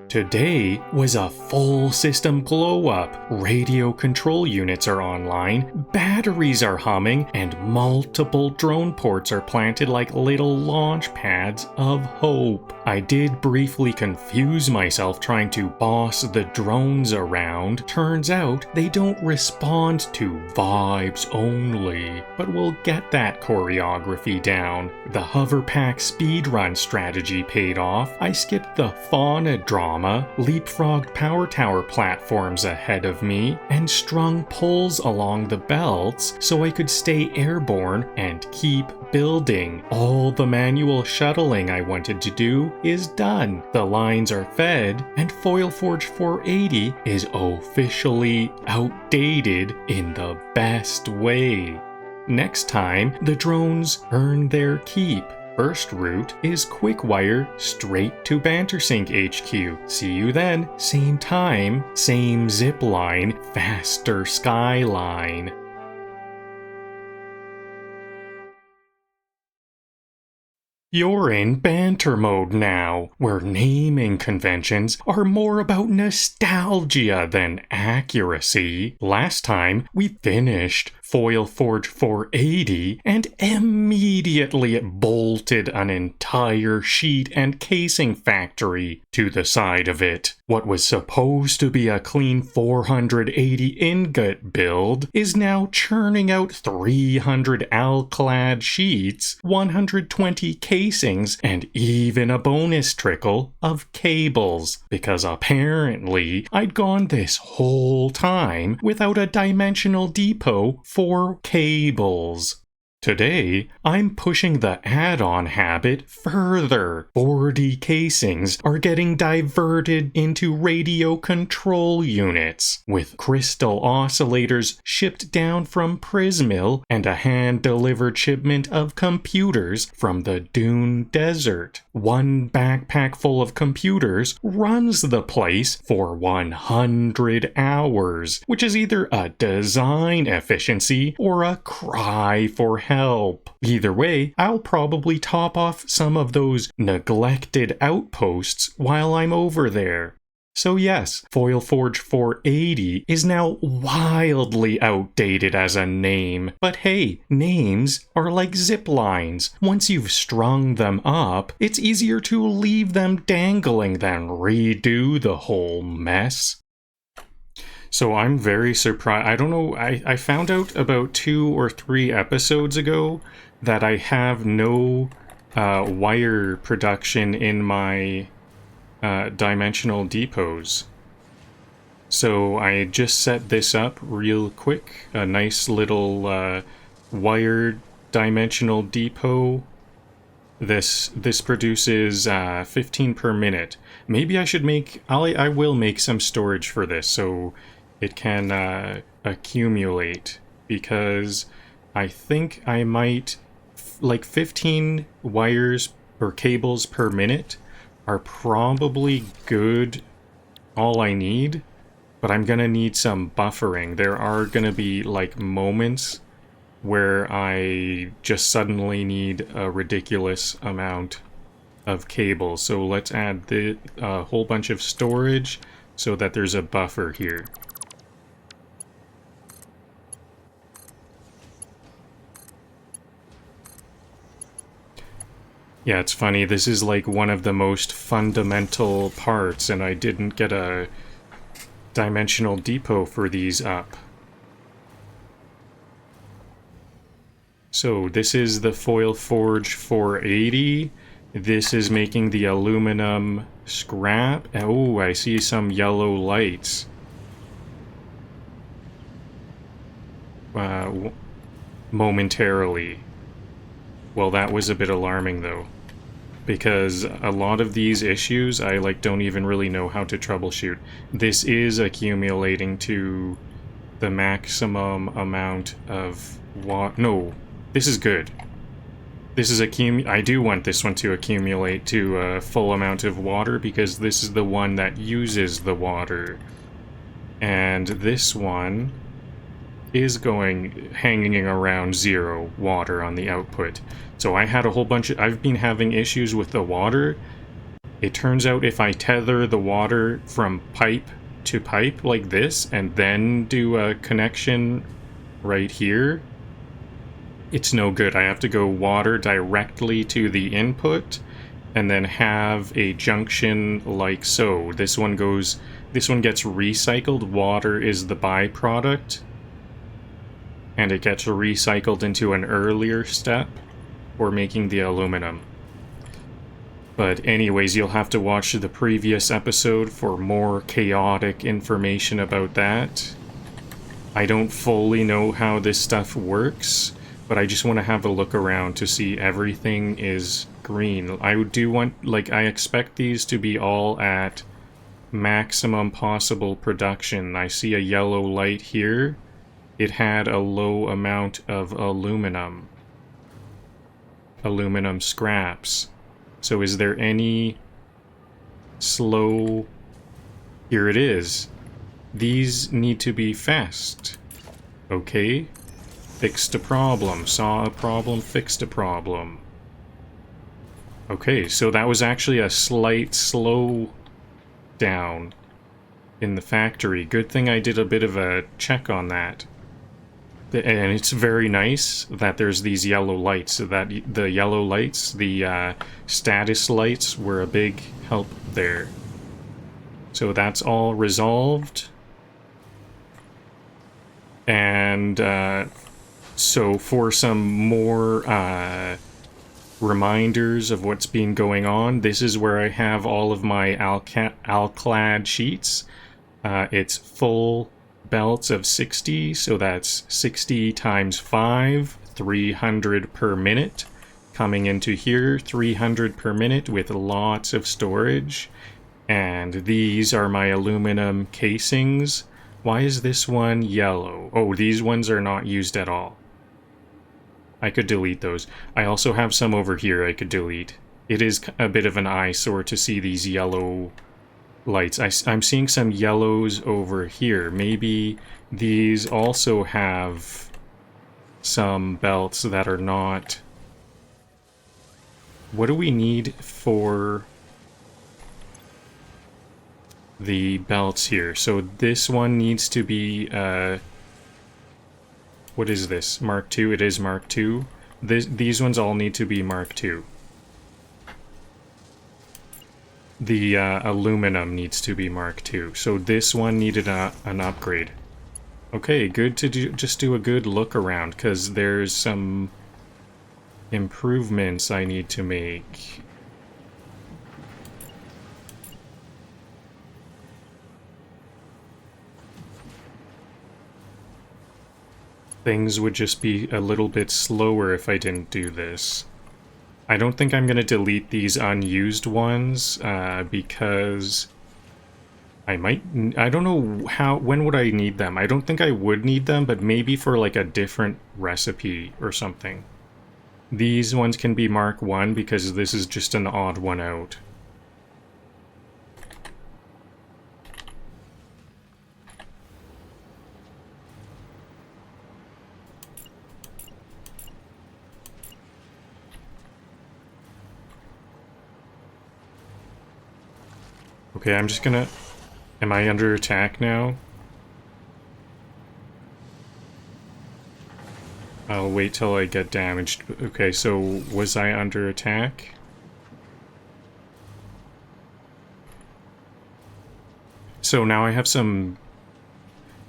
Today was a full system glow up. Radio control units are online, batteries are humming, and multiple drone ports are planted like little launch pads of hope. I did briefly confuse myself trying to boss the drones around. Turns out they don't respond to vibes only. But we'll get that choreography down. The hoverpack speedrun strategy paid off. I skipped the fauna drama, leapfrogged power tower platforms ahead of me, and strung poles along the belts so I could stay airborne and keep building. All the manual shuttling I wanted to do is done. The lines are fed, and FoilForge 480 is officially outdated in the best way. Next time, the drones earn their keep. First route is Quickwire straight to Bantersink HQ. See you then. Same time, same zip line, faster skyline. You're in banter mode now, where naming conventions are more about nostalgia than accuracy. Last time, we finished FoilForge 480 and immediately it bolted an entire sheet and casing factory to the side of it. What was supposed to be a clean 480 ingot build is now churning out 300 Alclad sheets, 120 casings, and even a bonus trickle of cables. Because apparently, I'd gone this whole time without a dimensional depot for cables. Today, I'm pushing the add-on habit further. 40 casings are getting diverted into radio control units, with crystal oscillators shipped down from Prismill and a hand-delivered shipment of computers from the Dune Desert. One backpack full of computers runs the place for 100 hours, which is either a design efficiency or a cry for help. Either way, I'll probably top off some of those neglected outposts while I'm over there. So yes, FoilForge 480 is now wildly outdated as a name. But hey, names are like zip lines. Once you've strung them up, it's easier to leave them dangling than redo the whole mess. So I'm very surprised. I don't know, I found out about 2 or 3 episodes ago that I have no wire production in my dimensional depots. So I just set this up real quick. A nice little wire dimensional depot. This produces 15 per minute. Maybe I should I will make some storage for this so it can accumulate, because I think I might, like 15 wires or cables per minute are probably good, all I need, but I'm gonna need some buffering. There are gonna be like moments where I just suddenly need a ridiculous amount of cable. So let's add the whole bunch of storage so that there's a buffer here. Yeah, it's funny, this is like one of the most fundamental parts, and I didn't get a dimensional depot for these up. So this is the FoilForge 480. This is making the aluminum scrap. Oh, I see some yellow lights. Momentarily. Well, that was a bit alarming though, because a lot of these issues I don't even really know how to troubleshoot. This is accumulating to the maximum amount of no, this is good. This is I do want this one to accumulate to a full amount of water, because this is the one that uses the water. And this one is hanging around 0 water on the output. So I had a whole bunch of, I've been having issues with the water. It turns out if I tether the water from pipe to pipe like this and then do a connection right here, it's no good. I have to go water directly to the input and then have a junction like so. This one gets recycled. Water is the byproduct, and it gets recycled into an earlier step for making the aluminum. But anyways, you'll have to watch the previous episode for more chaotic information about that. I don't fully know how this stuff works, but I just want to have a look around to see everything is green. I do want, like, I expect these to be all at maximum possible production. I see a yellow light here. It had a low amount of aluminum scraps. So is there any slow... Here it is. These need to be fast. Okay. Fixed a problem. Saw a problem, fixed a problem. Okay, so that was actually a slight slow down in the factory. Good thing I did a bit of a check on that. And it's very nice that there's these yellow lights, so that the yellow lights, the status lights, were a big help there. So that's all resolved. And so for some more reminders of what's been going on, this is where I have all of my Alclad sheets. It's full belts of 60, so that's 60 times 5, 300 per minute. Coming into here, 300 per minute with lots of storage. And these are my aluminum casings. Why is this one yellow? Oh, these ones are not used at all. I could delete those. I also have some over here I could delete. It is a bit of an eyesore to see these yellow lights. I'm seeing some yellows over here. Maybe these also have some belts that are not... What do we need for the belts here? So this one needs to be... what is this? Mark II? It is Mark II. These ones all need to be Mark II. The aluminum needs to be Mark II. So this one needed an upgrade. Okay, good to just do a good look around, because there's some improvements I need to make. Things would just be a little bit slower if I didn't do this. I don't think I'm going to delete these unused ones, because I don't know when would I need them. I don't think I would need them, but maybe for like a different recipe or something. These ones can be Mark I because this is just an odd one out. Okay, I'm just gonna... Am I under attack now? I'll wait till I get damaged. Okay, so was I under attack? So now I have some...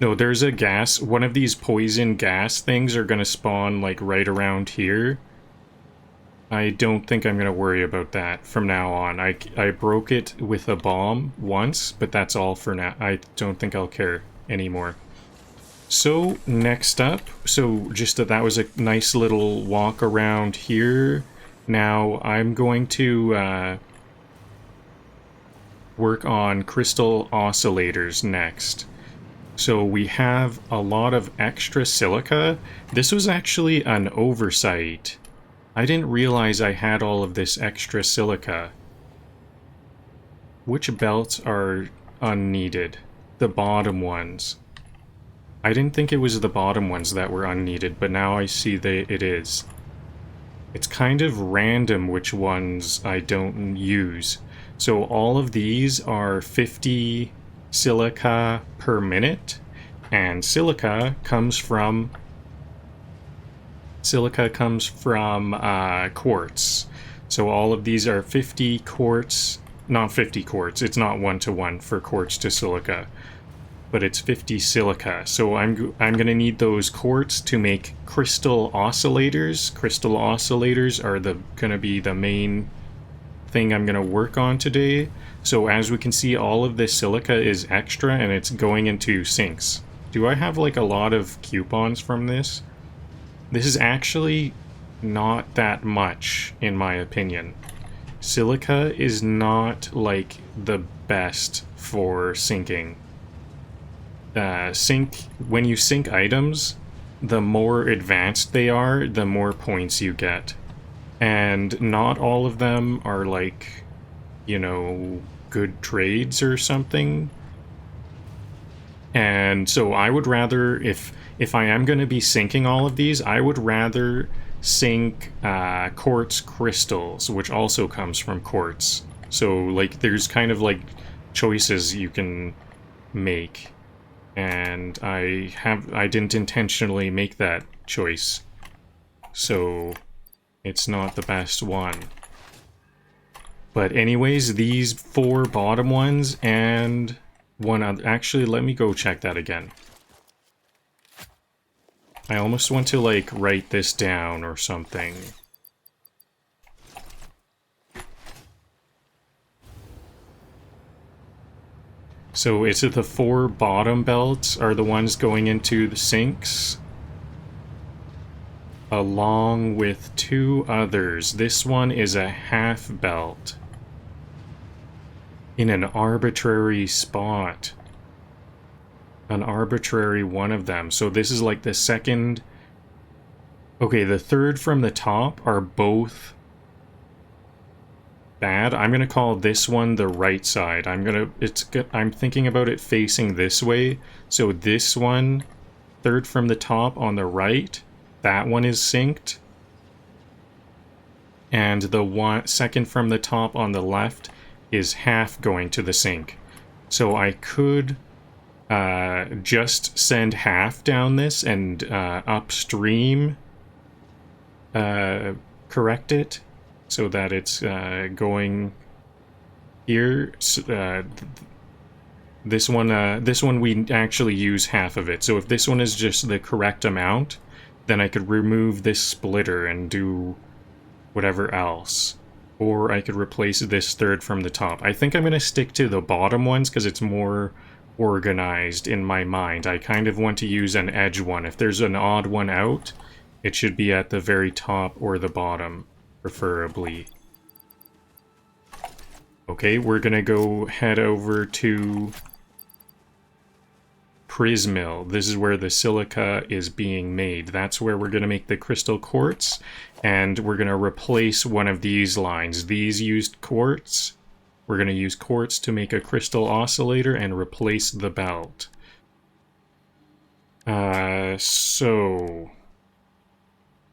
No, there's a gas. One of these poison gas things are gonna spawn, like, right around here. I don't think I'm gonna worry about that from now on. I broke it with a bomb once, but that's all for now. I don't think I'll care anymore. So, next up, so just that was a nice little walk around here. Now, I'm going to work on crystal oscillators next. So we have a lot of extra silica. This was actually an oversight. I didn't realize I had all of this extra silica. Which belts are unneeded? The bottom ones. I didn't think it was the bottom ones that were unneeded, but now I see that it is. It's kind of random which ones I don't use. So all of these are 50 silica per minute, and silica comes from quartz. So all of these are 50 quartz, not 50 quartz. It's not 1-to-1 for quartz to silica, but it's 50 silica. So I'm gonna need those quartz to make crystal oscillators. Crystal oscillators are gonna be the main thing I'm gonna work on today. So as we can see, all of this silica is extra and it's going into sinks. Do I have like a lot of coupons from this? This is actually not that much, in my opinion. Silica is not like the best for sinking. When you sink items, the more advanced they are, the more points you get. And not all of them are like, you know, good trades or something. And so I would rather, if I am going to be sinking all of these, I would rather sink quartz crystals, which also comes from quartz. So like there's kind of like choices you can make. And I didn't intentionally make that choice. So it's not the best one. But anyways, these 4 bottom ones and one other. Actually, let me go check that again. I almost want to like write this down or something. So is it the 4 bottom belts are the ones going into the sinks? Along with 2 others. This one is a half belt. In an arbitrary spot. An arbitrary one of them. So this is like the second... Okay, the third from the top are both bad. I'm gonna call this one the right side. I'm thinking about it facing this way. So this one, third from the top on the right, that one is synced. And the second from the top on the left is half going to the sink. So I could just send half down this and upstream correct it so that it's going here. This one we actually use half of it. So if this one is just the correct amount, then I could remove this splitter and do whatever else. Or I could replace this third from the top. I think I'm going to stick to the bottom ones because it's more organized in my mind. I kind of want to use an edge one. If there's an odd one out, it should be at the very top or the bottom, preferably. Okay, we're going to go head over to Prismill. This is where the silica is being made. That's where we're going to make the crystal quartz, and we're going to replace one of these lines. These used quartz. We're going to use quartz to make a crystal oscillator and replace the belt. So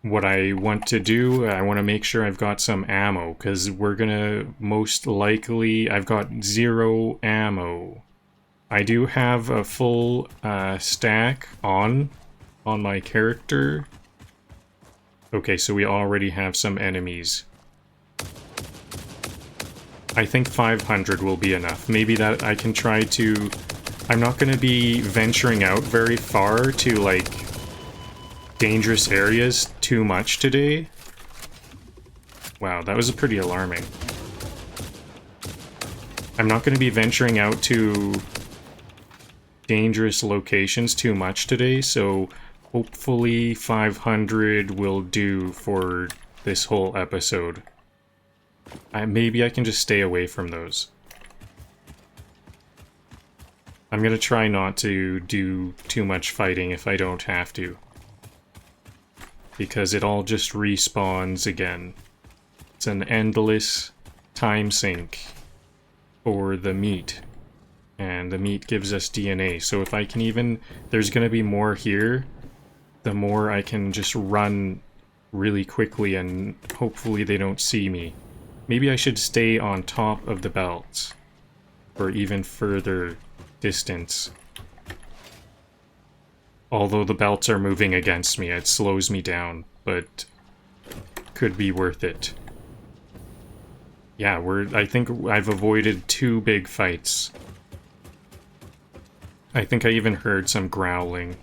what I want to do, I want to make sure I've got some ammo, because we're going to most likely... I've got 0 ammo. I do have a full stack on my character. Okay, so we already have some enemies. I think 500 will be enough. Maybe that I can try to... I'm not going to be venturing out very far to, like, dangerous areas too much today. Wow, that was pretty alarming. I'm not going to be venturing out to dangerous locations too much today, so hopefully 500 will do for this whole episode. Maybe I can just stay away from those. I'm gonna try not to do too much fighting if I don't have to, because it all just respawns again. It's an endless time sink for the meat. And the meat gives us DNA, so if I can even... There's gonna be more here, the more I can just run really quickly and hopefully they don't see me. Maybe I should stay on top of the belt for even further distance. Although the belts are moving against me, it slows me down, but could be worth it. Yeah, I think I've avoided 2 big fights. I think I even heard some growling.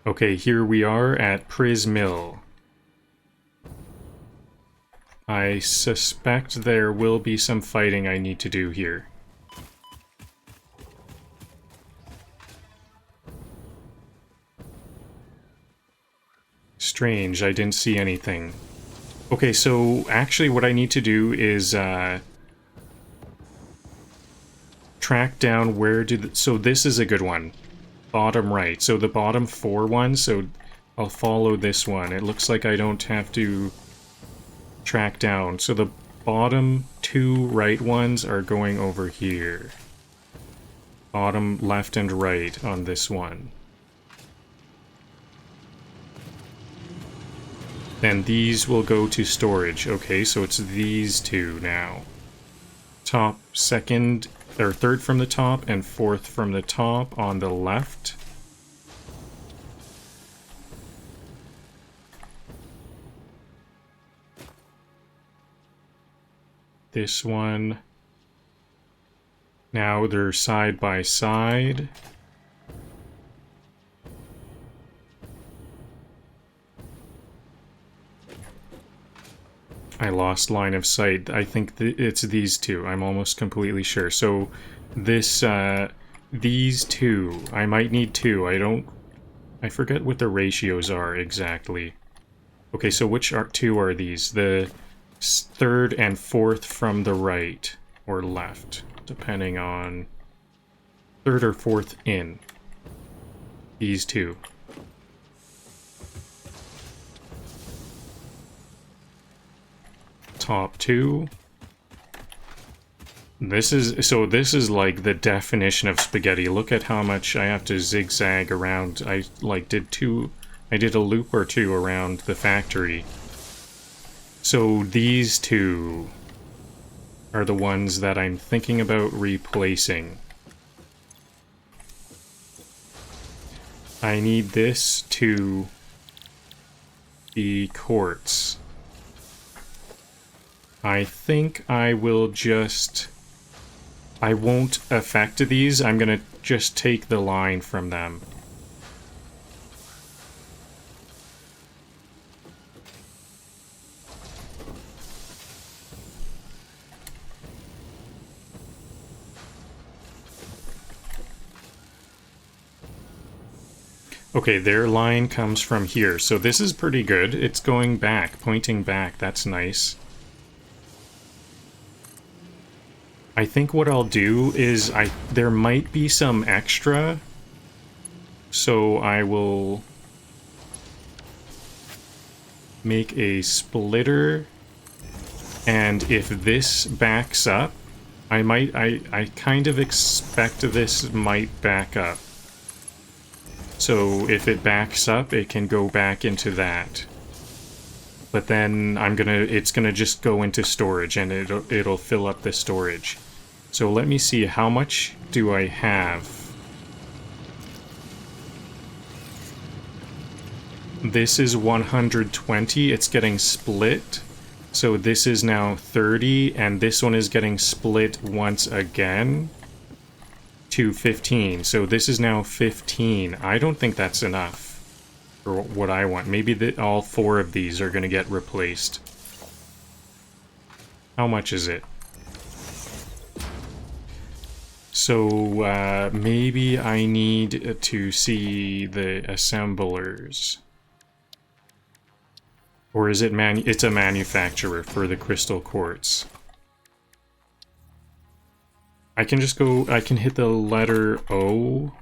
Okay, here we are at Prismill. I suspect there will be some fighting I need to do here. Strange, I didn't see anything. Okay, so actually what I need to do is track down where did... So this is a good one. Bottom right. So the bottom 4 ones, so I'll follow this one. It looks like I don't have to track down. So the bottom 2 right ones are going over here. Bottom left and right on this one. Then these will go to storage. Okay, so it's these 2 now. Top, second, or third from the top, and 4th from the top on the left. This one. Now they're side by side. I lost line of sight. I think it's these 2. I'm almost completely sure. So this, these 2. I might need 2. I forget what the ratios are exactly. Okay, so which 2 are these? The 3rd and 4th from the right or left, depending on 3rd or 4th in. These 2. Top 2. This is like the definition of spaghetti. Look at how much I have to zigzag around. I did a loop or 2 around the factory. So these 2 are the ones that I'm thinking about replacing. I need this to be quartz. I think I will just... I won't affect these, I'm gonna just take the line from them. Okay, their line comes from here, so this is pretty good. It's going back, pointing back, that's nice. I think what I'll do is there might be some extra, so I will make a splitter, and if this backs up, I kind of expect this might back up. So if it backs up, it can go back into that. But then it's gonna just go into storage, and it'll fill up the storage. So let me see, how much do I have? This is 120, it's getting split. So this is now 30, and this one is getting split once again to 15. So this is now 15. I don't think that's enough for what I want. Maybe all 4 of these are going to get replaced. How much is it? So maybe I need to see the assemblers. Or is it it's a manufacturer for the crystal quartz. I can just go, I can hit the letter O,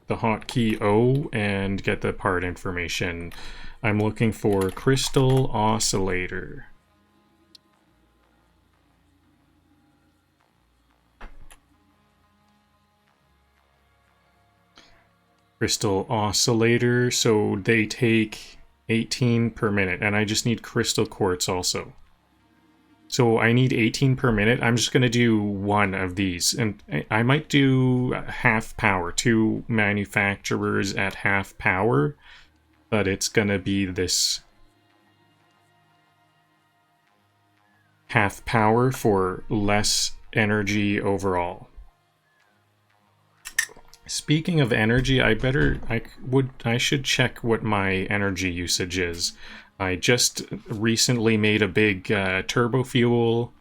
the hotkey O, and get the part information. I'm looking for crystal oscillator. Crystal oscillator, so they take 18 per minute, and I just need crystal quartz also. So I need 18 per minute. I'm just going to do one of these, and I might do half power, 2 manufacturers at half power, but it's going to be this half power for less energy overall. Speaking of energy, I should check what my energy usage is. I just recently made a big turbo fuel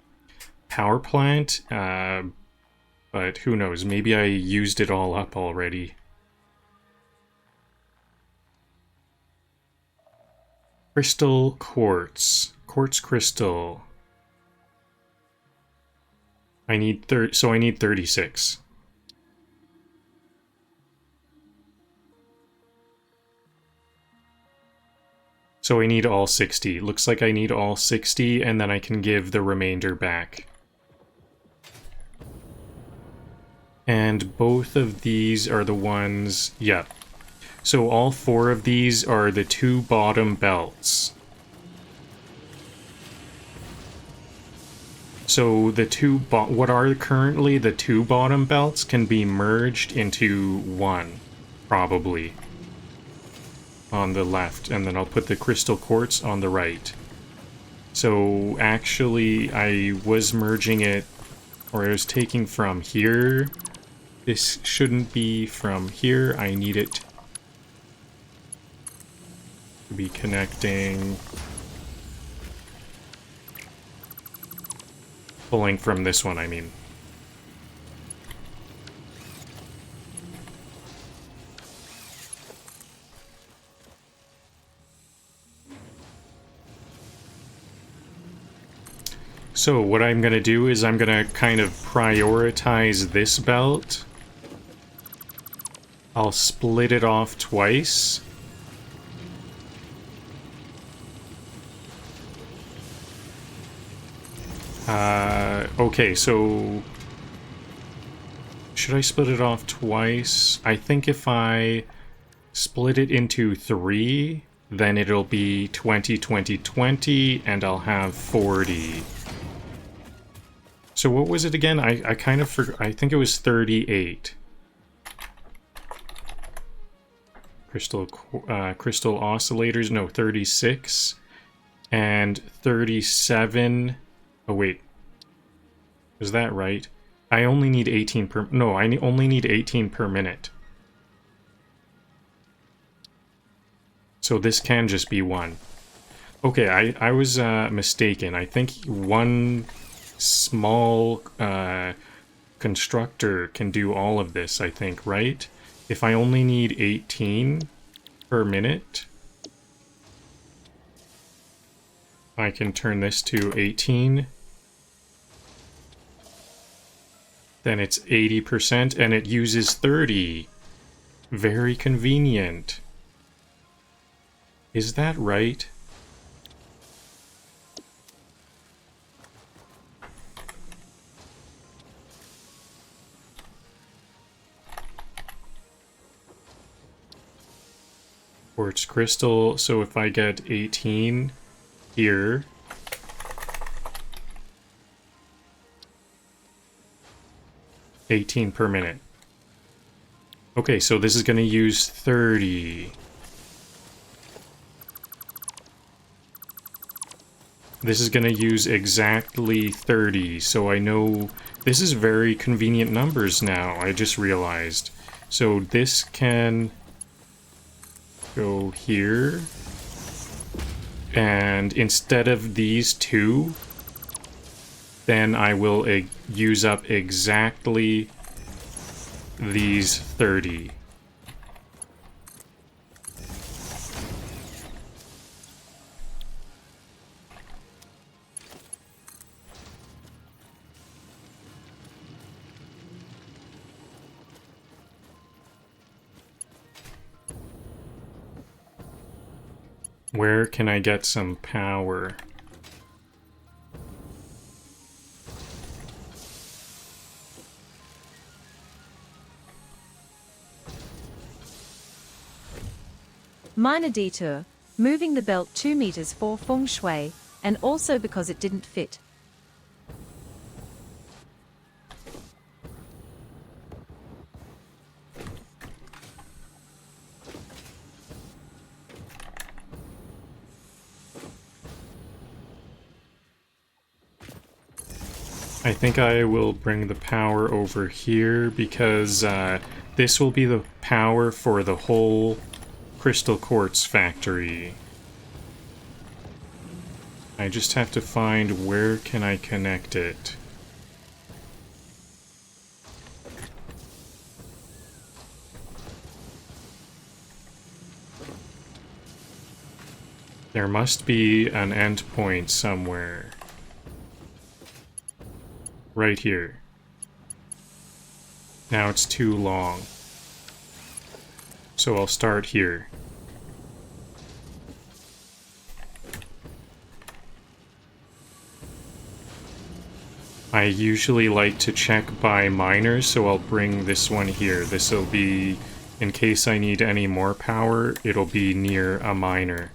power plant, but who knows, maybe I used it all up already. Crystal quartz. Quartz crystal. I need 36. So I need all 60. Looks like I need all 60, and then I can give the remainder back. And both of these are the ones... yeah. So all 4 of these are the 2 bottom belts. So the what are currently the 2 bottom belts can be merged into one, probably. On the left, and then I'll put the crystal quartz on the right. So actually I was merging it, or I was taking from here. This shouldn't be from here. I need it to be connecting, pulling from this one, I mean. So what I'm going to do is I'm going to kind of prioritize this belt. I'll split it off twice. Okay, so... should I split it off twice? I think if I split it into 3, then it'll be 20, 20, 20, and I'll have 40. So what was it again? I kind of forgot. I think it was 38. Crystal oscillators, no, 36. And 37. Oh, wait. Is that right? I only need 18 per... no, I only need 18 per minute. So this can just be 1. Okay, I was mistaken. I think one small constructor can do all of this, I think, right? If I only need 18 per minute, I can turn this to 18. Then it's 80%, and it uses 30. Very convenient. Is that right? Quartz crystal, so if I get 18 here... 18 per minute. Okay, so this is going to use 30. This is going to use exactly 30, so I know... this is very convenient numbers now, I just realized. So this can go here. And instead of these 2... then I will use up exactly these 30. Where can I get some power? Minor detour, moving the belt 2 meters for feng shui, and also because it didn't fit. I think I will bring the power over here because this will be the power for the whole crystal quartz factory. I just have to find where can I connect it. There must be an endpoint somewhere. Right here. Now it's too long. So I'll start here. I usually like to check by miners, so I'll bring this one here. This will be, in case I need any more power, it'll be near a miner.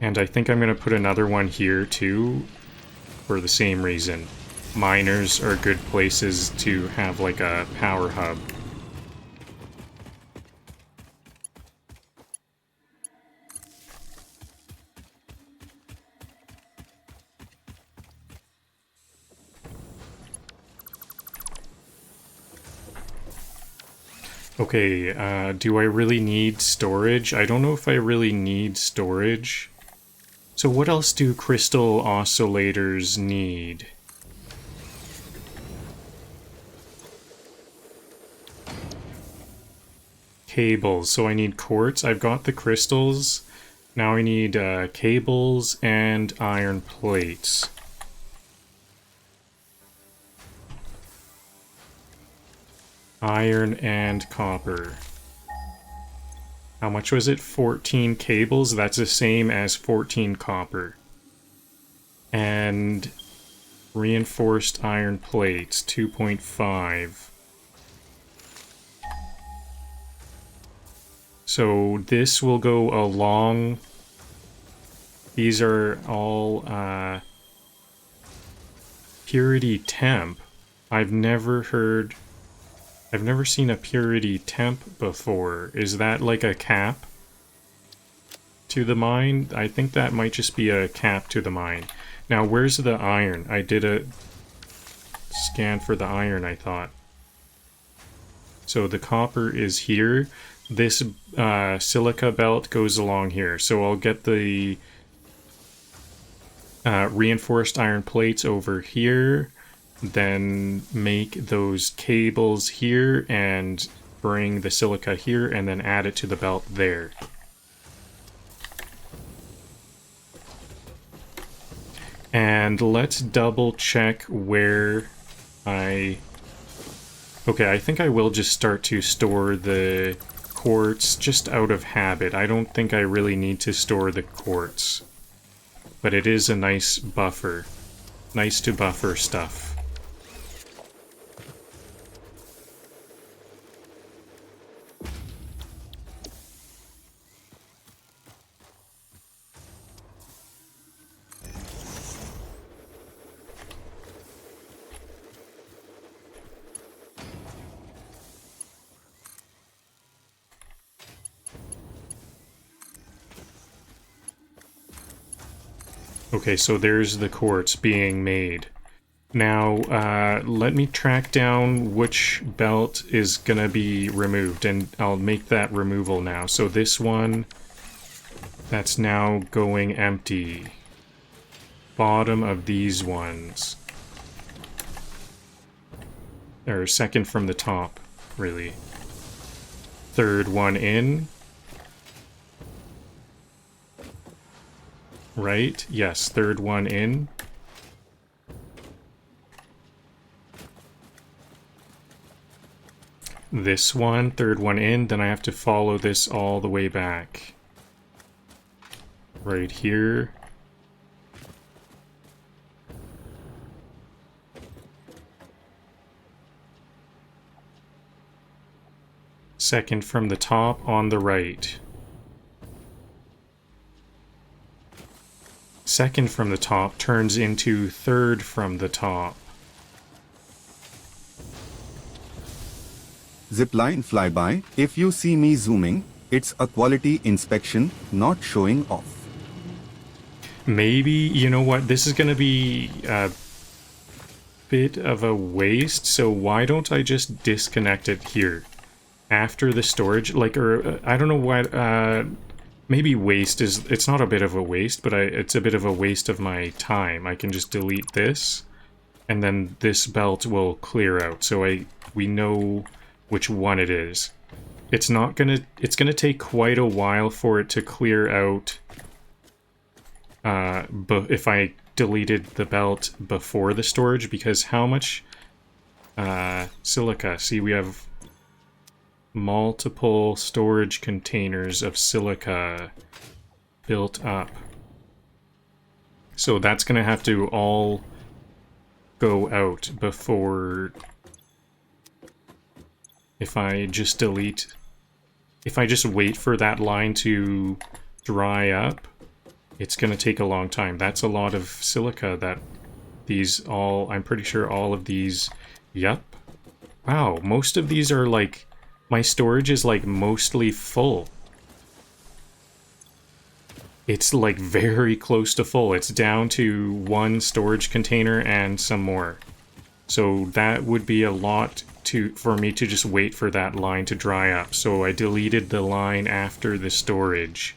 And I think I'm going to put another one here too, for the same reason. Miners are good places to have like a power hub. Okay, do I really need storage? I don't know if I really need storage. So what else do crystal oscillators need? Cables. So I need quartz. I've got the crystals. Now I need cables and iron plates. Iron and copper. How much was it? 14 cables. That's the same as 14 copper. And reinforced iron plates, 2.5. So this will go along. These are all purity temp. I've never seen a purity temp before. Is that like a cap to the mine? I think that might just be a cap to the mine. Now, where's the iron? I did a scan for the iron, I thought. So the copper is here. This silica belt goes along here. So I'll get the reinforced iron plates over here. Then make those cables here and bring the silica here and then add it to the belt there. And let's double check where I... Okay, I think I will just start to store the quartz just out of habit. I don't think I really need to store the quartz. But it is a nice buffer. Nice to buffer stuff. Okay, so there's the quartz being made. Now, let me track down which belt is gonna be removed, and I'll make that removal now. So this one, that's now going empty. Bottom of these ones. Or second from the top, really. Third one in. Right? Yes, third one in. This one, third one in, then I have to follow this all the way back. Right here. Second from the top on the right. second from the top turns into third from the top. Zipline flyby. If you see me zooming, it's a quality inspection, not showing off. Maybe, you know what, this is going to be a bit of a waste, so why don't I just disconnect it here? After the storage, like, or, I don't know what, maybe waste is, it's not a bit of a waste, but it's a bit of a waste of my time. I can just delete this, and then this belt will clear out, so we know which one it is. It's gonna take quite a while for it to clear out, but if I deleted the belt before the storage, because how much silica? See, we have multiple storage containers of silica built up. So that's gonna have to all go out before... If I just wait for that line to dry up, it's gonna take a long time. That's a lot of silica that I'm pretty sure all of these, yep. Wow, most of these are like, my storage is like mostly full. It's like very close to full. It's down to one storage container and some more. So that would be a lot for me to just wait for that line to dry up. So I deleted the line after the storage.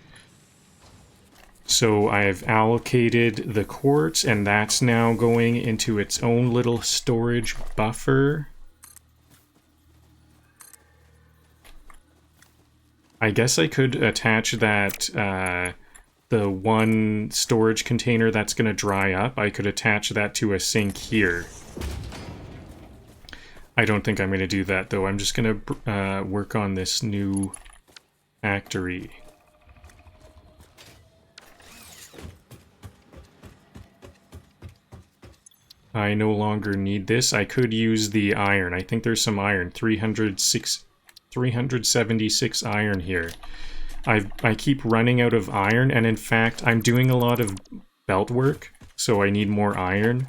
So I've allocated the quartz, and that's now going into its own little storage buffer. I guess I could attach that, the one storage container that's going to dry up, I could attach that to a sink here. I don't think I'm going to do that, though. I'm just going to work on this new factory. I no longer need this. I could use the iron. I think there's some iron. 376 iron here. I keep running out of iron, and in fact, I'm doing a lot of belt work, so I need more iron.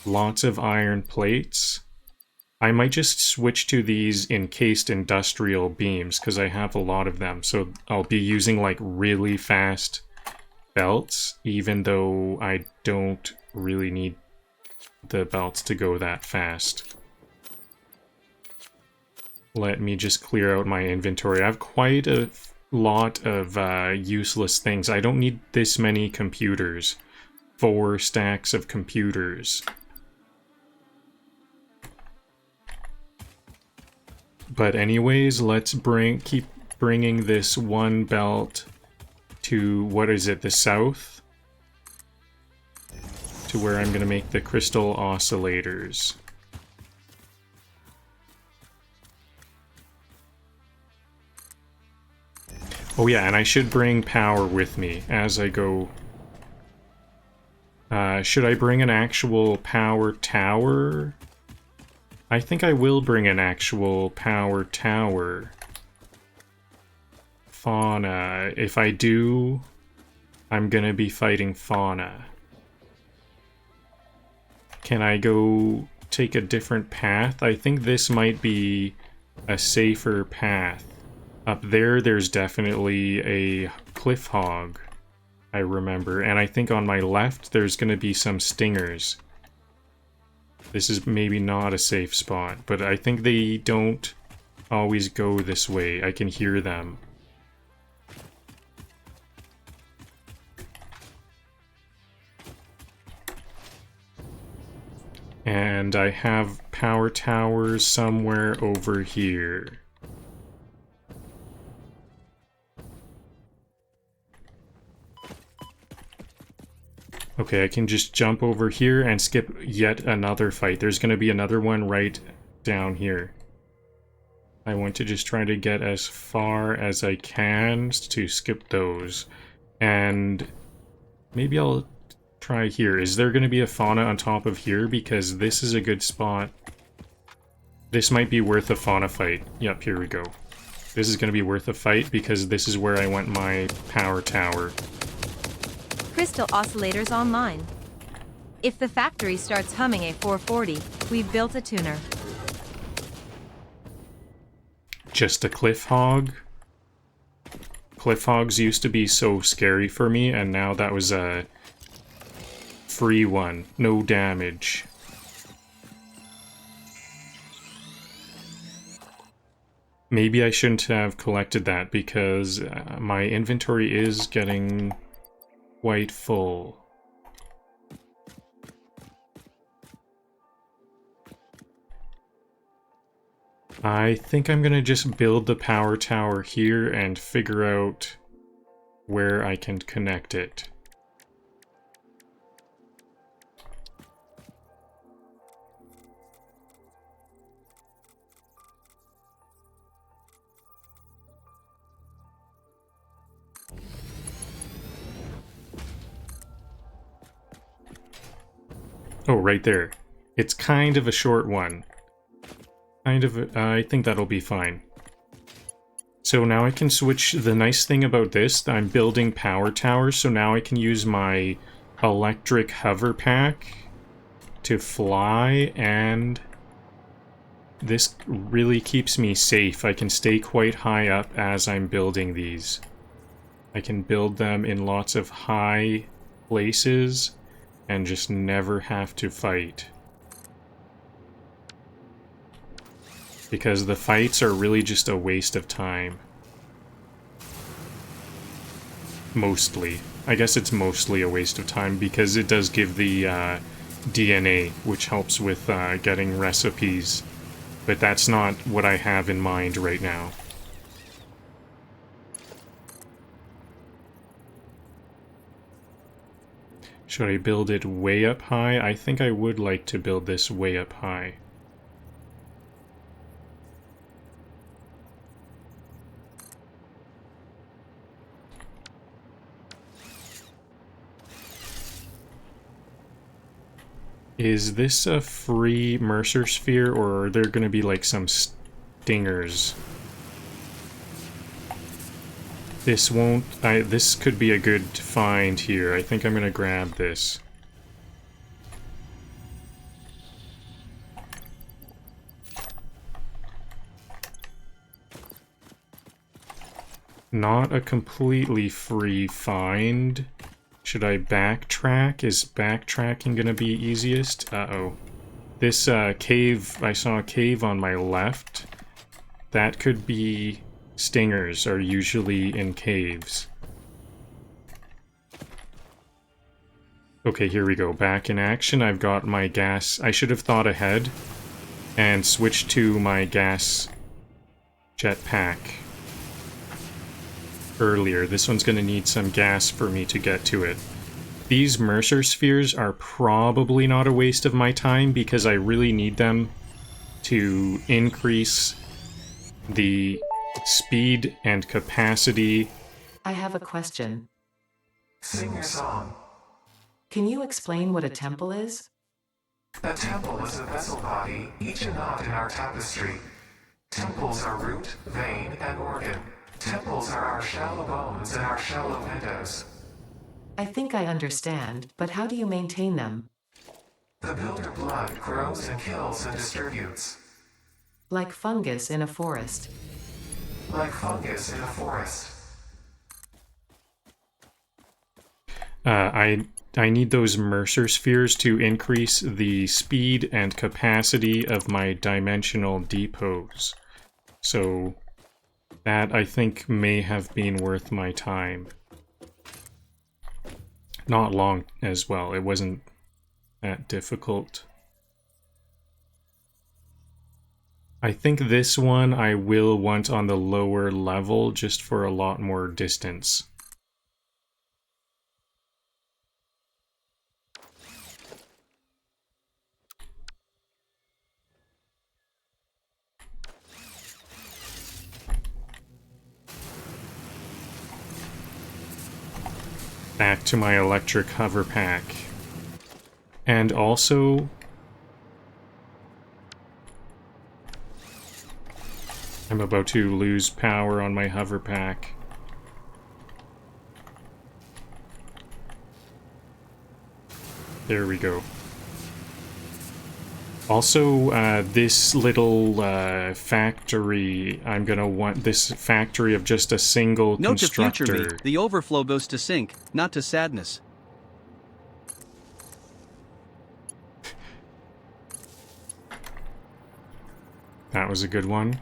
Lots of iron plates. I might just switch to these encased industrial beams, because I have a lot of them, so I'll be using like really fast belts, even though I don't really need the belts to go that fast. Let me just clear out my inventory. I have quite a lot of useless things. I don't need this many computers. 4 stacks of computers. But anyways, let's keep bringing this one belt to, what is it, the south? To where I'm going to make the crystal oscillators. Oh yeah, and I should bring power with me as I go. Should I bring an actual power tower? I think I will bring an actual power tower. Fauna. If I do, I'm gonna be fighting fauna. Can I go take a different path? I think this might be a safer path. Up there, there's definitely a cliff hog, I remember. And I think on my left, there's gonna be some stingers. This is maybe not a safe spot, but I think they don't always go this way. I can hear them. And I have power towers somewhere over here. Okay, I can just jump over here and skip yet another fight. There's going to be another one right down here. I want to just try to get as far as I can to skip those. And maybe I'll try here. Is there going to be a fauna on top of here? Because this is a good spot. This might be worth a fauna fight. Yep, here we go. This is going to be worth a fight because this is where I want my power tower. Crystal oscillators online. If the factory starts humming a 440, we've built a tuner. Just a cliff hog? Cliff hogs used to be so scary for me, and now that was a free one. No damage. Maybe I shouldn't have collected that because my inventory is getting quite full. I think I'm gonna just build the power tower here and figure out where I can connect it. Oh, right there. It's kind of a short one. I think that'll be fine. So now I can switch. The nice thing about this, I'm building power towers, so now I can use my electric hover pack to fly, and this really keeps me safe. I can stay quite high up as I'm building these. I can build them in lots of high places and just never have to fight. Because the fights are really just a waste of time. Mostly. I guess it's mostly a waste of time because it does give the DNA, which helps with getting recipes. But that's not what I have in mind right now. Should I build it way up high? I think I would like to build this way up high. Is this a free Mercer sphere, or are there going to be like some stingers? This won't... this could be a good find here. I think I'm going to grab this. Not a completely free find. Should I backtrack? Is backtracking gonna be easiest? Uh-oh. This cave, I saw a cave on my left. That could be... Stingers are usually in caves. Okay, here we go. Back in action. I've got my gas. I should have thought ahead and switched to my gas jetpack earlier. This one's going to need some gas for me to get to it. These Mercer spheres are probably not a waste of my time because I really need them to increase the speed and capacity. I have a question. Sing your song. Can you explain what a temple is? A temple is a vessel body, each a knot in our tapestry. Temples are root, vein, and organ. Temples are our shallow bones and our shallow windows. I think I understand, but how do you maintain them? The builder blood grows and kills and distributes. Like fungus in a forest. Like fungus in a forest. I need those Mercer spheres to increase the speed and capacity of my dimensional depots. So that, I think, may have been worth my time. Not long as well. It wasn't that difficult. I think this one I will want on the lower level just for a lot more distance. Back to my electric hover pack. And also... I'm about to lose power on my hover pack. There we go. Also, this little factory, I'm gonna want this factory of just a single Note to constructor. future me, the overflow goes to sink, not to sadness. That was a good one.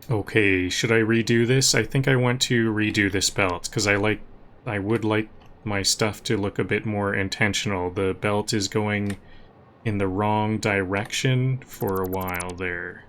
Okay, should I redo this? I think I want to redo this belt, because I would like my stuff to look a bit more intentional. The belt is going in the wrong direction for a while there.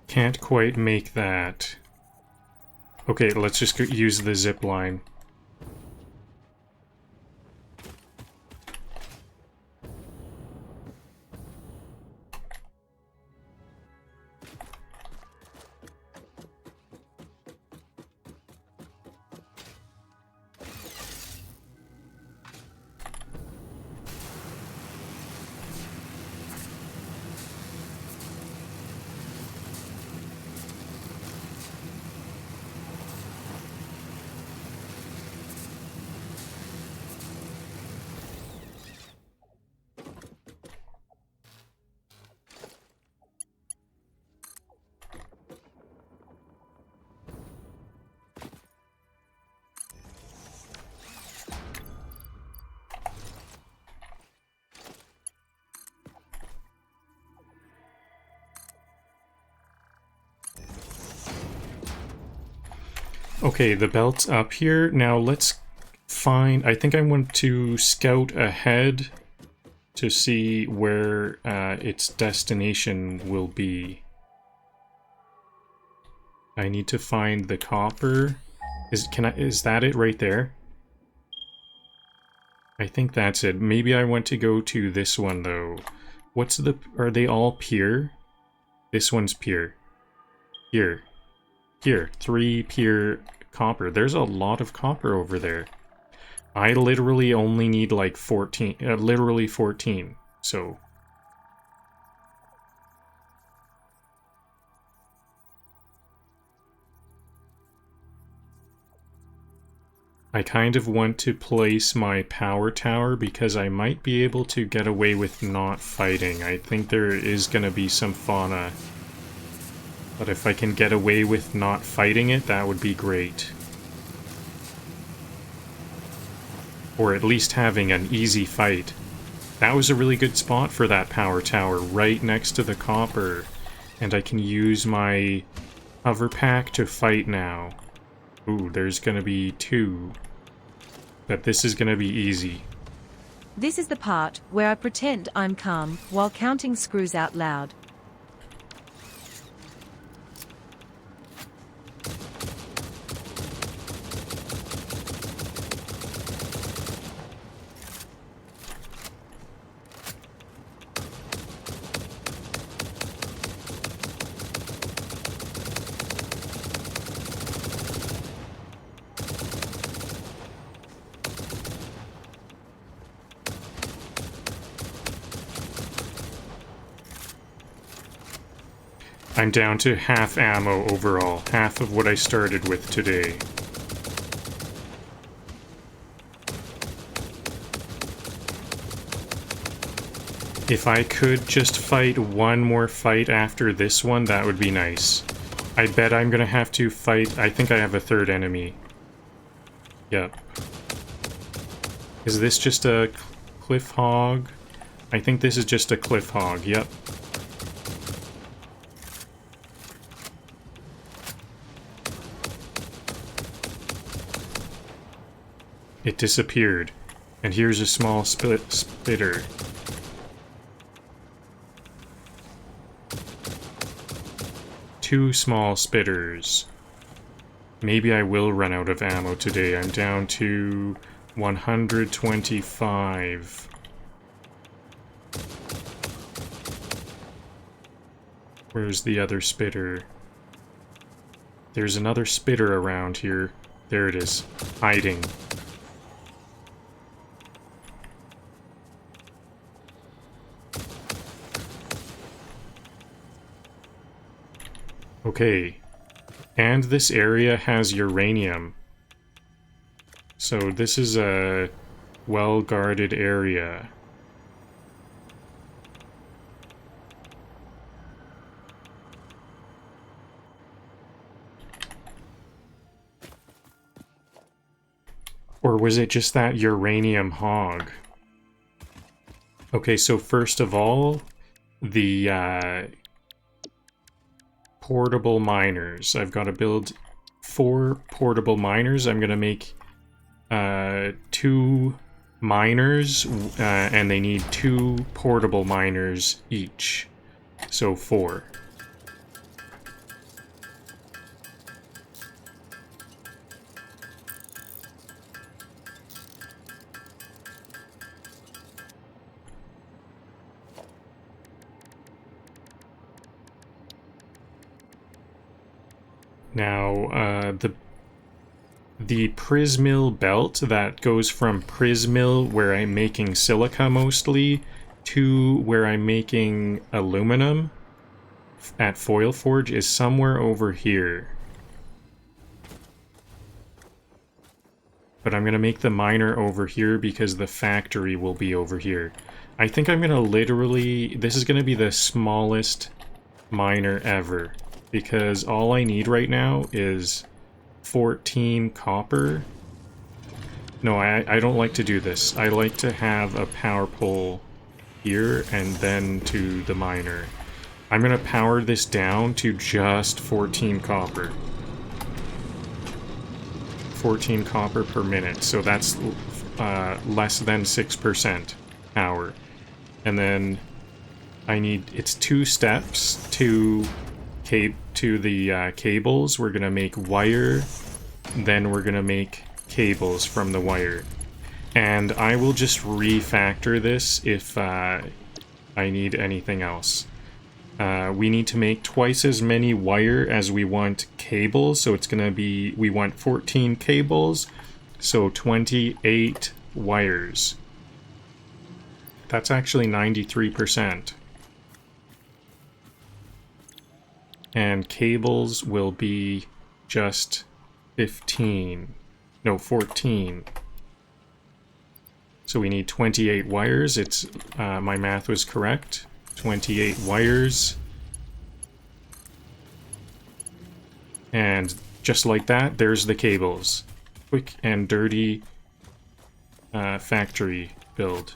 Can't quite make that. Okay, let's just use the zip line. Okay, the belt's up here. Now let's find... I think I want to scout ahead to see where its destination will be. I need to find the copper. Is that it right there? I think that's it. Maybe I want to go to this one though. Are they all pure? This one's pure. Here. 3 pure copper. There's a lot of copper over there. I literally only need like 14, literally 14, so... I kind of want to place my power tower because I might be able to get away with not fighting. I think there is going to be some fauna. But if I can get away with not fighting it, that would be great. Or at least having an easy fight. That was a really good spot for that power tower, right next to the copper. And I can use my hover pack to fight now. Ooh, there's gonna be 2. But this is gonna be easy. This is the part where I pretend I'm calm while counting screws out loud. I'm down to half ammo overall, half of what I started with today. If I could just fight one more fight after this one, that would be nice. I bet I'm gonna have to fight... I think I have a third enemy. Yep. Is this just a cliff hog? I think this is just a cliff hog, yep. It disappeared. And here's a small spitter. Two small spitters. Maybe I will run out of ammo today. I'm down to 125. Where's the other spitter? There's another spitter around here. There it is. Hiding. Okay, and this area has uranium. So this is a well-guarded area. Or was it just that uranium hog? Okay, so first of all, the portable miners. I've got to build 4 portable miners. I'm going to make 2 miners, and they need 2 portable miners each. So 4. Now, the Prismill belt that goes from Prismill, where I'm making silica mostly, to where I'm making aluminum at Foil Forge is somewhere over here. But I'm going to make the miner over here because the factory will be over here. I think I'm going to literally... This is going to be the smallest miner ever. Because all I need right now is 14 copper. No, I don't like to do this. I like to have a power pole here and then to the miner. I'm going to power this down to just 14 copper. 14 copper per minute, so that's less than 6% power. And then I need... It's 2 steps to the cables. We're gonna make wire, then we're gonna make cables from the wire. And I will just refactor this if I need anything else. We need to make twice as many wire as we want cables, so it's gonna be, we want 14 cables, so 28 wires. That's actually 93%. And cables will be just 15. No, 14. So we need 28 wires. It's my math was correct. 28 wires. And just like that, there's the cables. Quick and dirty factory build.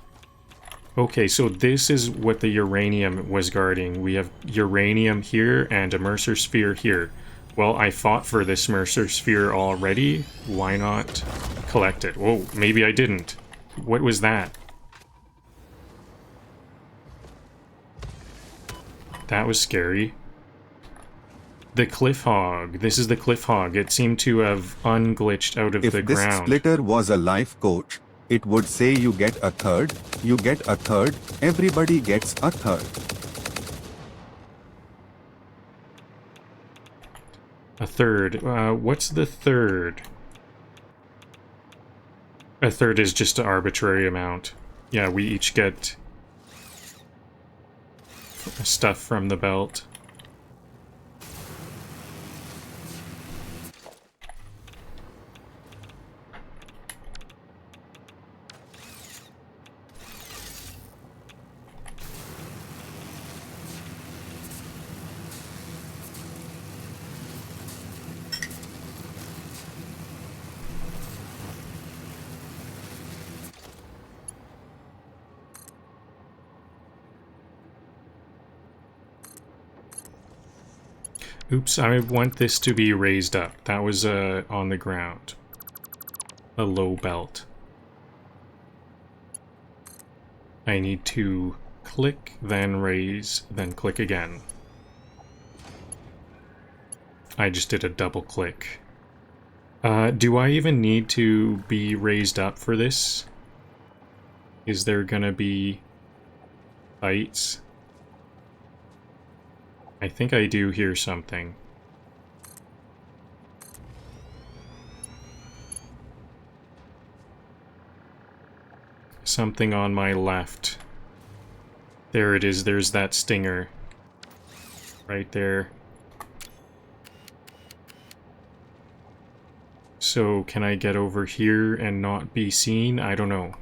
Okay, so this is what the uranium was guarding. We have uranium here and a Mercer sphere here. Well, I fought for this Mercer sphere already. Why not collect it? Whoa, maybe I didn't. What was that? That was scary. The cliff hog. This is the cliff hog. It seemed to have unglitched out of If the this ground. splitter was a life coach, it would say you get a third, you get a third, everybody gets a third. A third. What's the third? A third is just an arbitrary amount. Yeah, we each get stuff from the belt. Oops, I want this to be raised up. That was on the ground. A low belt. I need to click, then raise, then click again. I just did a double click. Do I even need to be raised up for this? Is there gonna be heights? I think I do hear something. Something on my left. There it is, there's that stinger. Right there. So, can I get over here and not be seen? I don't know.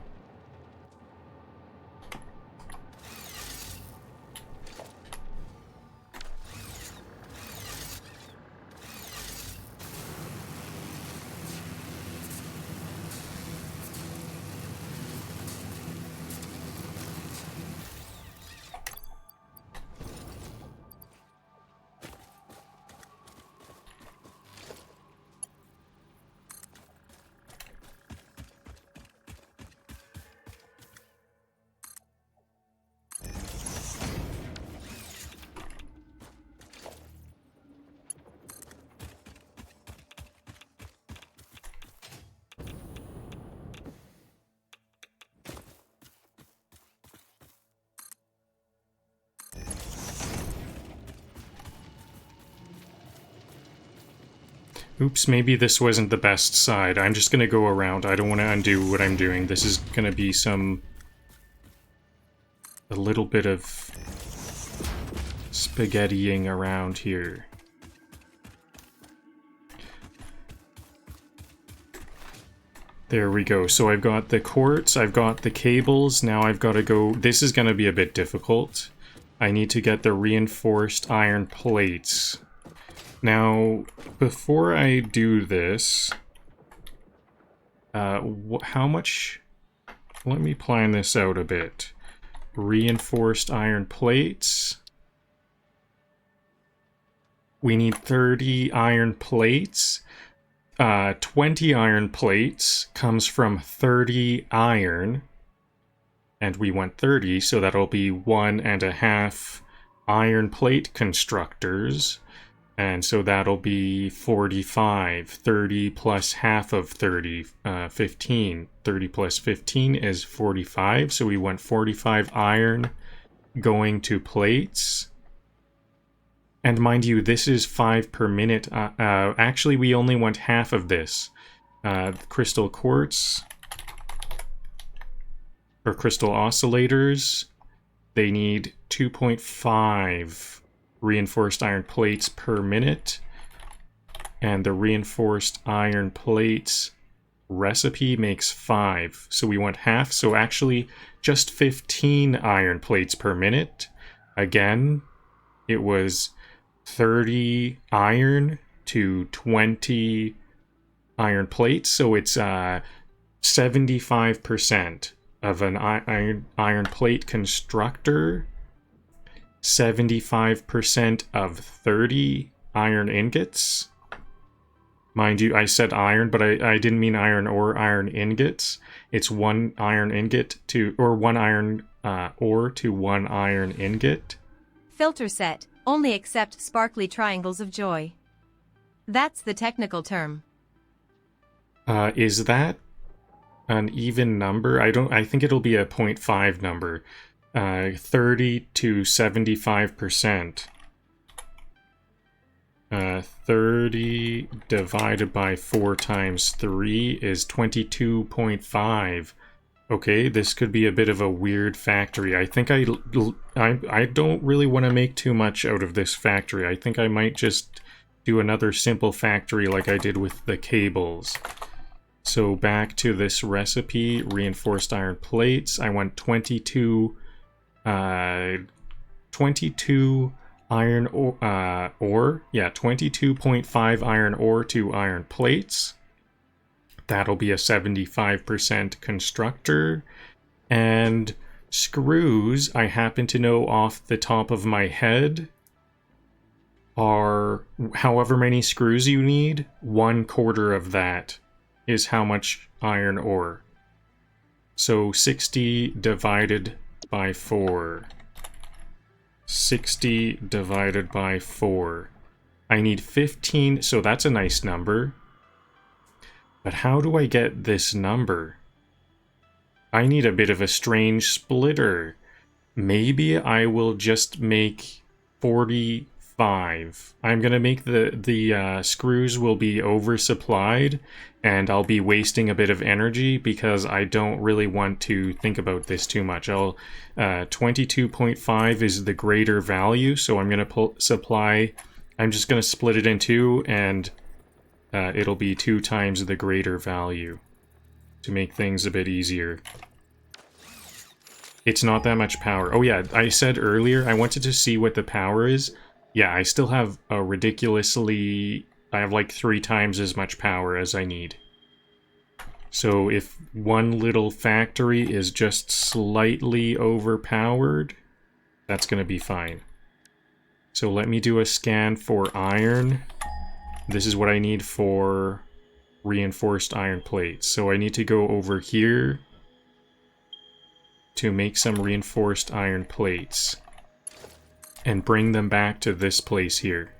Oops, maybe this wasn't the best side. I'm just gonna go around. I don't want to undo what I'm doing. This is gonna be a little bit of spaghettiing around here. There we go. So I've got the quartz, I've got the cables, now I've got to go... This is gonna be a bit difficult. I need to get the reinforced iron plates. Now, before I do this, how much... Let me plan this out a bit. Reinforced iron plates. We need 30 iron plates. 20 iron plates comes from 30 iron. And we want 30, so that'll be 1.5 iron plate constructors. And so that'll be 45. 30 plus half of 30, 15. 30 plus 15 is 45. So we want 45 iron going to plates. And mind you, this is 5 per minute. Actually, we only want half of this. Crystal quartz, or crystal oscillators, they need 2.5 reinforced iron plates per minute, and the reinforced iron plates recipe makes 5, so we want half, so actually just 15 iron plates per minute. Again, it was 30 iron to 20 iron plates, so it's 75% of an iron plate constructor, 75% of 30 iron ingots. Mind you, I said iron, but I didn't mean iron or iron ingots. It's 1 iron ingot to, or 1 iron ore to 1 iron ingot. filter set, only accept sparkly triangles of joy. That's the technical term. Is that an even number? I think it'll be a 0.5 number. 30 to 75%. 30 divided by 4 times 3 is 22.5. Okay, this could be a bit of a weird factory. I think I don't really want to make too much out of this factory. I think I might just do another simple factory like I did with the cables. So back to this recipe, reinforced iron plates. I want 22 iron ore. Yeah, 22.5 iron ore to iron plates. That'll be a 75% constructor. And screws, I happen to know off the top of my head, are however many screws you need, 1/4 of that is how much iron ore. So 60 divided by 4. 60 divided by 4. I need 15, so that's a nice number. But how do I get this number? I need a bit of a strange splitter. Maybe I will just make 45. I'm gonna make the screws will be oversupplied, and I'll be wasting a bit of energy because I don't really want to think about this too much. 22.5 is the greater value, so I'm gonna supply. I'm just gonna split it in two, and it'll be 2 times the greater value to make things a bit easier. It's not that much power. Oh yeah, I said earlier I wanted to see what the power is. Yeah, I still have a ridiculously... I have like 3 times as much power as I need. So if one little factory is just slightly overpowered, that's going to be fine. So let me do a scan for iron. This is what I need for reinforced iron plates. So I need to go over here to make some reinforced iron plates and bring them back to this place here.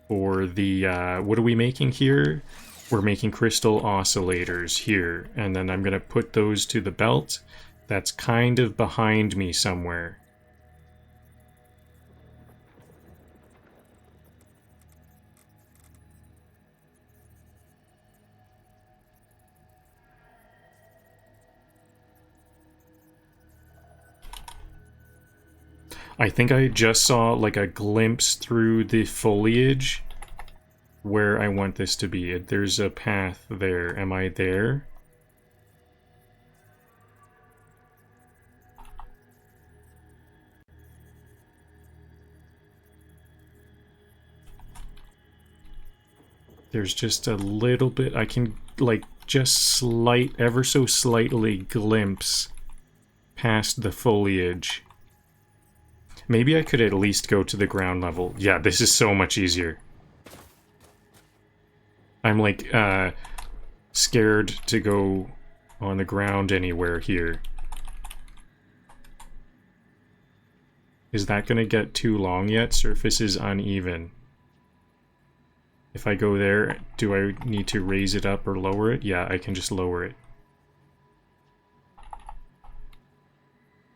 For the, what are we making here? We're making crystal oscillators here, and then I'm going to put those to the belt that's kind of behind me somewhere. I think I just saw like a glimpse through the foliage where I want this to be. There's a path there. Am I there? There's just a little bit. I can like just ever so slightly glimpse past the foliage. Maybe I could at least go to the ground level. Yeah, this is so much easier. I'm like, scared to go on the ground anywhere here. Is that gonna get too long yet? Surface is uneven. If I go there, do I need to raise it up or lower it? Yeah, I can just lower it.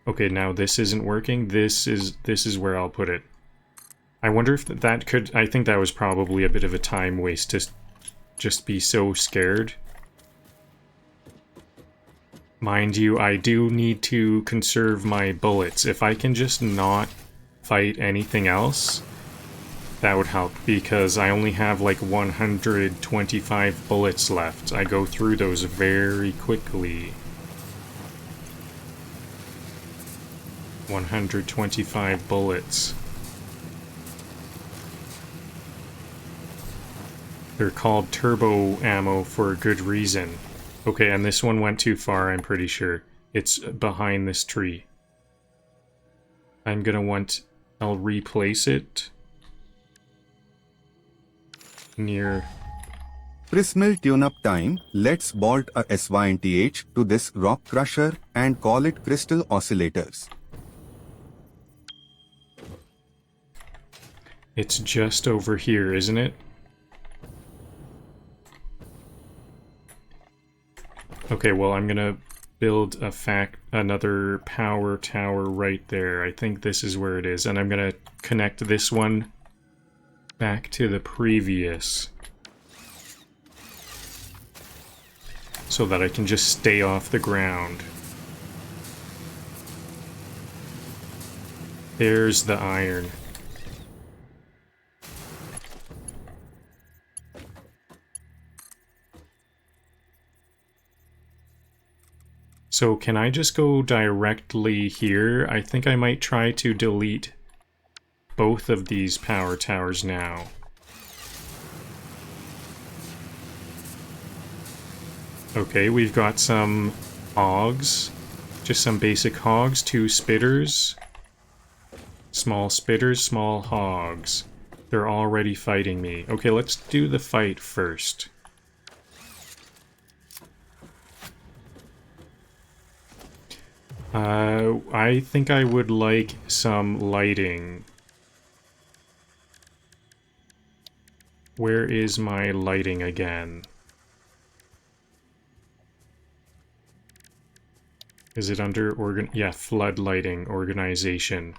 Okay, now this isn't working. This is where I'll put it. I wonder if that could... I think that was probably a bit of a time waste to just be so scared. Mind you, I do need to conserve my bullets. If I can just not fight anything else, that would help, because I only have like 125 bullets left. I go through those very quickly. 125 bullets. They're called turbo ammo for a good reason. Okay, and this one went too far, I'm pretty sure. It's behind this tree. I'm gonna want... I'll replace it near... Prismill tune-up time. Let's bolt a SYNTH to this rock crusher and call it crystal oscillators. It's just over here, isn't it? Okay, well, I'm gonna build another power tower right there. I think this is where it is, and I'm gonna connect this one back to the previous so that I can just stay off the ground. There's the iron. So can I just go directly here? I think I might try to delete both of these power towers now. Okay, we've got some hogs. Just some basic hogs, 2 spitters. Small spitters, small hogs. They're already fighting me. Okay, let's do the fight first. I think I would like some lighting. Where is my lighting again? Is it under yeah, flood lighting organization.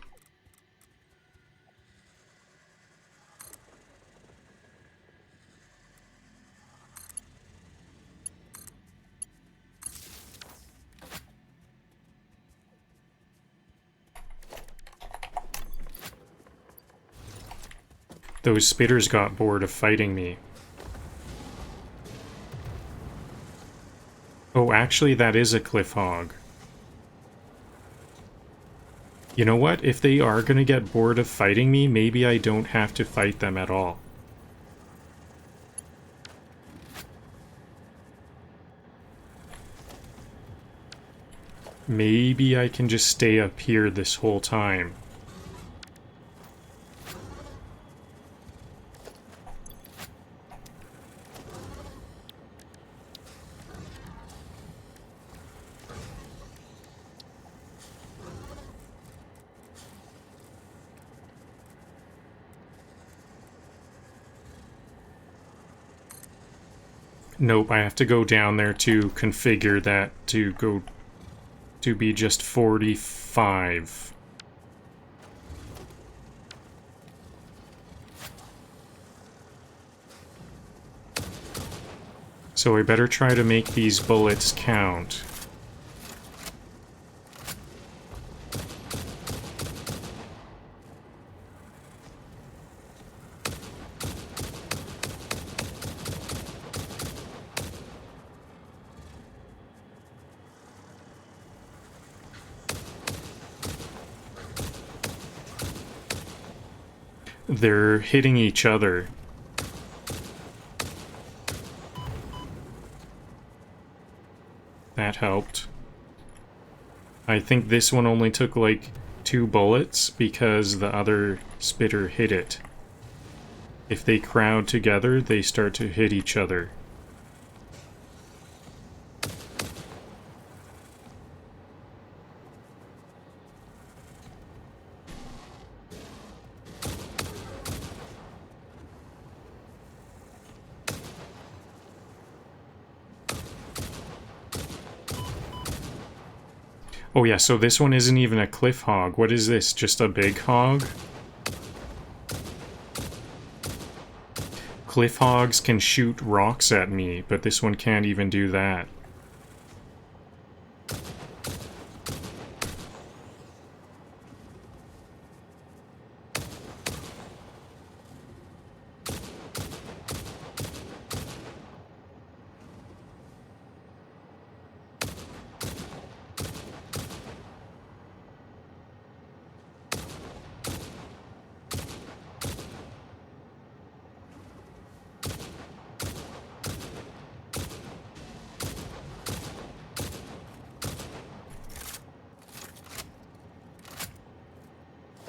Those spitters got bored of fighting me. Oh, actually, that is a cliff hog. You know what? If they are gonna get bored of fighting me, maybe I don't have to fight them at all. Maybe I can just stay up here this whole time. Nope, I have to go down there to configure that to go to be just 45. So I better try to make these bullets count. They're hitting each other. That helped. I think this one only took like 2 bullets because the other spitter hit it. If they crowd together, they start to hit each other. Oh yeah, so this one isn't even a cliff hog. What is this? Just a big hog? Cliff hogs can shoot rocks at me, but this one can't even do that.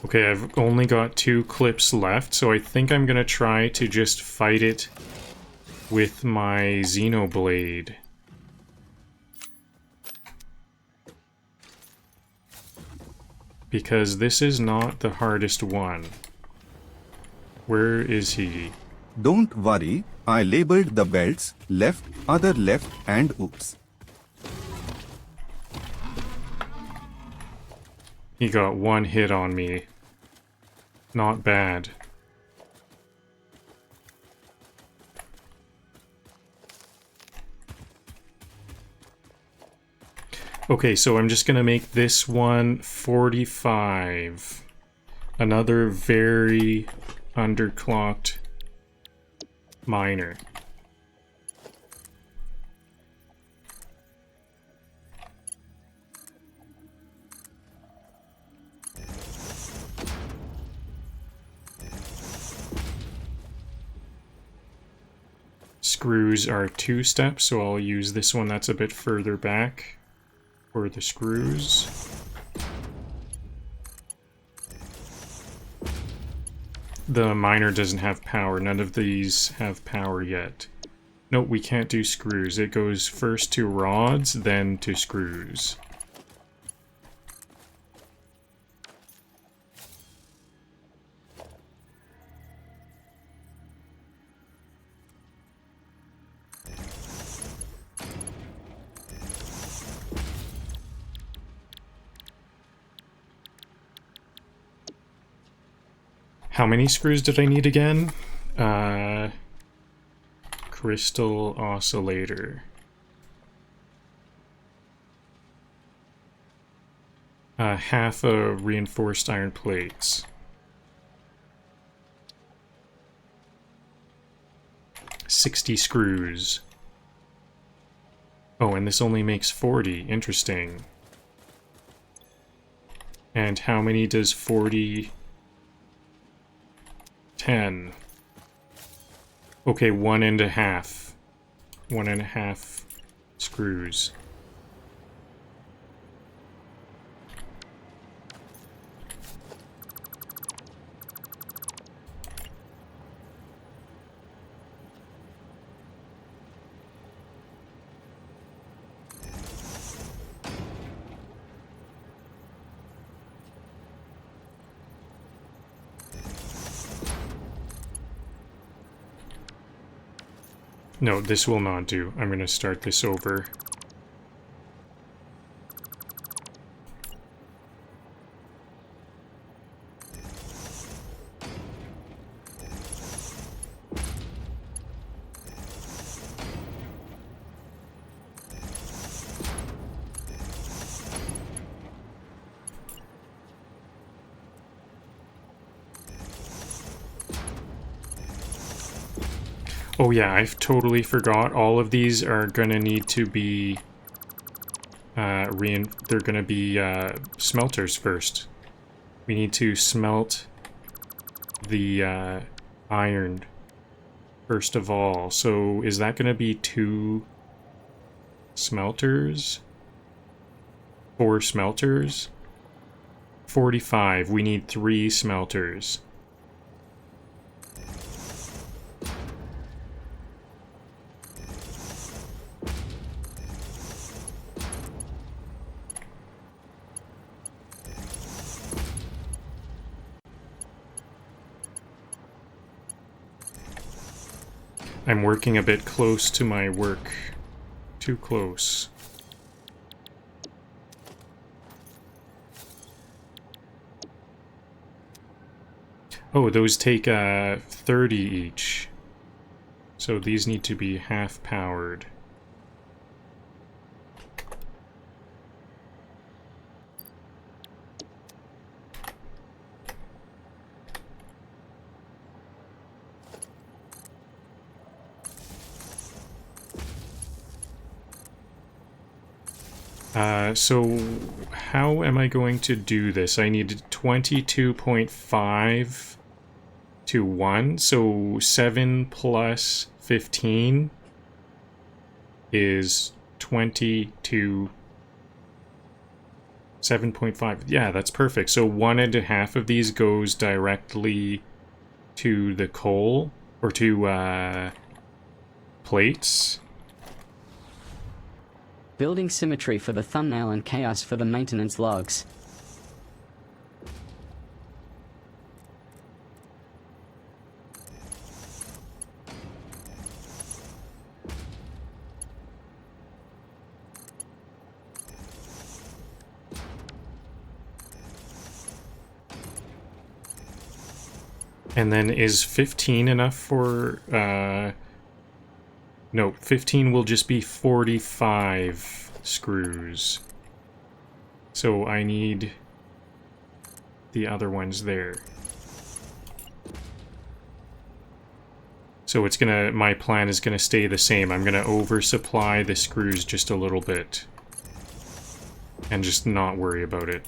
Okay, I've only got 2 clips left, so I think I'm gonna try to just fight it with my Xenoblade. Because this is not the hardest one. Where is he? Don't worry, I labeled the belts, left, other left and oops. He got one hit on me. Not bad. Okay, so I'm just gonna make this one 45. Another very underclocked miner. Screws are 2 steps, so I'll use this one that's a bit further back for the screws. The miner doesn't have power. None of these have power yet. Nope, we can't do screws. It goes first to rods, then to screws. How many screws did I need again? Crystal oscillator. Half a reinforced iron plates. 60 screws. Oh, and this only makes 40. Interesting. And how many does 40... 10. Okay, 1.5. 1.5 screws. No, this will not do. I'm going to start this over. Oh yeah, I've totally forgot. All of these are gonna need to be they're gonna be smelters first. We need to smelt the iron first of all. So is that gonna be 2 smelters? 4 smelters? 45. We need 3 smelters. I'm working a bit close to my work. Too close. Oh, those take 30 each. So these need to be half powered. So how am I going to do this? I need 22.5 to 1, so 7 plus 15 is 22. 7.5. Yeah, that's perfect. So 1.5 of these goes directly to the coal, or to plates. Building symmetry for the thumbnail and chaos for the maintenance logs. And then is 15 enough for... no, 15 will just be 45 screws. So I need the other ones there. So it's gonna... my plan is gonna stay the same. I'm gonna oversupply the screws just a little bit. And just not worry about it.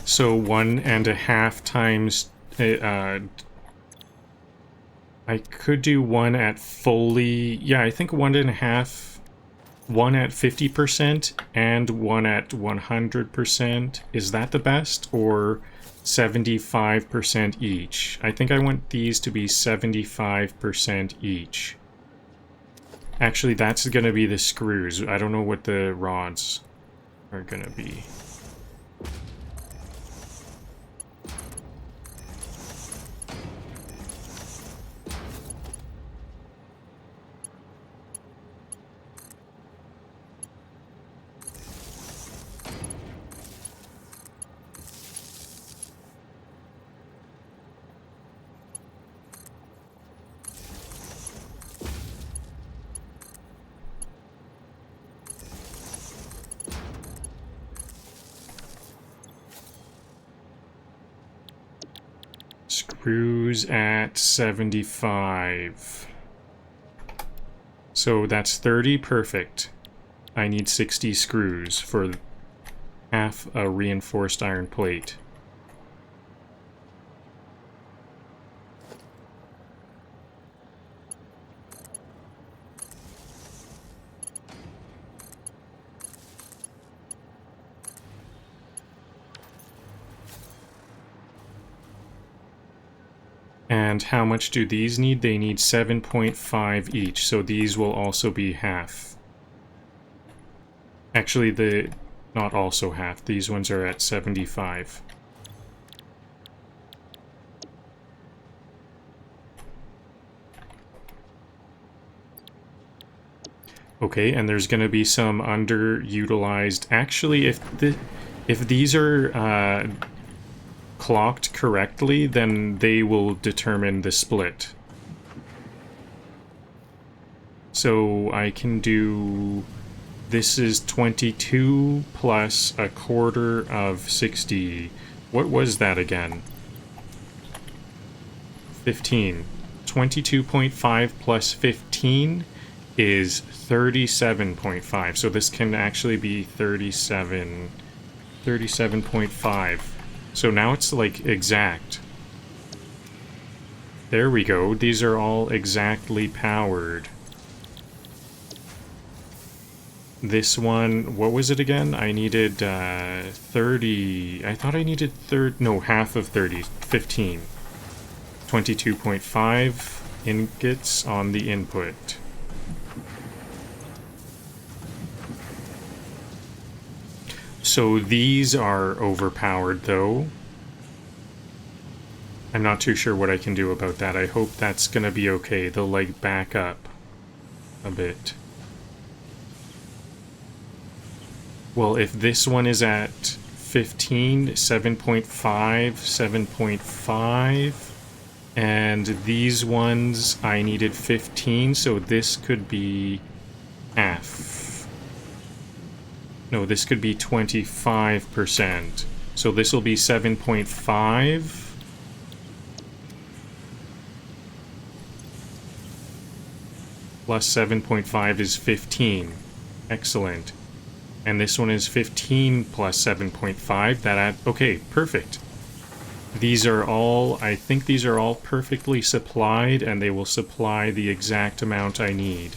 So 1.5 times... I could do one at fully... yeah, I think 1.5... one at 50% and one at 100%. Is that the best? Or 75% each? I think I want these to be 75% each. Actually, that's gonna be the screws. I don't know what the rods are gonna be. Screws at 75. So that's 30, perfect. I need 60 screws for half a reinforced iron plate. And how much do these need? They need 7.5 each, so these will also be half. Actually, not also half. These ones are at 75. Okay, and there's going to be some underutilized... Actually, if these are clocked correctly, then they will determine the split. So I can do... this is 22 plus a quarter of 60. What was that again? 15. 22.5 plus 15 is 37.5. So this can actually be 37.5. So now it's like exact. There we go. These are all exactly powered. This one, what was it again? I needed 30. I thought I needed no, half of 30. 15. 22.5 ingots on the input. So these are overpowered, though. I'm not too sure what I can do about that. I hope that's gonna be okay. They'll, like, back up a bit. Well, if this one is at 15, 7.5, 7.5, and these ones I needed 15, so this could be half. No, this could be 25%. So this will be 7.5. Plus 7.5 is 15. Excellent. And this one is 15 plus 7.5. Okay, perfect. These are all, I think these are all perfectly supplied, and they will supply the exact amount I need.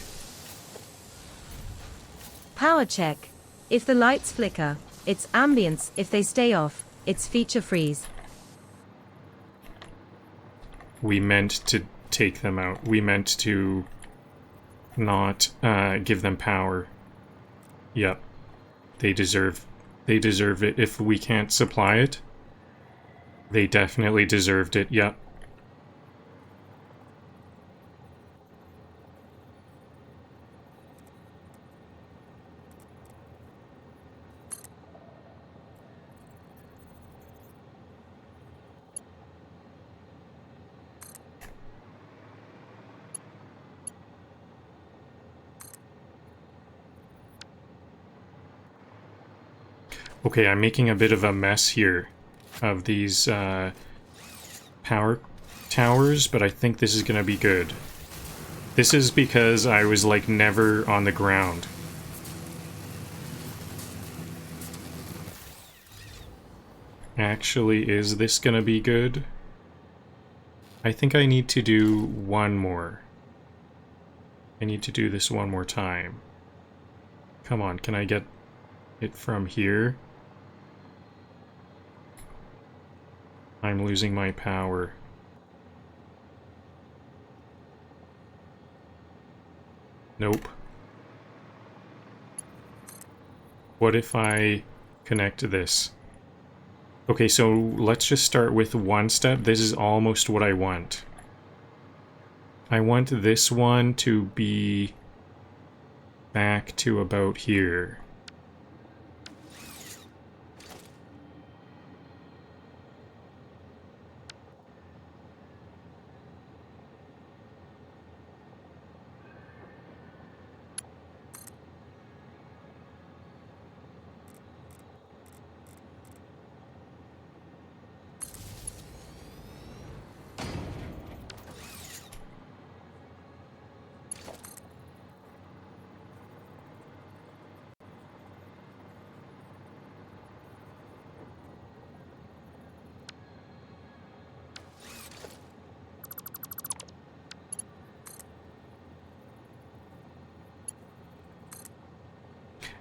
Power check. If the lights flicker, it's ambience. If they stay off, it's feature freeze. We meant to take them out. We meant to not give them power. Yep. They deserve it. If we can't supply it, they definitely deserved it. Yep. Okay, I'm making a bit of a mess here of these power towers, but I think this is gonna be good. This is because I was like never on the ground. Actually, is this gonna be good? I think I need to do one more. I need to do this one more time. Come on, can I get it from here? I'm losing my power. Nope. What if I connect this? Okay, so let's just start with one step. This is almost what I want. I want this one to be back to about here.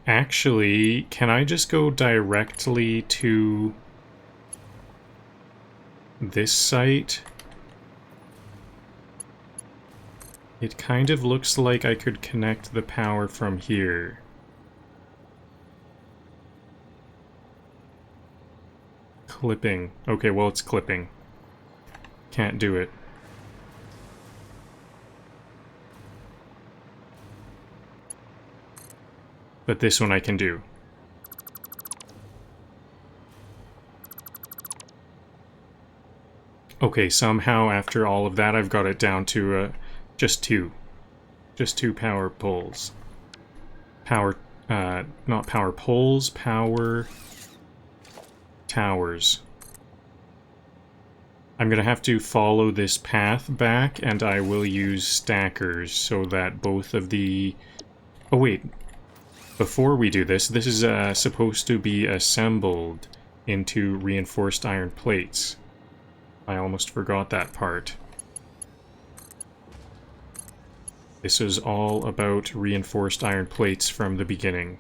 Actually, can I just go directly to this site? It kind of looks like I could connect the power from here. Clipping. Okay, well, it's clipping. Can't do it. But this one I can do. Okay, somehow after all of that I've got it down to just two. Just two power poles. Power, not power poles, power towers. I'm gonna have to follow this path back, and I will use stackers so that both of the... Oh wait, before we do this, this is supposed to be assembled into reinforced iron plates. I almost forgot that part. This is all about reinforced iron plates from the beginning.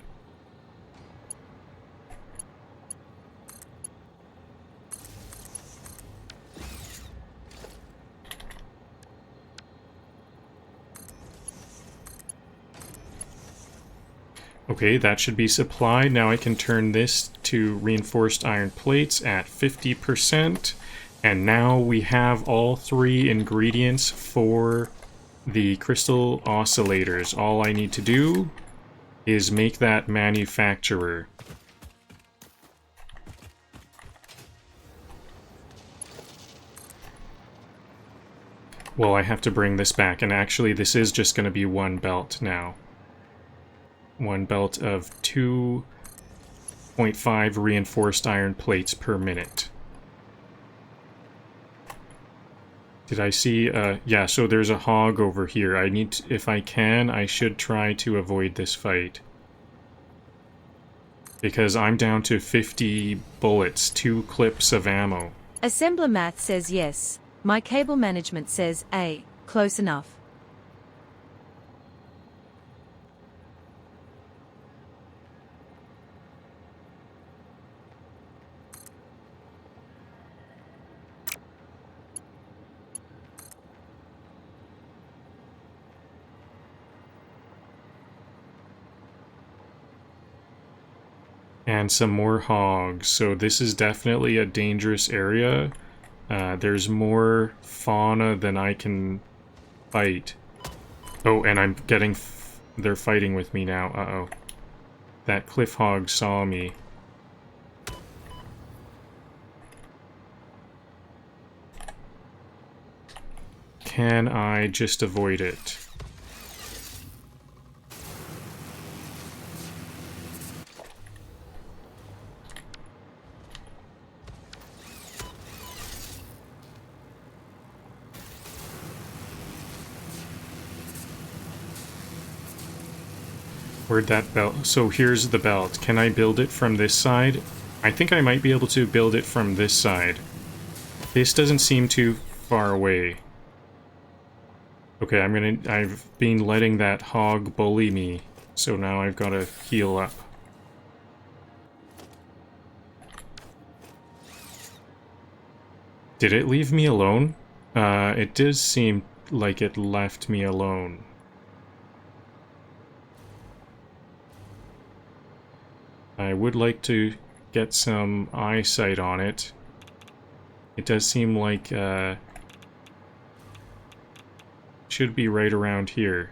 Okay, that should be supplied. Now I can turn this to reinforced iron plates at 50%. And now we have all three ingredients for the crystal oscillators. All I need to do is make that manufacturer. Well, I have to bring this back, and actually this is just going to be one belt now. One belt of 2.5 reinforced iron plates per minute. Did I see, yeah, so there's a hog over here. I need to, if I can, I should try to avoid this fight. Because I'm down to 50 bullets, 2 clips of ammo. Assembler math says yes. My cable management says A. Close enough. And some more hogs. So this is definitely a dangerous area. There's more fauna than I can fight. Oh, and I'm getting... they're fighting with me now. Uh-oh. That cliff hog saw me. Can I just avoid it? Where'd that belt... So here's the belt. Can I build it from this side? I think I might be able to build it from this side. This doesn't seem too far away. Okay, I've been letting that hog bully me, so now I've got to heal up. Did it leave me alone? It does seem like it left me alone. I would like to get some eyesight on it. It does seem like, should be right around here.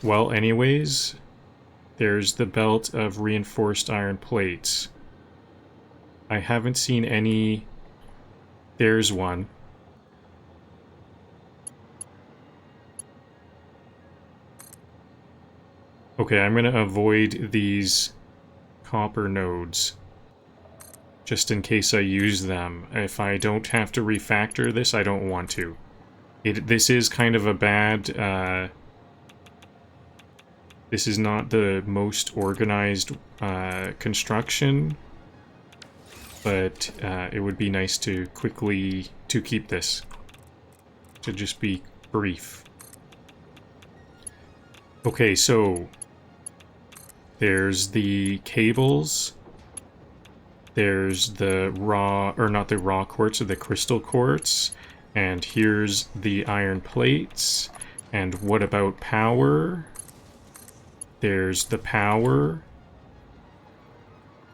Well, anyways, there's the belt of reinforced iron plates. I haven't seen any... There's one. Okay, I'm gonna avoid these copper nodes. Just in case I use them. If I don't have to refactor this, I don't want to. This is kind of a bad... this is not the most organized construction, but it would be nice to quickly keep this. To just be brief. Okay, so there's the cables. There's the raw, or not the raw quartz, or the crystal quartz. And here's the iron plates. And what about power? There's the power.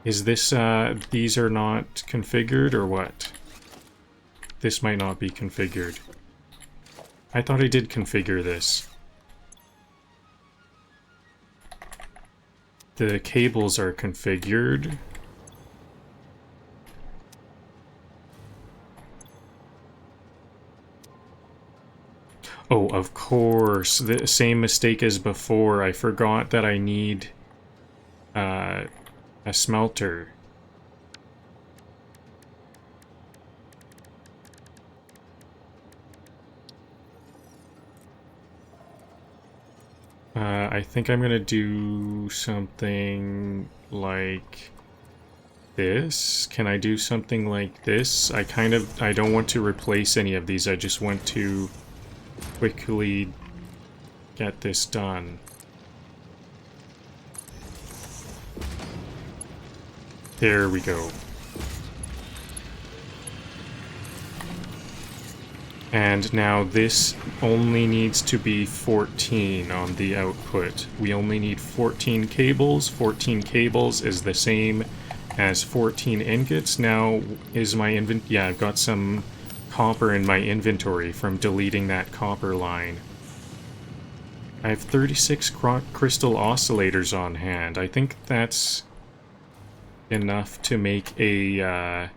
Is this, these are not configured, or what? This might not be configured. I thought I did configure this. The cables are configured. Oh, of course. The same mistake as before. I forgot that I need a smelter. I think I'm gonna do something like this. Can I do something like this? I don't want to replace any of these. I just want to quickly get this done. There we go. And now this only needs to be 14 on the output. We only need 14 cables. 14 cables is the same as 14 ingots. Now is my yeah, I've got some copper in my inventory from deleting that copper line. I have 36 crystal oscillators on hand. I think that's enough to make a...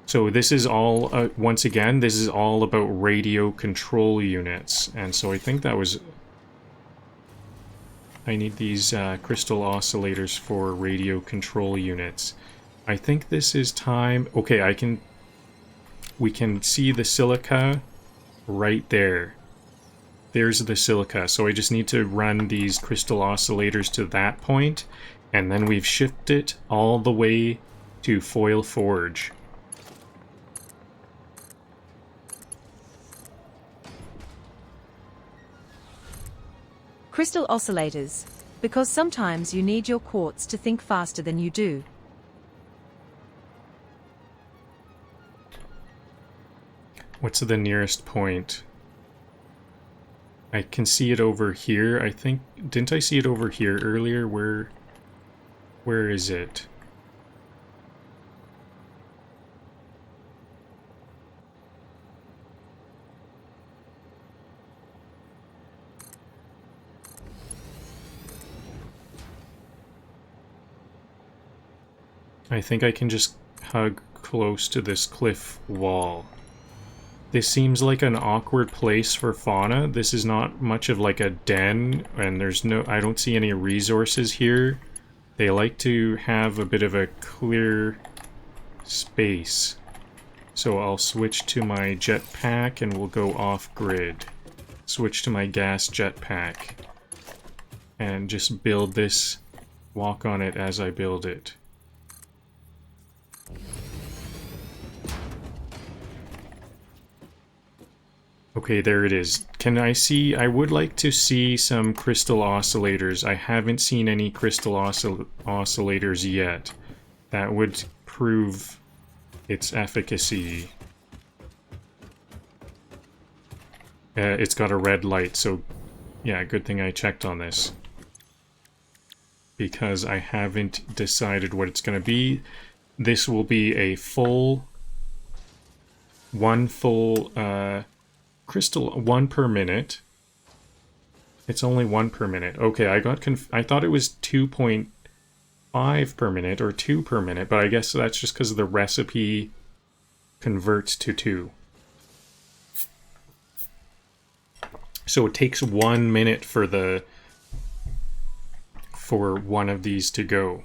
So this is all, once again, this is all about radio control units. And so I think that was... I need these crystal oscillators for radio control units. I think this is time... Okay, we can see the silica right there. There's the silica. So I just need to run these crystal oscillators to that point, and then we've shipped it all the way to Foil Forge. Crystal oscillators, because sometimes you need your quartz to think faster than you do. What's the nearest point? I can see it over here. I think, didn't I see it over here earlier? Where is it? I think I can just hug close to this cliff wall. This seems like an awkward place for fauna. This is not much of like a den, and I don't see any resources here. They like to have a bit of a clear space. So I'll switch to my jetpack and we'll go off-grid. Switch to my gas jetpack. And just build this, walk on it as I build it. Okay, there it is. Can I see? I would like to see some crystal oscillators. I haven't seen any crystal oscillators yet. That would prove its efficacy. It's got a red light, so yeah, good thing I checked on this. Because I haven't decided what it's going to be. This will be a one full crystal, 1 per minute. It's only 1 per minute. Okay, I thought it was 2.5 per minute or 2 per minute, but I guess that's just because the recipe converts to 2. So it takes 1 minute for one of these to go.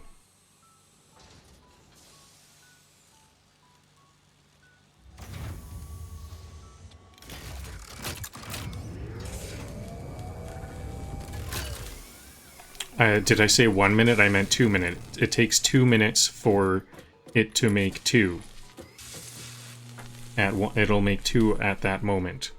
Did I say 1 minute? I meant 2 minutes. It takes 2 minutes for it to make 2. It'll make 2 at that moment.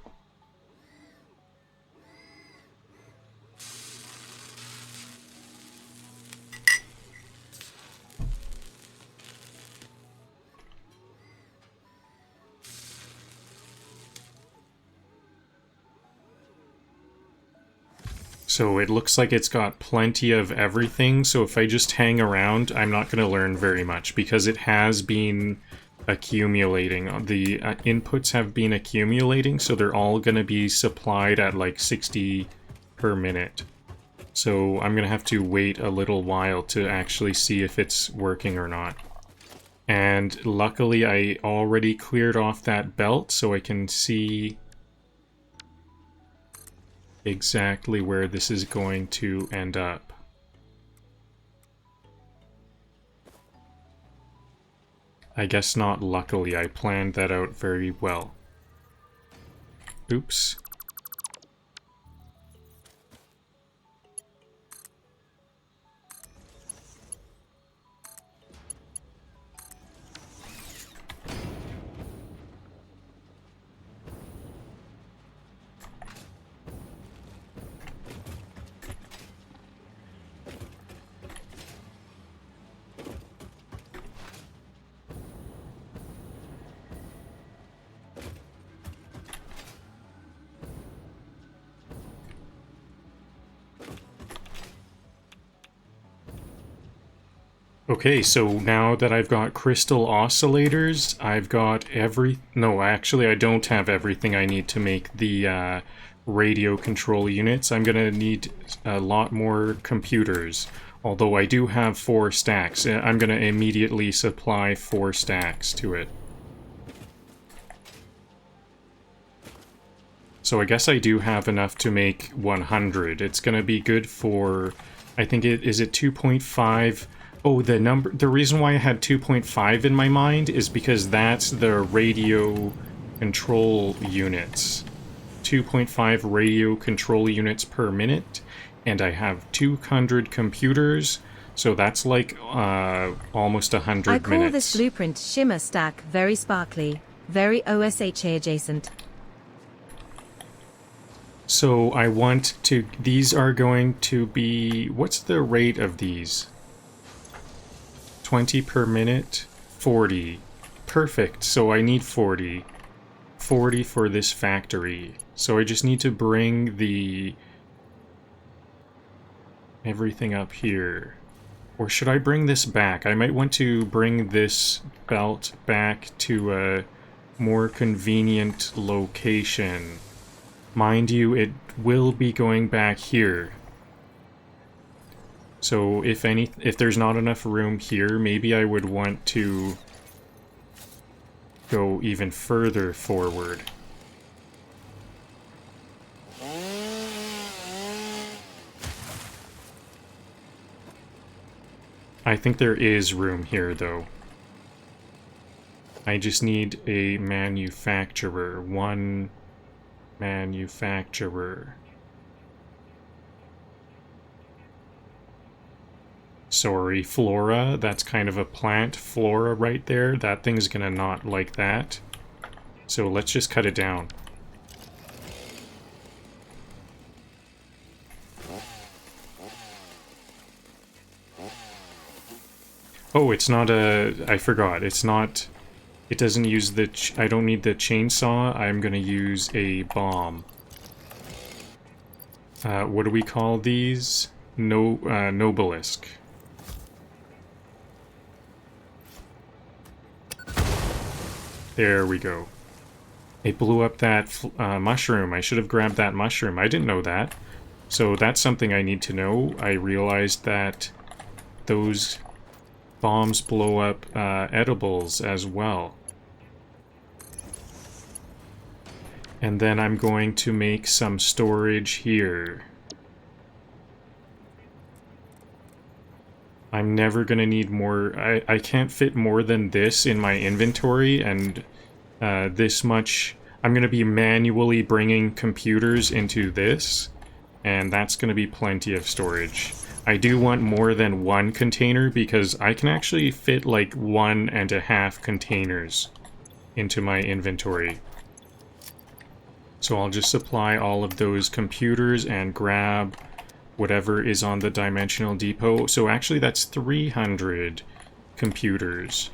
So it looks like it's got plenty of everything, so if I just hang around, I'm not going to learn very much, because it has been accumulating. The inputs have been accumulating, so they're all going to be supplied at like 60 per minute. So I'm going to have to wait a little while to actually see if it's working or not. And luckily I already cleared off that belt, so I can see exactly where this is going to end up. I guess not luckily, I planned that out very well. Oops. Okay, so now that I've got crystal oscillators, I've got no, actually I don't have everything I need to make the radio control units. I'm gonna need a lot more computers, although I do have 4 stacks. I'm gonna immediately supply 4 stacks to it. So I guess I do have enough to make 100. It's gonna be good for, I think is it 2.5? Oh, the reason why I had 2.5 in my mind is because that's the radio control units. 2.5 radio control units per minute, and I have 200 computers, so that's like almost 100 minutes. I call this blueprint shimmer stack very sparkly, very OSHA adjacent. So I want to, these are going to be, what's the rate of these? 20 per minute, 40. Perfect, so I need 40. 40 for this factory. So I just need to bring the everything up here. Or should I bring this back? I might want to bring this belt back to a more convenient location. Mind you, it will be going back here. So if there's not enough room here, maybe I would want to go even further forward. I think there is room here, though. I just need a manufacturer. One manufacturer. Sorry, Flora. That's kind of a plant. Flora right there. That thing's gonna not like that. So let's just cut it down. Oh, it's not a... I forgot. It's not... It doesn't use the... I don't need the chainsaw. I'm gonna use a bomb. What do we call these? Nobelisk. There we go. It blew up that mushroom. I should have grabbed that mushroom. I didn't know that. So that's something I need to know. I realized that those bombs blow up edibles as well. And then I'm going to make some storage here. I'm never going to need more. I can't fit more than this in my inventory, and this much. I'm going to be manually bringing computers into this, and that's going to be plenty of storage. I do want more than one container because I can actually fit like 1.5 containers into my inventory. So I'll just supply all of those computers and grab whatever is on the dimensional depot. So actually that's 300 computers.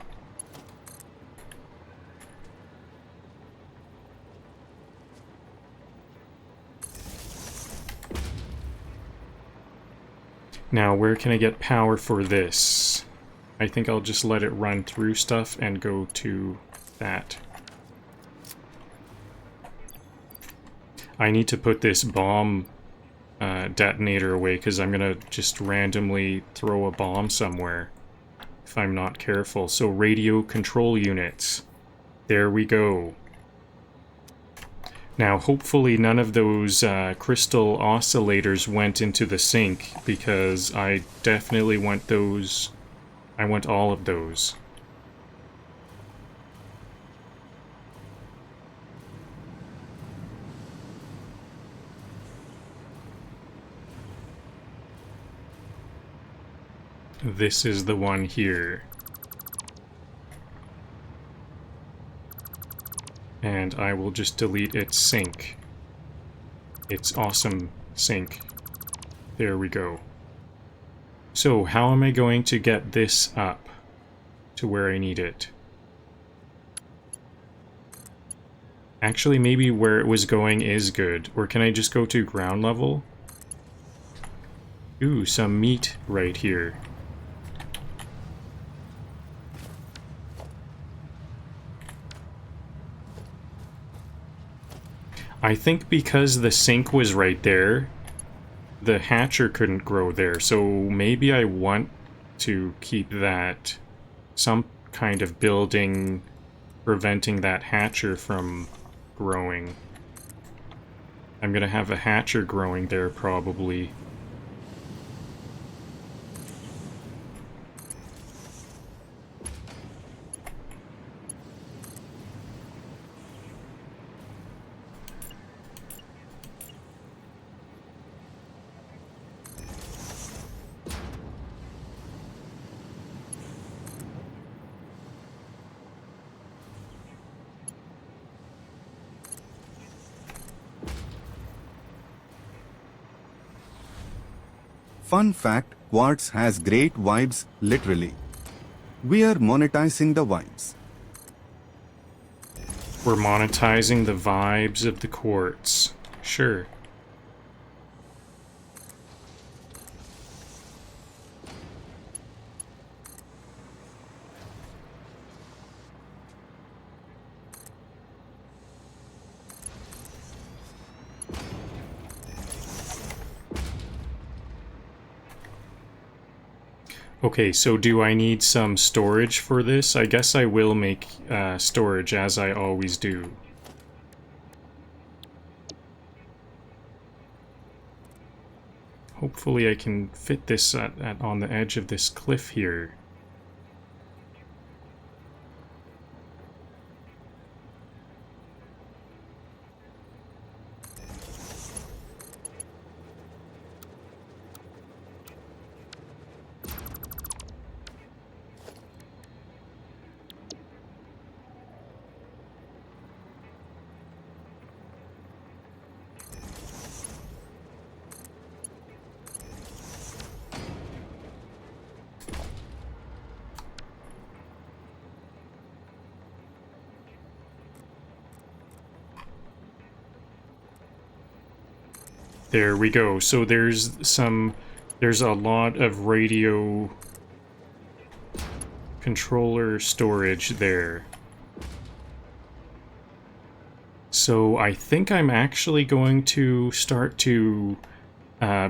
Now, where can I get power for this? I think I'll just let it run through stuff and go to that. I need to put this bomb detonator away because I'm gonna just randomly throw a bomb somewhere if I'm not careful. So radio control units. There we go. Now hopefully none of those crystal oscillators went into the sink because I definitely want those. I want all of those. This is the one here. And I will just delete its sink. Its awesome sink. There we go. So, how am I going to get this up to where I need it? Actually, maybe where it was going is good. Or can I just go to ground level? Ooh, some meat right here. I think because the sink was right there, the hatcher couldn't grow there, so maybe I want to keep that, some kind of building preventing that hatcher from growing. I'm gonna have a hatcher growing there probably. Fun fact, quartz has great vibes, literally. We are monetizing the vibes. We're monetizing the vibes of the quartz. Sure. Okay, so do I need some storage for this? I guess I will make storage, as I always do. Hopefully I can fit this on the edge of this cliff here. There we go. So there's a lot of radio controller storage there. So I think I'm actually going to start to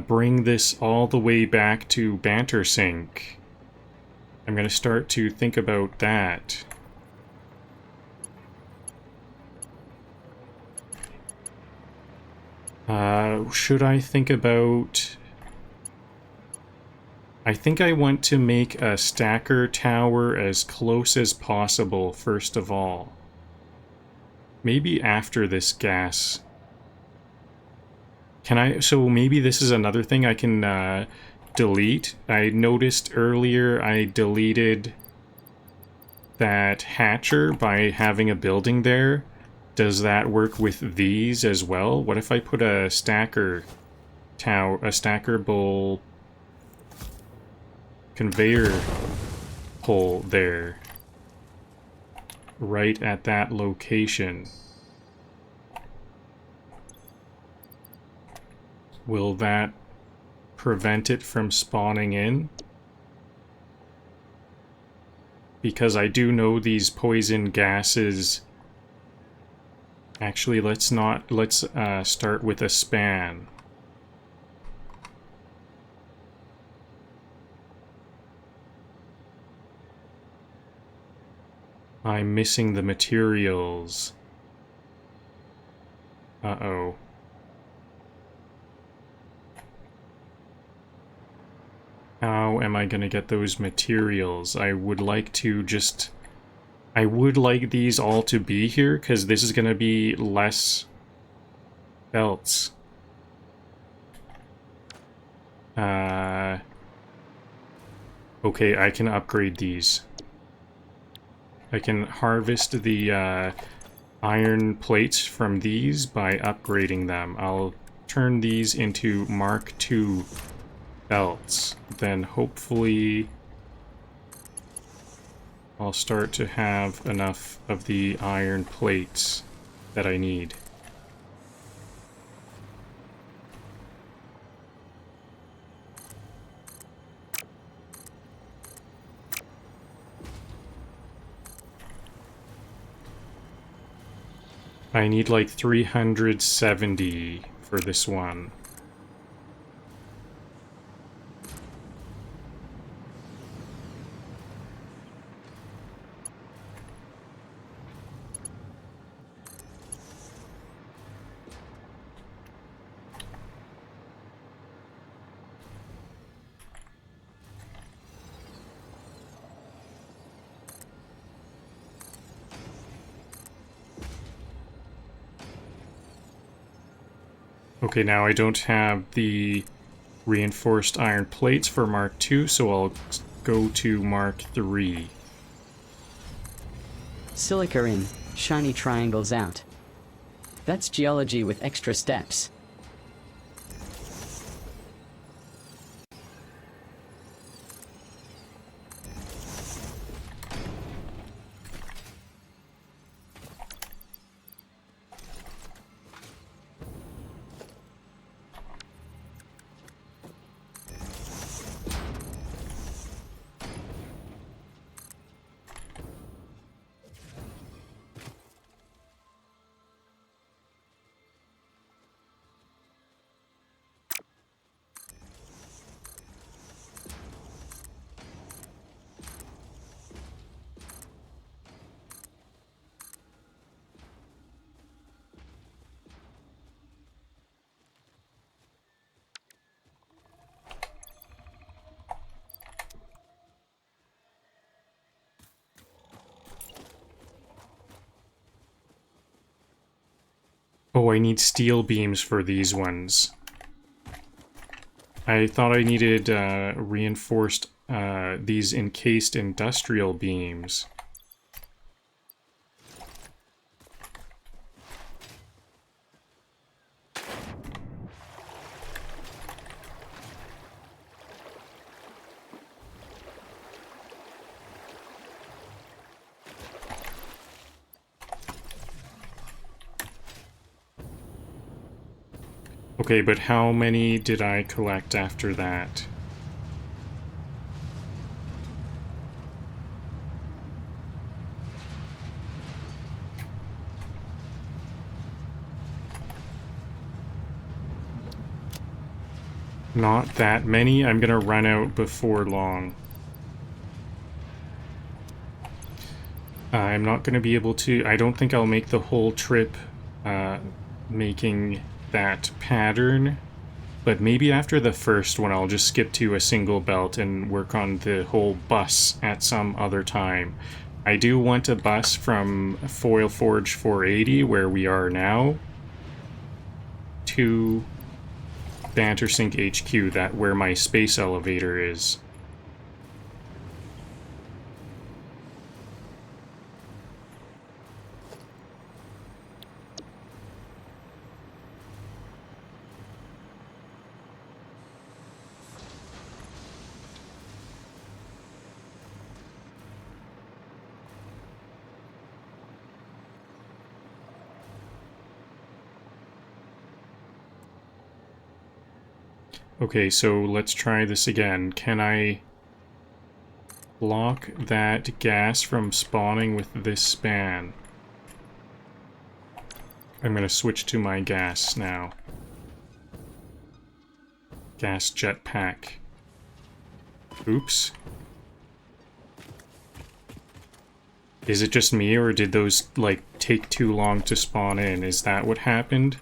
bring this all the way back to BanterSync. I'm going to start to think about that. Should I think about... I think I want to make a stacker tower as close as possible, first of all. Maybe after this gas. Can I... So maybe this is another thing I can delete. I noticed earlier I deleted that hatcher by having a building there. Does that work with these as well? What if I put a stacker tower, a stackable conveyor pole there, right at that location? Will that prevent it from spawning in? Because I do know these poison gases... Actually, let's start with a span. I'm missing the materials. Uh-oh. How am I gonna get those materials? I would like to just... I would like these all to be here, because this is gonna be less belts. Okay, I can upgrade these. I can harvest the iron plates from these by upgrading them. I'll turn these into Mark II belts. Then hopefully I'll start to have enough of the iron plates that I need. I need like 370 for this one. Okay, now I don't have the reinforced iron plates for Mark II, so I'll go to Mark III. Silica in, shiny triangles out. That's geology with extra steps. Oh, I need steel beams for these ones. I thought I needed reinforced these encased industrial beams. Okay, but how many did I collect after that? Not that many. I'm gonna run out before long. I'm not gonna be able to... I don't think I'll make the whole trip making that pattern, but maybe after the first one I'll just skip to a single belt and work on the whole bus at some other time. I do want a bus from Foil Forge 480, where we are now, to Bantersink HQ, that where my space elevator is. Okay, so let's try this again. Can I block that gas from spawning with this span? I'm gonna switch to my gas now. Gas jetpack. Oops. Is it just me, or did those, like, take too long to spawn in? Is that what happened?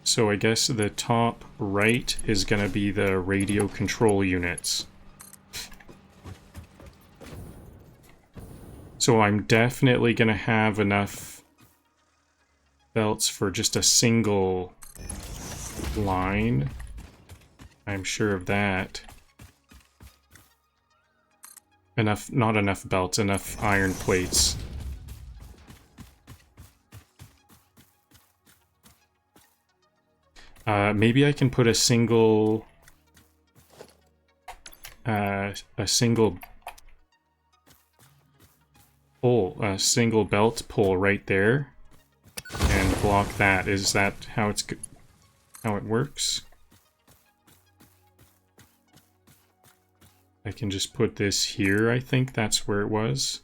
So I guess the top right is going to be the radio control units. So I'm definitely going to have enough belts for just a single line. I'm sure of that. Enough, not enough belts, enough iron plates. Maybe I can put a single pole, a single belt pole right there, and block that. Is that how how it works? I can just put this here. I think that's where it was.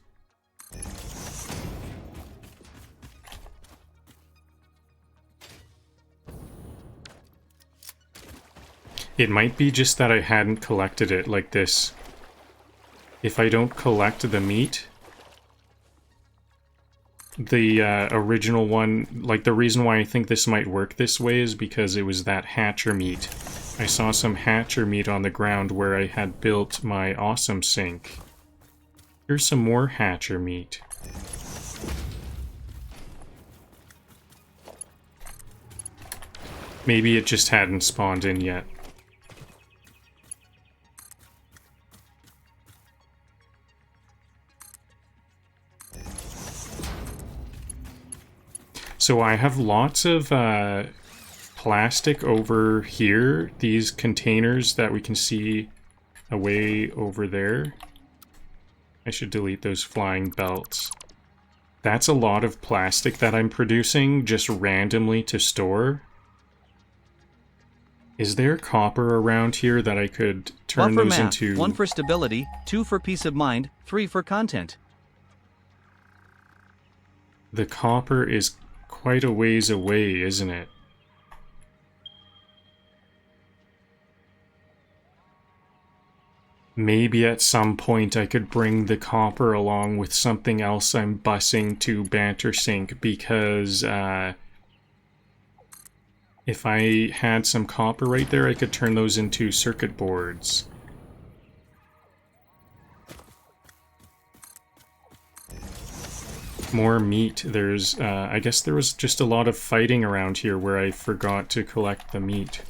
It might be just that I hadn't collected it like this. If I don't collect the meat, the original one, like the reason why I think this might work this way is because it was that hatcher meat. I saw some hatcher meat on the ground where I had built my awesome sink. Here's some more hatcher meat. Maybe it just hadn't spawned in yet. So I have lots of plastic over here, these containers that we can see away over there. I should delete those flying belts. That's a lot of plastic that I'm producing just randomly to store. Is there copper around here that I could turn Buffer those map, into... 1 for stability, 2 for peace of mind, 3 for content. The copper is quite a ways away, isn't it? Maybe at some point I could bring the copper along with something else I'm busing to Bantersink, because if I had some copper right there, I could turn those into circuit boards. More meat. There's, I guess there was just a lot of fighting around here where I forgot to collect the meat.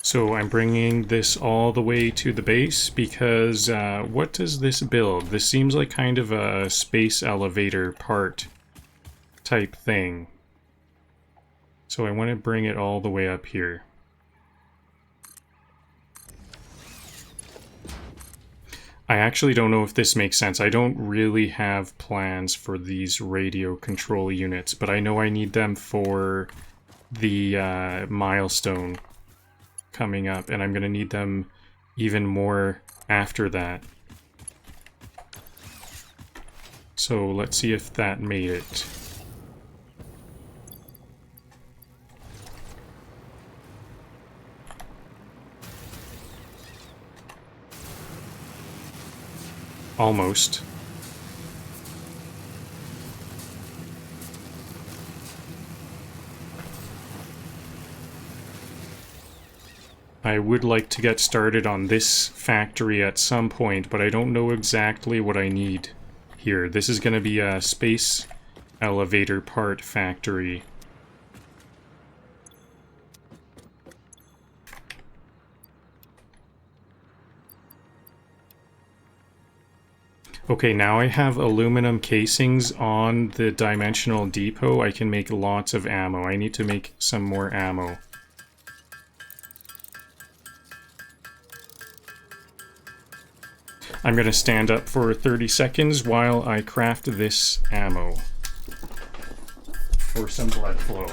So I'm bringing this all the way to the base because what does this build? This seems like kind of a space elevator part type thing. So I want to bring it all the way up here. I actually don't know if this makes sense. I don't really have plans for these radio control units, but I know I need them for the milestone coming up, and I'm going to need them even more after that. So let's see if that made it. Almost. I would like to get started on this factory at some point, but I don't know exactly what I need here. This is going to be a space elevator part factory. Okay, now I have aluminum casings on the dimensional depot. I can make lots of ammo. I need to make some more ammo. I'm going to stand up for 30 seconds while I craft this ammo for some blood flow.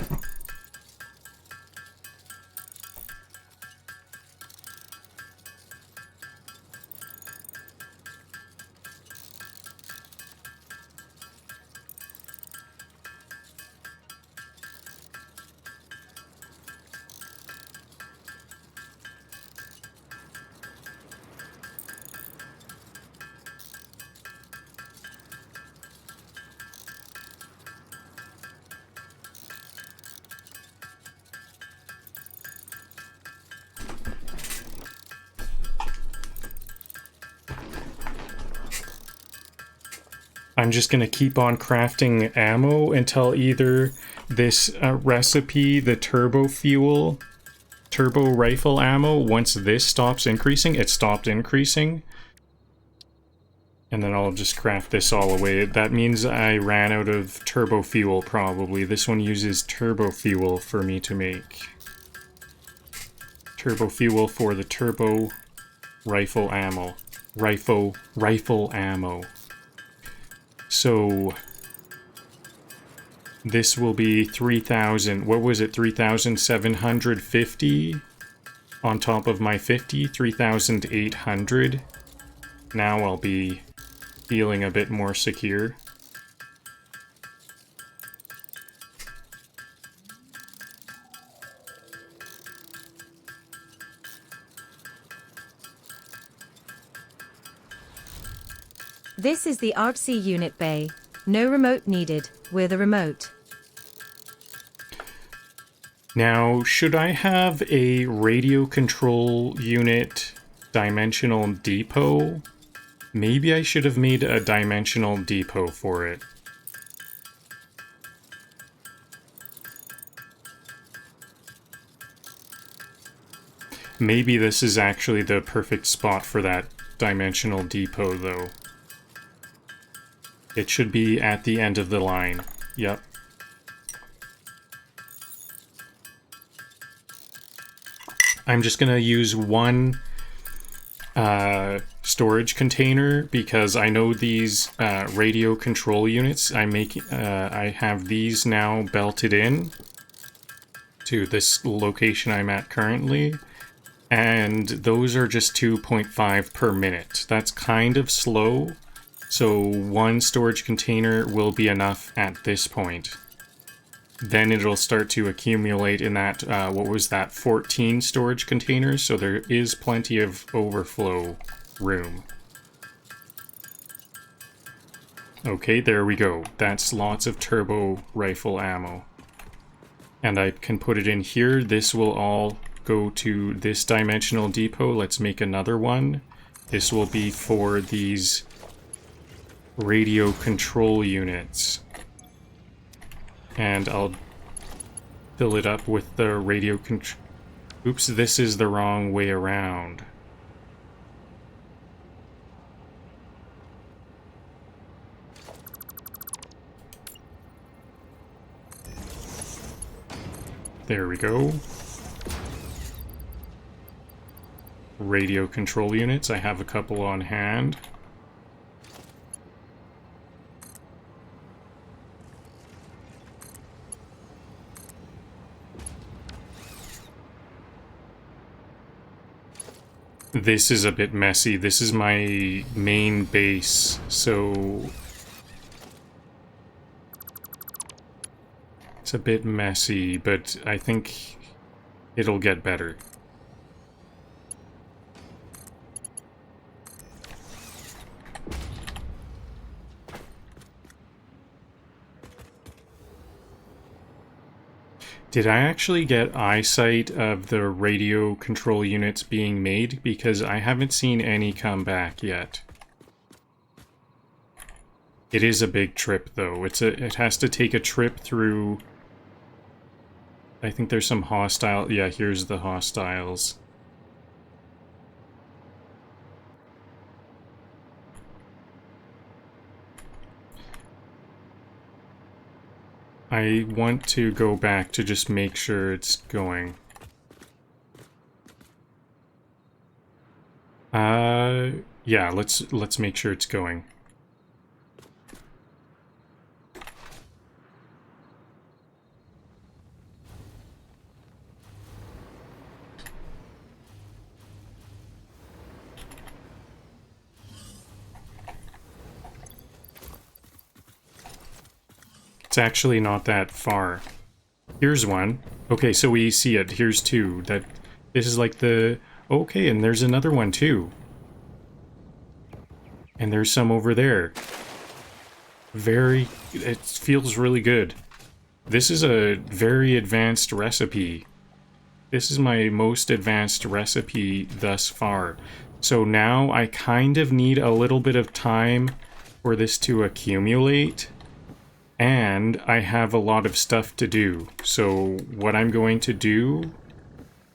I'm just going to keep on crafting ammo until either this recipe, the turbo rifle ammo, once this stops increasing, it stopped increasing. And then I'll just craft this all away. That means I ran out of turbo fuel, probably. This one uses turbo fuel for me to make. Turbo fuel for the turbo rifle ammo. Rifle ammo. So this will be 3,000, what was it, 3,750 on top of my 50, 3,800. Now I'll be feeling a bit more secure. This is the RC unit bay. No remote needed. We're the remote. Now, should I have a radio control unit dimensional depot? Maybe I should have made a dimensional depot for it. Maybe this is actually the perfect spot for that dimensional depot, though. It should be at the end of the line. Yep. I'm just gonna use one storage container because I know these radio control units. I have these now belted in to this location I'm at currently, and those are just 2.5 per minute. That's kind of slow, so one storage container will be enough at this point. Then it'll start to accumulate in that, 14 storage containers, so there is plenty of overflow room. Okay, there we go. That's lots of turbo rifle ammo. And I can put it in here. This will all go to this dimensional depot. Let's make another one. This will be for these radio control units. And I'll fill it up with the radio control. Oops, this is the wrong way around. There we go. Radio control units, I have a couple on hand. This is a bit messy. This is my main base, so it's a bit messy, but I think it'll get better. Did I actually get eyesight of the radio control units being made? Because I haven't seen any come back yet. It is a big trip, though. It has to take a trip through... I think there's some hostile... Yeah, here's the hostiles. I want to go back to just make sure it's going. Yeah, let's make sure it's going. It's actually not that far. Here's one. Okay, so we see it. Here's two. This is like the... Okay, and there's another one too. And there's some over there. It feels really good. This is a very advanced recipe. This is my most advanced recipe thus far. So now I kind of need a little bit of time for this to accumulate. And I have a lot of stuff to do. So what I'm going to do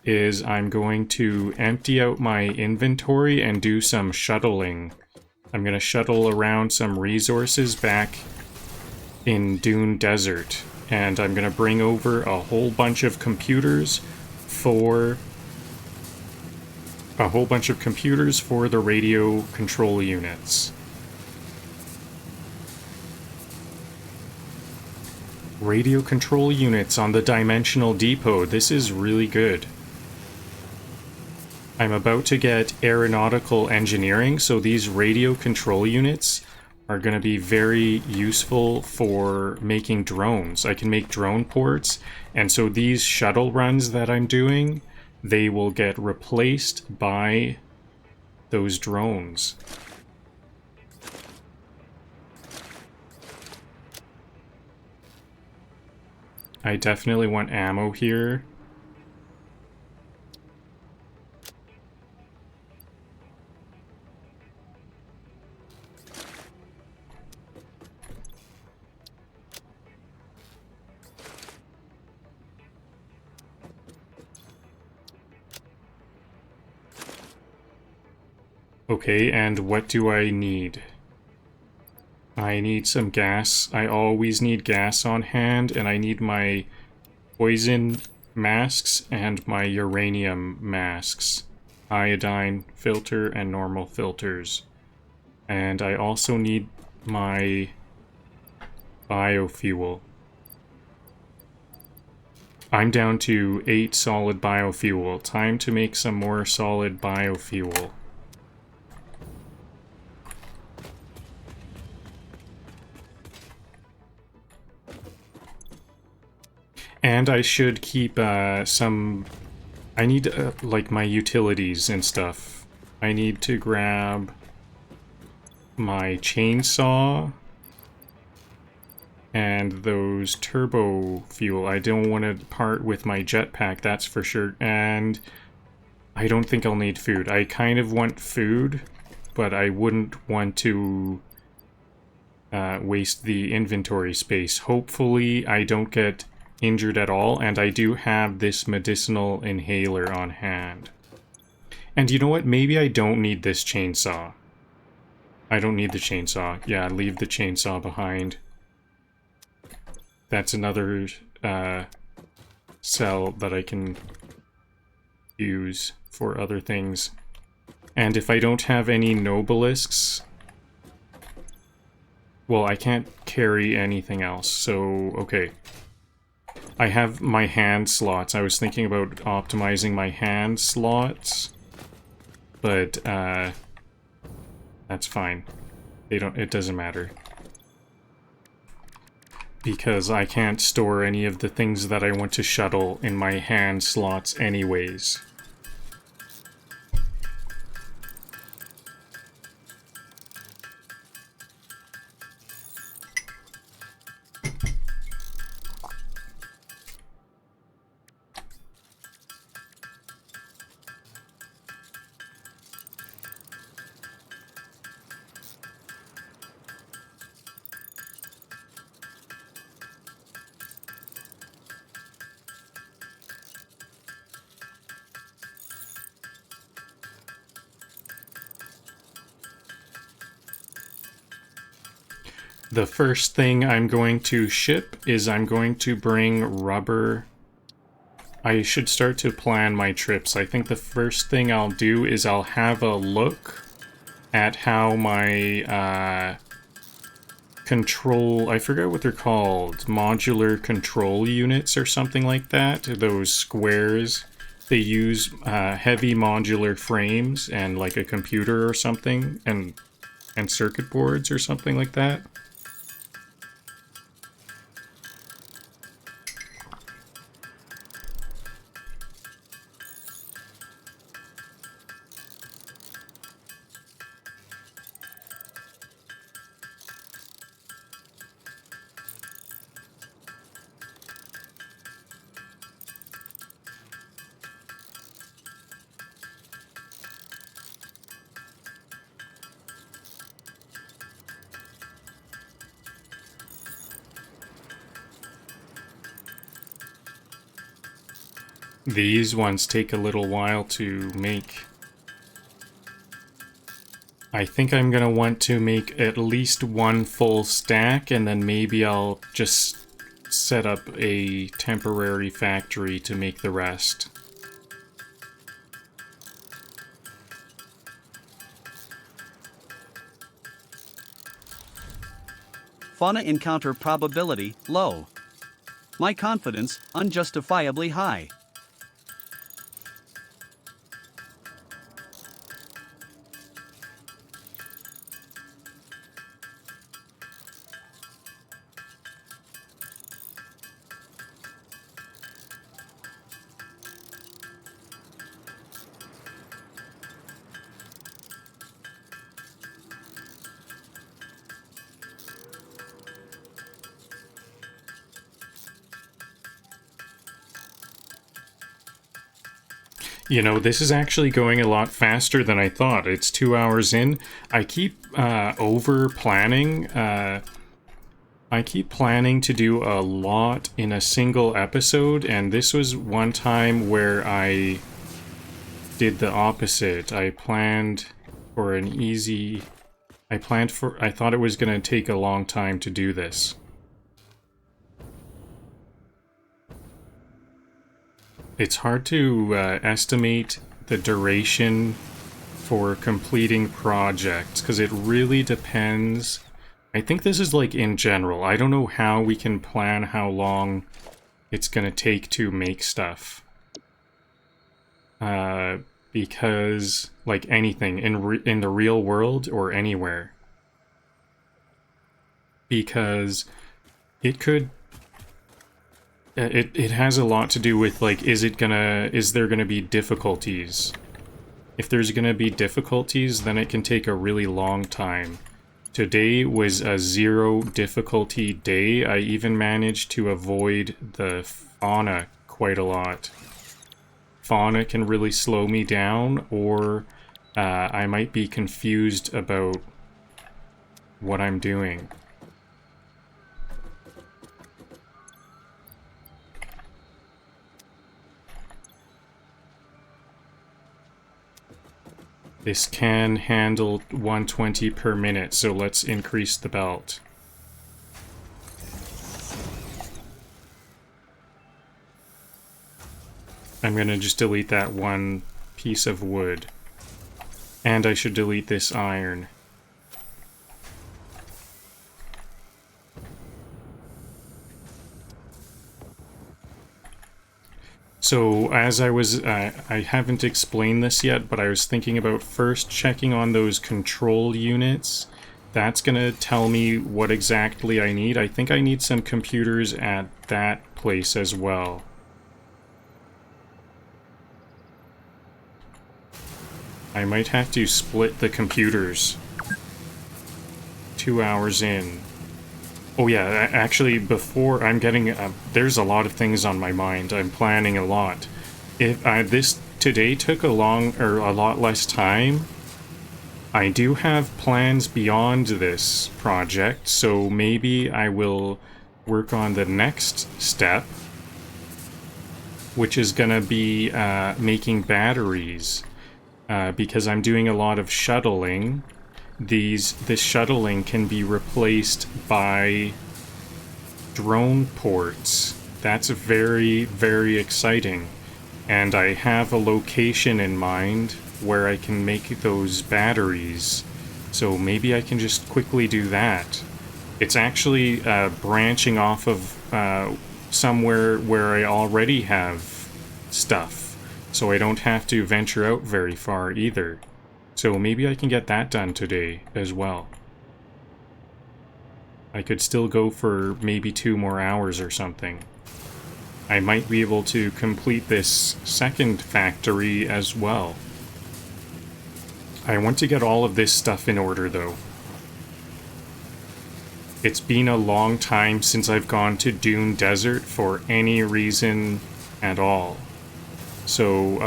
is I'm going to empty out my inventory and do some shuttling. I'm going to shuttle around some resources back in Dune Desert. And I'm going to bring over a whole bunch of computers for the radio control units. Radio control units on the dimensional depot. This is really good. I'm about to get aeronautical engineering, so these radio control units are going to be very useful for making drones. I can make drone ports, and so these shuttle runs that I'm doing, they will get replaced by those drones. I definitely want ammo here. Okay, and what do I need? I need some gas. I always need gas on hand, and I need my poison masks and my uranium masks. iodine filter and normal filters. And I also need my biofuel. I'm down to 8 solid biofuel. Time to make some more solid biofuel. And I should keep some... I need, like, my utilities and stuff. I need to grab my chainsaw and those turbo fuel. I don't want to part with my jetpack, that's for sure. And I don't think I'll need food. I kind of want food, but I wouldn't want to waste the inventory space. Hopefully I don't get injured at all, and I do have this medicinal inhaler on hand. And you know what? Maybe I don't need this chainsaw. I don't need the chainsaw. Yeah, leave the chainsaw behind. That's another cell that I can use for other things. And if I don't have any nobelisks, well, I can't carry anything else, so okay. I have my hand slots. I was thinking about optimizing my hand slots, but that's fine. It doesn't matter. Because I can't store any of the things that I want to shuttle in my hand slots anyways. The first thing I'm going to ship is I'm going to bring rubber. I should start to plan my trips. I think the first thing I'll do is I'll have a look at how my control, I forget what they're called, modular control units or something like that, those squares. They use heavy modular frames and like a computer or something, and circuit boards or something like that. These ones take a little while to make. I think I'm gonna want to make at least one full stack, and then maybe I'll just set up a temporary factory to make the rest. Fauna encounter probability low. My confidence unjustifiably high. You know, this is actually going a lot faster than I thought. It's 2 hours in. I keep over-planning. I keep planning to do a lot in a single episode, and this was one time where I did the opposite. I planned for an easy... I thought it was going to take a long time to do this. It's hard to estimate the duration for completing projects, because it really depends. I think this is like in general. I don't know how we can plan how long it's gonna take to make stuff. Because like anything in the real world or anywhere. Because it could it has a lot to do with like is there gonna be difficulties? If there's gonna be difficulties, then it can take a really long time. Today was a 0 difficulty day. I even managed to avoid the fauna quite a lot. Fauna can really slow me down, or I might be confused about what I'm doing. This can handle 120 per minute, so let's increase the belt. I'm gonna just delete that one piece of wood. And I should delete this iron. So, as I was, I haven't explained this yet, but I was thinking about first checking on those control units. That's gonna tell me what exactly I need. I think I need some computers at that place as well. I might have to split the computers. 2 hours in. Oh yeah, actually, before I'm getting... there's a lot of things on my mind. I'm planning a lot. If this today took a lot less time, I do have plans beyond this project, so maybe I will work on the next step, which is gonna be making batteries, because I'm doing a lot of shuttling. This shuttling can be replaced by drone ports. That's very, very exciting. And I have a location in mind where I can make those batteries. So maybe I can just quickly do that. It's actually branching off of somewhere where I already have stuff. So I don't have to venture out very far either. So maybe I can get that done today as well. I could still go for maybe 2 more hours or something. I might be able to complete this second factory as well. I want to get all of this stuff in order though. It's been a long time since I've gone to Dune Desert for any reason at all. So,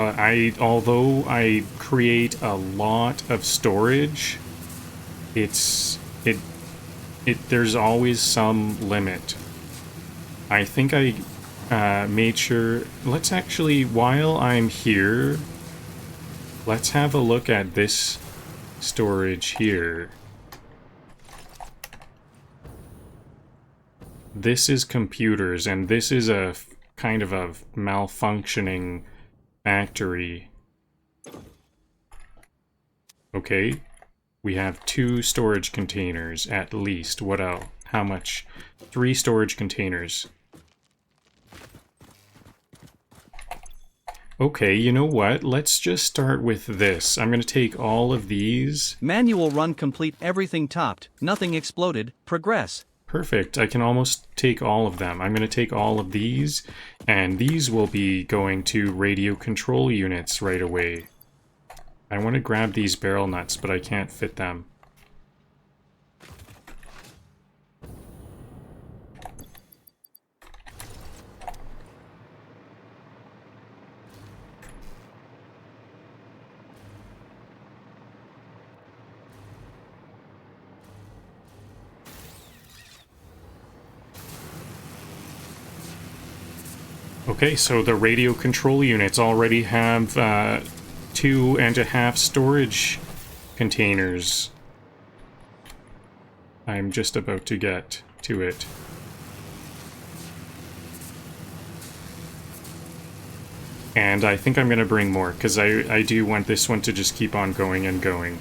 although I create a lot of storage, there's always some limit. I think I made sure, let's actually, while I'm here, let's have a look at this storage here. This is computers, and this is a kind of a malfunctioning factory. Okay, we have 2 storage containers at least. What else? How much? 3 storage containers. Okay, you know what? Let's just start with this. I'm going to take all of these. Manual run complete, everything topped, nothing exploded, progress. Perfect. I can almost take all of them. I'm going to take all of these, and these will be going to radio control units right away. I want to grab these barrel nuts, but I can't fit them. Okay, so the radio control units already have 2.5 storage containers. I'm just about to get to it. And I think I'm going to bring more, because I do want this one to just keep on going and going.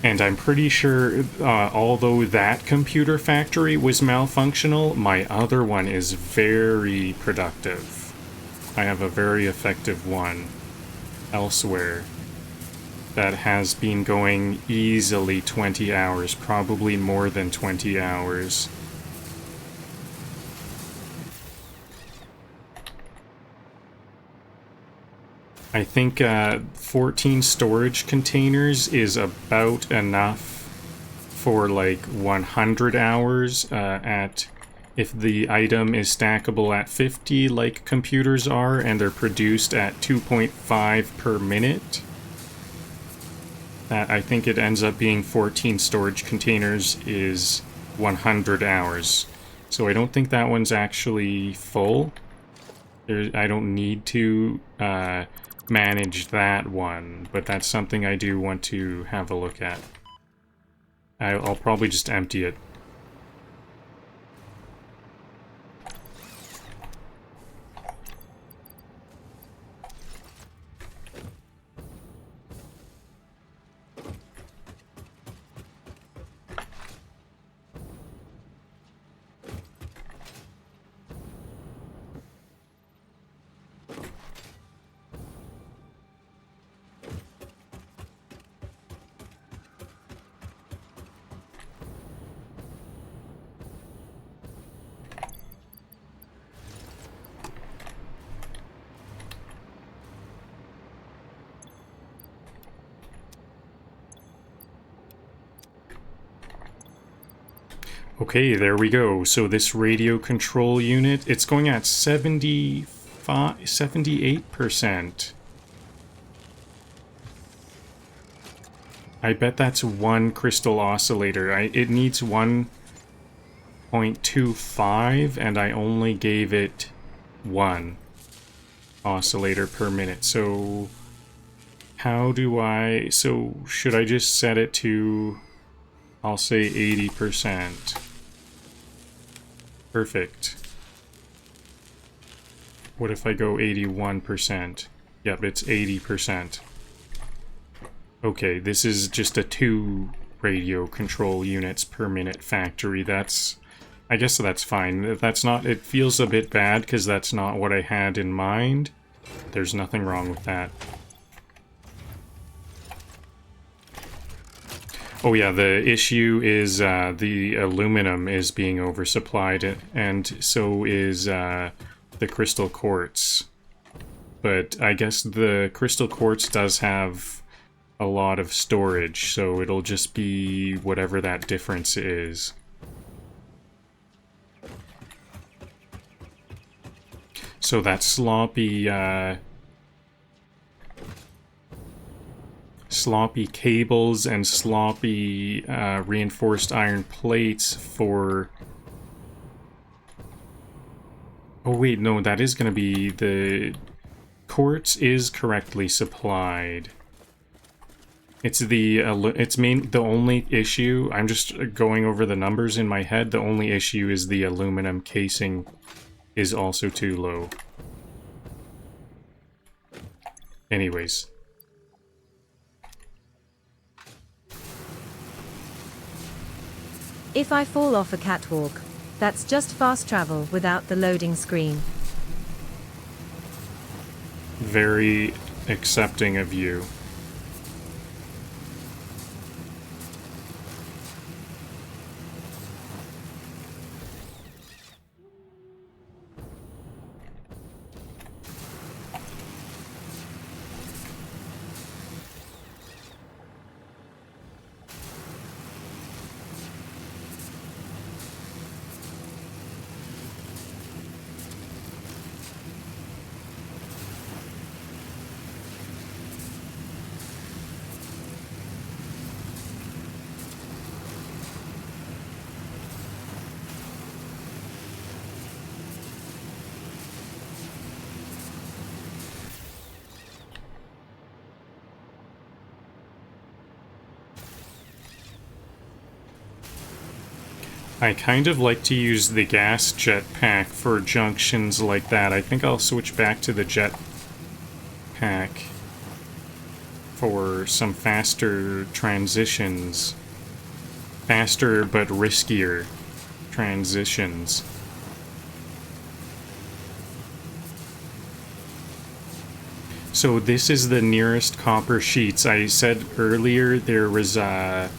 And I'm pretty sure, although that computer factory was malfunctional, my other one is very productive. I have a very effective one elsewhere that has been going easily 20 hours, probably more than 20 hours. I think 14 storage containers is about enough for like 100 hours if the item is stackable at 50 like computers are and they're produced at 2.5 per minute. I think it ends up being 14 storage containers is 100 hours. So I don't think that one's actually full. I don't need to manage that one, but that's something I do want to have a look at. I'll probably just empty it. Okay, there we go. So this radio control unit, it's going at 78%. I bet that's one crystal oscillator. It needs 1.25, and I only gave it one oscillator per minute. So how do so should I just set it to, I'll say 80%. Perfect. What if I go 81%? Yep, it's 80%. Okay, this is just a 2 radio control units per minute factory. I guess that's fine. That's not, it feels a bit bad because that's not what I had in mind. There's nothing wrong with that. Oh yeah, the issue is the aluminum is being oversupplied, and so is the crystal quartz. But I guess the crystal quartz does have a lot of storage, so it'll just be whatever that difference is. So that sloppy cables and sloppy reinforced iron plates for... Oh wait, no, that is going to be the... Quartz is correctly supplied. It's the only issue, I'm just going over the numbers in my head, the only issue is the aluminum casing is also too low. Anyways. If I fall off a catwalk, that's just fast travel without the loading screen. Very accepting of you. I kind of like to use the gas jetpack for junctions like that. I think I'll switch back to the jetpack for some faster transitions. Faster but riskier transitions. So this is the nearest copper sheets. I said earlier there was a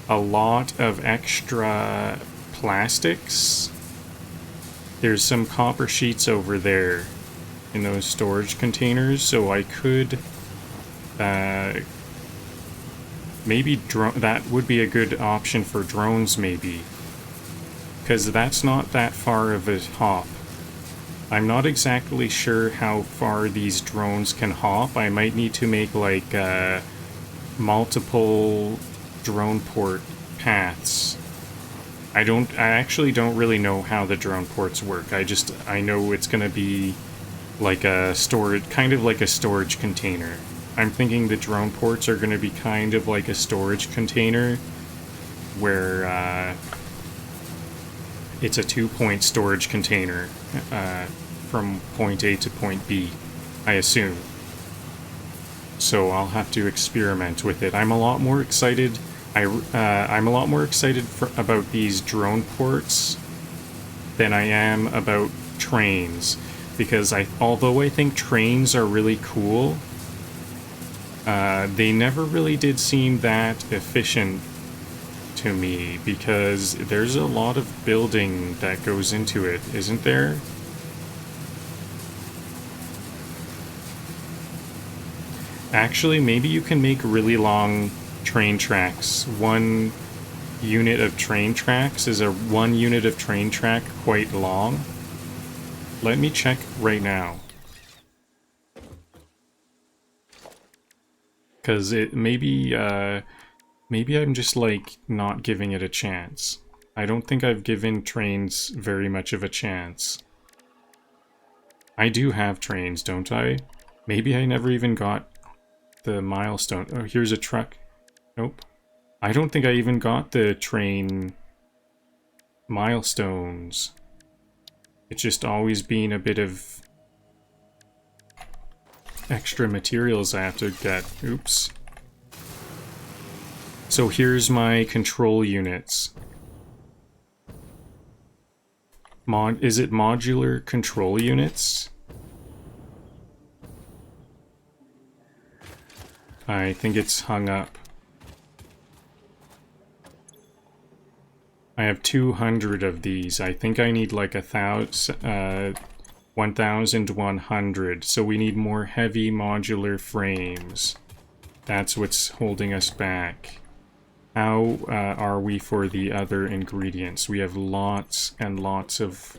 lot of extra plastics. There's some copper sheets over there in those storage containers, so I could maybe that would be a good option for drones, maybe, because that's not that far of a hop. I'm not exactly sure how far these drones can hop. I might need to make like multiple drone port paths. I actually don't really know how the drone ports work. I know it's gonna be like a storage, kind of like a storage container. I'm thinking the drone ports are gonna be kind of like a storage container where it's a 2-point storage container from point A to point B, I assume. So I'll have to experiment with it. I'm a lot more excited. I'm a lot more excited about these drone ports than I am about trains, because although I think trains are really cool, they never really did seem that efficient to me, because there's a lot of building that goes into it, isn't there? Actually, maybe you can make really long train tracks. 1 unit of train tracks is 1 unit of train track quite long? Let me check right now. Because maybe I'm just like not giving it a chance. I don't think I've given trains very much of a chance. I do have trains, don't I? Maybe I never even got the milestone. Oh, here's a truck. Nope. I don't think I even got the train milestones. It's just always been a bit of extra materials I have to get. Oops. So here's my control units. Is it modular control units? I think it's hung up. I have 200 of these. I think I need like 1,100. So we need more heavy modular frames. That's what's holding us back. How are we for the other ingredients? We have lots and lots of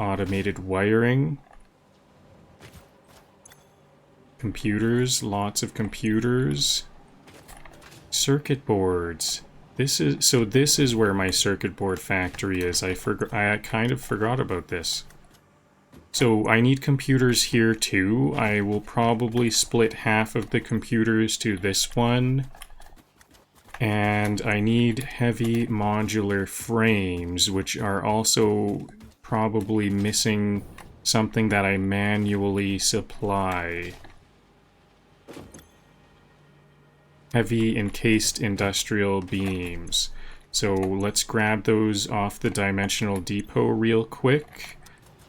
automated wiring. Computers, lots of computers. Circuit boards. This is where my circuit board factory is. I kind of forgot about this. So I need computers here too. I will probably split half of the computers to this one. And I need heavy modular frames, which are also probably missing something that I manually supply. Heavy encased industrial beams. So let's grab those off the dimensional depot real quick.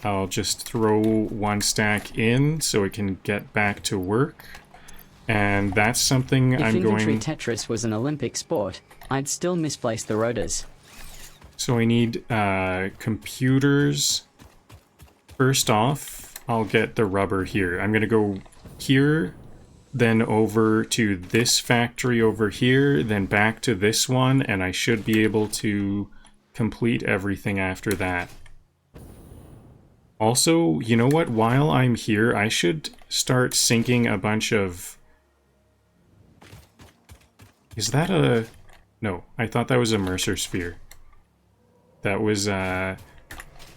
I'll just throw 1 stack in so it can get back to work. And that's something If I'm going... inventory Tetris was an Olympic sport, I'd still misplace the rotors. So I need computers. First off, I'll get the rubber here. I'm going to go here, then over to this factory over here, then back to this one, and I should be able to complete everything after that. Also, you know what? While I'm here, I should start sinking a bunch of... Is that a... No, I thought that was a Mercer sphere. That was,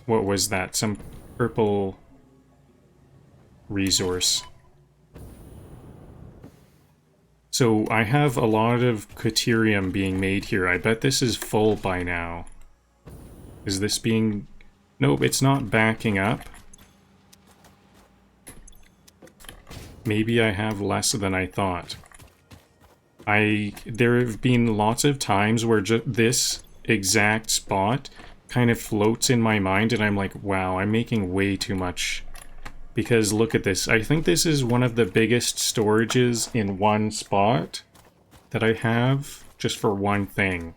what was that? Some purple resource. So I have a lot of Caterium being made here. I bet this is full by now. Is this being... Nope, it's not backing up. Maybe I have less than I thought. There have been lots of times where this exact spot kind of floats in my mind and I'm like, wow, I'm making way too much. Because look at this. I think this is one of the biggest storages in one spot that I have just for one thing.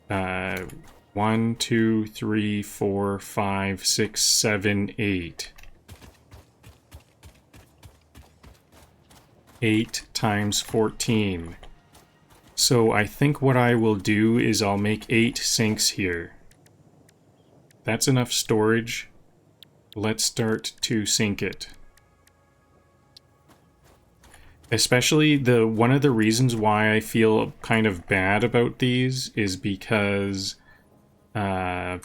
1, 2, 3, 4, 5, 6, 7, 8. 8 times 14. So I think what I will do is I'll make 8 sinks here. That's enough storage. Let's start to sink it. Especially one of the reasons why I feel kind of bad about these is because I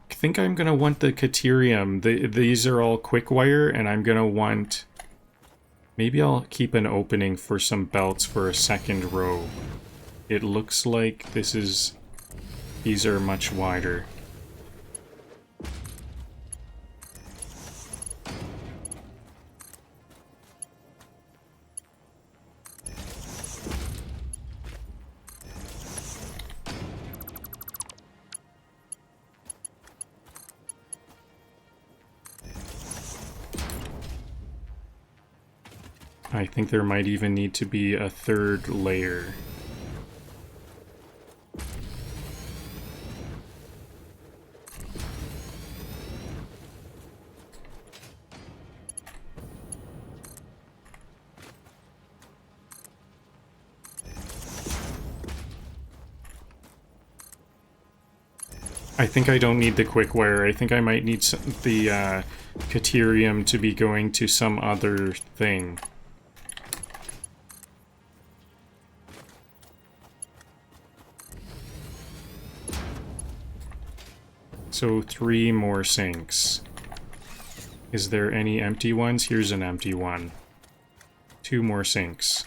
think I'm gonna want the Caterium. These are all quick wire, and I'm gonna want... Maybe I'll keep an opening for some belts for a second row. It looks like these are much wider. I think there might even need to be a third layer. I think I don't need the quick wire. I think I might need the Caterium to be going to some other thing. So 3 more sinks. Is there any empty ones? Here's an empty one. 2 more sinks.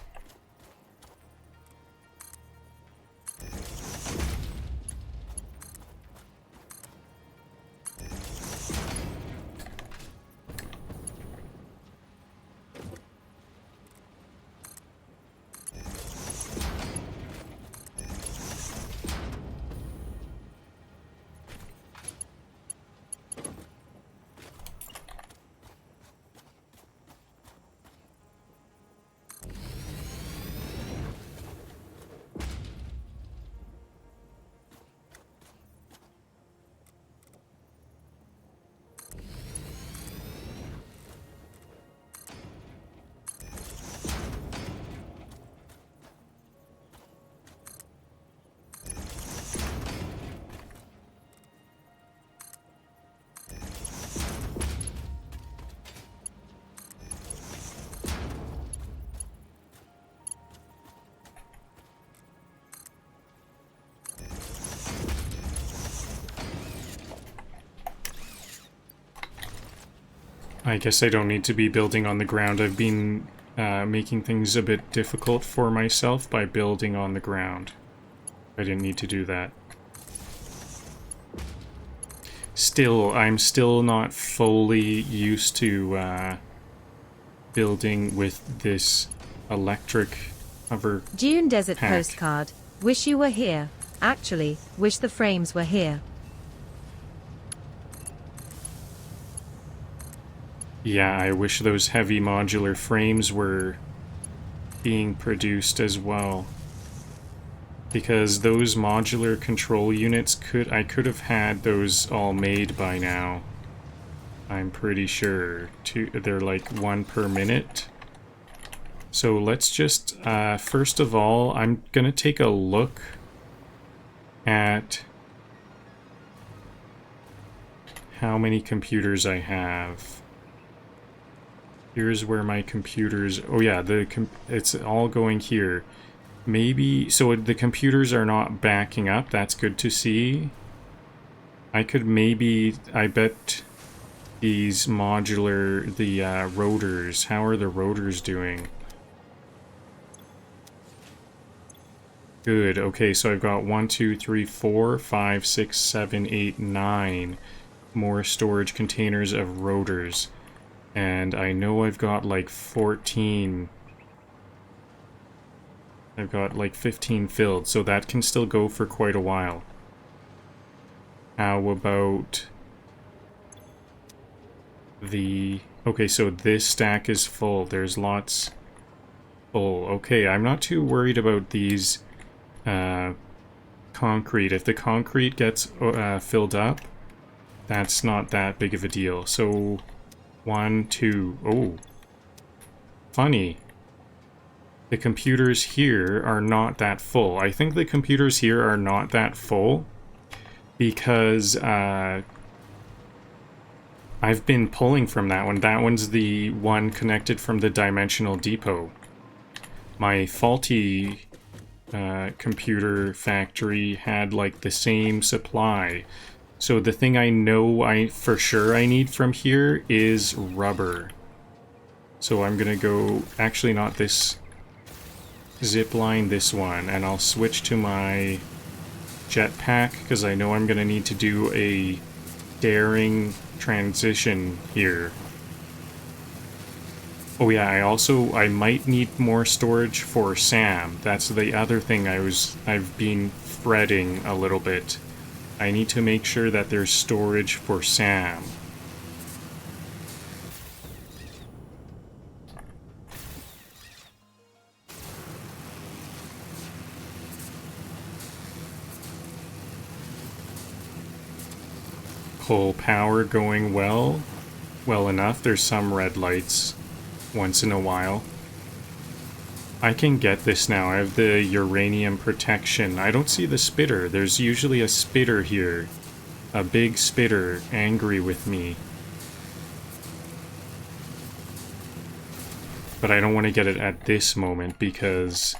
I guess I don't need to be building on the ground. I've been making things a bit difficult for myself by building on the ground. I didn't need to do that. Still, I'm still not fully used to building with this electric hover Dune Desert pack. postcard. Wish you were here. Actually, wish the frames were here. Yeah, I wish those heavy modular frames were being produced as well. Because those modular control units I could have had those all made by now. I'm pretty sure. They're like 1 per minute. So let's just, first of all, I'm gonna take a look at how many computers I have. Here's where my computers... Oh yeah, it's all going here. Maybe... So the computers are not backing up. That's good to see. I could maybe... I bet these modular... The rotors... How are the rotors doing? Good. Okay, so I've got 1, 2, 3, 4, 5, 6, 7, 8, 9 more storage containers of rotors. And I know I've got like 14. I've got like 15 filled, so that can still go for quite a while. How about the... Okay, so this stack is full. There's lots full. Okay, I'm not too worried about these concrete. If the concrete gets filled up, that's not that big of a deal. So, 1, 2... Oh. Funny. The computers here are not that full. I think the computers here are not that full because I've been pulling from that one. That one's the one connected from the dimensional depot. My faulty computer factory had like the same supply. So the thing I know for sure I need from here is rubber. So I'm gonna go, actually not this zip line, this one, and I'll switch to my jetpack because I know I'm gonna need to do a daring transition here. Oh yeah, I might need more storage for Sam. That's the other thing I've been fretting a little bit. I need to make sure that there's storage for Sam. Pull power going well enough. There's some red lights once in a while. I can get this now. I have the uranium protection. I don't see the spitter. There's usually a spitter here. A big spitter angry with me. But I don't want to get it at this moment because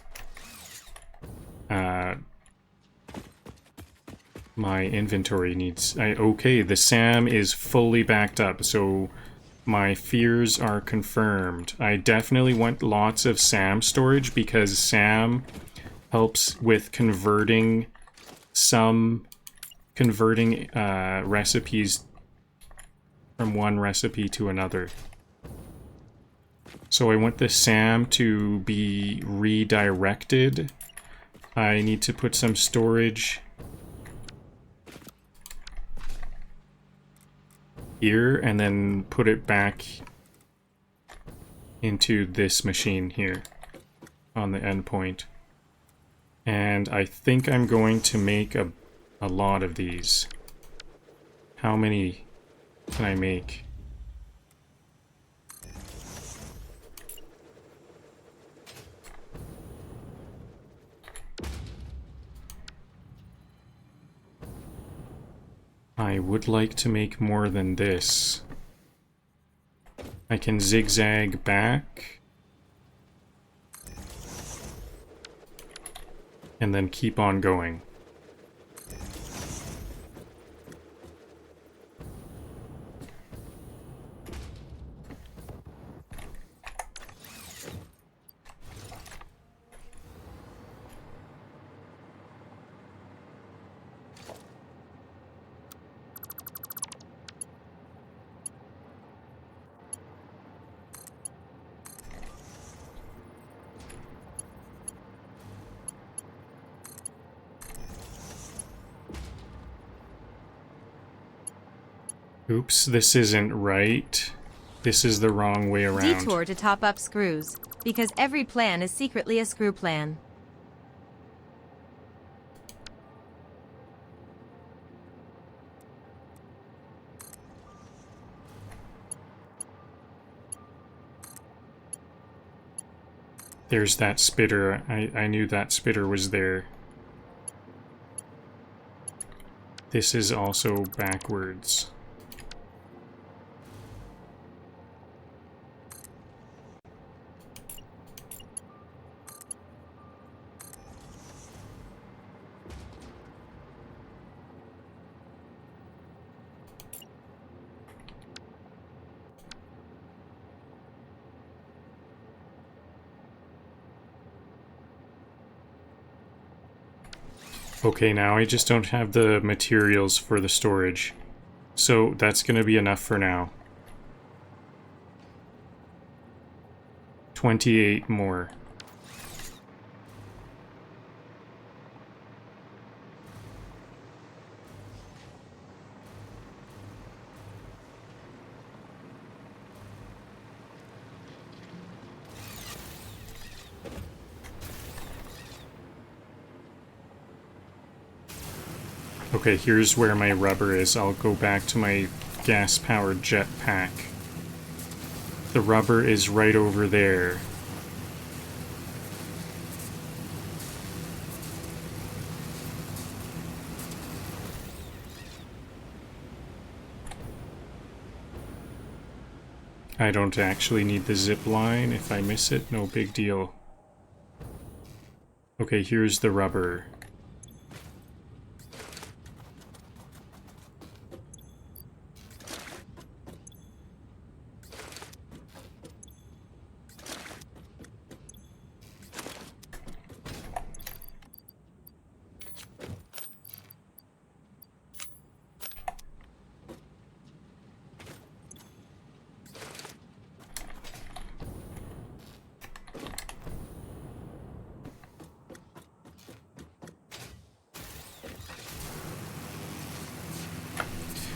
my inventory needs... okay, the SAM is fully backed up, so my fears are confirmed. I definitely want lots of SAM storage because SAM helps with converting recipes from one recipe to another. So I want the SAM to be redirected. I need to put some storage here and then put it back into this machine here on the endpoint. And I think I'm going to make a lot of these. How many can I make? I would like to make more than this. I can zigzag back. And then keep on going. Oops, this isn't right. This is the wrong way around. Detour to top up screws, because every plan is secretly a screw plan. There's that spitter. I knew that spitter was there. This is also backwards. Okay, now I just don't have the materials for the storage. So that's going to be enough for now. 28 more. Okay, here's where my rubber is. I'll go back to my gas-powered jetpack. The rubber is right over there. I don't actually need the zip line. If I miss it, no big deal. Okay, here's the rubber.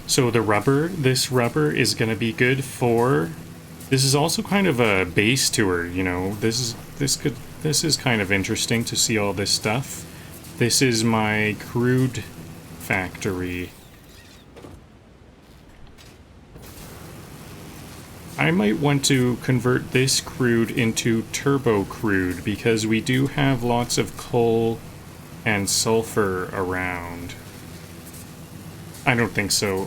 So the rubber, this rubber is going to be good for... This is also kind of a base tour, you know. This is kind of interesting to see all this stuff. This is my crude factory. I might want to convert this crude into turbo crude because we do have lots of coal and sulfur around. I don't think so.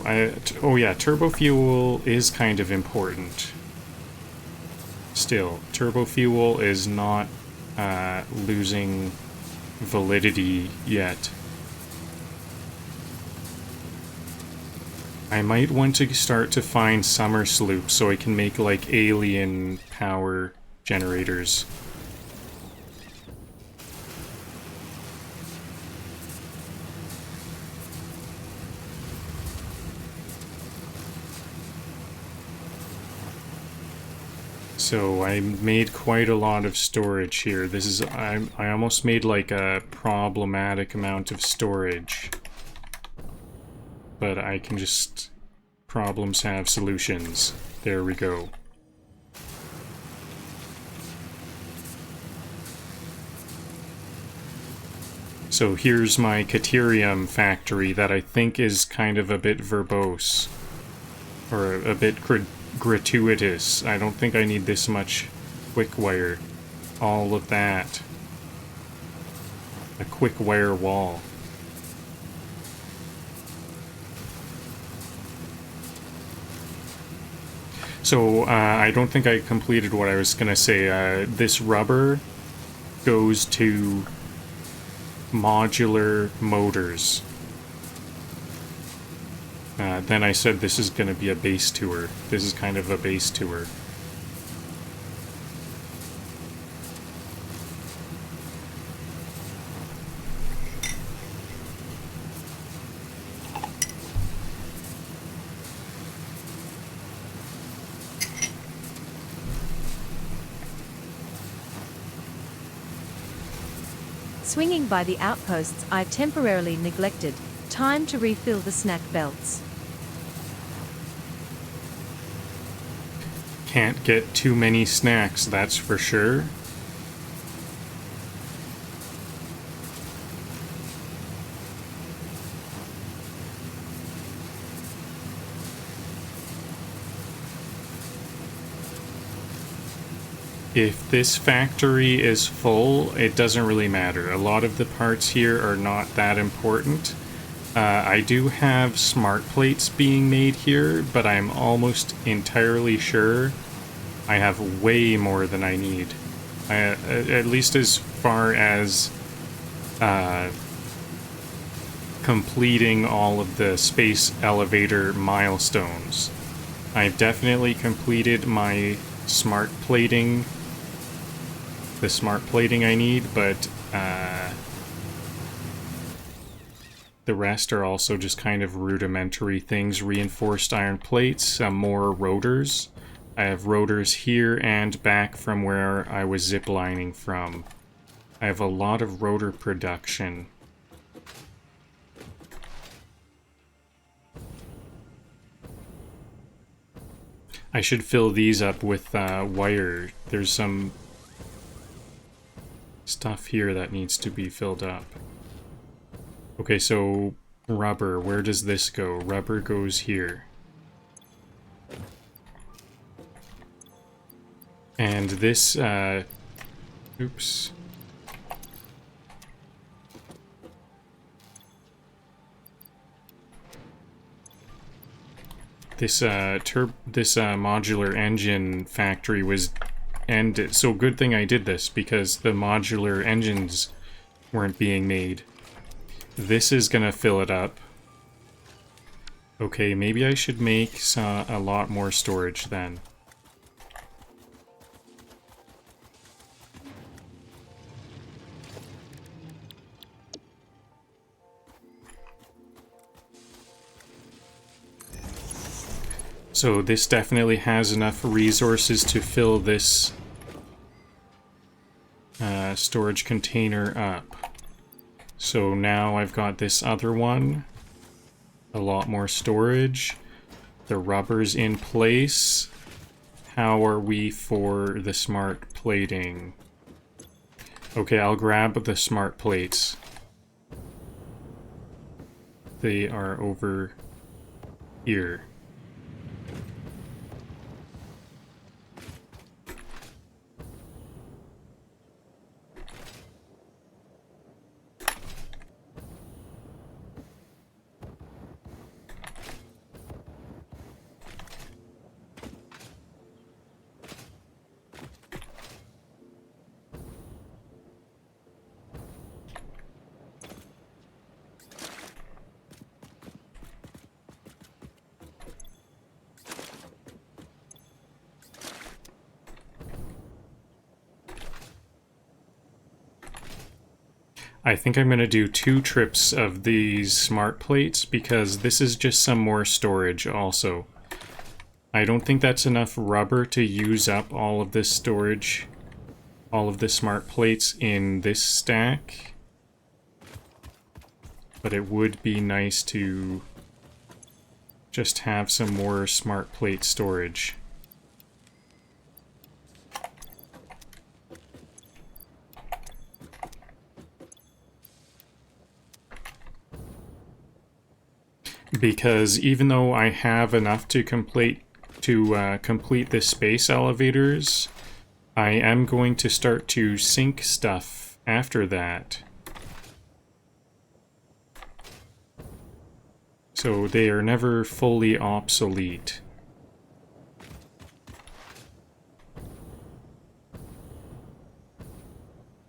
Oh yeah, turbo fuel is kind of important. Still, turbo fuel is not losing validity yet. I might want to start to find summer sloops so I can make like alien power generators. So I made quite a lot of storage here. This is, I almost made like a problematic amount of storage. But I can just, problems have solutions. There we go. So here's my Caterium factory that I think is kind of a bit verbose. Or a bit gratuitous. I don't think I need this much quick wire. All of that. A quick wire wall. So I don't think I completed what I was gonna say. This rubber goes to modular motors. Then I said this is going to be a base tour. This is kind of a base tour. Swinging by the outposts I've temporarily neglected. Time to refill the snack belts. Can't get too many snacks, that's for sure. If this factory is full, it doesn't really matter. A lot of the parts here are not that important. I do have smart plates being made here, but I'm almost entirely sure I have way more than I need. At least as far as completing all of the space elevator milestones. I've definitely completed my smart plating, the smart plating I need, but The rest are also just kind of rudimentary things. Reinforced iron plates, some more rotors. I have rotors here and back from where I was ziplining from. I have a lot of rotor production. I should fill these up with wire. There's some stuff here that needs to be filled up. Okay, so rubber, where does this go? Rubber goes here. And this, oops. This modular engine factory was ended. So good thing I did this, because the modular engines weren't being made. This is gonna fill it up. Okay, maybe I should make a lot more storage then. So this definitely has enough resources to fill this storage container up. So now I've got this other one. A lot more storage. The rubber's in place. How are we for the smart plating? Okay, I'll grab the smart plates. They are over here. I think I'm going to do 2 trips of these smart plates because this is just some more storage also. I don't think that's enough rubber to use up all of this storage, all of the smart plates in this stack. But it would be nice to just have some more smart plate storage. Because even though I have enough to complete this space elevators, I am going to start to sink stuff after that. So they are never fully obsolete.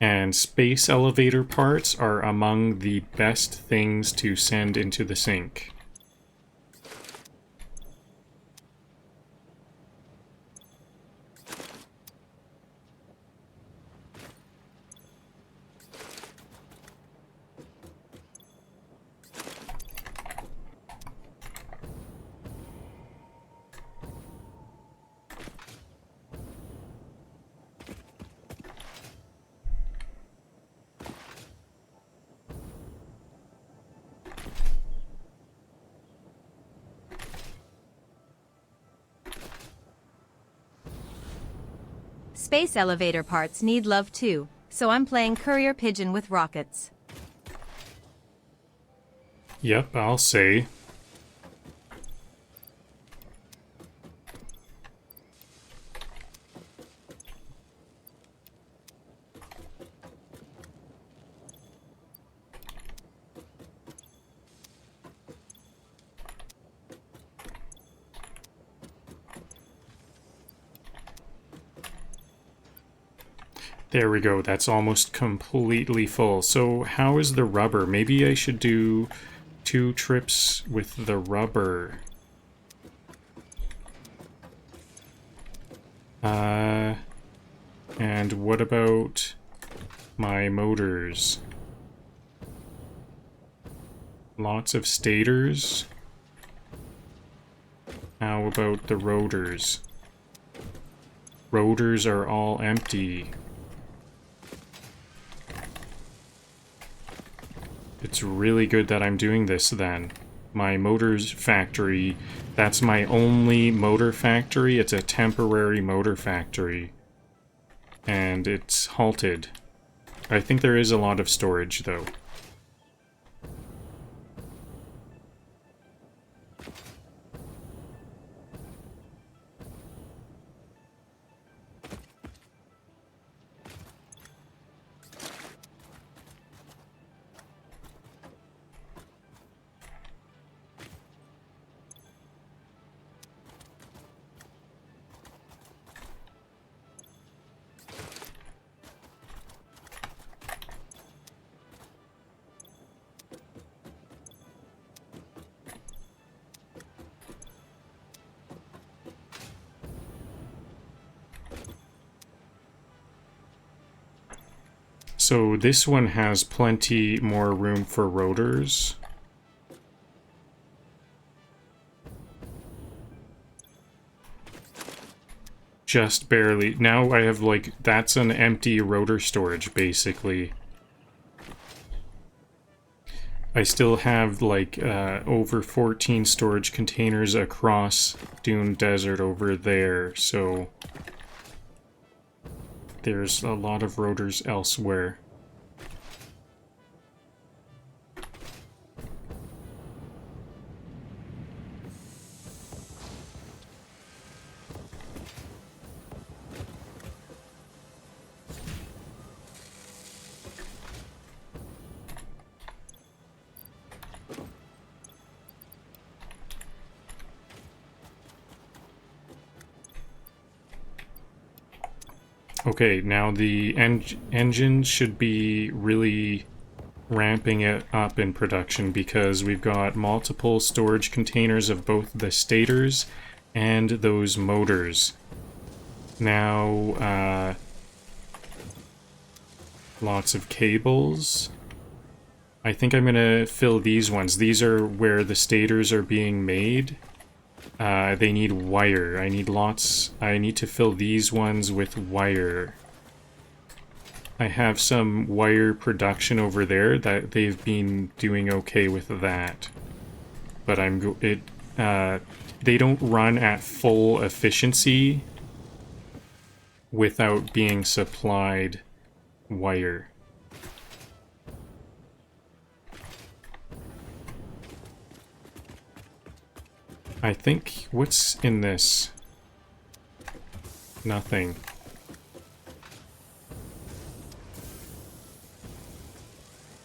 And space elevator parts are among the best things to send into the sink. Space elevator parts need love too, so I'm playing courier pigeon with rockets. Yep, I'll say. There we go, that's almost completely full. So how is the rubber? Maybe I should do 2 trips with the rubber. And what about my motors? Lots of stators. How about the rotors? Rotors are all empty. It's really good that I'm doing this then. My motors factory, that's my only motor factory. It's a temporary motor factory. And it's halted. I think there is a lot of storage though. So this one has plenty more room for rotors. Just barely. Now I have like, that's an empty rotor storage basically. I still have like over 14 storage containers across Dune Desert over there, so there's a lot of rotors elsewhere. Okay, now the engine should be really ramping it up in production because we've got multiple storage containers of both the stators and those motors. Now, lots of cables. I think I'm gonna fill these ones. These are where the stators are being made. They need wire. I need lots. I need to fill these ones with wire. I have some wire production over there that they've been doing okay with that. But they don't run at full efficiency without being supplied wire. I think, what's in this? Nothing.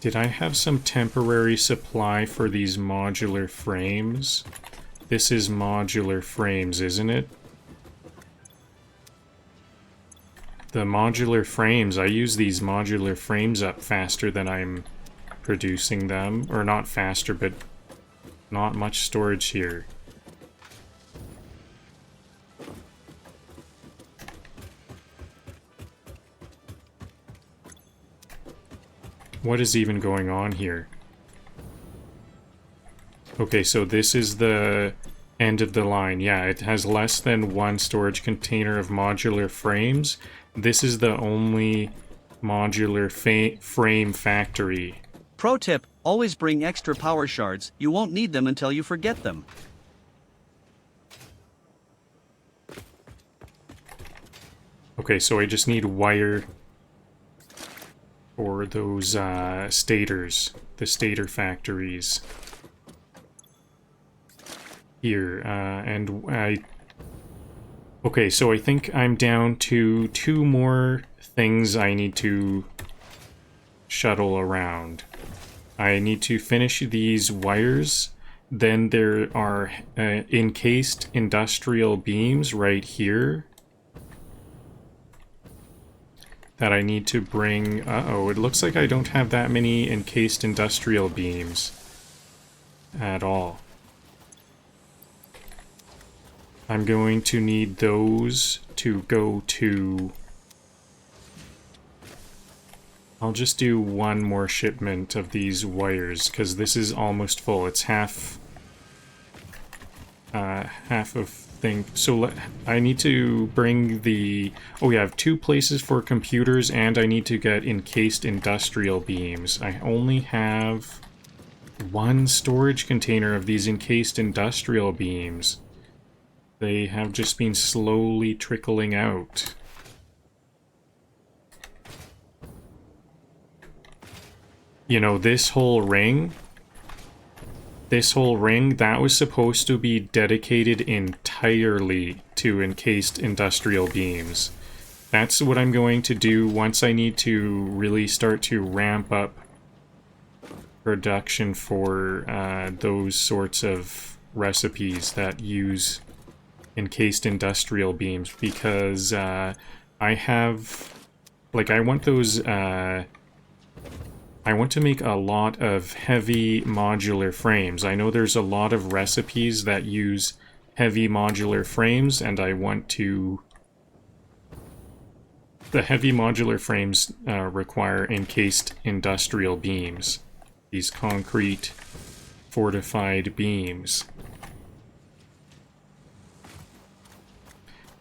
Did I have some temporary supply for these modular frames? This is modular frames, isn't it? The modular frames, I use these modular frames up faster than I'm producing them. Or not faster, but not much storage here. What is even going on here? Okay, so this is the end of the line. Yeah, it has less than one storage container of modular frames. This is the only modular frame factory. Pro tip, always bring extra power shards. You won't need them until you forget them. Okay, so I just need wire for those stators, the stator factories. Here, okay, so I think I'm down to 2 more things I need to shuttle around. I need to finish these wires, then there are encased industrial beams right here that I need to bring. Uh-oh, it looks like I don't have that many encased industrial beams at all. I'm going to need those to go to I'll just do one more shipment of these wires, because this is almost full. It's half of thing. So I need to bring the... Oh yeah, I have 2 places for computers, and I need to get encased industrial beams. I only have 1 storage container of these encased industrial beams. They have just been slowly trickling out. You know, this whole ring, that was supposed to be dedicated entirely to encased industrial beams. That's what I'm going to do once I need to really start to ramp up production for those sorts of recipes that use encased industrial beams, because I have... Like, I want those... I want to make a lot of heavy modular frames. I know there's a lot of recipes that use heavy modular frames, and I want to... The heavy modular frames require encased industrial beams. These concrete fortified beams.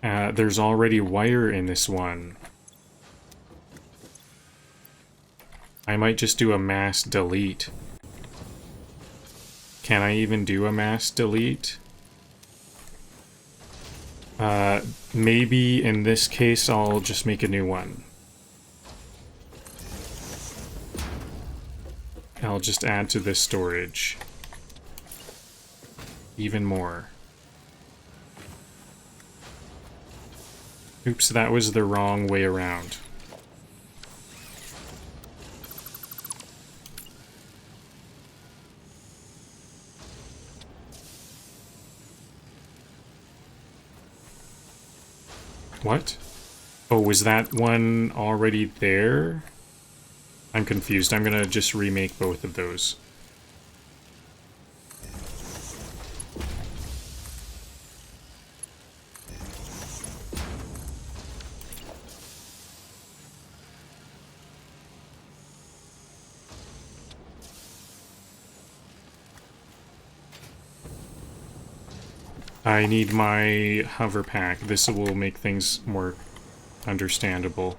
There's already wire in this one. I might just do a mass delete. Can I even do a mass delete? Maybe in this case I'll just make a new one. I'll just add to this storage. Even more. Oops, that was the wrong way around. What? Oh, was that one already there? I'm confused. I'm gonna just remake both of those. I need my hover pack. This will make things more understandable.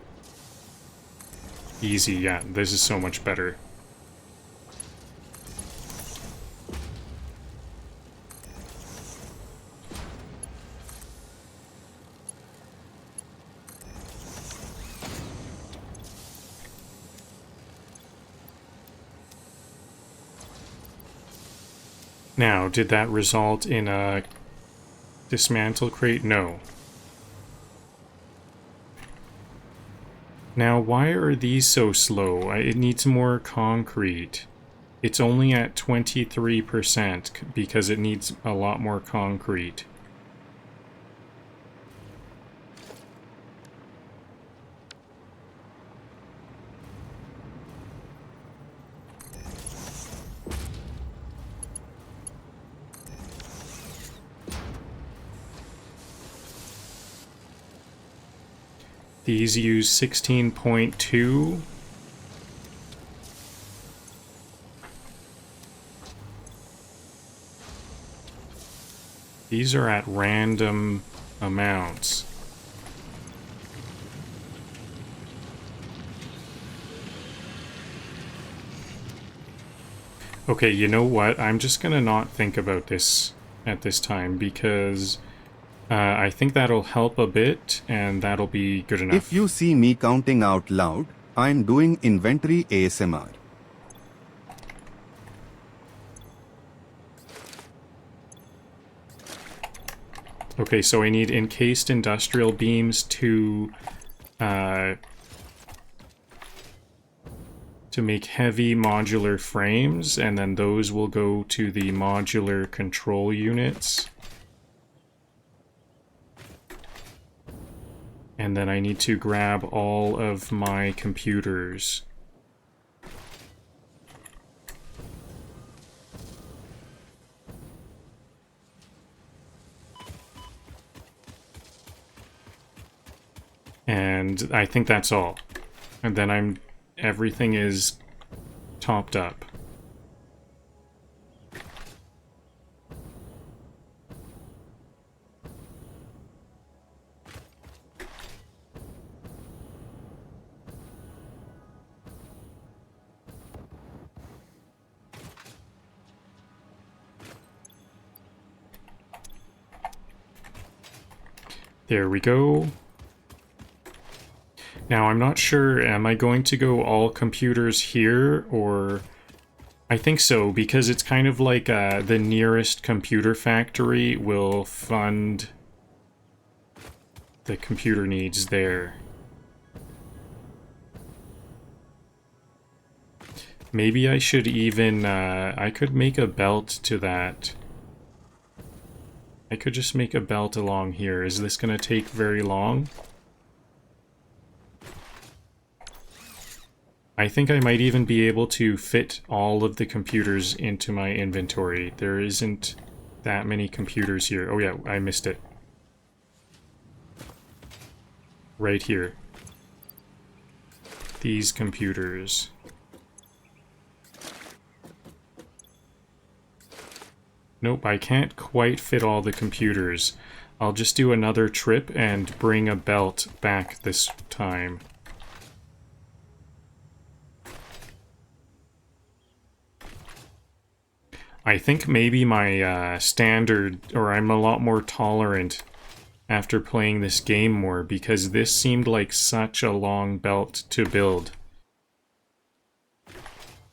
Easy, yeah. This is so much better. Now, did that result in a dismantle crate? No. Now, why are these so slow? It needs more concrete. It's only at 23% because it needs a lot more concrete. These use 16.2. These are at random amounts. Okay, you know what? I'm just gonna not think about this at this time, because I think that'll help a bit, and that'll be good enough. If you see me counting out loud, I'm doing inventory ASMR. Okay, so I need encased industrial beams to make heavy modular frames, and then those will go to the modular control units. And then I need to grab all of my computers. And I think that's all. And then I'm everything is topped up. There we go. Now, I'm not sure, am I going to go all computers here, or... I think so, because it's kind of like the nearest computer factory will fund the computer needs there. Maybe I should even, I could make a belt to that. I could just make a belt along here. Is this going to take very long? I think I might even be able to fit all of the computers into my inventory. There isn't that many computers here. Oh yeah, I missed it. Right here. These computers. Nope, I can't quite fit all the computers. I'll just do another trip and bring a belt back this time. I think maybe my standard, or I'm a lot more tolerant after playing this game more, because this seemed like such a long belt to build.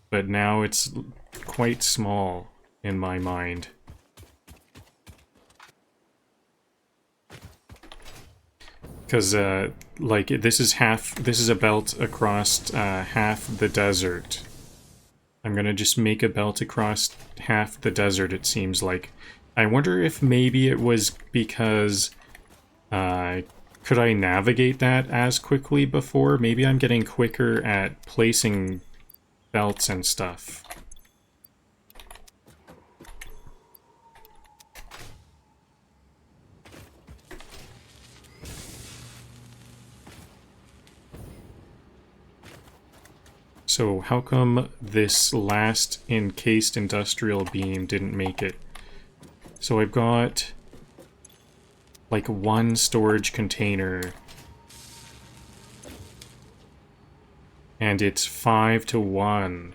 But now it's quite small in my mind. Because, like, this is a belt across half the desert. I'm gonna just make a belt across half the desert, it seems like. I wonder if maybe it was because... could I navigate that as quickly before? Maybe I'm getting quicker at placing belts and stuff. So how come this last encased industrial beam didn't make it? So I've got like one storage container and it's 5 to 1.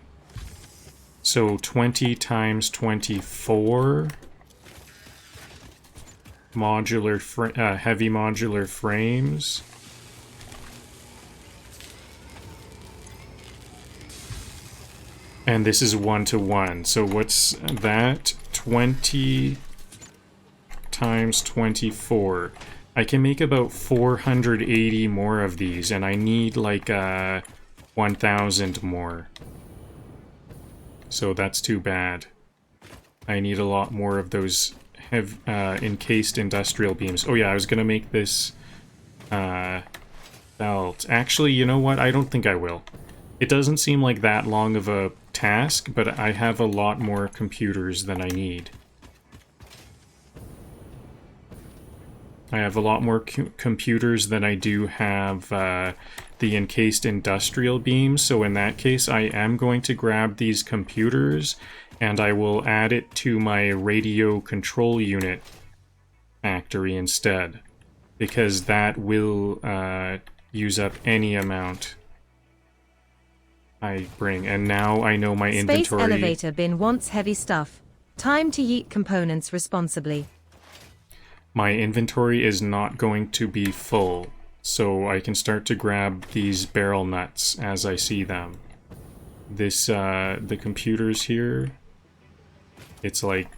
So 20 times 24 modular heavy modular frames. And this is 1 to 1. So what's that? 20 times 24. I can make about 480 more of these, and I need like 1,000 more. So that's too bad. I need a lot more of those encased industrial beams. Oh yeah, I was gonna make this belt. Actually, you know what? I don't think I will. It doesn't seem like that long of a task, but I have a lot more computers than I need. I have a lot more computers than I do have the encased industrial beams, so in that case I am going to grab these computers and I will add it to my radio control unit factory instead, because that will use up any amount I bring. And now I know my inventory... Space elevator bin wants heavy stuff. Time to yeet components responsibly. My inventory is not going to be full, so I can start to grab these barrel nuts as I see them. This, the computers here, it's like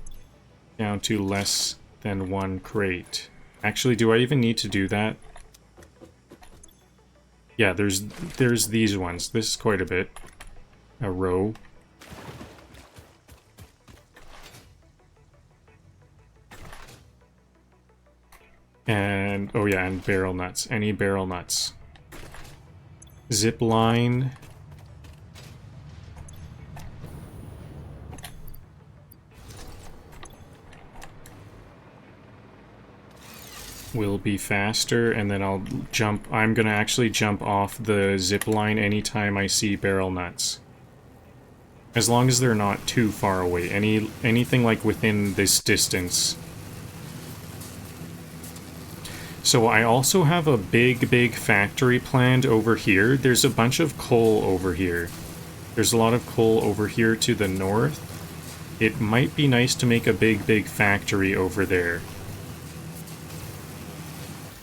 down to less than 1 crate. Actually, do I even need to do that? Yeah, there's these ones. This is quite a bit. A row. And, oh yeah, and barrel nuts. Any barrel nuts. Zip line. will be faster, and then I'll jump. I'm gonna actually jump off the zip line anytime I see barrel nuts. As long as they're not too far away. Anything like within this distance. So I also have a big factory planned over here. There's a bunch of coal over here. There's a lot of coal over here to the north. It might be nice to make a big factory over there.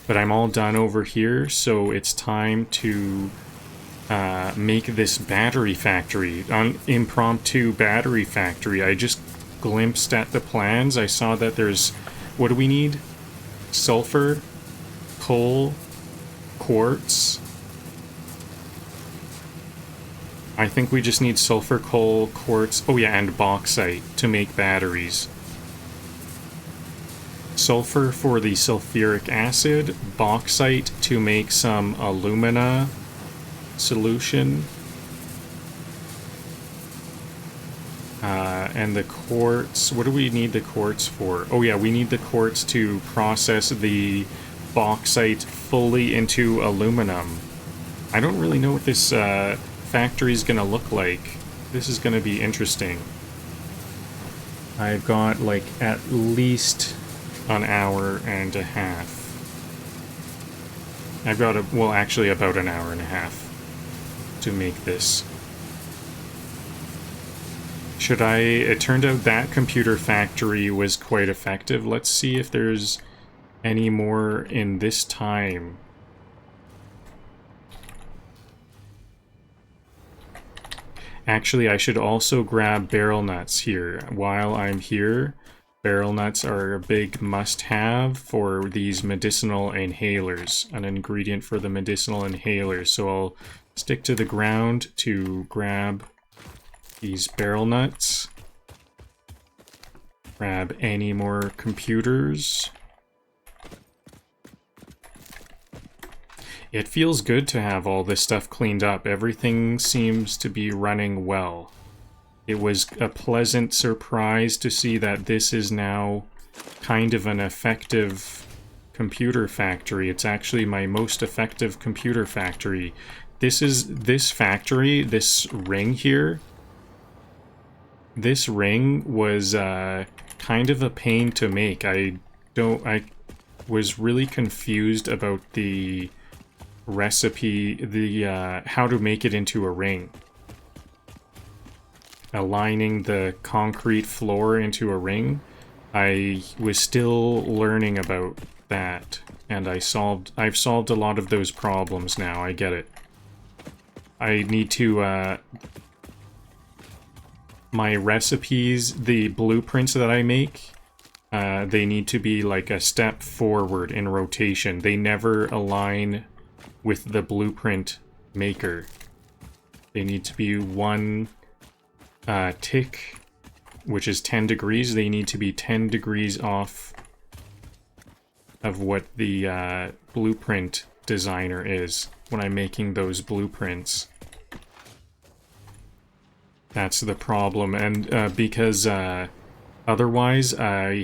But I'm all done over here, so it's time to make this battery factory. An impromptu battery factory. I just glimpsed at the plans. I saw that there's... What do we need? Sulfur, coal, quartz. I think we just need sulfur, coal, quartz... Oh yeah, and bauxite to make batteries. Sulfur for the sulfuric acid, bauxite to make some alumina solution, and the quartz. What do we need the quartz for? Oh yeah, we need the quartz to process the bauxite fully into aluminum. I don't really know what this factory is gonna look like. This is gonna be interesting. I've got like at least an hour and a half. I've got well, actually about an hour and a half to make this. It turned out that computer factory was quite effective. Let's see if there's any more in this time. Actually, I should also grab barrel nuts here. While I'm here, barrel nuts are a big must-have for these medicinal inhalers. An ingredient for the medicinal inhalers. So I'll stick to the ground to grab these barrel nuts. Grab any more computers. It feels good to have all this stuff cleaned up. Everything seems to be running well. It was a pleasant surprise to see that this is now kind of an effective computer factory. It's actually my most effective computer factory. This factory, this ring here, this ring was kind of a pain to make. I was really confused about the recipe, how to make it into a ring. Aligning the concrete floor into a ring. I was still learning about that, and I've solved a lot of those problems now. I get it. I need to my recipes, the blueprints that I make, they need to be like a step forward in rotation. They never align with the blueprint maker. They need to be one tick, which is 10 degrees. They need to be 10 degrees off of what the blueprint designer is when I'm making those blueprints. That's the problem, and because otherwise I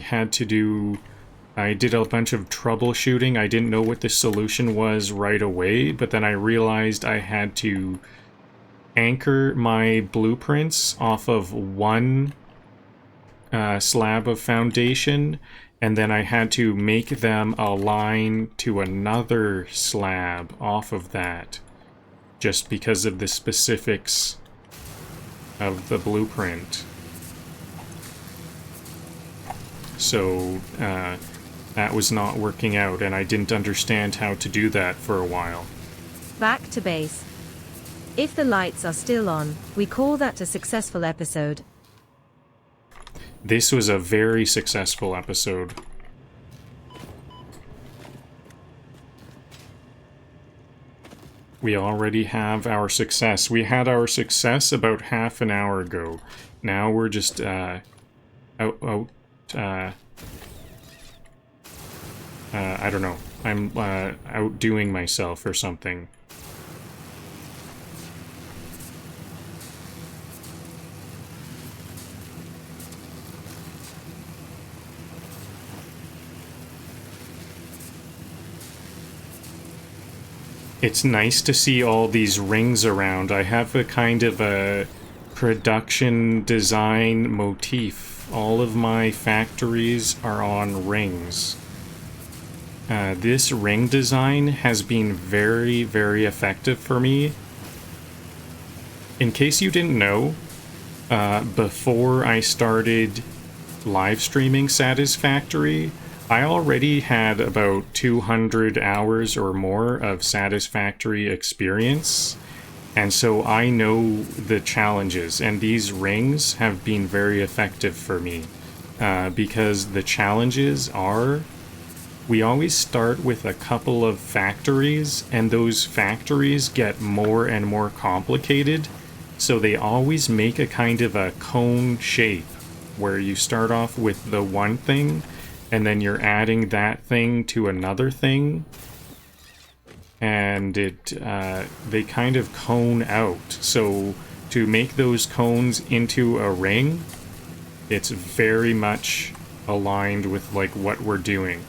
did a bunch of troubleshooting. I didn't know what the solution was right away, but then I realized I had to anchor my blueprints off of one slab of foundation, and then I had to make them align to another slab off of that, just because of the specifics of the blueprint. So that was not working out, and I didn't understand how to do that for a while. Back to base. If the lights are still on, we call that a successful episode. This was a very successful episode. We already have our success. We had our success about half an hour ago. Now we're just I don't know. I'm outdoing myself or something. It's nice to see all these rings around. I have a kind of a production design motif. All of my factories are on rings. This ring design has been very, very effective for me. In case you didn't know, before I started live streaming Satisfactory, I already had about 200 hours or more of Satisfactory experience, and so I know the challenges, and these rings have been very effective for me, because the challenges are, we always start with a couple of factories, and those factories get more and more complicated, so they always make a kind of a cone shape, where you start off with the one thing, and then you're adding that thing to another thing, and they kind of cone out. So to make those cones into a ring, it's very much aligned with like what we're doing.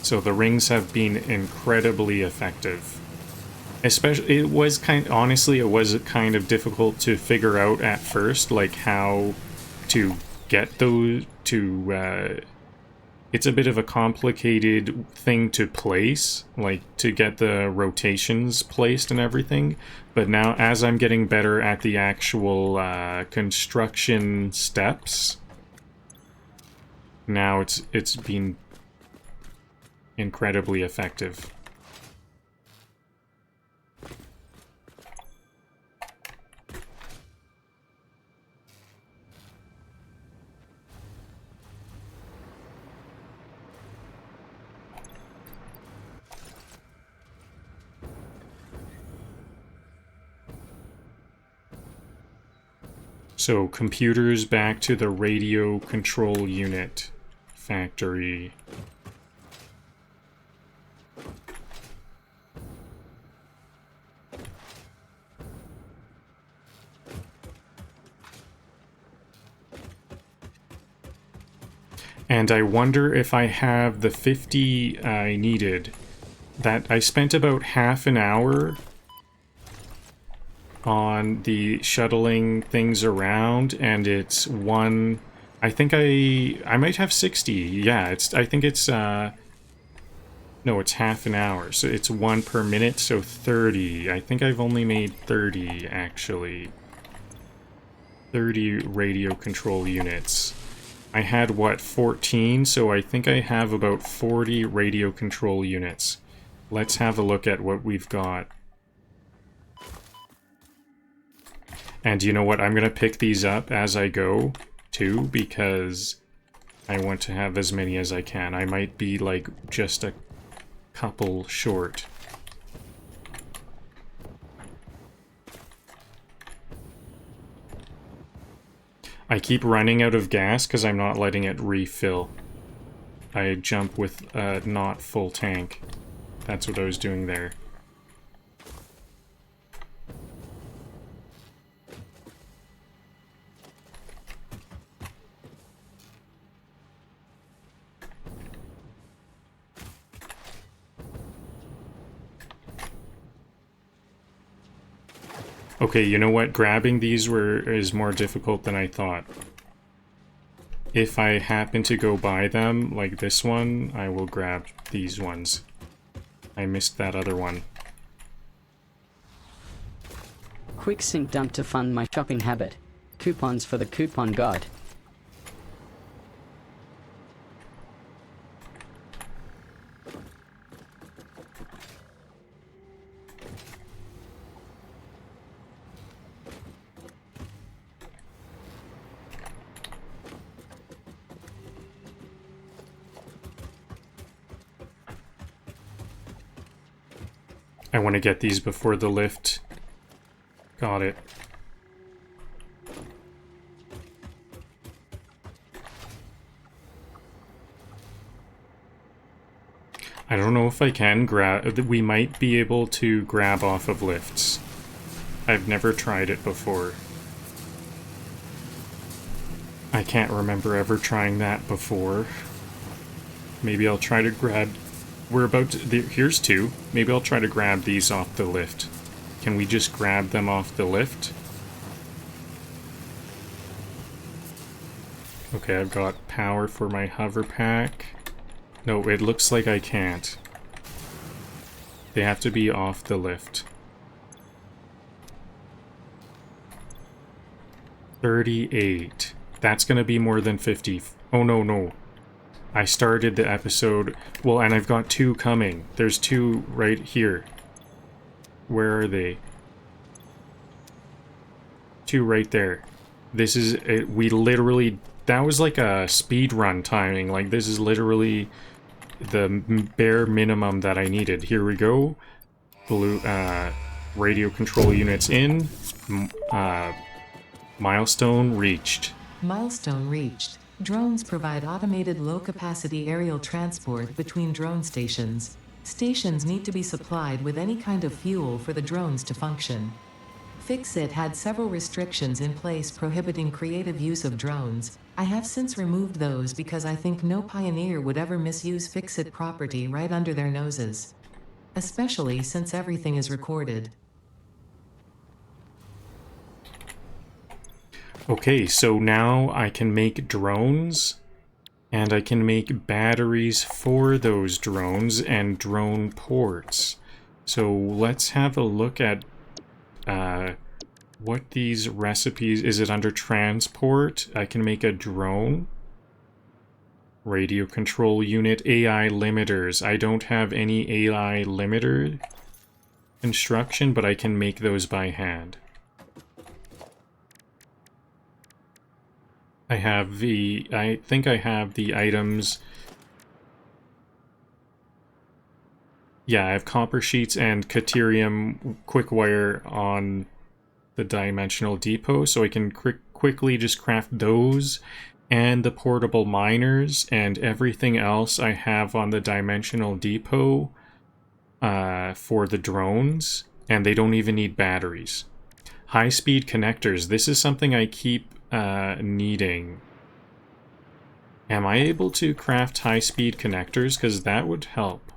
So the rings have been incredibly effective. Especially, it was kind of difficult to figure out at first, like how to get those to, it's a bit of a complicated thing to place, like to get the rotations placed and everything. But now, as I'm getting better at the actual construction steps, now it's been incredibly effective. So, computers back to the radio control unit factory. And I wonder if I have the 50 I needed. That I spent about half an hour on the shuttling things around, and it's one. I think I might have 60. Yeah, I think it's no, it's half an hour. So it's 1 per minute, so 30. I think I've only made 30 actually. 30 radio control units. I had what, 14, so I think I have about 40 radio control units. Let's have a look at what we've got. And you know what? I'm going to pick these up as I go, too, because I want to have as many as I can. I might be, like, just a couple short. I keep running out of gas because I'm not letting it refill. I jump with not full tank. That's what I was doing there. Okay, you know what? Grabbing these is more difficult than I thought. If I happen to go by them, like this one, I will grab these ones. I missed that other one. Quick sync dump to fund my shopping habit. Coupons for the coupon god. I want to get these before the lift. Got it. I don't know if I can grab... We might be able to grab off of lifts. I've never tried it before. I can't remember ever trying that before. Maybe I'll try to grab... We're about to... Here's 2. Maybe I'll try to grab these off the lift. Can we just grab them off the lift? Okay, I've got power for my hover pack. No, it looks like I can't. They have to be off the lift. 38. That's gonna be more than 50. Oh, no. I started the episode... Well, and I've got 2 coming. There's 2 right here. Where are they? 2 right there. This is... we literally... That was like a speed run timing. Like, this is literally the bare minimum that I needed. Here we go. Blue, radio control units in. Milestone reached. Milestone reached. Drones provide automated low-capacity aerial transport between drone stations. Stations need to be supplied with any kind of fuel for the drones to function. Fix-It had several restrictions in place prohibiting creative use of drones. I have since removed those because I think no pioneer would ever misuse Fix-It property right under their noses. Especially since everything is recorded. Okay, so now I can make drones, and I can make batteries for those drones and drone ports. So let's have a look at what these recipes... Is it under transport? I can make a drone. Radio control unit, AI limiters. I don't have any AI limiter construction, but I can make those by hand. I have the... I think I have the items... Yeah, I have copper sheets and Caterium quick-wire on the dimensional depot, so I can quickly just craft those and the portable miners, and everything else I have on the dimensional depot for the drones, and they don't even need batteries. High-speed connectors. This is something I keep needing. Am I able to craft high-speed connectors? Because that would help.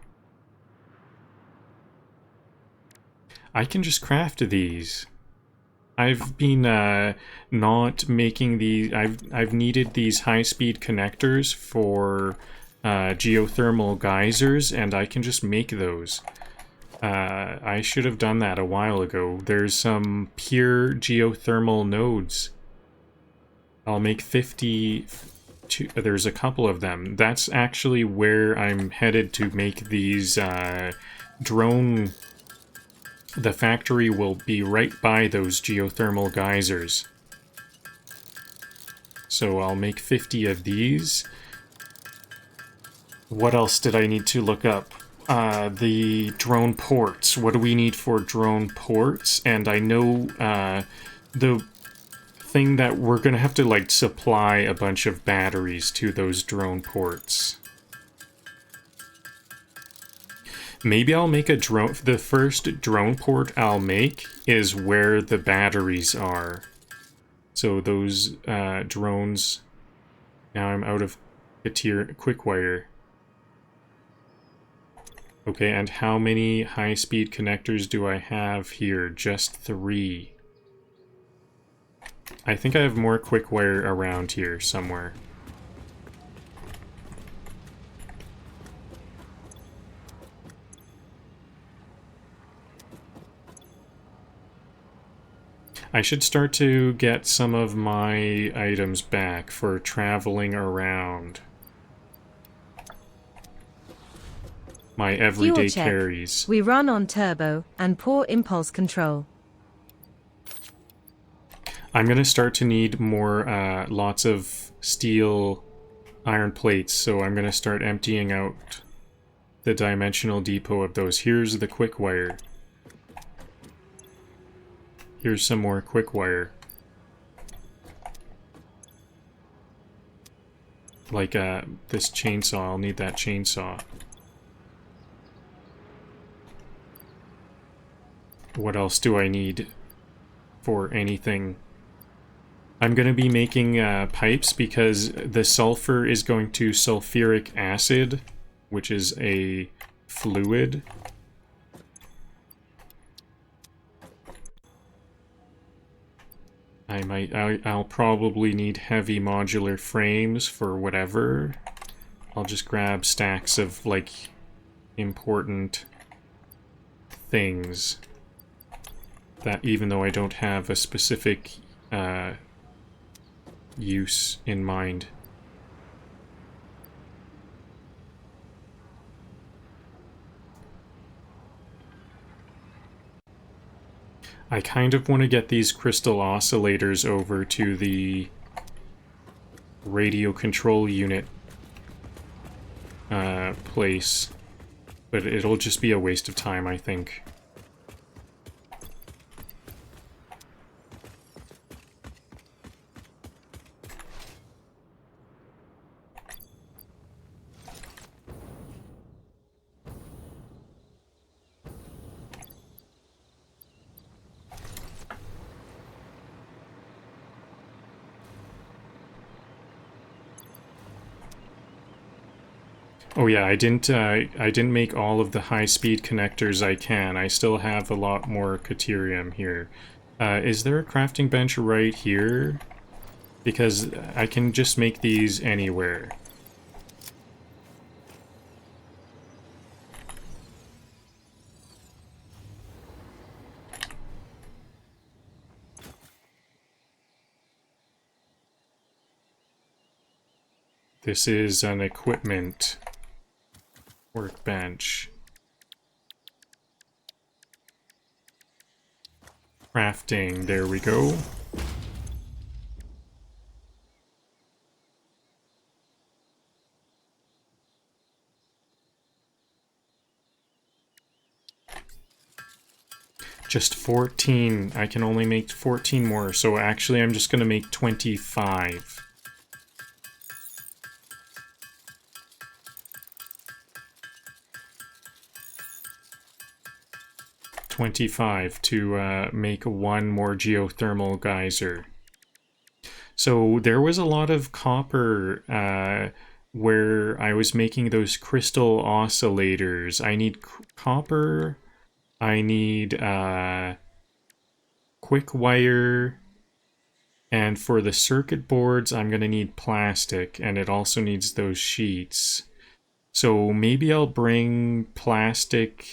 I can just craft these. I've been not making these... I've needed these high-speed connectors for geothermal geysers, and I can just make those. I should have done that a while ago. There's some pure geothermal nodes. I'll make 50... There's a couple of them. That's actually where I'm headed to make these drone... The factory will be right by those geothermal geysers. So I'll make 50 of these. What else did I need to look up? The drone ports. What do we need for drone ports? And I know the thing that we're going to have to, like, supply a bunch of batteries to those drone ports. Maybe I'll make a drone... The first drone port I'll make is where the batteries are. So those drones... Now I'm out of quick-wire. Okay, and how many high-speed connectors do I have here? Just 3. I think I have more quick-wire around here somewhere. I should start to get some of my items back for traveling around. My everyday Fuel check. carries. We run on turbo and poor impulse control. I'm going to start to need more, lots of steel iron plates, so I'm going to start emptying out the dimensional depot of those. Here's the quick wire. Here's some more quick wire. Like this chainsaw, I'll need that chainsaw. What else do I need for anything? I'm going to be making pipes because the sulfur is going to sulfuric acid, which is a fluid. I'll probably need heavy modular frames for whatever. I'll just grab stacks of, like, important things that, even though I don't have a specific use in mind. I kind of want to get these crystal oscillators over to the radio control unit place, but it'll just be a waste of time, I think. Oh yeah, I didn't make all of the high-speed connectors I can. I still have a lot more Caterium here. Is there a crafting bench right here? Because I can just make these anywhere. This is an equipment workbench. Crafting, there we go. Just 14. I can only make 14 more, so actually I'm just gonna make 25. 25 to make one more geothermal geyser. So there was a lot of copper where I was making those crystal oscillators. I need copper, I need quick wire, and for the circuit boards I'm going to need plastic, and it also needs those sheets. So maybe I'll bring plastic.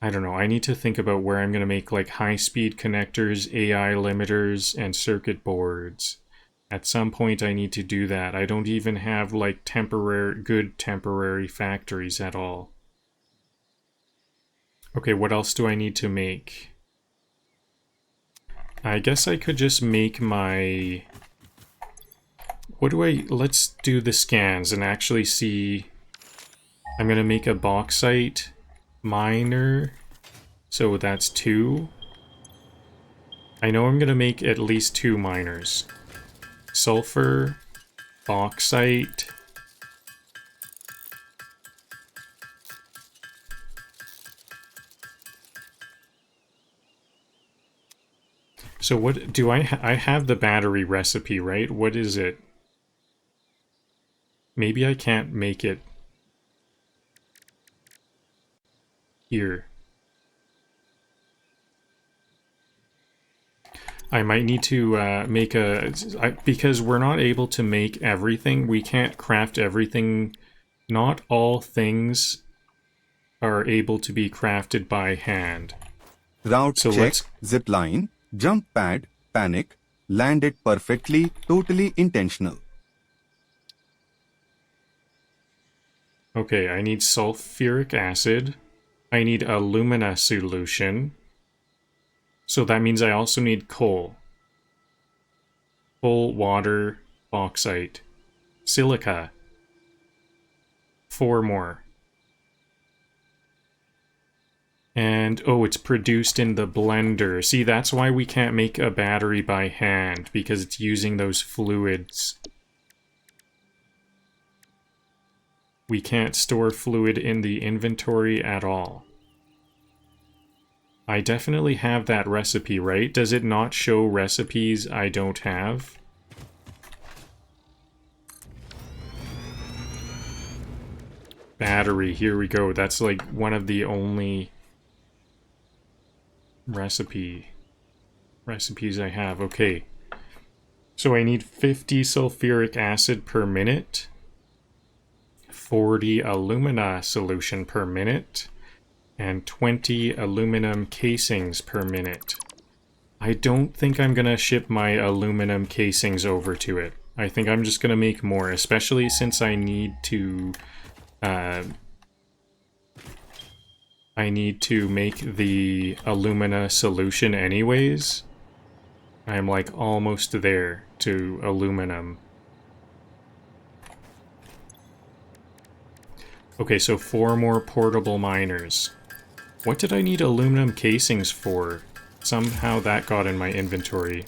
I don't know, I need to think about where I'm going to make like high-speed connectors, AI limiters, and circuit boards. At some point I need to do that. I don't even have like good temporary factories at all. Okay, what else do I need to make? I guess I could just make my... Let's do the scans and actually see... I'm going to make a bauxite miner, so that's 2. I know I'm gonna make at least 2 miners. Sulfur, bauxite. So what do I have the battery recipe, right? What is it? Maybe I can't make it here. I might need to make because we're not able to make everything, we can't craft everything. Not all things are able to be crafted by hand. Route check, zipline, jump pad, panic, landed perfectly, totally intentional. Okay, I need sulfuric acid. I need alumina solution. So that means I also need coal. Coal, water, bauxite. Silica. 4 more. And, oh, it's produced in the blender. See, that's why we can't make a battery by hand, because it's using those fluids. We can't store fluid in the inventory at all. I definitely have that recipe, right? Does it not show recipes I don't have? Battery, here we go. That's like one of the only recipes I have. Okay. So I need 50 sulfuric acid per minute, 40 alumina solution per minute, and 20 aluminum casings per minute. I don't think I'm gonna ship my aluminum casings over to it. I think I'm just gonna make more, especially since I need to make the alumina solution anyways. I'm like almost there to aluminum. Okay, so 4 more portable miners. What did I need aluminum casings for? Somehow that got in my inventory.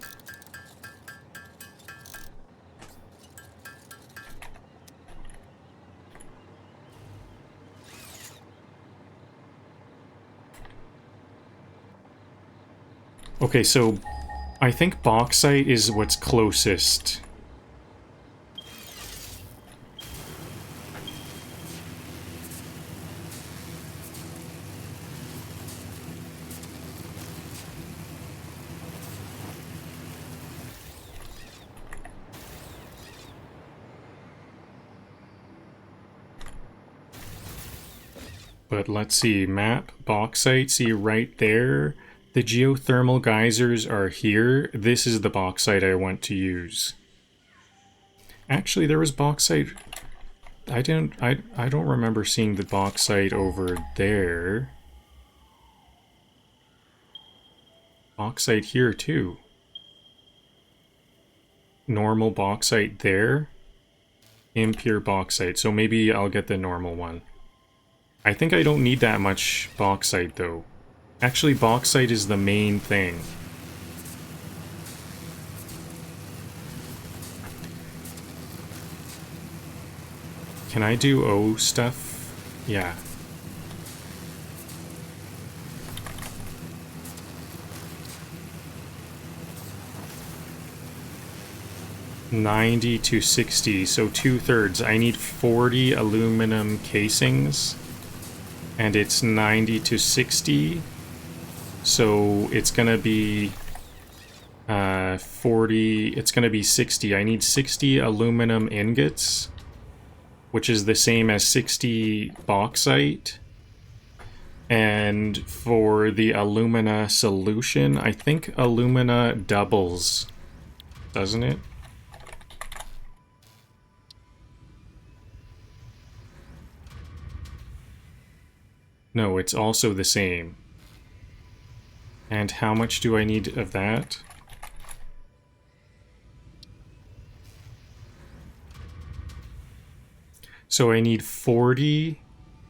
Okay, so I think bauxite is what's closest. But let's see, map, bauxite, see right there. The geothermal geysers are here. This is the bauxite I want to use. Actually, there was bauxite. I don't remember seeing the bauxite over there. Bauxite here too. Normal bauxite there. Impure bauxite. So maybe I'll get the normal one. I think I don't need that much bauxite though. Actually, bauxite is the main thing. Can I do O stuff? Yeah. $90 to $60, so 2/3. I need 40 aluminum casings, and it's 90 to 60. So it's gonna be 40, it's gonna be 60. I need 60 aluminum ingots, which is the same as 60 bauxite. And for the alumina solution, I think alumina doubles, doesn't it? No, it's also the same. And how much do I need of that? So I need 40.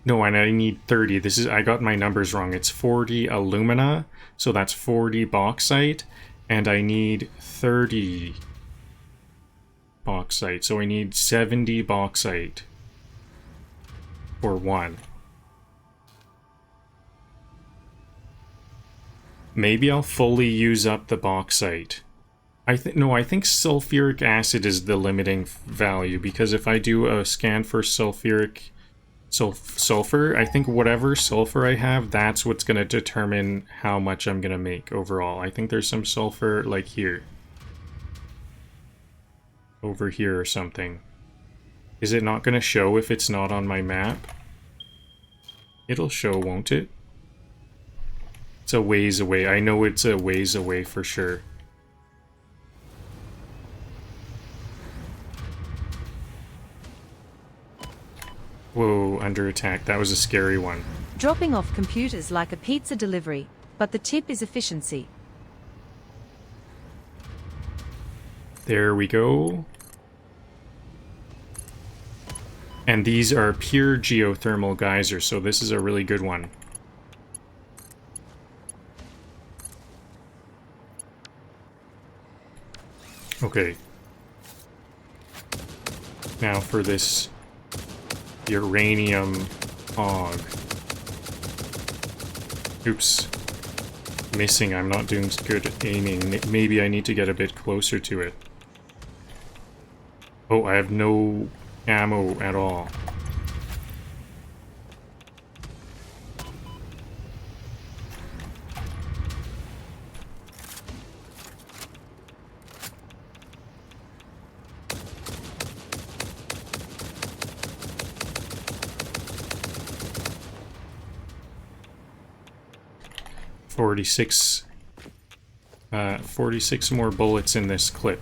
No, and I need 30. This is, I got my numbers wrong. It's 40 alumina, so that's 40 bauxite, and I need 30 bauxite. So I need 70 bauxite for one. Maybe I'll fully use up the bauxite. I think sulfuric acid is the limiting value, because if I do a scan for sulfur, I think whatever sulfur I have, that's what's going to determine how much I'm going to make overall. I think there's some sulfur like here. Over here or something. Is it not going to show if it's not on my map? It'll show, won't it? It's a ways away. I know it's a ways away for sure. Whoa, under attack. That was a scary one. Dropping off computers like a pizza delivery, but the tip is efficiency. There we go. And these are pure geothermal geysers, so this is a really good one. Okay. Now for this uranium hog. Oops. missing. I'm not doing good at aiming. Maybe I need to get a bit closer to it. Oh, I have no ammo at all. Uh, 46 more bullets in this clip.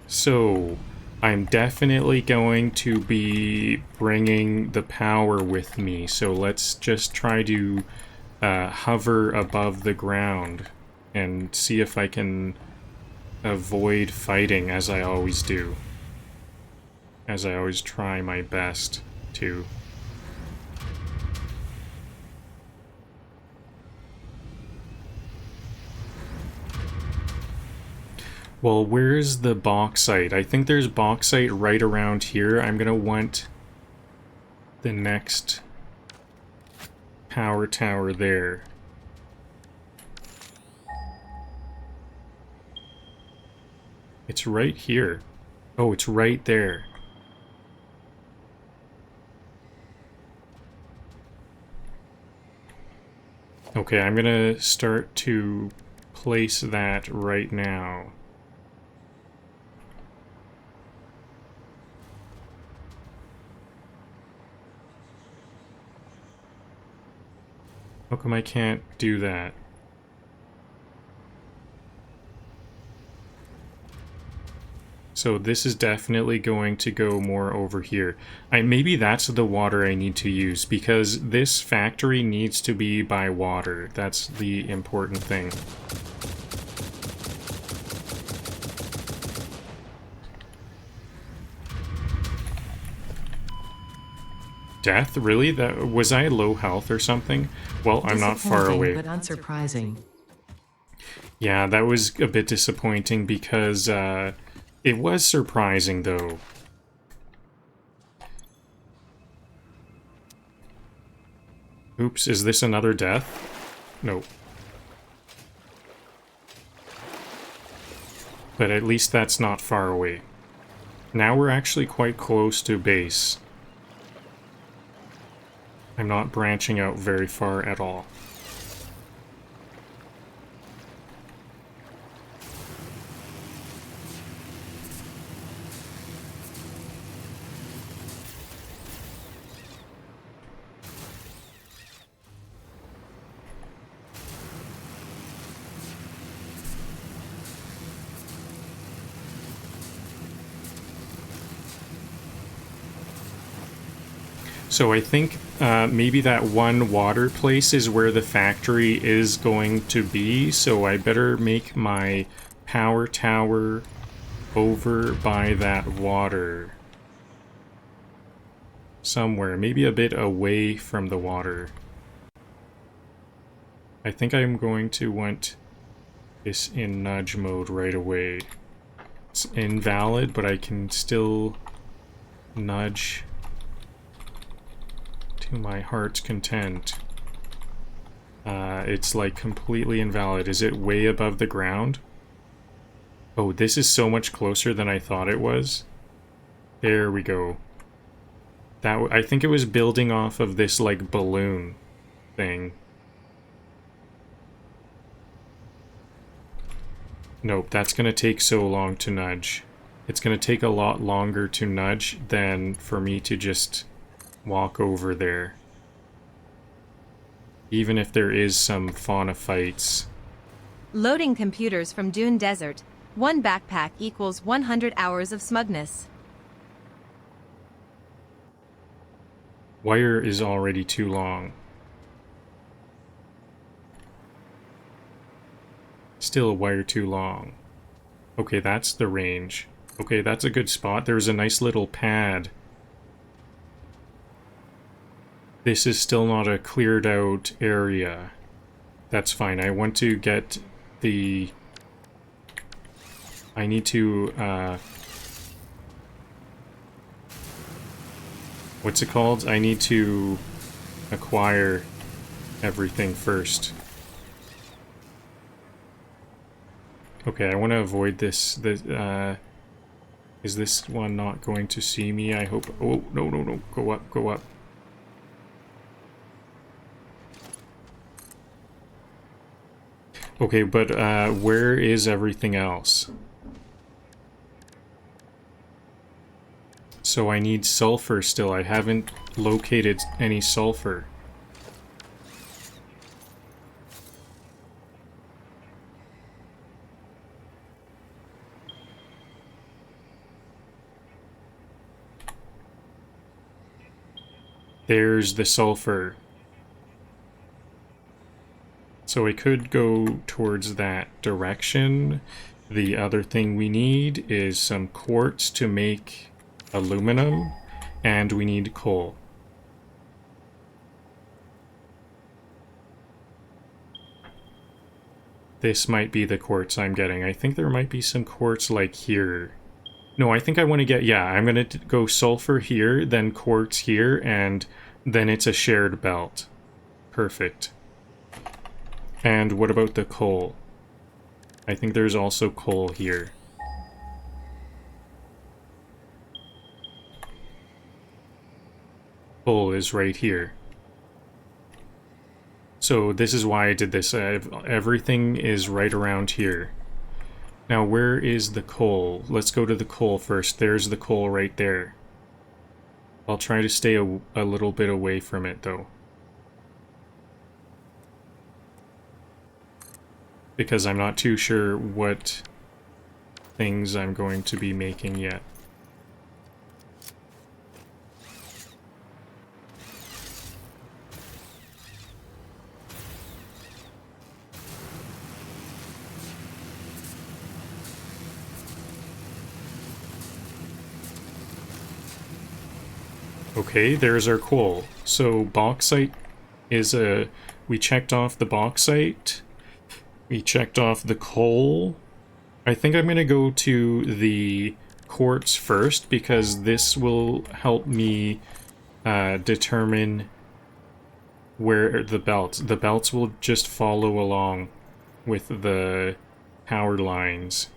So, I'm definitely going to be bringing the power with me. So let's just try to hover above the ground and see if I can avoid fighting, as I always do. As I always try my best to. Well, where's the bauxite? I think there's bauxite right around here. I'm gonna want the next power tower there. It's right here. Oh, it's right there. Okay, I'm gonna start to place that right now. How come I can't do that? So this is definitely going to go more over here. Maybe that's the water I need to use, because this factory needs to be by water. That's the important thing. Death? Really? Was I low health or something? Well, I'm not far away. But unsurprising. Yeah, that was a bit disappointing because it was surprising though. Oops, is this another death? No. But at least that's not far away. Now we're actually quite close to base. I'm not branching out very far at all. So I think maybe that one water place is where the factory is going to be, so I better make my power tower over by that water. Somewhere, maybe a bit away from the water. I think I'm going to want this in nudge mode right away. It's invalid, but I can still nudge to my heart's content. It's like completely invalid. Is it way above the ground? Oh, this is so much closer than I thought it was. There we go. I think it was building off of this like balloon thing. Nope, that's gonna take so long to nudge. It's gonna take a lot longer to nudge than for me to just walk over there. Even if there is some fauna fights. Loading computers from Dune Desert. 1 backpack equals 100 hours of smugness. Wire is already too long. Still a wire too long. Okay, that's the range. Okay, that's a good spot. There's a nice little pad. This is still not a cleared out area. That's fine. I want to get the... I need to, what's it called? I need to acquire everything first. Okay, I want to avoid this. Is this one not going to see me? I hope. Oh, no, no, no. Go up, go up. Okay, but where is everything else? So I need sulfur still. I haven't located any sulfur. There's the sulfur. So I could go towards that direction. The other thing we need is some quartz to make aluminum, and we need coal. This might be the quartz I'm getting. I think there might be some quartz like here. No, I think I want to get, yeah, I'm going to go sulfur here, then quartz here, and then it's a shared belt. Perfect. And what about the coal? I think there's also coal here. Coal is right here. So this is why I did this. Everything is right around here. Now, where is the coal? Let's go to the coal first. There's the coal right there. I'll try to stay a little bit away from it, though. Because I'm not too sure what things I'm going to be making yet. Okay, there's our coal. So bauxite is a... We checked off the bauxite. We checked off the coal. I think I'm going to go to the quartz first because this will help me determine where the belts... The belts will just follow along with the power lines.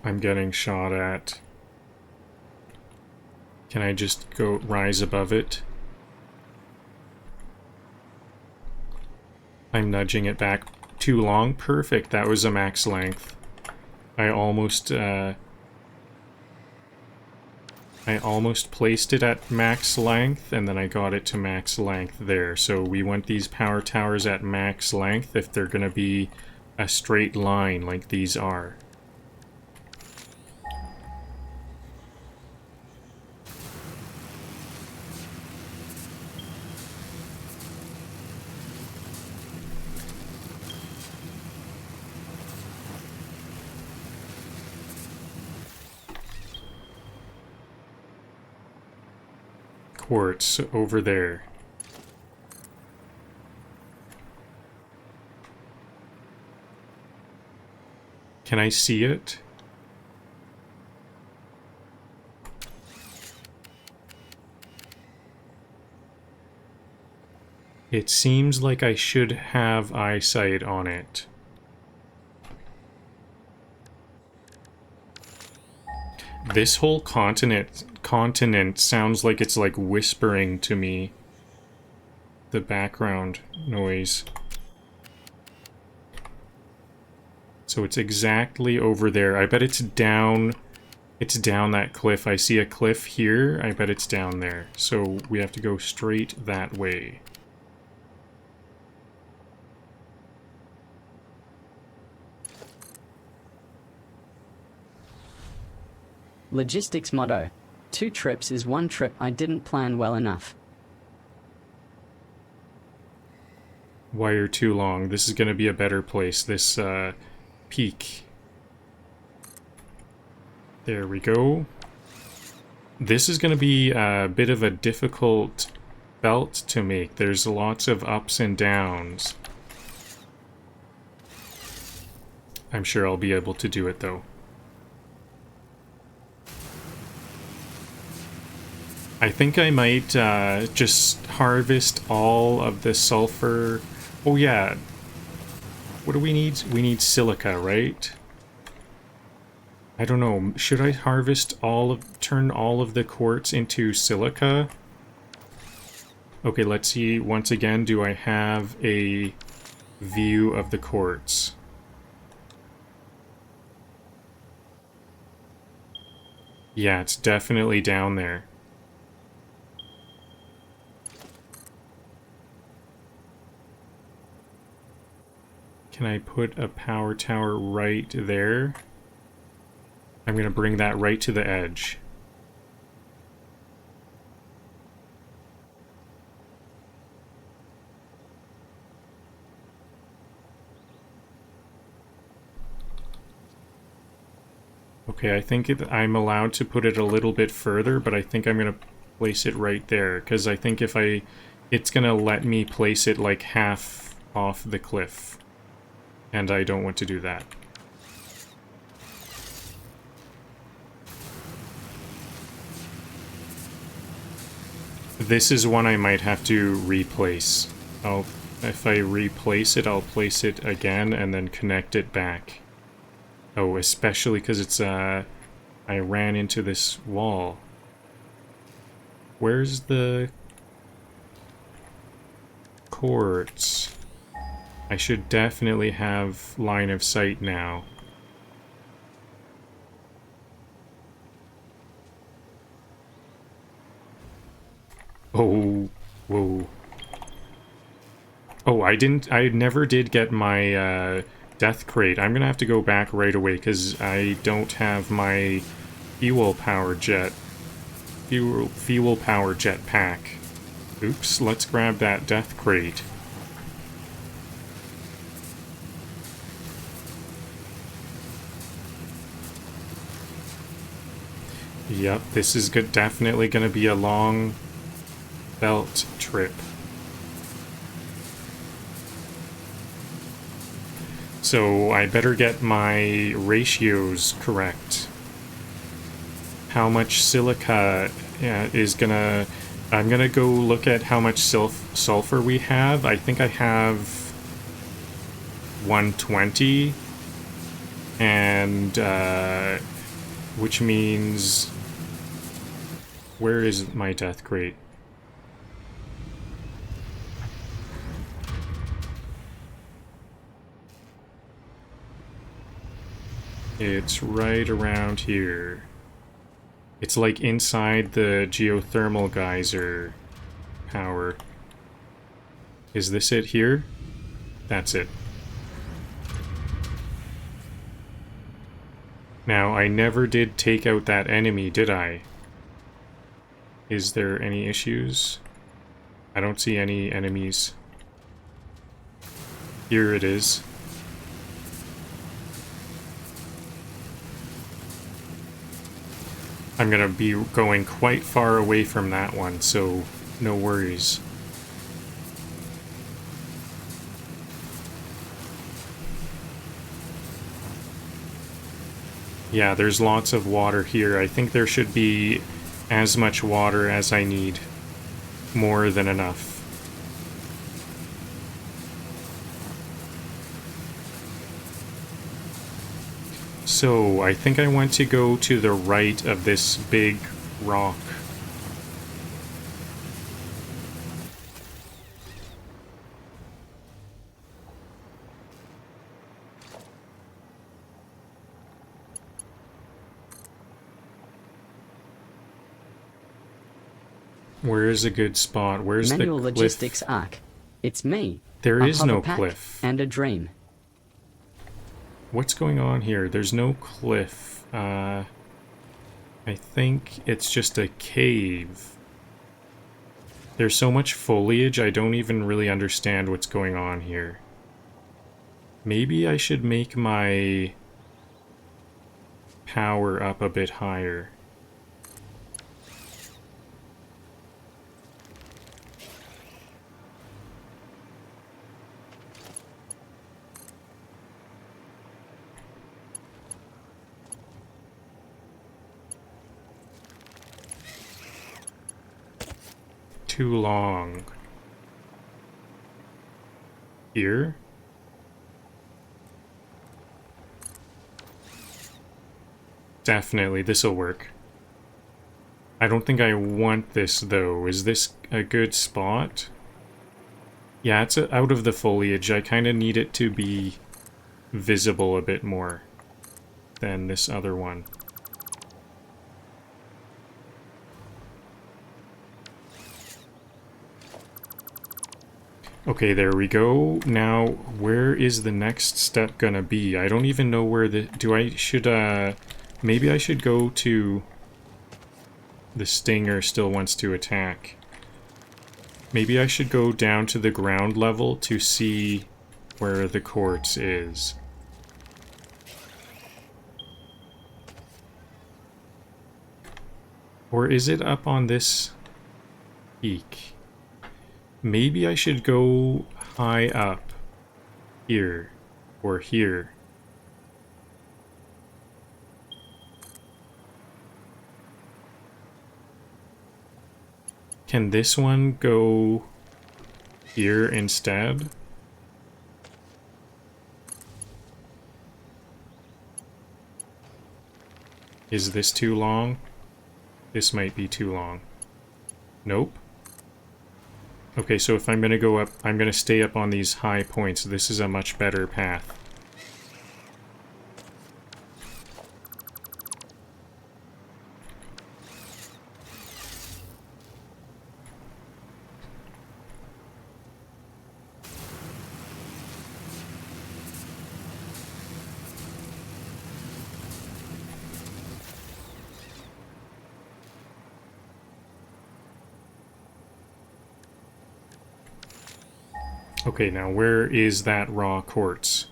I'm getting shot at. Can I just go rise above it? I'm nudging it back too long. Perfect. That was a max length. I almost placed it at max length, and then I got it to max length there. So we want these power towers at max length if they're going to be a straight line like these are. Quartz over there. Can I see it? It seems like I should have eyesight on it. This whole continent sounds like it's like whispering to me. The background noise. So it's exactly over there. I bet it's down that cliff. I see a cliff here. I bet it's down there. So we have to go straight that way. Logistics motto. 2 trips is 1 trip I didn't plan well enough. Wire too long. This is going to be a better place. This peak. There we go. This is going to be a bit of a difficult belt to make. There's lots of ups and downs. I'm sure I'll be able to do it though. I think I might just harvest all of the sulfur. Oh yeah. What do we need? We need silica, right? I don't know. Should I harvest turn all of the quartz into silica? Okay, let's see. Once again, do I have a view of the quartz? Yeah, it's definitely down there. Can I put a power tower right there? I'm going to bring that right to the edge. Okay, I think I'm allowed to put it a little bit further, but I think I'm going to place it right there, because I think it's going to let me place it like half off the cliff. And I don't want to do that. This is one I might have to replace. If I replace it, I'll place it again and then connect it back. Oh, especially because it's, I ran into this wall. Where's the quartz? I should definitely have line of sight now. Oh, whoa. Oh, I never did get my, death crate. I'm gonna have to go back right away, because I don't have my fuel power jet pack. Oops, let's grab that death crate. Yep, this is definitely gonna be a long belt trip. So I better get my ratios correct. How much silica is gonna... I'm gonna go look at how much sulfur we have. I think I have 120. And, which means... Where is my death crate? It's right around here. It's like inside the geothermal geyser power. Is this it here? That's it. Now, I never did take out that enemy, did I? Is there any issues? I don't see any enemies. Here it is. I'm gonna be going quite far away from that one, so no worries. Yeah, there's lots of water here. I think there should be as much water as I need. More than enough. So, I think I want to go to the right of this big rock. Where is a good spot? Where's the cliff? Manual logistics arc. It's me. There a is no hover pack cliff. And a dream. What's going on here? There's no cliff. I think it's just a cave. There's so much foliage, I don't even really understand what's going on here. Maybe I should make my power up a bit higher. too long? Here? Definitely, this'll work. I don't think I want this, though. Is this a good spot? Yeah, it's out of the foliage. I kind of need it to be visible a bit more than this other one. Okay, there we go. Now, where is the next step gonna be? I don't even know where the... maybe I should go to... The stinger still wants to attack. Maybe I should go down to the ground level to see where the quartz is. Or is it up on this peak? Maybe I should go high up. Here. Or here. Can this one go here instead? Is this too long? This might be too long. Nope. Okay, so if I'm gonna go up, I'm gonna stay up on these high points. This is a much better path. Okay, now where is that raw quartz?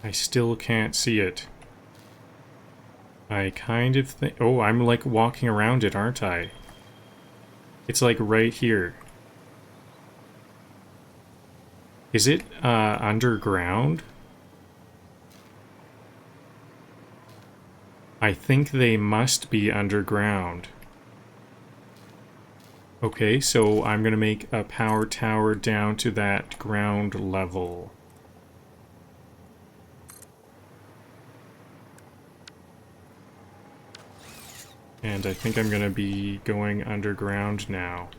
I still can't see it. I kind of think... Oh, I'm like walking around it, aren't I? It's like right here. Is it underground? I think they must be underground. Okay, so I'm gonna make a power tower down to that ground level. And I think I'm gonna be going underground now.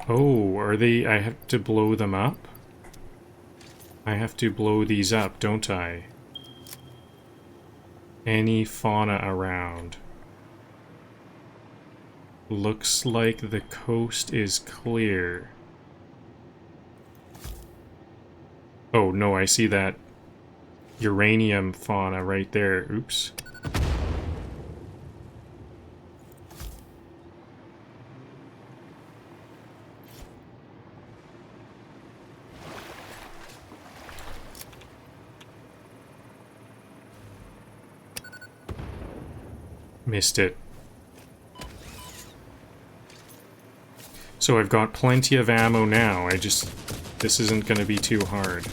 Oh, are they... I have to blow them up? I have to blow these up, don't I? Any fauna around? Looks like the coast is clear. Oh, no, I see that uranium fauna right there. Oops. Missed it. So I've got plenty of ammo now. This isn't going to be too hard.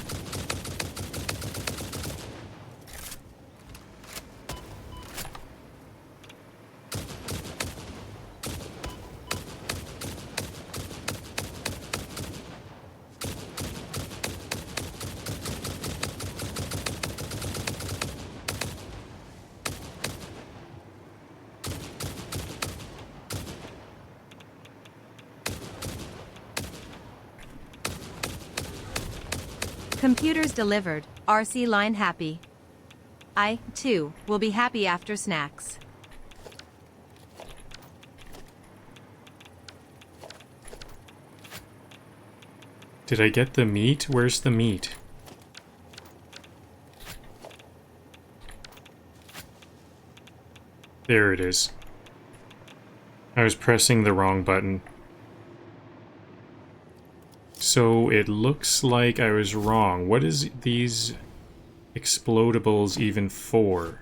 Computers delivered. RC line happy. I, too, will be happy after snacks. Did I get the meat? Where's the meat? There it is. I was pressing the wrong button. So it looks like I was wrong. What is these explodables even for?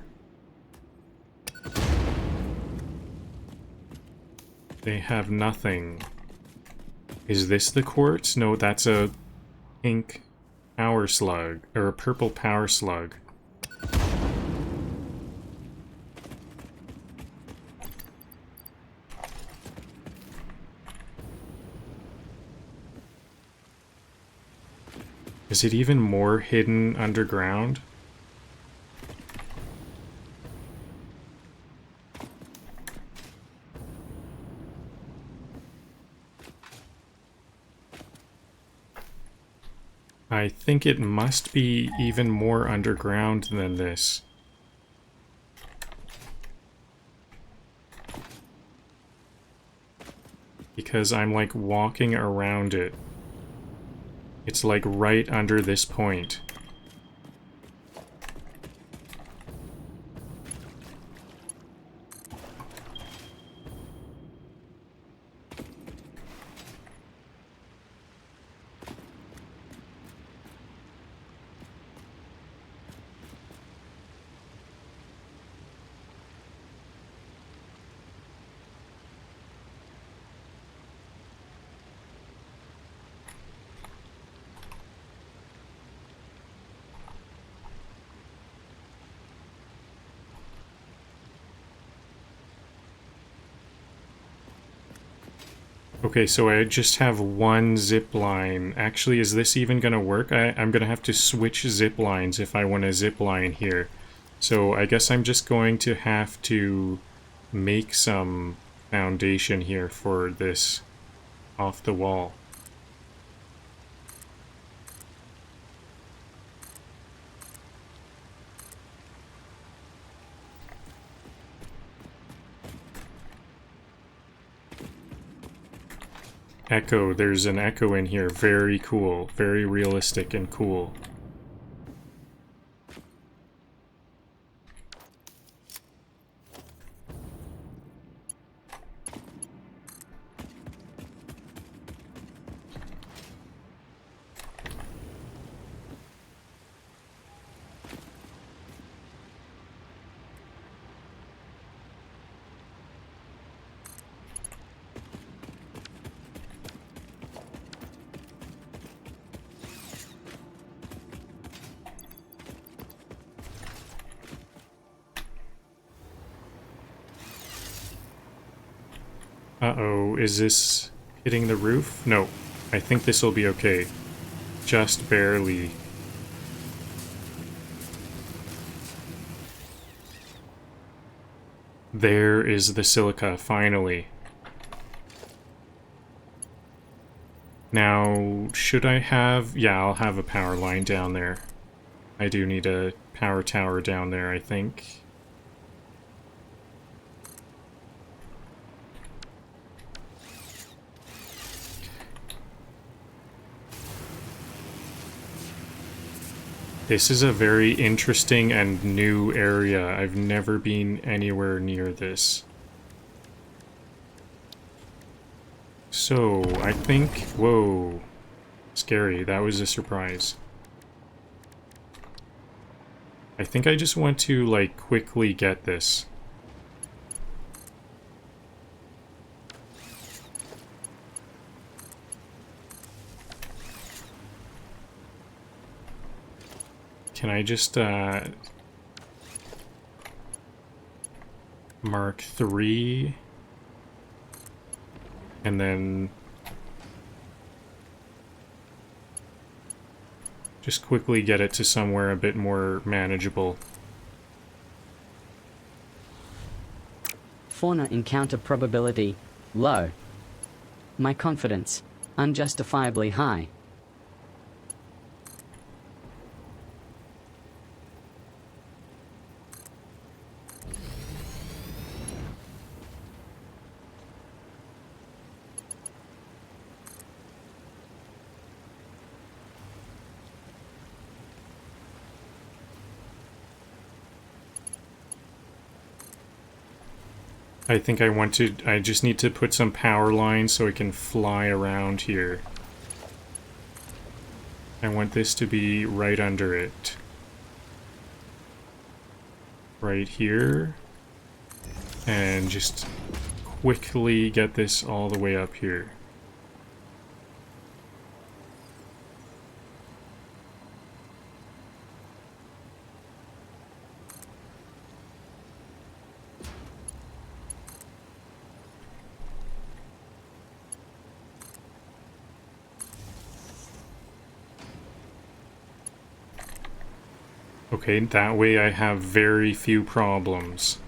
They have nothing. Is this the quartz? No, that's a pink power slug, or a purple power slug. Is it even more hidden underground? I think it must be even more underground than this. Because I'm like walking around it. It's like right under this point. Okay, so I just have one zip line. Actually, is this even gonna work? I'm gonna have to switch zip lines if I want to zip line here. So I guess I'm just going to have to make some foundation here for this off the wall. Echo, there's an echo in here. Very cool. Very realistic and cool. Uh-oh, is this hitting the roof? No, I think this will be okay. Just barely. There is the silica, finally. Now, should I have... Yeah, I'll have a power line down there. I do need a power tower down there, I think. This is a very interesting and new area. I've never been anywhere near this. So, I think... Whoa. Scary. That was a surprise. I think I just want to, like, quickly get this. Can I just, mark 3, and then just quickly get it to somewhere a bit more manageable. Fauna encounter probability low. My confidence unjustifiably high. I think I just need to put some power lines so I can fly around here. I want this to be right under it. right here. And just quickly get this all the way up here. Okay, that way I have very few problems.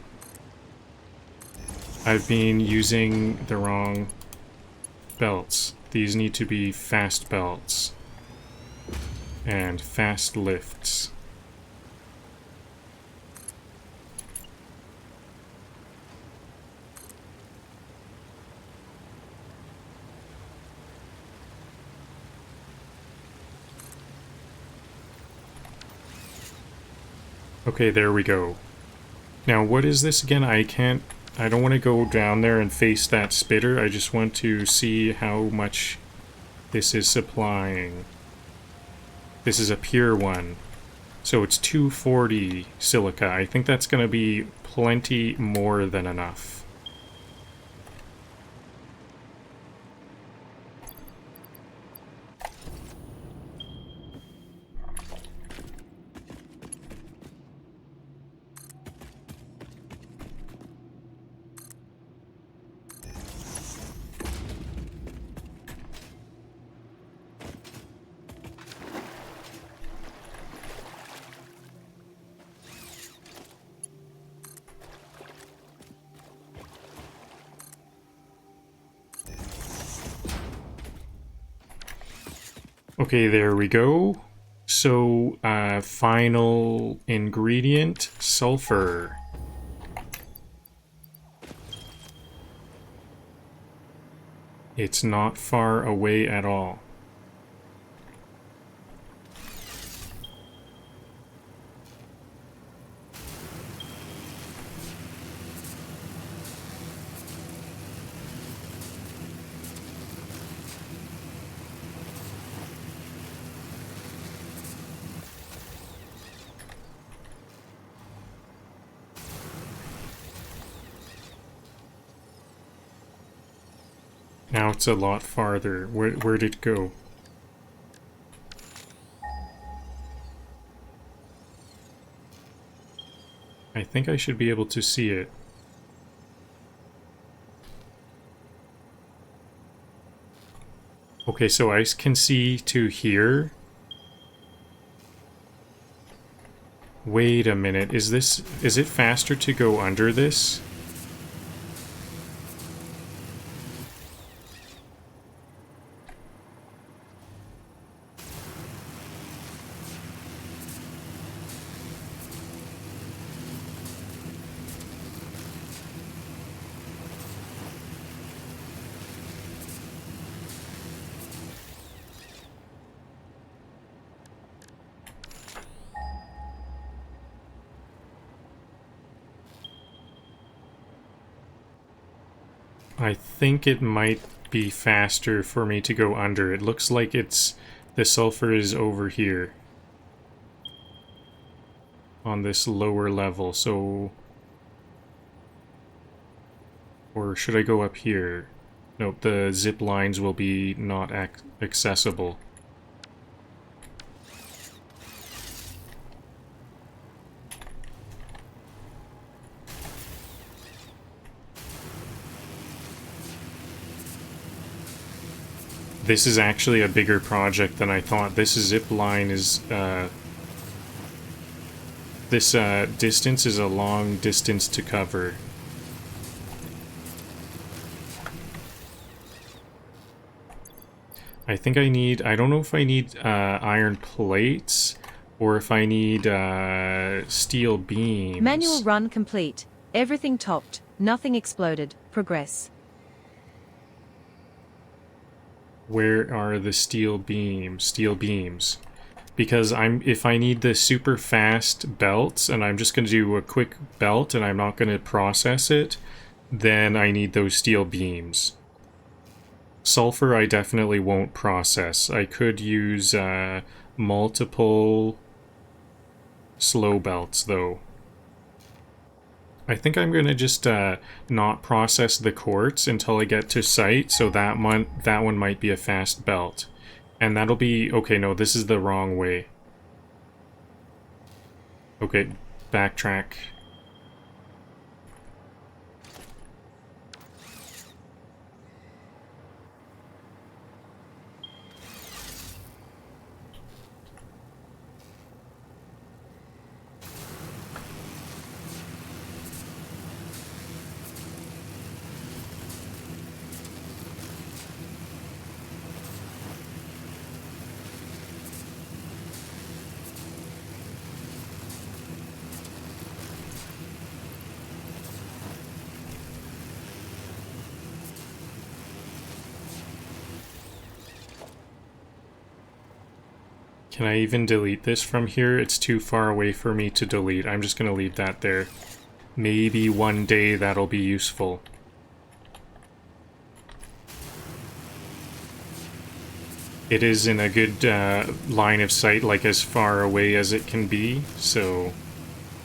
I've been using the wrong belts. These need to be fast belts. And fast lifts. Okay, there we go. Now, what is this again? I don't want to go down there and face that spitter. I just want to see how much this is supplying. This is a pure one. So it's 240 silica. I think that's going to be plenty more than enough. Okay, there we go. So, final ingredient, sulfur. It's not far away at all. Now it's a lot farther. Where did it go? I think I should be able to see it. Okay, so I can see to here. Wait a minute, is it faster to go under this? I think it might be faster for me to go under. It looks like the sulfur is over here. On this lower level, so... Or should I go up here? Nope, the zip lines will be not accessible. This is actually a bigger project than I thought. This zip line is, this distance is a long distance to cover. I think I don't know if I need iron plates or if I need steel beams. Manual run complete. Everything topped. Nothing exploded. Progress. Where are the steel beams? Steel beams. Because if I need the super fast belts and I'm just going to do a quick belt and I'm not going to process it, then I need those steel beams. Sulfur I definitely won't process. I could use multiple slow belts though. I think I'm gonna just not process the quartz until I get to site, so that one might be a fast belt. And that'll be... okay, no, this is the wrong way. Okay, backtrack. Can I even delete this from here? It's too far away for me to delete. I'm just gonna leave that there. Maybe one day that'll be useful. It is in a good line of sight, like as far away as it can be, so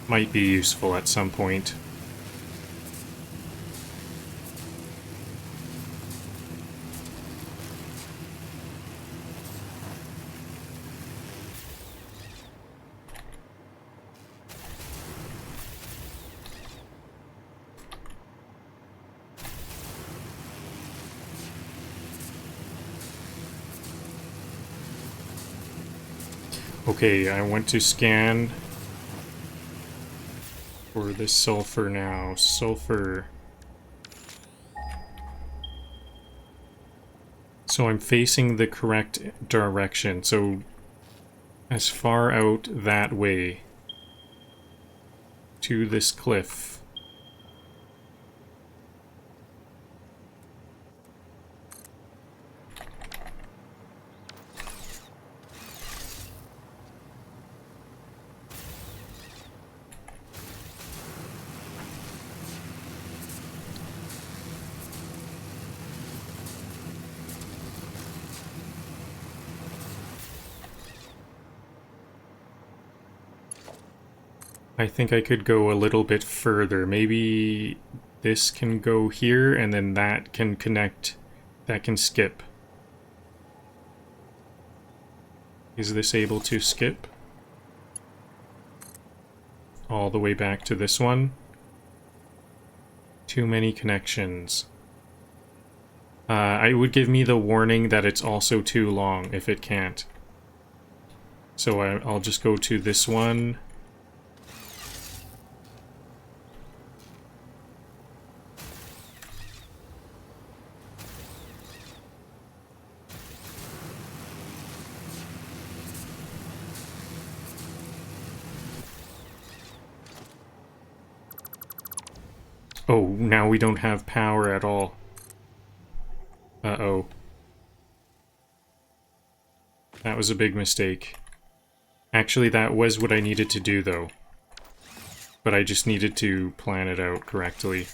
might be useful at some point. Okay, I want to scan for this sulfur now. Sulfur. So I'm facing the correct direction. So as far out that way to this cliff. I think I could go a little bit further. Maybe this can go here, and then that can connect, that can skip. Is this able to skip? All the way back to this one? Too many connections. It would give me the warning that it's also too long if it can't. So I'll just go to this one. Oh, now we don't have power at all. Uh-oh. That was a big mistake. Actually, that was what I needed to do, though. But I just needed to plan it out correctly.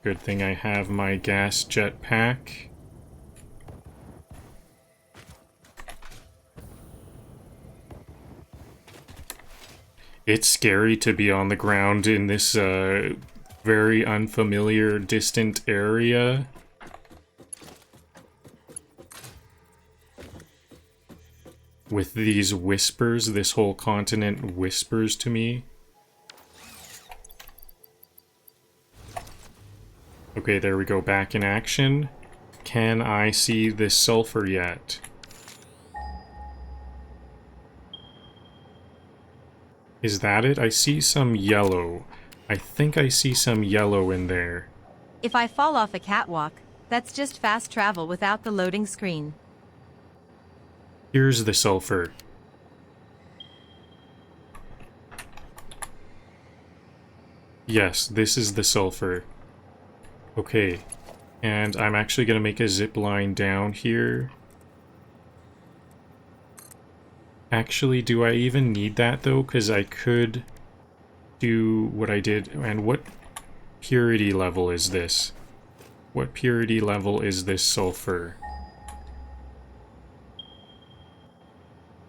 Good thing I have my gas jet pack. It's scary to be on the ground in this very unfamiliar, distant area. With these whispers, this whole continent whispers to me. Okay, there we go, back in action. Can I see this sulfur yet? Is that it? I see some yellow. I think I see some yellow in there. If I fall off a catwalk, that's just fast travel without the loading screen. Here's the sulfur. Yes, this is the sulfur. Okay. And I'm actually going to make a zip line down here. Actually, do I even need that, though? Because I could do what I did. And what purity level is this? What purity level is this sulfur?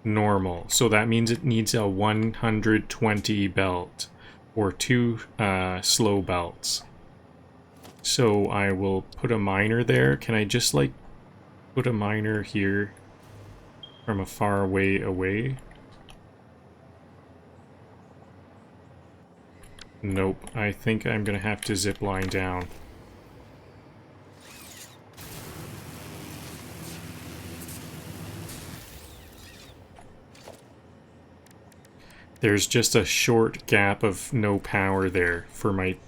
Normal. So that means it needs a 120 belt. or 2 slow belts. So I will put a miner there. Can I just like put a miner here from a far way away? Nope, I think I'm gonna have to zip line down. There's just a short gap of no power there for my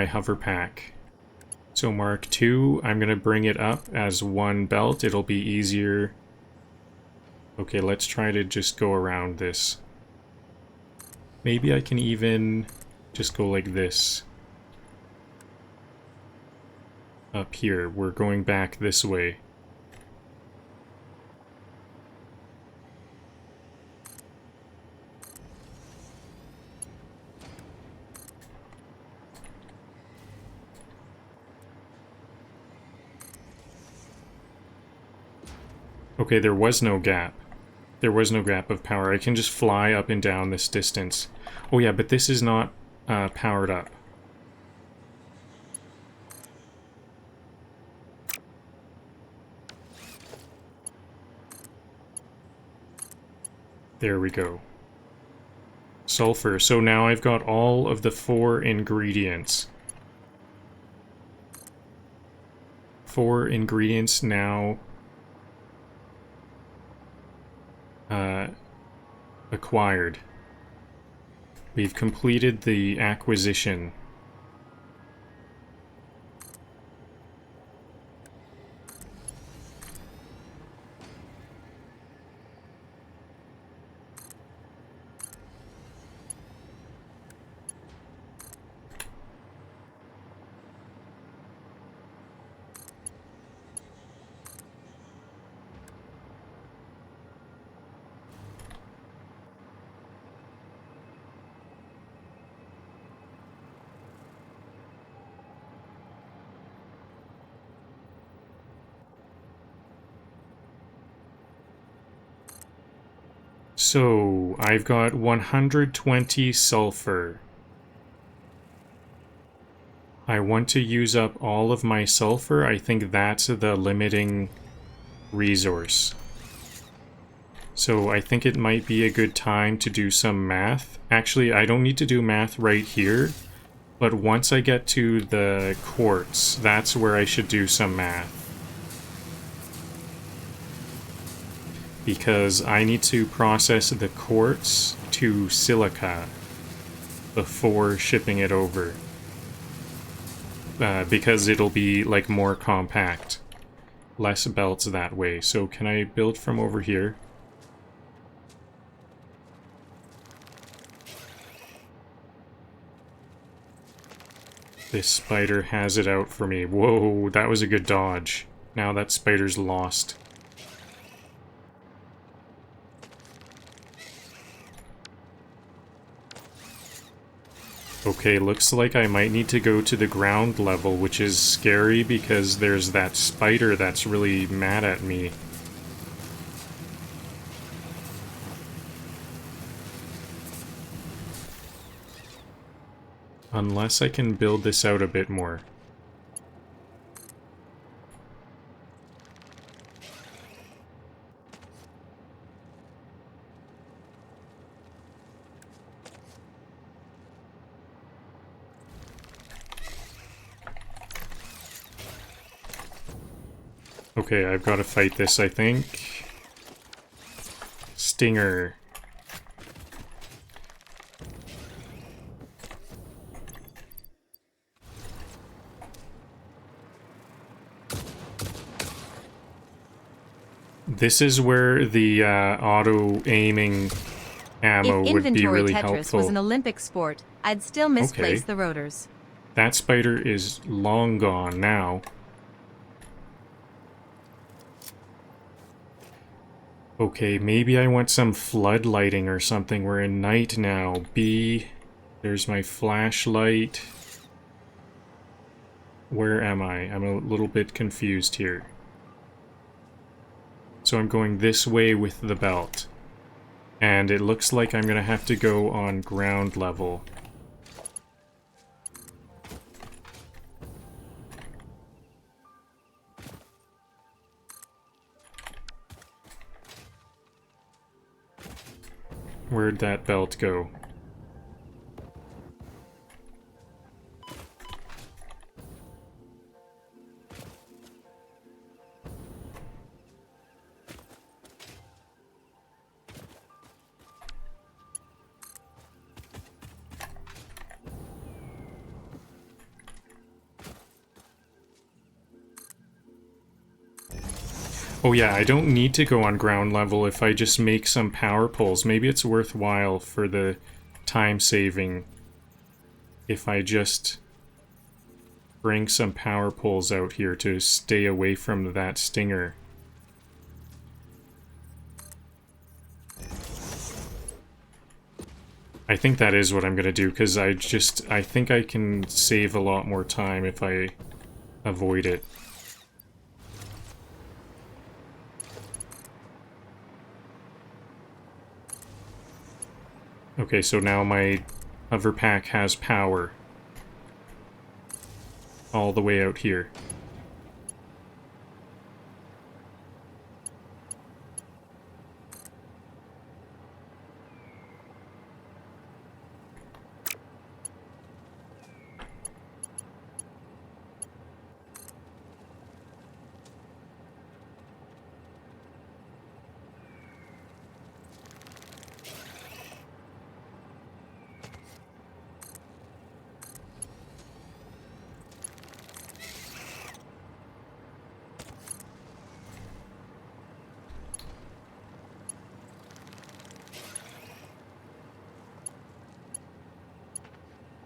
hover pack. So Mark II, I'm gonna bring it up as 1 belt. It'll be easier. Okay, let's try to just go around this. Maybe I can even just go like this. Up here, we're going back this way. Okay, there was no gap. There was no gap of power. I can just fly up and down this distance. Oh yeah, but this is not powered up. There we go. Sulfur. So now I've got all of the 4 ingredients. 4 ingredients now acquired. We've completed the acquisition. So, I've got 120 sulfur. I want to use up all of my sulfur. I think that's the limiting resource. So I think it might be a good time to do some math. Actually, I don't need to do math right here, but once I get to the quartz, that's where I should do some math. Because I need to process the quartz to silica before shipping it over. Because it'll be like more compact. Less belts that way. So can I build from over here? This spider has it out for me. Whoa, that was a good dodge. Now that spider's lost. Okay, looks like I might need to go to the ground level, which is scary because there's that spider that's really mad at me. Unless I can build this out a bit more. Okay, I've got to fight this, I think. Stinger. This is where the auto-aiming ammo would be really Tetris helpful. Was an Olympic sport, I'd still misplace Okay. the rotors. That spider is long gone now. Okay, maybe I want some floodlighting or something. We're in night now. B. There's my flashlight. Where am I? I'm a little bit confused here. So I'm going this way with the belt. And it looks like I'm gonna have to go on ground level. Where'd that belt go? Oh yeah, I don't need to go on ground level if I just make some power poles. Maybe it's worthwhile for the time saving if I just bring some power poles out here to stay away from that stinger. I think that is what I'm gonna do, because I think I can save a lot more time if I avoid it. Okay, so now my hover pack has power. All the way out here.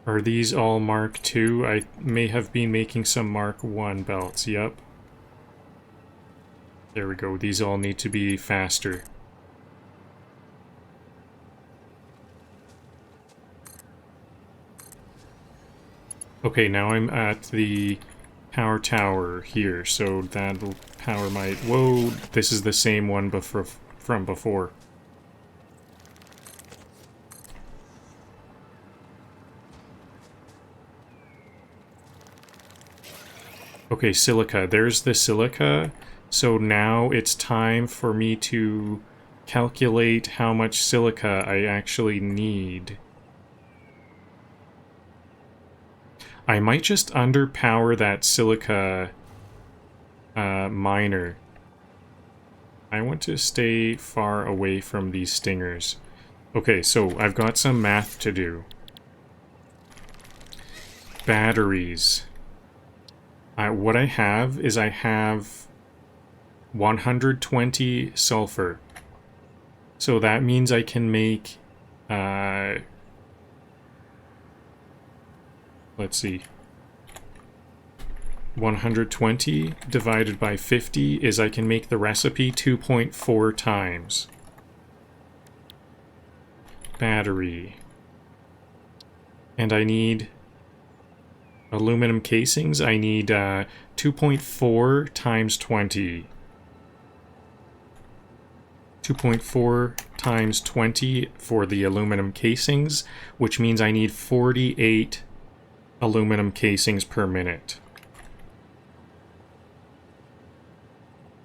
Are these all Mark II? I may have been making some Mark I belts, yep. There we go, these all need to be faster. Okay, now I'm at the power tower here, so that'll power my... Whoa, this is the same one from before. Okay, silica. There's the silica. So now it's time for me to calculate how much silica I actually need. I might just underpower that silica miner. I want to stay far away from these stingers. Okay, so I've got some math to do. Batteries. What I have is I have 120 sulfur. So that means I can make, let's see, 120 divided by 50 is I can make the recipe 2.4 times. Battery. And I need aluminum casings. I need 2.4 times 20. 2.4 times 20 for the aluminum casings, which means I need 48 aluminum casings per minute.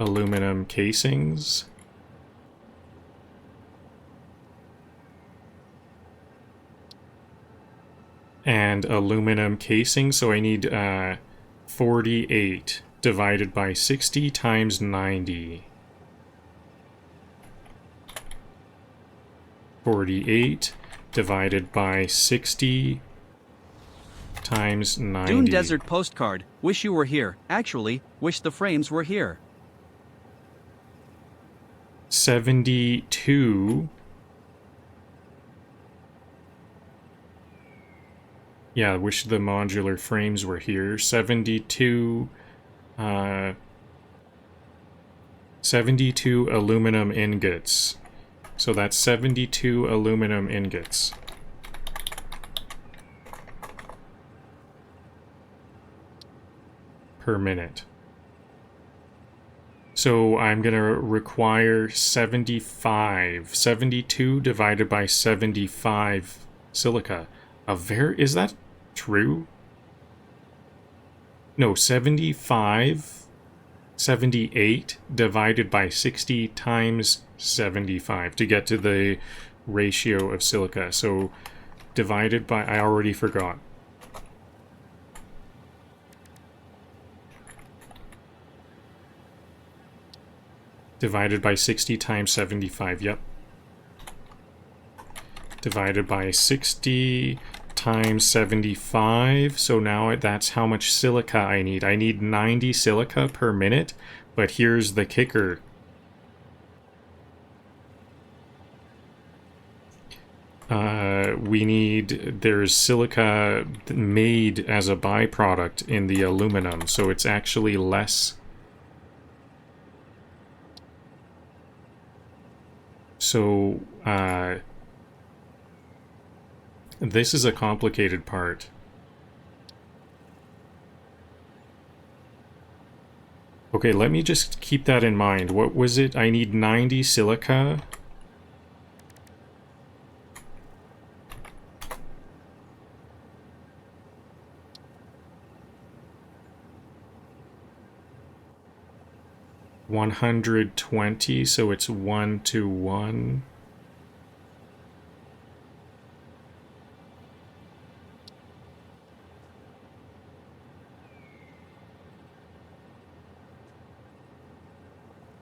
Aluminum casings. And aluminum casing, so I need 48 divided by 60 times 90. 48 divided by 60 times 90. Dune Desert postcard. Wish you were here. Actually, wish the frames were here. 72. Yeah, I wish the modular frames were here. 72 aluminum ingots. So that's 72 aluminum ingots. Per minute. So I'm going to require 75. 72 divided by 75 silica. Is that true? No, 75, 78 divided by 60 times 75 to get to the ratio of silica. So divided by, I already forgot. Divided by 60 times 75, yep. Divided by 60 times 75, so now that's how much silica I need. I need 90 silica per minute, but here's the kicker. There's silica made as a byproduct in the aluminum, so it's actually less. So, this is a complicated part. Okay, let me just keep that in mind. What was it? I need 90 silica. $120, so it's 1 to 1.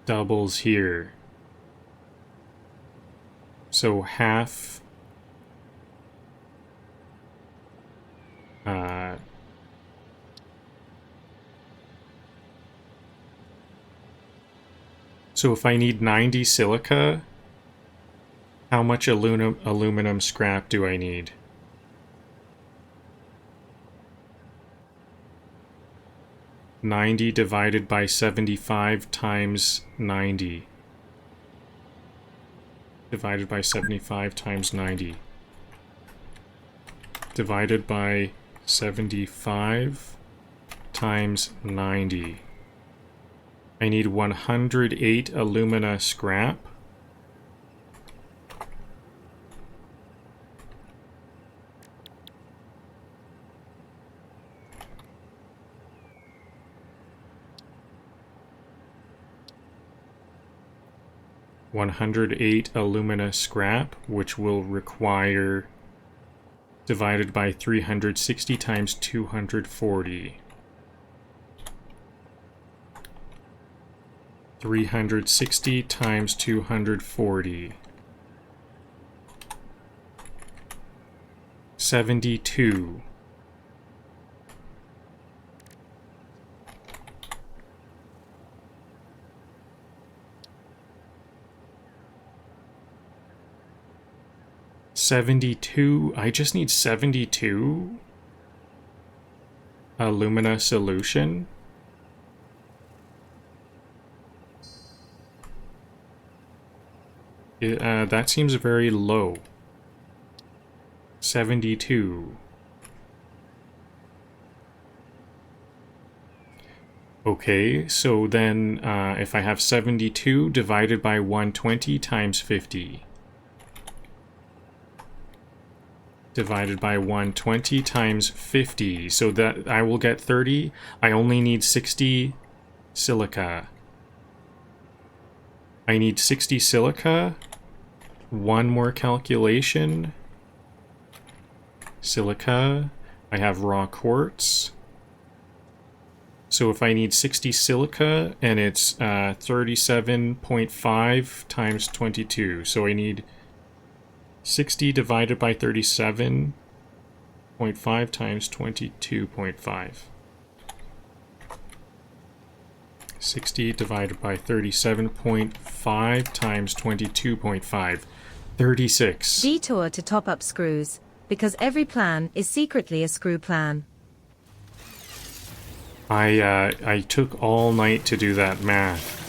Doubles here. So half. So if I need 90 silica, how much aluminum scrap do I need? $90 divided by 75 times 90. Divided by 75 times 90. Divided by 75 times 90. I need 108 alumina scrap. Alumina scrap, which will require divided by 360 times 240. 360 times 240. 72. I just need 72 alumina solution. That seems very low. 72. Okay, so then if I have 72 divided by 120 times 50. Divided by 120 times 50. So that I will get 30. I only need 60 silica. I need 60 silica. One more calculation. Silica. I have raw quartz. So if I need 60 silica, and it's 37.5 times 22. So I need 60 divided by 37.5 times 22.5. 60 divided by 37.5 times 22.5. 36. Detour to top up screws, because every plan is secretly a screw plan. I took all night to do that math.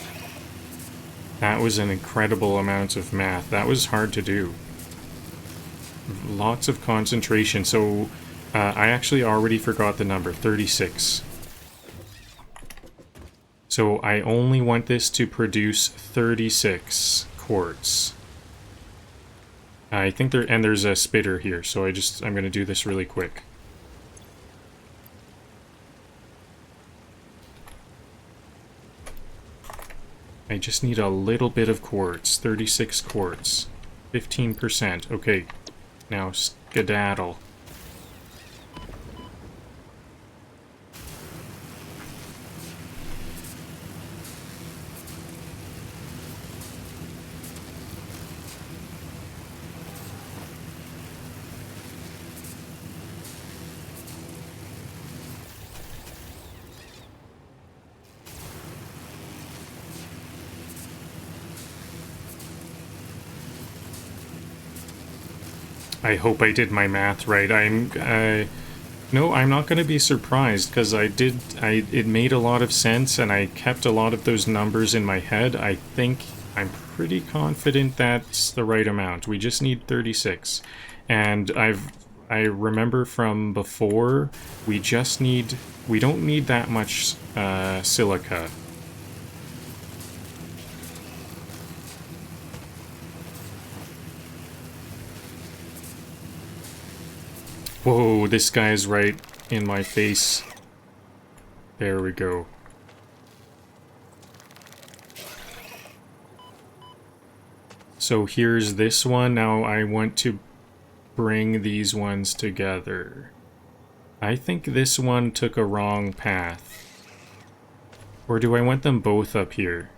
That was an incredible amount of math. That was hard to do. Lots of concentration. So I actually already forgot the number. 36. So I only want this to produce 36 quartz. I think there's a spitter here, so I'm gonna do this really quick. I just need a little bit of quartz, 36 quartz, 15%. Okay, now skedaddle. I hope I did my math right. No, I'm not going to be surprised because it made a lot of sense and I kept a lot of those numbers in my head. I'm pretty confident that's the right amount. We just need 36. And I remember from before, we don't need that much silica. Whoa, this guy's right in my face. There we go. So here's this one. Now I want to bring these ones together. I think this one took a wrong path. Or do I want them both up here?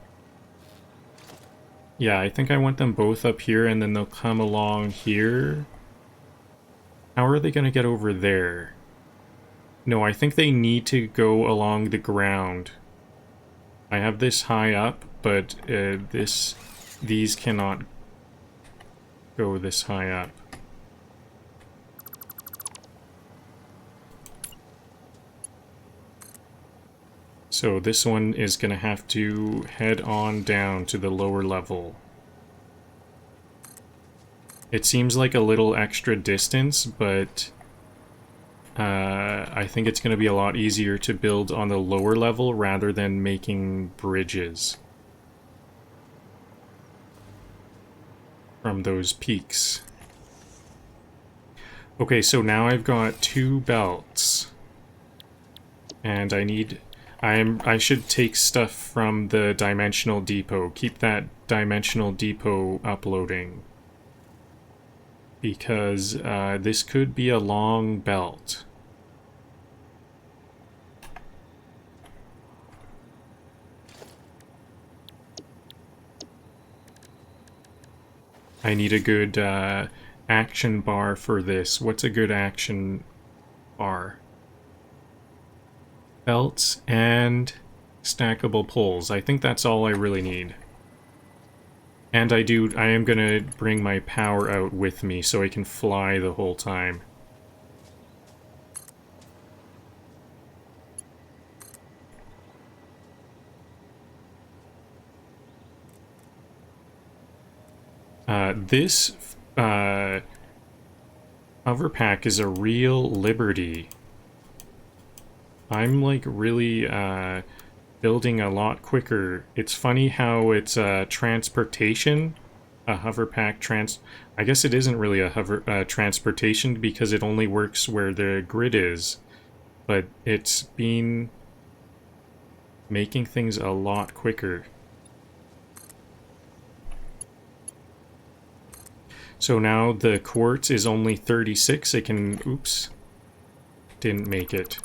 Yeah, I think I want them both up here and then they'll come along here. How are they going to get over there? No, I think they need to go along the ground. I have this high up, but these cannot go this high up. So this one is going to have to head on down to the lower level. It seems like a little extra distance, but I think it's going to be a lot easier to build on the lower level rather than making bridges from those peaks. Okay, so now I've got 2 belts. And I should take stuff from the dimensional depot. Keep that dimensional depot uploading. Because this could be a long belt. I need a good action bar for this. What's a good action bar? Belts and stackable poles. I think that's all I really need. And I am gonna bring my power out with me so I can fly the whole time. This hover pack is a real liberty. I'm like really building a lot quicker. It's funny how it's transportation, a hover pack I guess it isn't really a transportation because it only works where the grid is, but it's been making things a lot quicker. So now the quartz is only 36. It can, oops, didn't make it.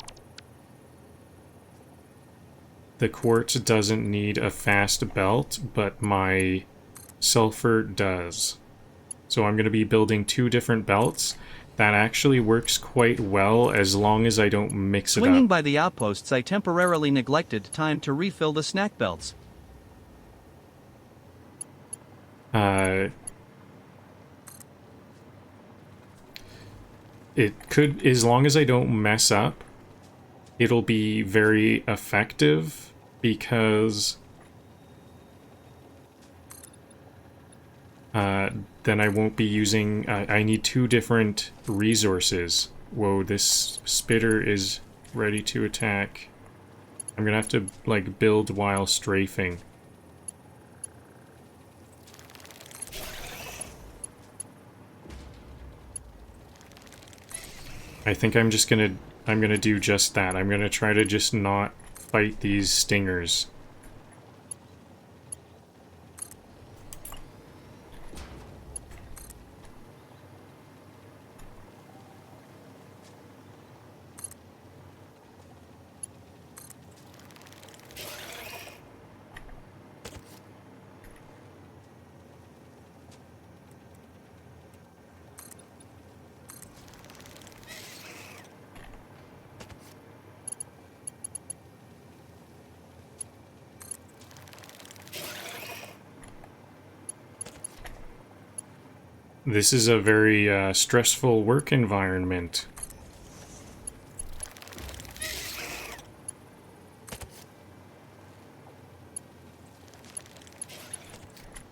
The quartz doesn't need a fast belt, but my sulfur does. So I'm going to be building 2 different belts. That actually works quite well as long as I don't mix it up. Swinging by the outposts, I temporarily neglected time to refill the snack belts. It could, as long as I don't mess up, it'll be very effective because then I won't be using, I need 2 different resources. Whoa, this spitter is ready to attack. I'm gonna have to, like, build while strafing. I think I'm gonna do just that. I'm gonna try to just not fight these stingers. This is a very stressful work environment.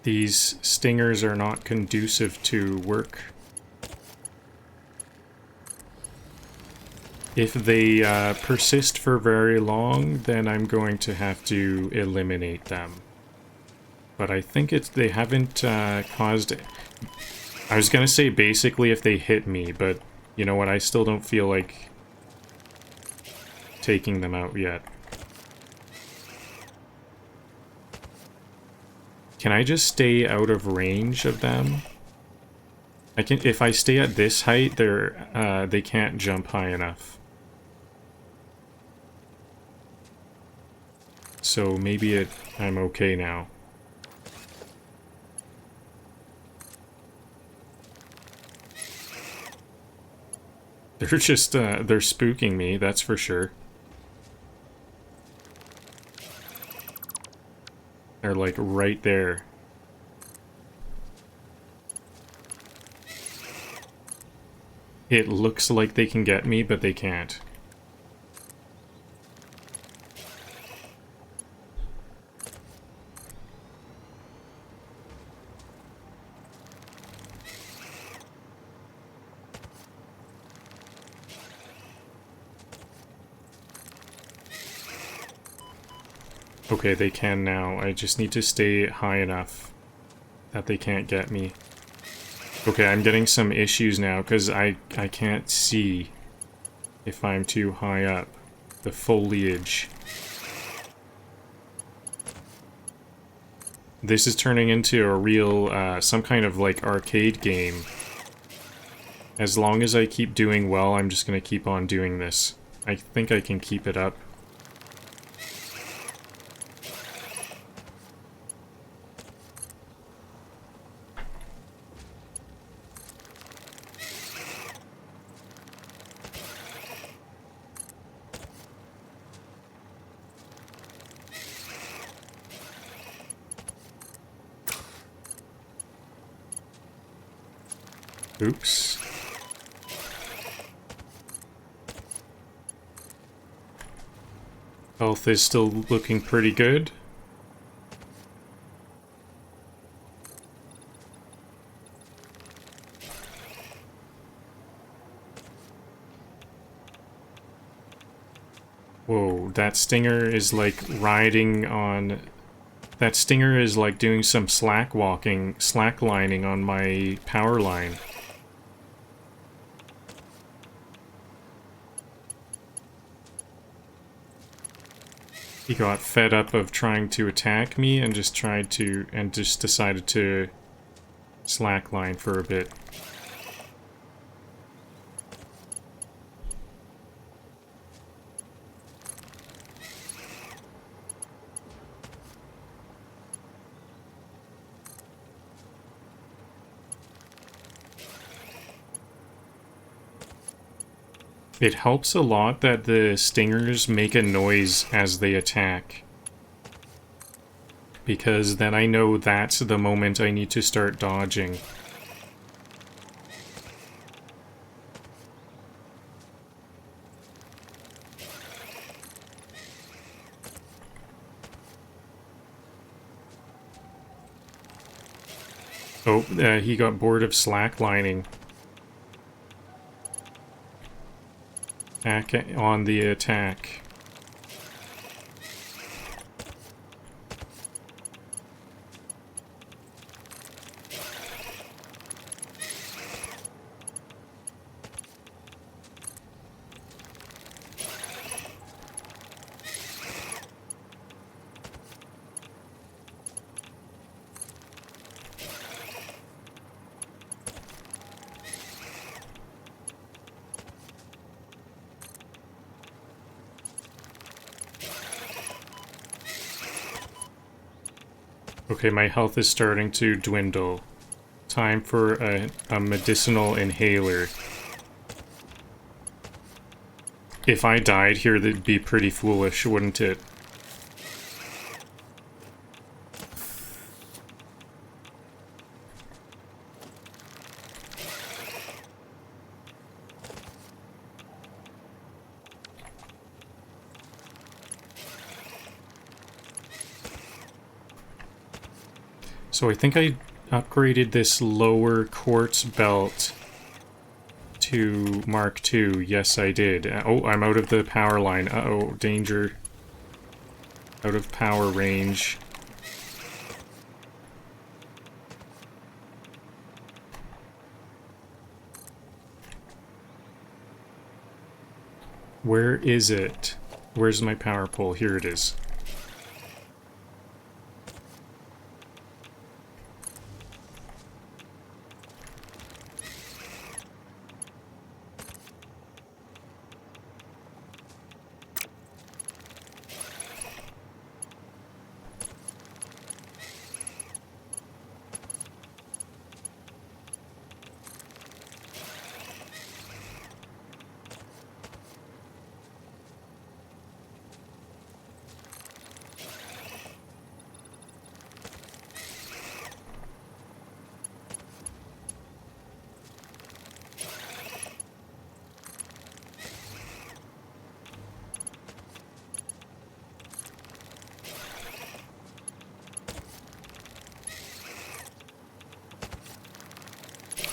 These stingers are not conducive to work. If they persist for very long, then I'm going to have to eliminate them. But I think they haven't caused... I was gonna say basically if they hit me, but you know what, I still don't feel like taking them out yet. Can I just stay out of range of them? I can, if I stay at this height, they can't jump high enough. So maybe I'm okay now. They're just, they're spooking me, that's for sure. They're like right there. It looks like they can get me, but they can't. Okay, they can now. I just need to stay high enough that they can't get me. Okay, I'm getting some issues now because I can't see if I'm too high up. The foliage. This is turning into a real, some kind of like arcade game. As long as I keep doing well, I'm just gonna keep on doing this. I think I can keep it up. Oops. Health is still looking pretty good. Whoa, that stinger is like riding on... That stinger is like doing some slacklining on my power line. He got fed up of trying to attack me and just decided to slackline for a bit. It helps a lot that the stingers make a noise as they attack. Because then I know that's the moment I need to start dodging. Oh, he got bored of slacklining. Back on the attack. Okay, my health is starting to dwindle. Time for a medicinal inhaler. If I died here, that'd be pretty foolish, wouldn't it? So I think I upgraded this lower quartz belt to Mark II. Yes, I did. Oh, I'm out of the power line. Uh-oh, danger. Out of power range. Where is it? Where's my power pole? Here it is.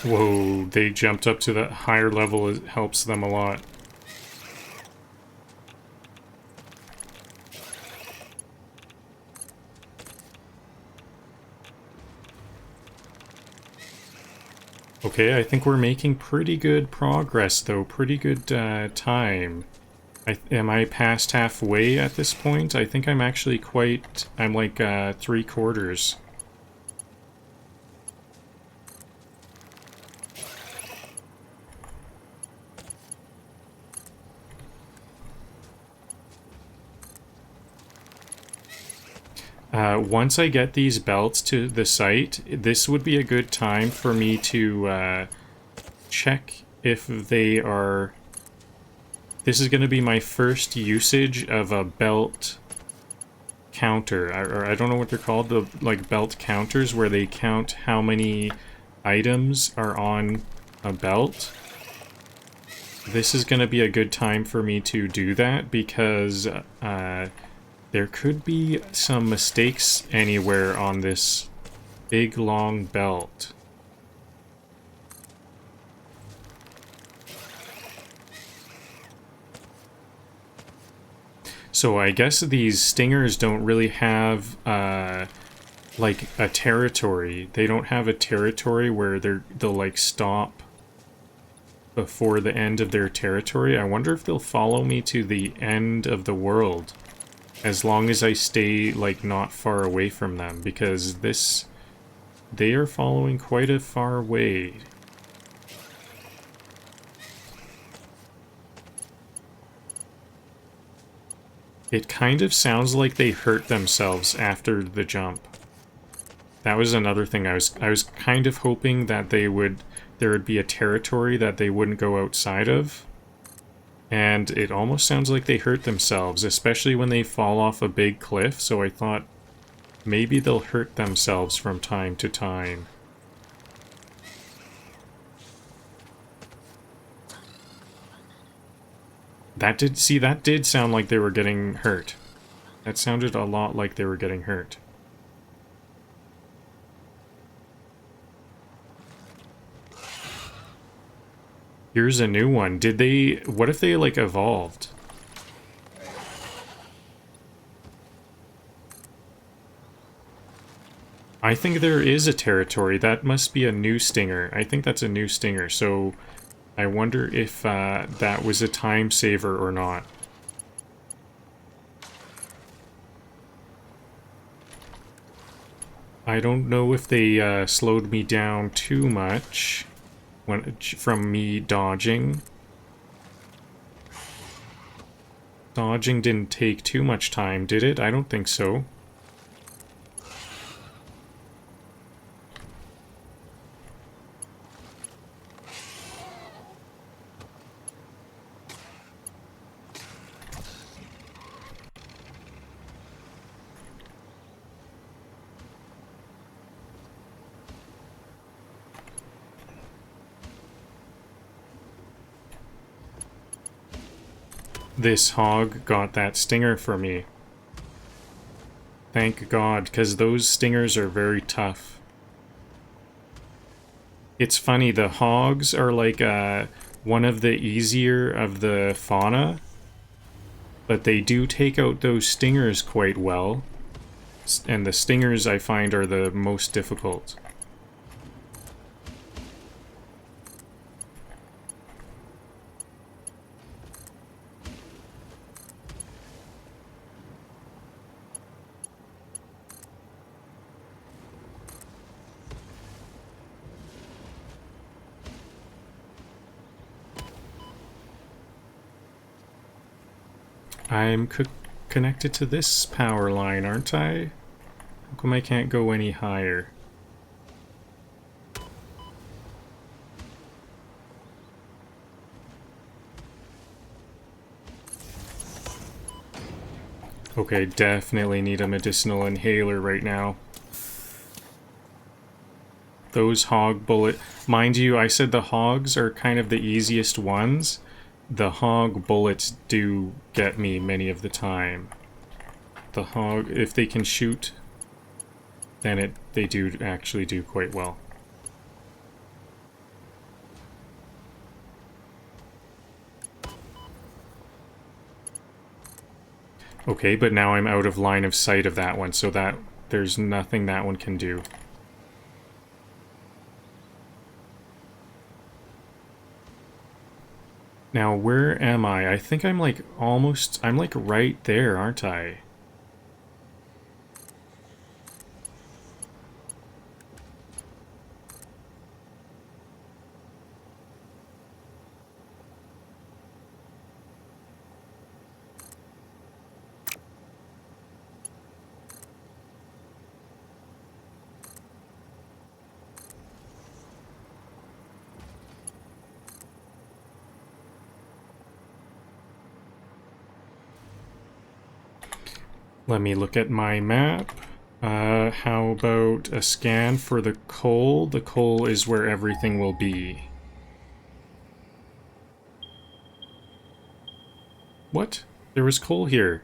Whoa, they jumped up to the higher level. It helps them a lot. Okay, I think we're making pretty good progress, though. Pretty good time. Am I past halfway at this point? I think I'm actually quite... I'm like 3/4. Once I get these belts to the site, this would be a good time for me to check if they are... This is going to be my first usage of a belt counter. Or I don't know what they're called, the like belt counters where they count how many items are on a belt. This is going to be a good time for me to do that because there could be some mistakes anywhere on this big long belt. So I guess these stingers don't really have like a territory. They don't have a territory where they'll like stop before the end of their territory. I wonder if they'll follow me to the end of the world. As long as I stay, like, not far away from them, because they are following quite a far way. It kind of sounds like they hurt themselves after the jump. That was another thing. I was kind of hoping that there would be a territory that they wouldn't go outside of. And it almost sounds like they hurt themselves, especially when they fall off a big cliff, so I thought maybe they'll hurt themselves from time to time. That did sound like they were getting hurt. That sounded a lot like they were getting hurt. Here's a new one. What if they, like, evolved? I think there is a territory. That must be a new stinger. I think that's a new stinger, so I wonder if that was a time saver or not. I don't know if they slowed me down too much from me dodging. Dodging didn't take too much time, did it? I don't think so. This hog got that stinger for me. Thank God, because those stingers are very tough. It's funny, the hogs are like one of the easier of the fauna, but they do take out those stingers quite well. And the stingers, I find, are the most difficult. I'm connected to this power line, aren't I? How come I can't go any higher? Okay, definitely need a medicinal inhaler right now. Those hog bullet... Mind you, I said the hogs are kind of the easiest ones. The hog bullets do get me many of the time. The hog, if they can shoot, then they do actually do quite well. Okay, but now I'm out of line of sight of that one, so that there's nothing that one can do. Now, where am I? I think I'm like almost... I'm like right there, aren't I? Let me look at my map. How about a scan for the coal? The coal is where everything will be. What? There was coal here.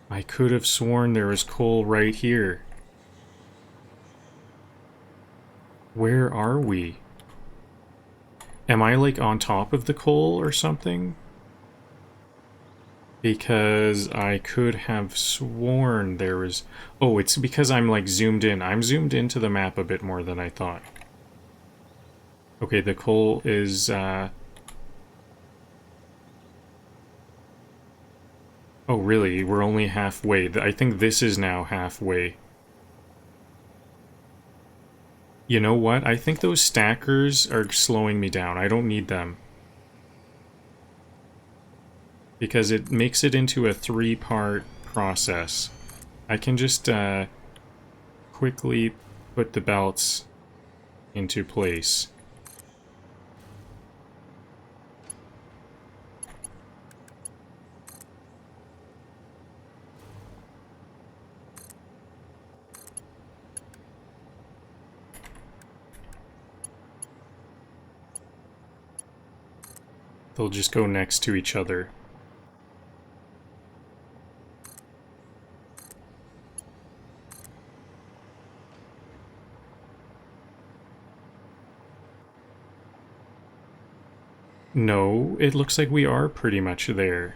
I could have sworn there was coal right here. Where are we? Am I like on top of the coal or something? Because I could have sworn there was... Oh, it's because I'm like zoomed in. I'm zoomed into the map a bit more than I thought. Okay, the coal is... Oh, really? We're only halfway. I think this is now halfway. You know what? I think those stackers are slowing me down. I don't need them. Because it makes it into a 3-part process. I can just quickly put the belts into place. They'll just go next to each other. No, it looks like we are pretty much there.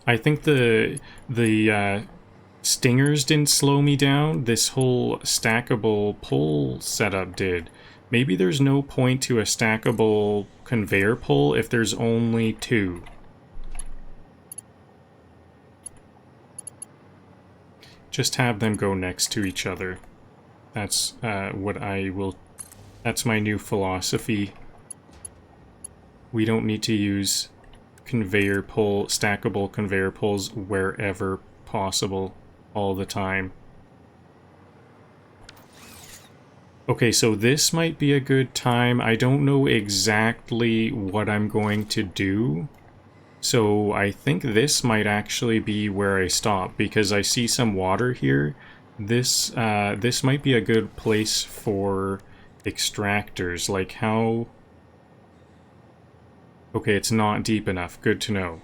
I think the stingers didn't slow me down. This whole stackable pole setup did. Maybe there's no point to a stackable conveyor pole if there's only 2. Just have them go next to each other. That's what I will... That's my new philosophy. We don't need to use stackable conveyor poles wherever possible all the time. Okay, so this might be a good time. I don't know exactly what I'm going to do. So I think this might actually be where I stop because I see some water here. This might be a good place for extractors. Like how Okay, it's not deep enough. Good to know.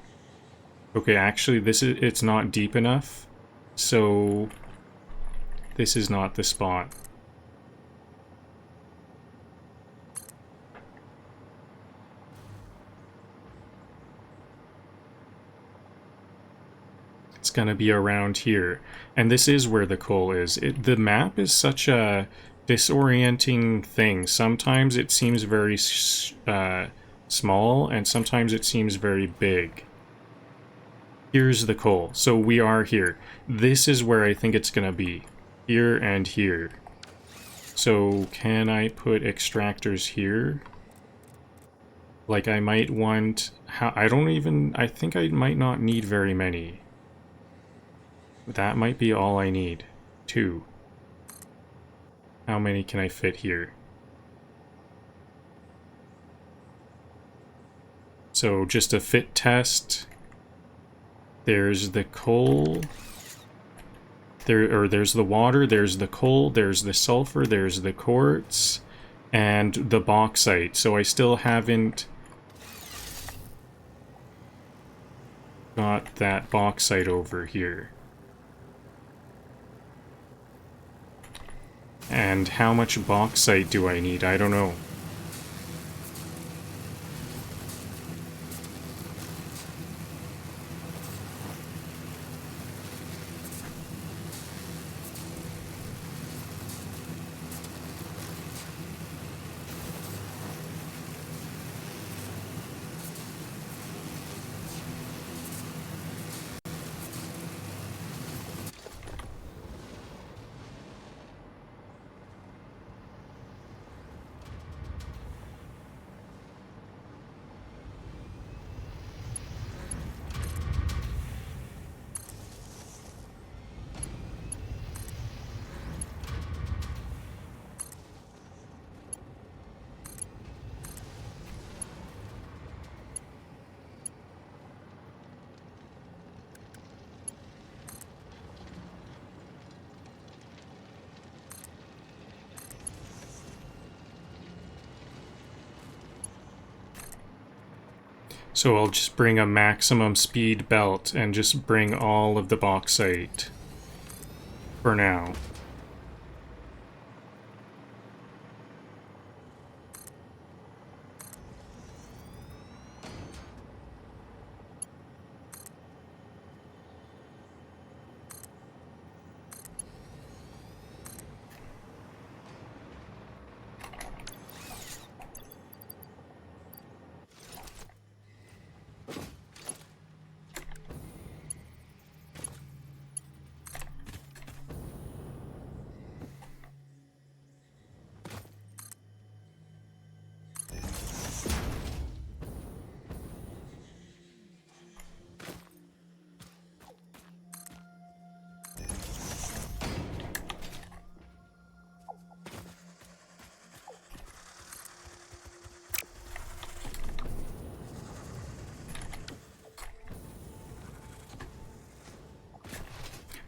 Okay, actually, it's not deep enough. So this is not the spot. It's gonna be around here. And this is where the coal is. The map is such a disorienting thing. Sometimes it seems very small, and sometimes it seems very big. Here's the coal. So we are here. This is where I think it's gonna be. Here and here. So can I put extractors here? Like I might want... I think I might not need very many. That might be all I need. 2. How many can I fit here? So just a fit test. There's the coal. There's the water, there's the coal, there's the sulfur, there's the quartz, and the bauxite. So I still haven't got that bauxite over here. And how much bauxite do I need? I don't know. So I'll just bring a maximum speed belt and just bring all of the bauxite for now.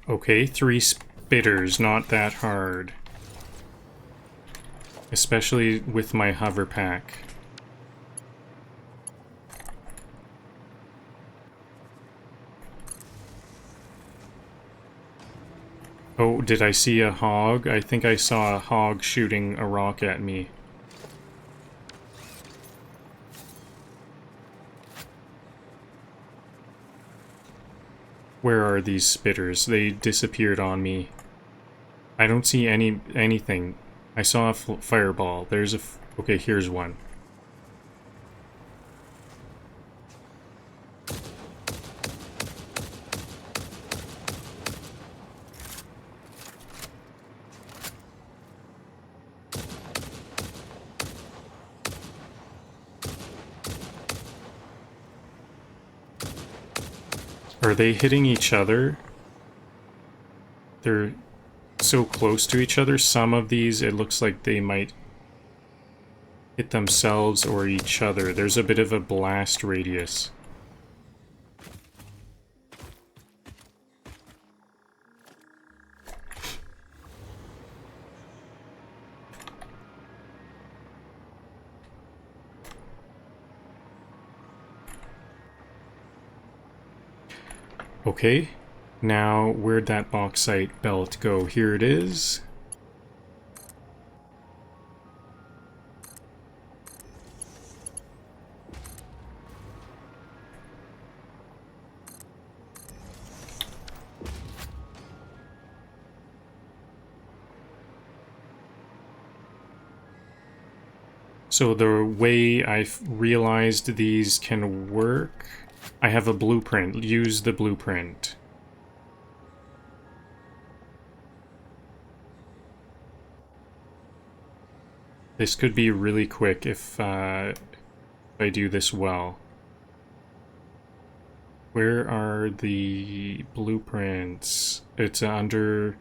Okay, 3 spitters, not that hard. Especially with my hover pack. Oh, did I see a hog? I think I saw a hog shooting a rock at me. Where are these spitters? They disappeared on me. I don't see anything. I saw a fireball. There's a... okay, here's one. Are they hitting each other? They're so close to each other. Some of these, it looks like they might hit themselves or each other. There's a bit of a blast radius. Okay, now where'd that bauxite belt go? Here it is. So the way I've realized these can work, I have a blueprint. Use the blueprint. This could be really quick if I do this well. Where are the blueprints? It's under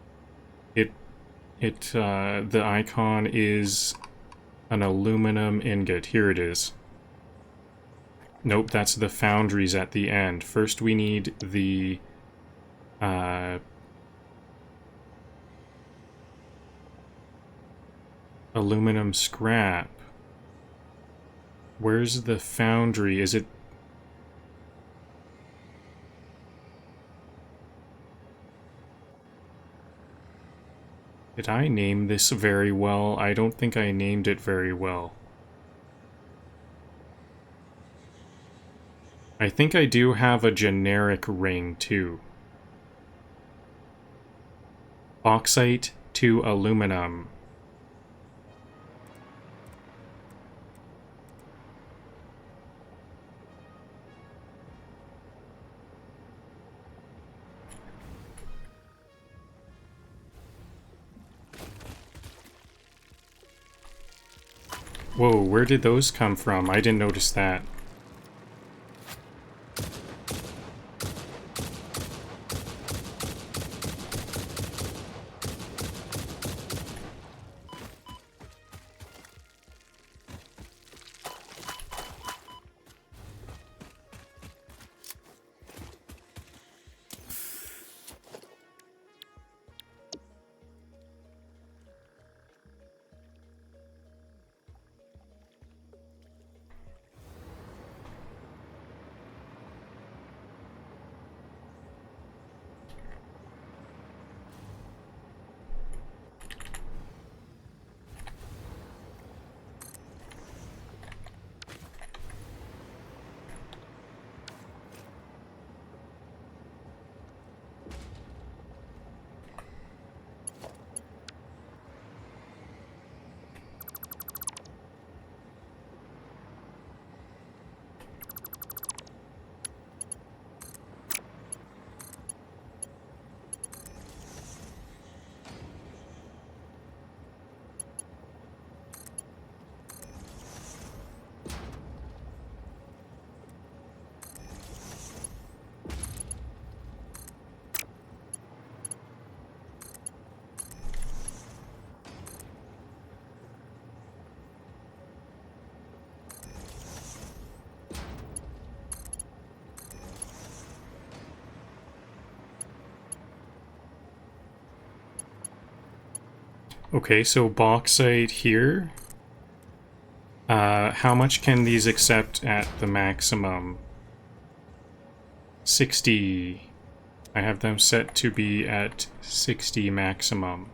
it. The icon is an aluminum ingot. Here it is. Nope, that's the foundries at the end. First we need the aluminum scrap. Where's the foundry? Is it... Did I name this very well? I don't think I named it very well. I think I do have a generic ring, too. Bauxite to aluminum. Whoa, where did those come from? I didn't notice that. Okay, so bauxite here. How much can these accept at the maximum? 60. I have them set to be at 60 maximum.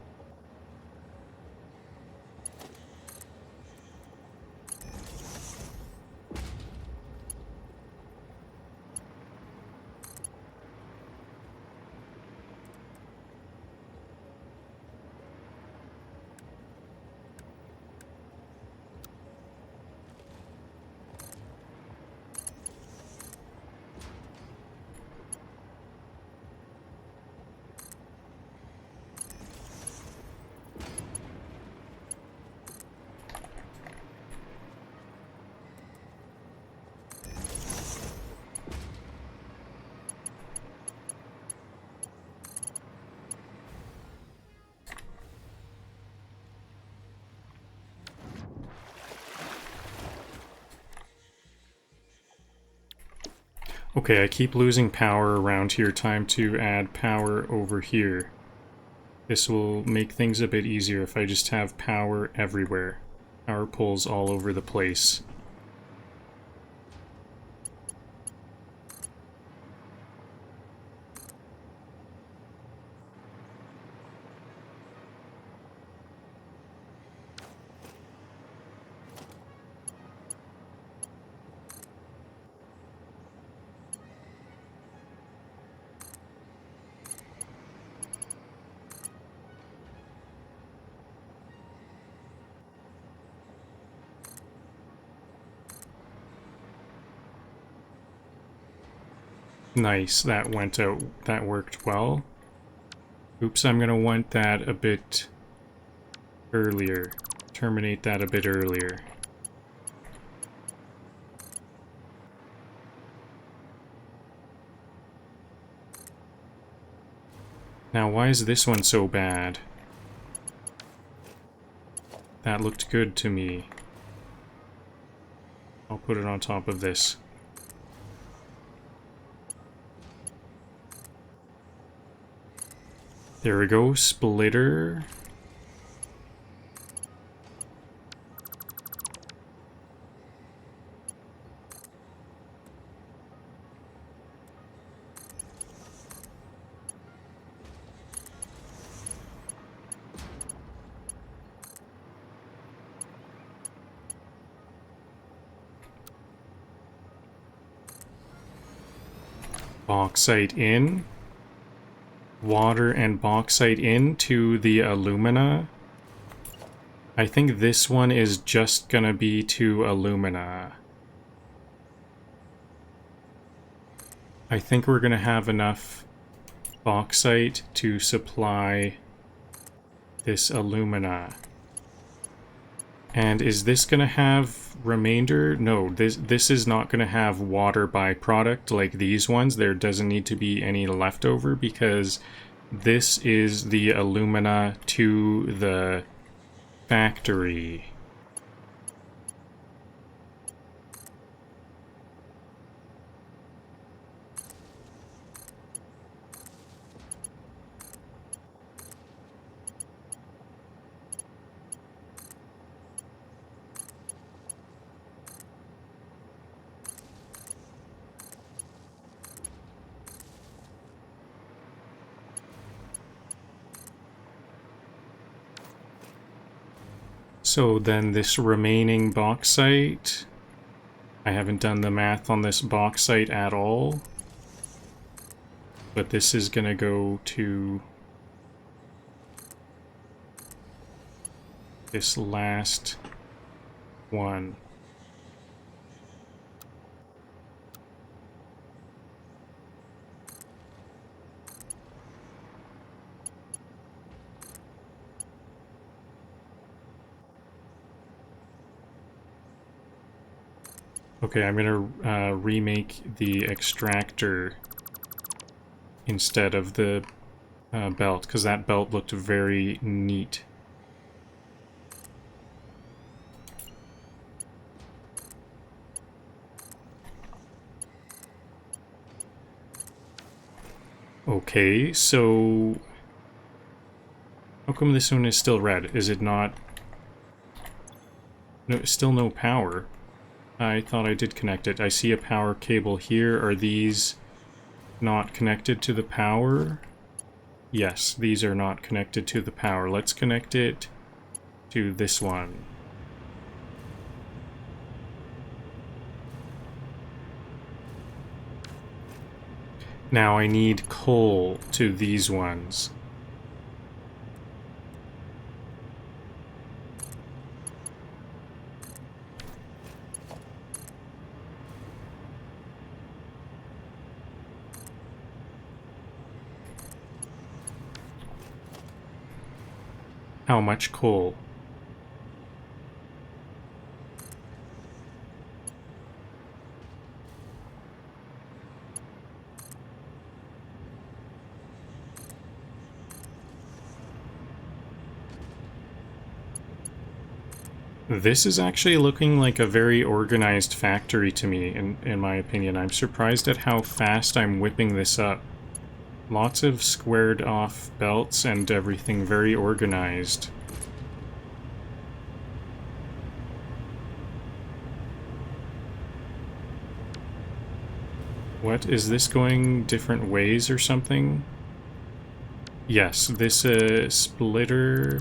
Okay, I keep losing power around here. Time to add power over here. This will make things a bit easier if I just have power everywhere. Power poles all over the place. Nice, that went out. That worked well. Oops, I'm gonna want that a bit earlier. Terminate that a bit earlier. Now, why is this one so bad? That looked good to me. I'll put it on top of this. There we go, splitter. Bauxite in. Water and bauxite into the alumina. I think this one is just gonna be to alumina. I think we're gonna have enough bauxite to supply this alumina. And is this gonna have remainder? No, this is not gonna have water byproduct like these ones. There doesn't need to be any leftover because this is the alumina to the factory. So then this remaining bauxite, I haven't done the math on this bauxite at all, but this is gonna go to this last one. Okay, I'm gonna remake the extractor instead of the belt, because that belt looked very neat. Okay, so how come this one is still red? Is it not? No, still no power. I thought I did connect it. I see a power cable here. Are these not connected to the power? Yes, these are not connected to the power. Let's connect it to this one. Now I need coal to these ones. How much coal? This is actually looking like a very organized factory to me, in my opinion. I'm surprised at how fast I'm whipping this up. Lots of squared off belts and everything very organized. What, is this going different ways or something? Yes, this splitter...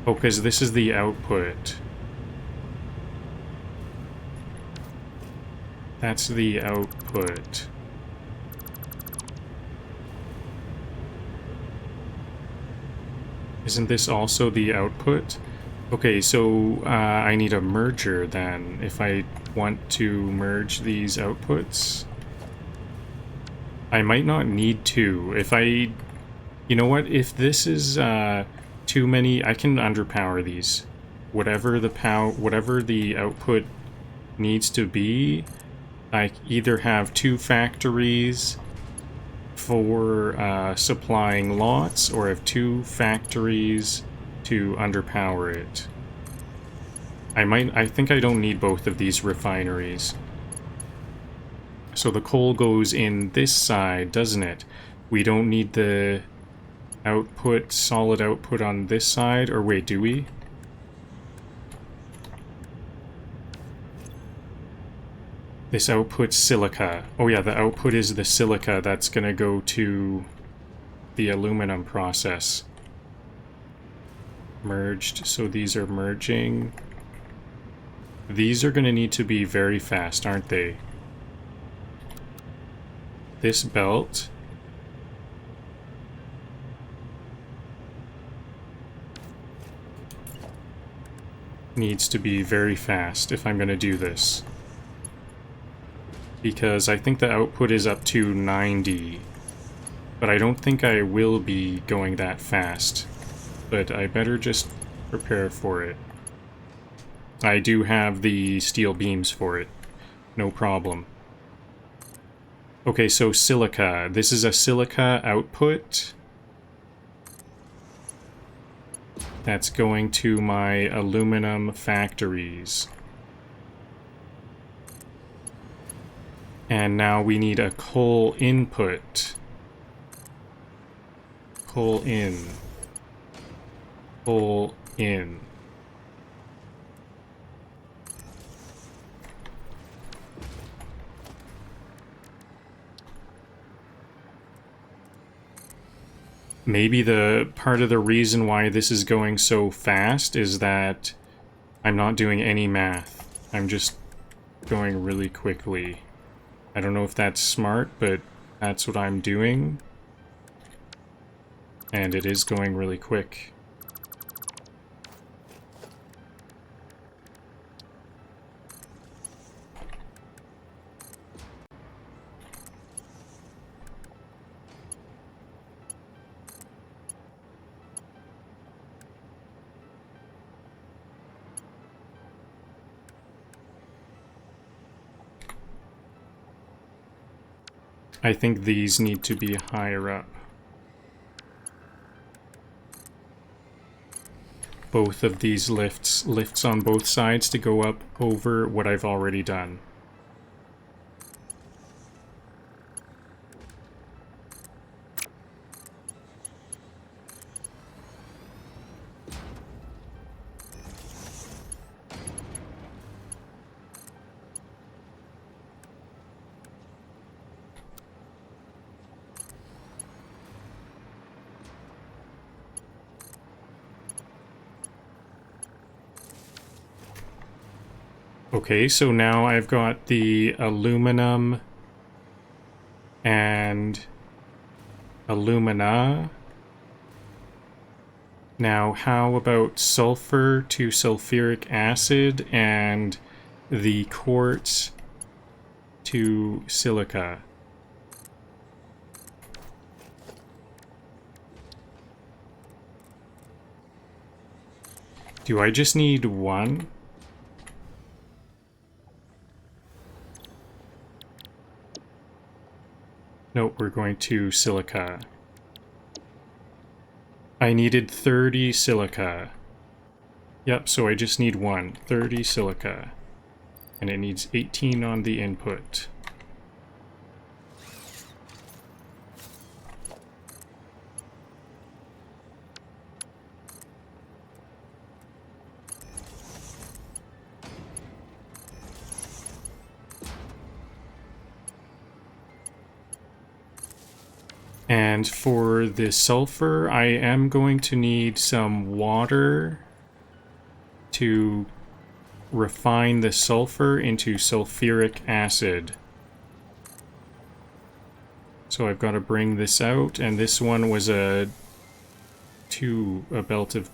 Oh, because this is the output. That's the output. Isn't this also the output? Okay, so I need a merger then, if I want to merge these outputs. I might not need to. If I... You know what? If this is too many, I can underpower these. Whatever the output needs to be, I either have 2 factories for supplying lots, or have 2 factories to underpower it. I think I don't need both of these refineries. So the coal goes in this side, doesn't it? We don't need the output, solid output on this side, or wait, do we? This output's silica. Oh yeah, the output is the silica that's gonna go to the aluminum process. Merged, so these are merging. These are gonna need to be very fast, aren't they? This belt needs to be very fast if I'm gonna do this. Because I think the output is up to 90. But I don't think I will be going that fast. But I better just prepare for it. I do have the steel beams for it. No problem. Okay, so silica. This is a silica output. That's going to my aluminum factories. And now we need a coal input. Coal in. Coal in. Maybe the part of the reason why this is going so fast is that I'm not doing any math. I'm just going really quickly. I don't know if that's smart, but that's what I'm doing. And it is going really quick. I think these need to be higher up. Both of these lifts on both sides to go up over what I've already done. Okay, so now I've got the aluminum and alumina. Now, how about sulfur to sulfuric acid and the quartz to silica? Do I just need one? Nope, we're going to silica. I needed 30 silica. Yep, so I just need 30 silica. And it needs 18 on the input. And for the sulfur, I am going to need some water to refine the sulfur into sulfuric acid. So I've got to bring this out, and this one was a belt of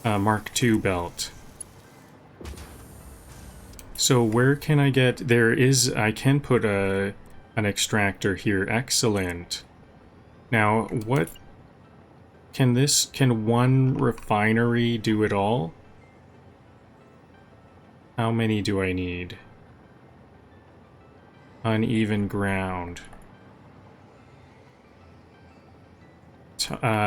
Mark II belt. So where can I get... There is... I can put an extractor here. Excellent. Now, what... Can one refinery do it all? How many do I need? Uneven ground.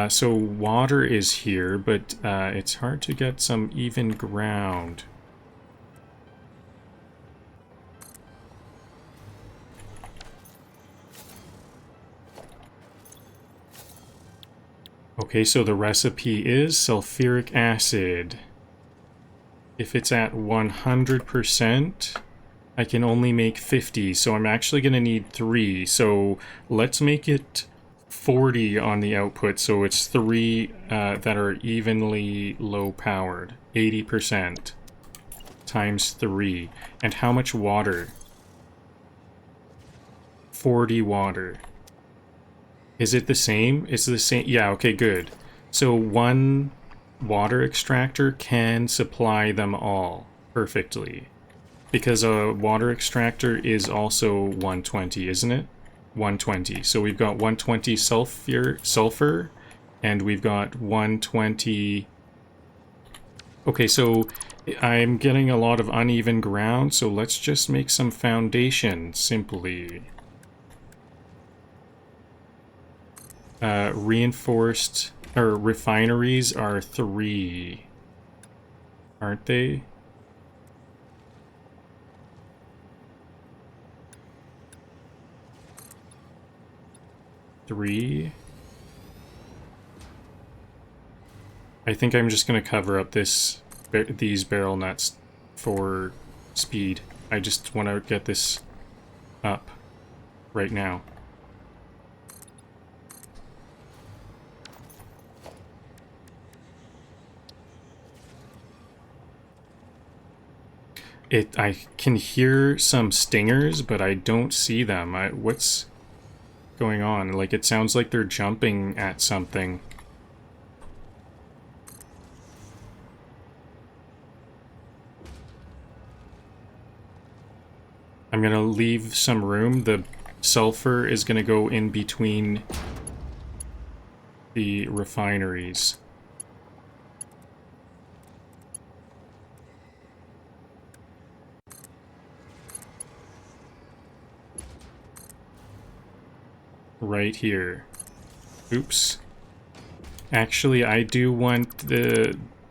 So water is here, but it's hard to get some even ground. Okay, so the recipe is sulfuric acid. If it's at 100%, I can only make 50, so I'm actually going to need 3. So let's make it 40 on the output, so it's 3 that are evenly low powered. 80% times 3. And how much water? 40 water. Is it the same? It's the same. Yeah, okay, good. So one water extractor can supply them all perfectly. Because a water extractor is also 120, isn't it? 120. So we've got 120 sulfur, and we've got 120... Okay, so I'm getting a lot of uneven ground, so let's just make some foundation, simply. Reinforced... or refineries are 3. Aren't they? Three. I think I'm just going to cover up these barrel nuts for speed. I just want to get this up right now. I can hear some stingers, but I don't see them. What's going on? Like, it sounds like they're jumping at something. I'm gonna leave some room. The sulfur is gonna go in between the refineries. Right here. Oops. Actually, I do want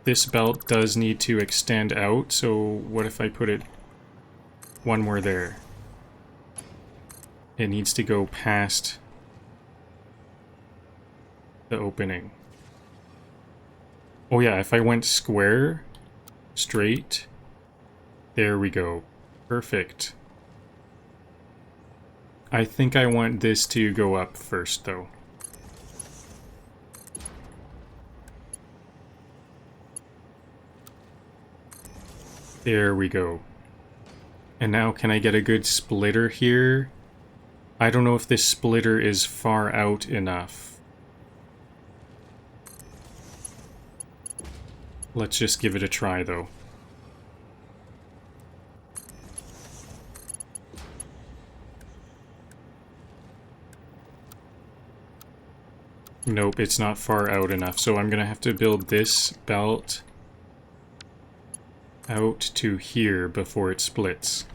this belt does need to extend out, so what if I put it one more there? It needs to go past the opening. Oh yeah, if I went square, straight, there we go. Perfect. I think I want this to go up first, though. There we go. And now, can I get a good splitter here? I don't know if this splitter is far out enough. Let's just give it a try, though. Nope, it's not far out enough, so I'm gonna have to build this belt out to here before it splits.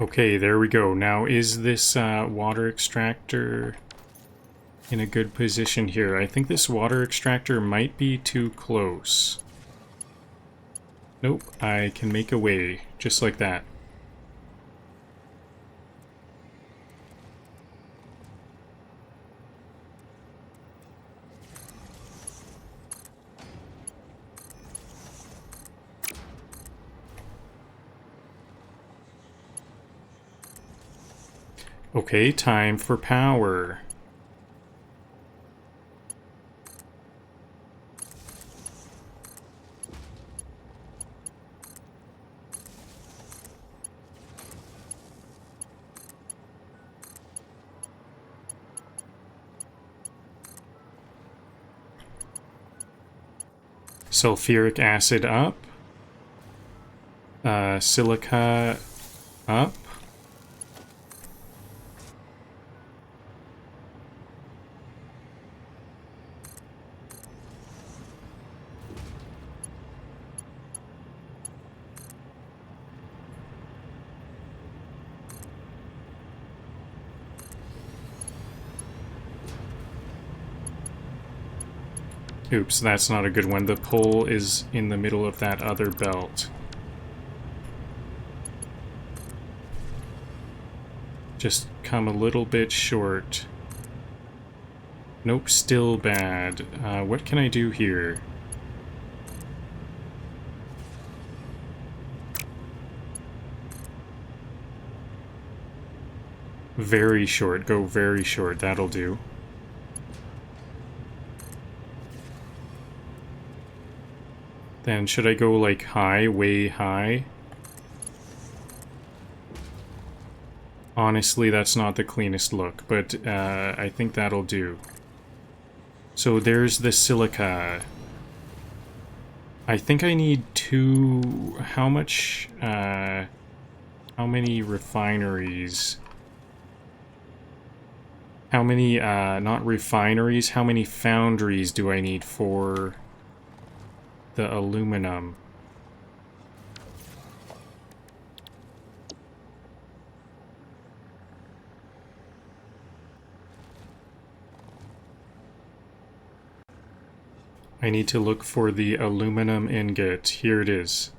Okay, there we go. Now, is this water extractor in a good position here? I think this water extractor might be too close. Nope, I can make a way, just like that. Okay, time for power. Sulfuric acid up. Silica up. Oops, that's not a good one. The pole is in the middle of that other belt. Just come a little bit short. Nope, still bad. What can I do here? Very short. Go very short. That'll do. Then should I go like high, way high? Honestly, that's not the cleanest look, but I think that'll do. So there's the silica. I think I need two... How much... how many refineries? How many, not refineries, how many foundries do I need for the aluminum? I need to look for the aluminum ingot. Here it is.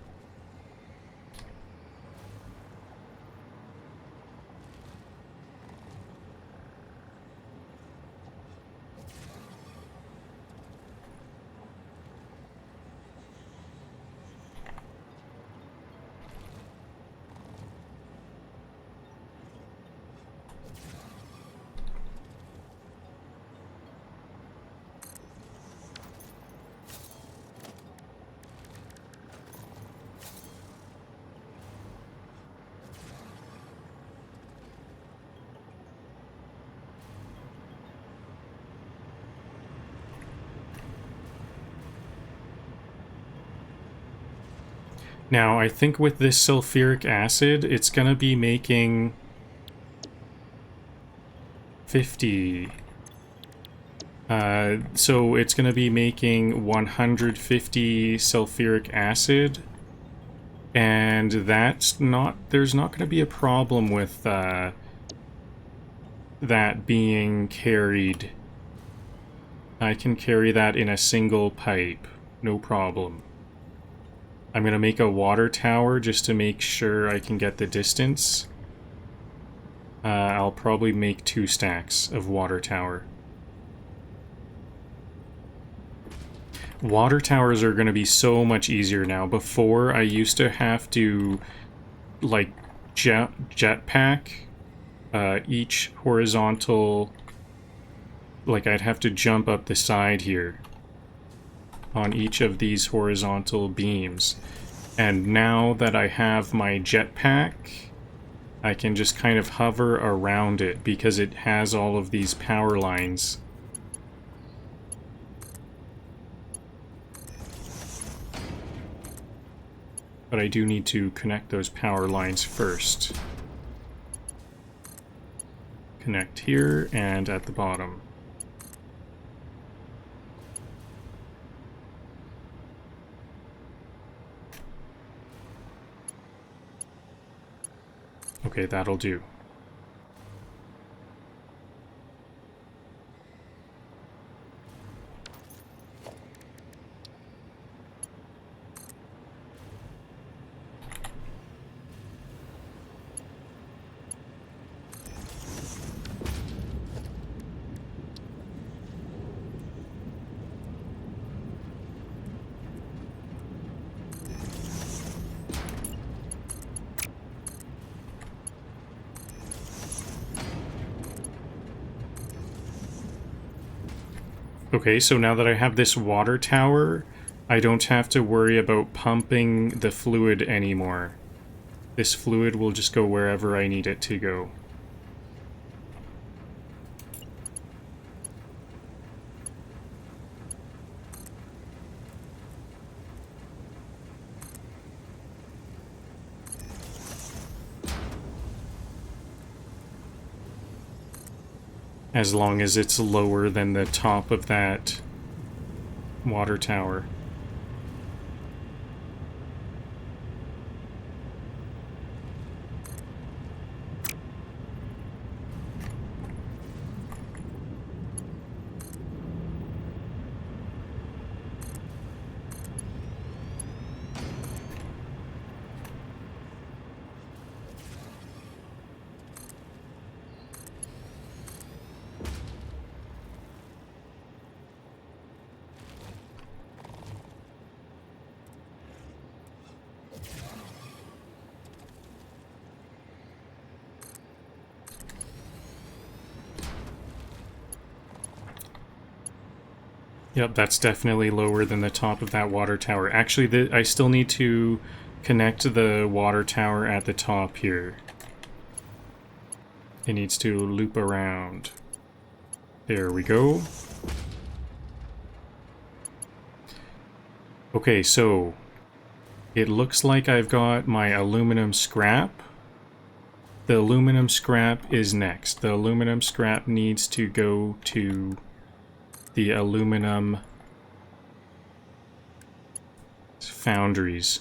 Now, I think with this sulfuric acid, it's gonna be making 50. So it's gonna be making 150 sulfuric acid, and that's not, there's not gonna be a problem with that being carried. I can carry that in a single pipe, no problem. I'm going to make a water tower just to make sure I can get the distance. I'll probably make 2 stacks of water tower. Water towers are going to be so much easier now. Before, I used to have to, like, jetpack each horizontal... Like, I'd have to jump up the side here on each of these horizontal beams. And now that I have my jetpack, I can just kind of hover around it because it has all of these power lines. But I do need to connect those power lines first. Connect here and at the bottom. Okay, that'll do. Okay, so now that I have this water tower, I don't have to worry about pumping the fluid anymore. This fluid will just go wherever I need it to go. As long as it's lower than the top of that water tower. Yep, that's definitely lower than the top of that water tower. Actually, I still need to connect the water tower at the top here. It needs to loop around. There we go. Okay, so it looks like I've got my aluminum scrap. The aluminum scrap is next. The aluminum scrap needs to go to the aluminum foundries.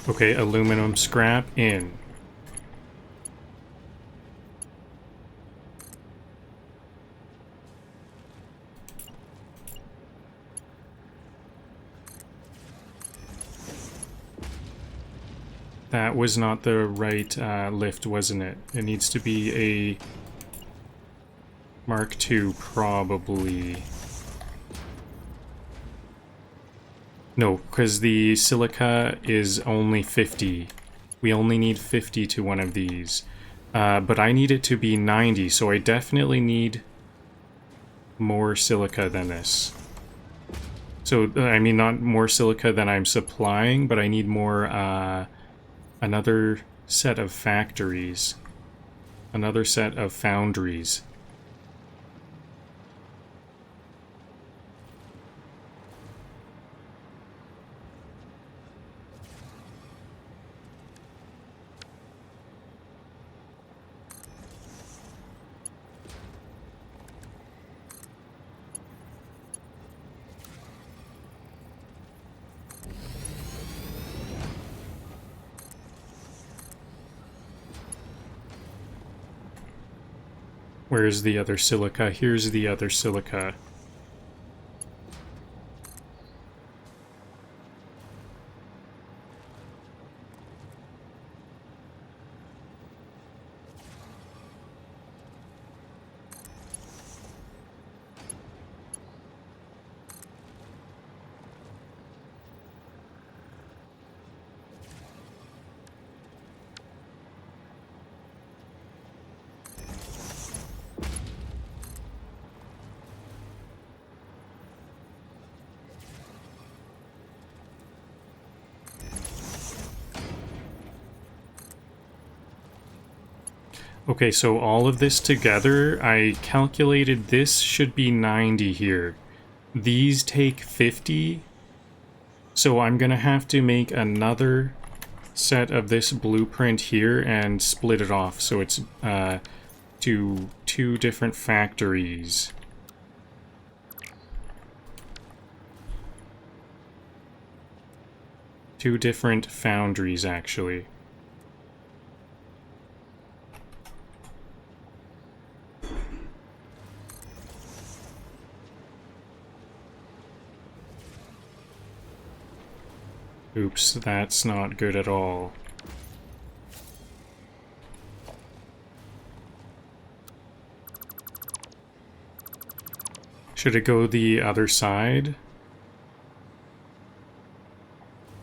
Okay, aluminum scrap in. That was not the right lift, wasn't it? It needs to be a Mark II, probably. No, because the silica is only 50. We only need 50 to one of these. But I need it to be 90, so I definitely need more silica than this. So, I mean, not more silica than I'm supplying, but I need more, another set of factories. Another set of foundries. Where's the other silica? Here's the other silica. Okay, so all of this together, I calculated this should be 90 here. These take 50. So I'm gonna have to make another set of this blueprint here and split it off so it's to two different factories. Two different foundries, actually. Oops, that's not good at all. Should it go the other side?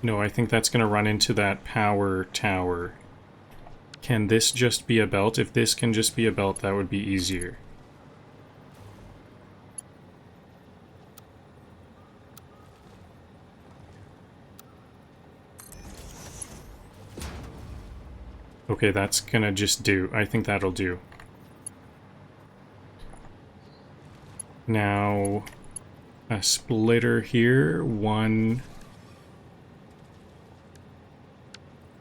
No, I think that's going to run into that power tower. Can this just be a belt? If this can just be a belt, that would be easier. Okay, that's gonna just do. I think that'll do. Now, a splitter here, one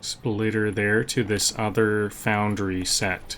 splitter there to this other foundry set.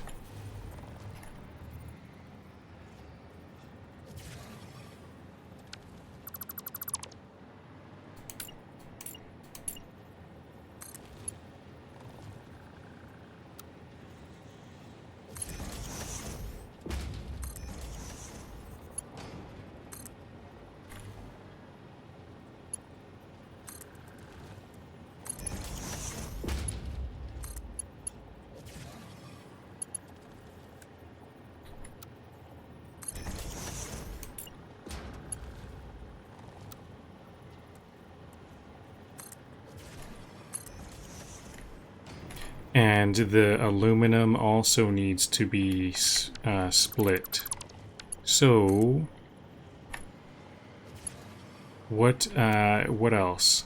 And the aluminum also needs to be split. So, what else?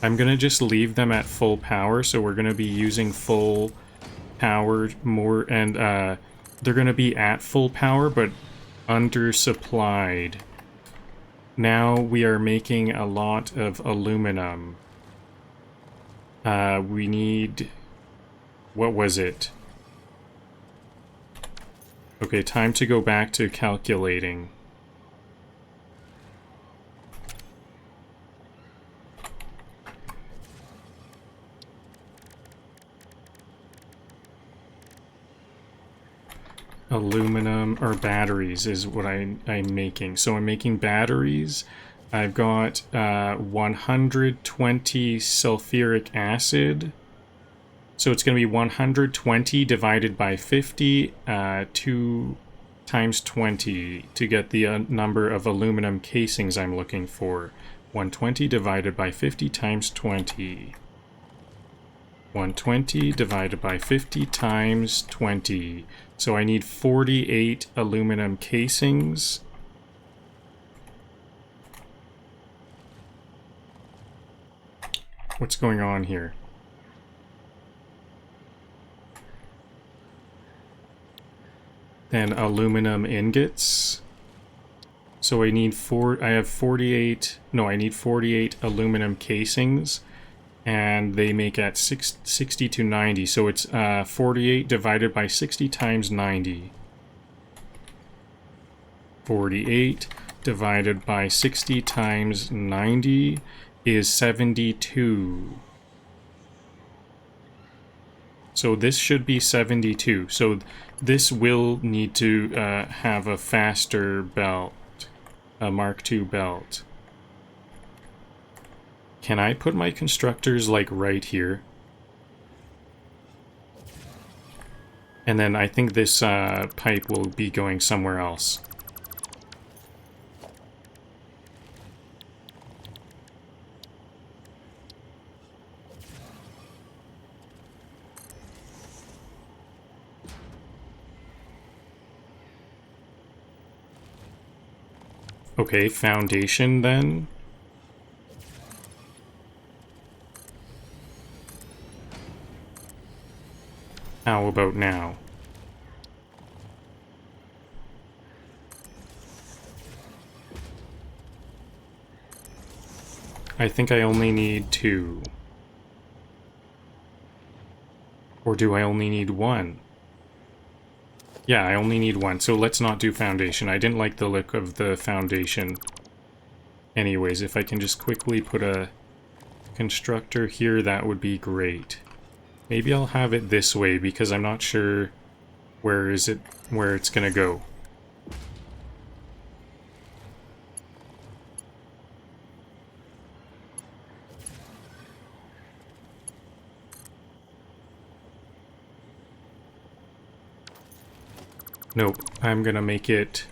I'm gonna just leave them at full power, so we're gonna be using full power more, and they're gonna be at full power, but undersupplied. Now we are making a lot of aluminum. We need... What was it? Okay, time to go back to calculating. Aluminum, or batteries is what I'm making. So I'm making batteries. I've got 120 sulfuric acid. So it's going to be 120 divided by 50, 2 times 20 to get the number of aluminum casings I'm looking for. 120 divided by 50 times 20. 120 divided by 50 times 20. So I need 48 aluminum casings. What's going on here? Then aluminum ingots. So I need I have 48, no, I need 48 aluminum casings, and they make at 60 to 90. So it's 48 divided by 60 times 90. 48 divided by 60 times 90 is 72. So this should be 72. So this will need to have a faster belt, a Mark II belt. Can I put my constructors like right here? And then I think this pipe will be going somewhere else. Okay, foundation then. How about now? I think I only need 2. Or do I only need 1? Yeah, I only need 1, so let's not do foundation. I didn't like the look of the foundation. Anyways, if I can just quickly put a constructor here, that would be great. Maybe I'll have it this way because I'm not sure where it's gonna go. Nope, I'm gonna make it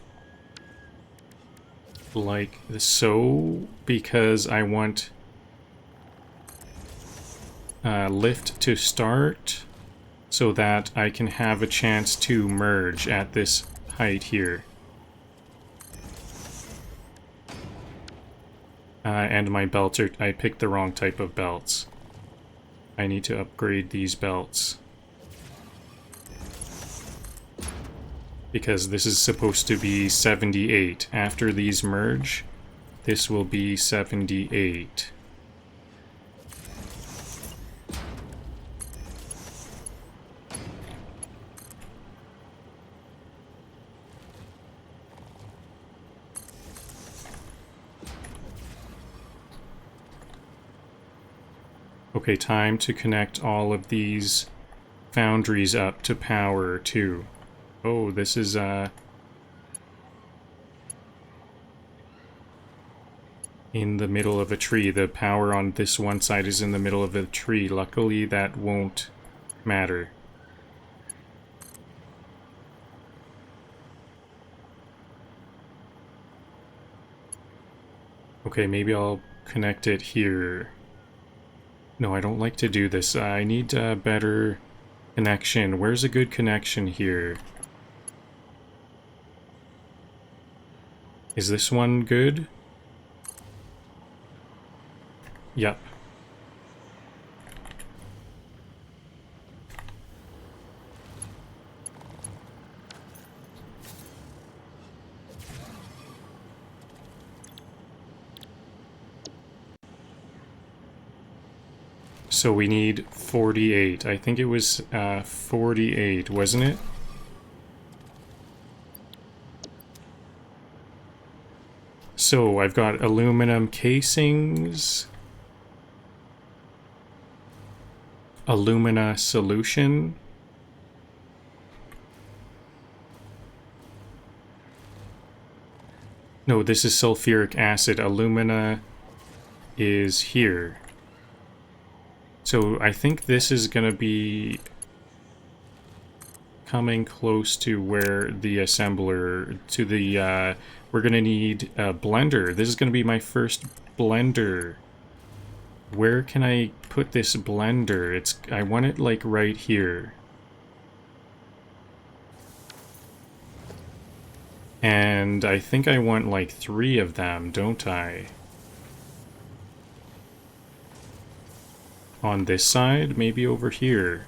like so because I want lift to start so that I can have a chance to merge at this height here. And my belts are... I picked the wrong type of belts. I need to upgrade these belts. Because this is supposed to be 78. After these merge, this will be 78. Okay, time to connect all of these foundries up to power, too. Oh, this is, in the middle of a tree. The power on this one side is in the middle of a tree. Luckily, that won't matter. Okay, maybe I'll connect it here. No, I don't like to do this. I need a better connection. Where's a good connection here? Is this one good? Yep. So we need 48. I think it was 48, wasn't it? So I've got aluminum casings, alumina solution, no, this is sulfuric acid. Alumina is here. So I think this is going to be coming close to where the assembler, to the, we're going to need a blender. This is going to be my first blender. Where can I put this blender? I want it like right here. And I think I want like 3 of them, don't I? On this side, maybe over here.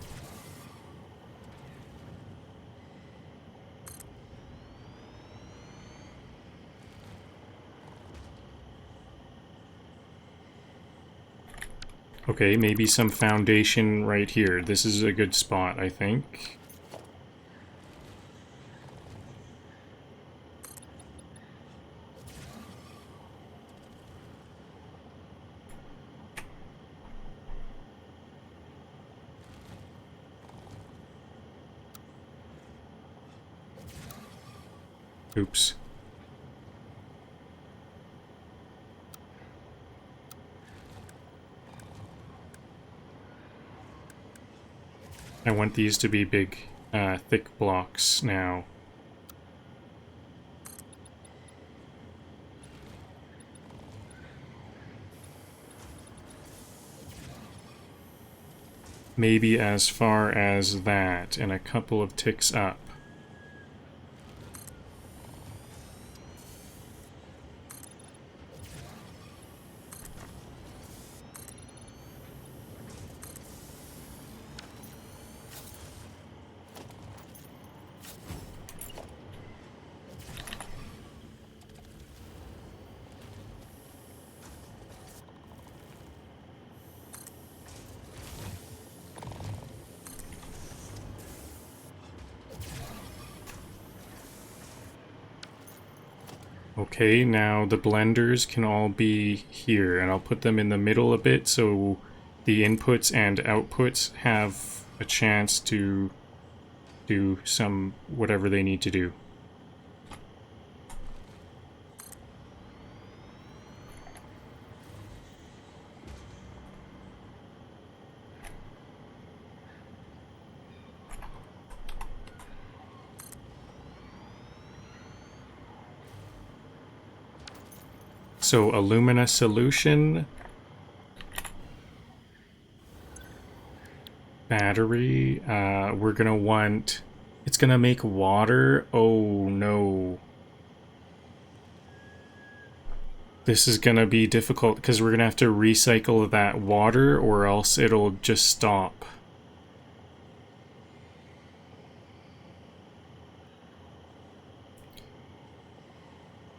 Okay, maybe some foundation right here. This is a good spot, I think. Oops. I want these to be big, thick blocks now. Maybe as far as that, and a couple of ticks up. Okay, now the blenders can all be here, and I'll put them in the middle a bit so the inputs and outputs have a chance to do some whatever they need to do. So alumina solution, battery, we're gonna want, it's gonna make water. Oh no. This is gonna be difficult because we're gonna have to recycle that water or else it'll just stop.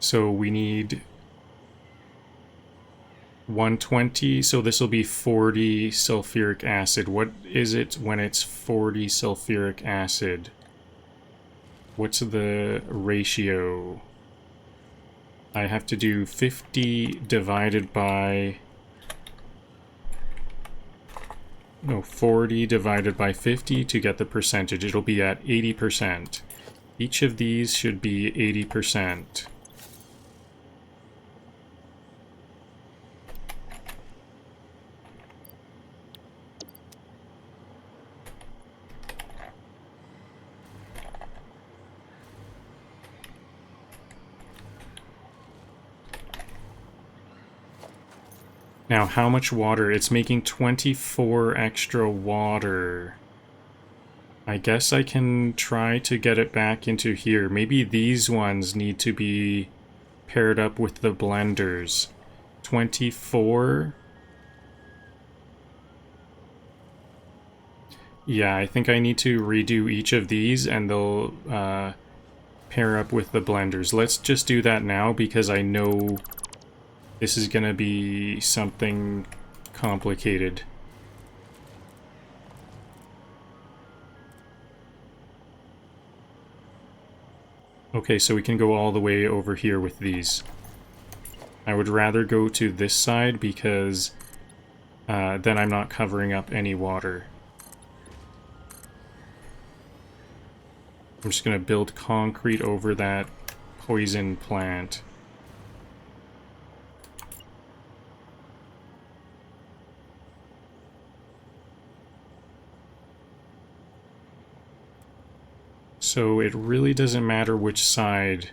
So we need 120, so this will be 40 sulfuric acid. What is it when it's 40 sulfuric acid? What's the ratio? I have to do 50 divided by... No, 40 divided by 50 to get the percentage. It'll be at 80%. Each of these should be 80%. Now, how much water? It's making 24 extra water. I guess I can try to get it back into here. Maybe these ones need to be paired up with the blenders. 24. Yeah, I think I need to redo each of these and they'll pair up with the blenders. Let's just do that now because I know this is gonna be something complicated. Okay, so we can go all the way over here with these. I would rather go to this side because then I'm not covering up any water. I'm just gonna build concrete over that poison plant. So it really doesn't matter which side.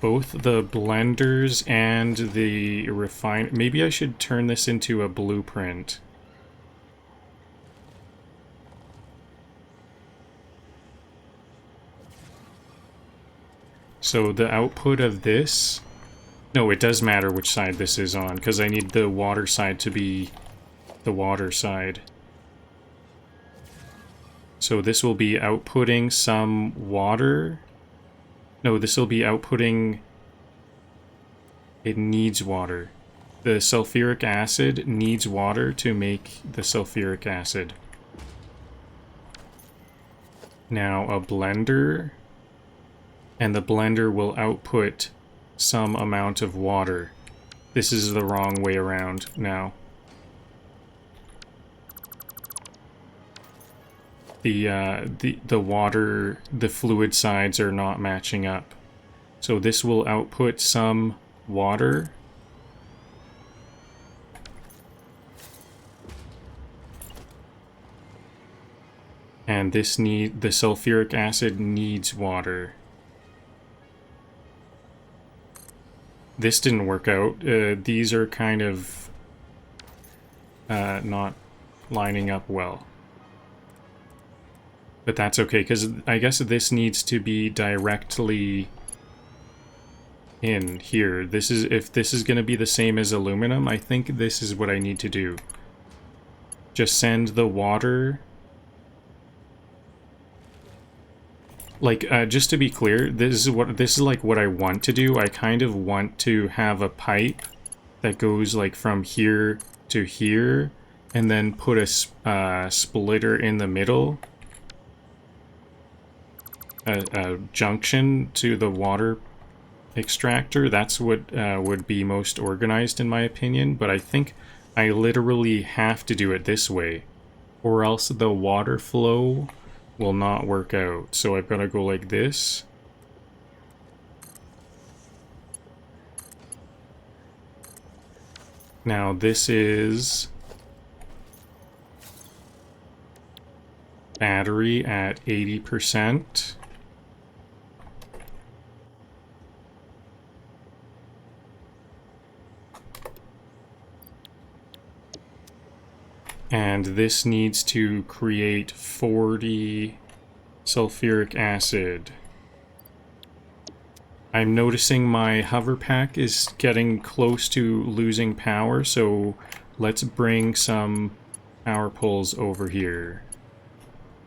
Both the blenders and the refine... Maybe I should turn this into a blueprint. So the output of this... No, it does matter which side this is on, because I need the water side to be the water side. So this will be outputting some water. No, this will be outputting... It needs water. The sulfuric acid needs water to make the sulfuric acid. Now a blender... And the blender will output some amount of water. This is the wrong way around now. The water, the fluid sides are not matching up. So this will output some water. And the sulfuric acid needs water. This didn't work out. These are kind of not lining up well. But that's okay, because I guess this needs to be directly in here. This is, if this is going to be the same as aluminum, I think this is what I need to do. Just send the water... Like, just to be clear, this is like what I want to do. I kind of want to have a pipe that goes like from here to here, and then put a splitter in the middle. A junction to the water extractor. That's what would be most organized in my opinion, but I think I literally have to do it this way, or else the water flow will not work out. So I've got to go like this. Now this is battery at 80%. And this needs to create 40 sulfuric acid. I'm noticing my hover pack is getting close to losing power, so let's bring some power poles over here.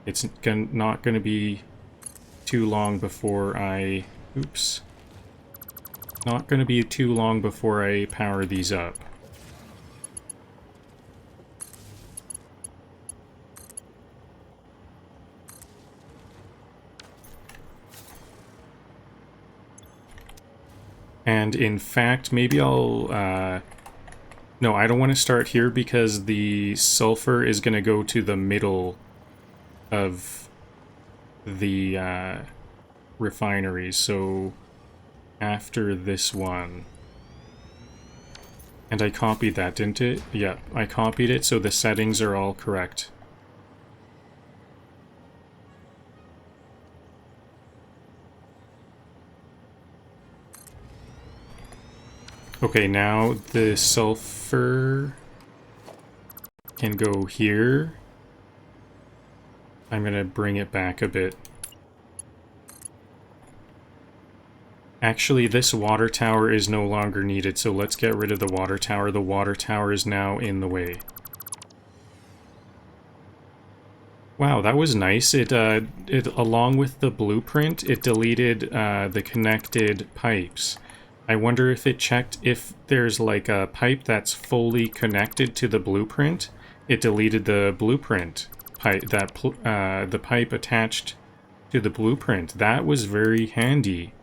It's not going to be too long before I... Oops. Not going to be too long before I power these up. And in fact, maybe I'll... no, I don't want to start here because the sulfur is going to go to the middle of the refinery. So after this one. And I copied that, didn't it? Yeah, I copied it, so the settings are all correct. Okay, now the sulfur can go here. I'm gonna bring it back a bit. Actually, this water tower is no longer needed, so let's get rid of the water tower. The water tower is now in the way. Wow, that was nice. It along with the blueprint, it deleted the connected pipes. I wonder if it checked if there's like a pipe that's fully connected to the blueprint. It deleted the blueprint pipe, the pipe attached to the blueprint. That was very handy.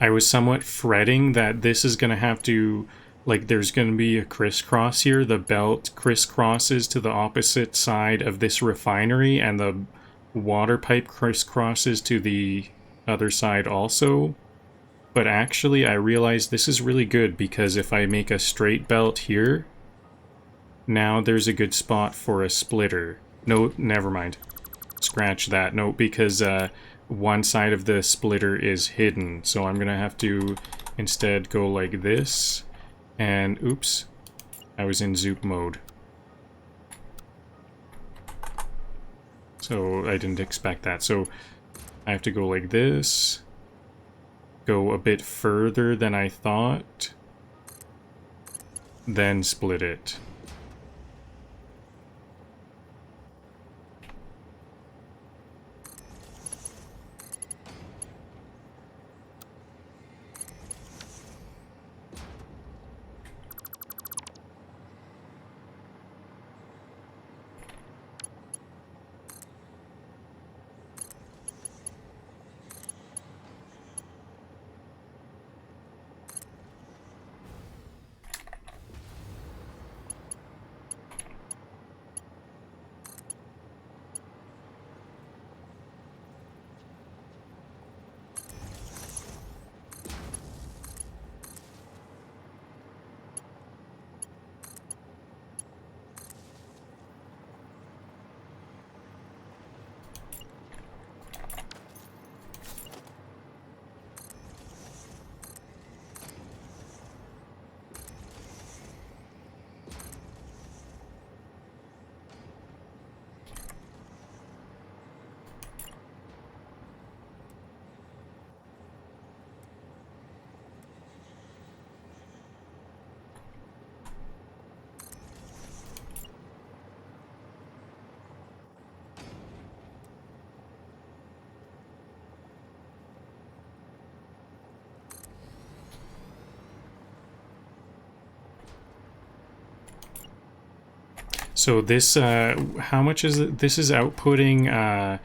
I was somewhat fretting that this is going to have to, like, there's going to be a crisscross here. The belt crisscrosses to the opposite side of this refinery, and the water pipe crisscrosses to the other side also. But actually, I realized this is really good, because if I make a straight belt here, now there's a good spot for a splitter. No, never mind. Scratch that. No, because one side of the splitter is hidden, so I'm gonna have to instead go like this, and oops, I was in zoop mode, so I didn't expect that. So I have to go like this, go a bit further than I thought, then split it. So this, how much is it? This is outputting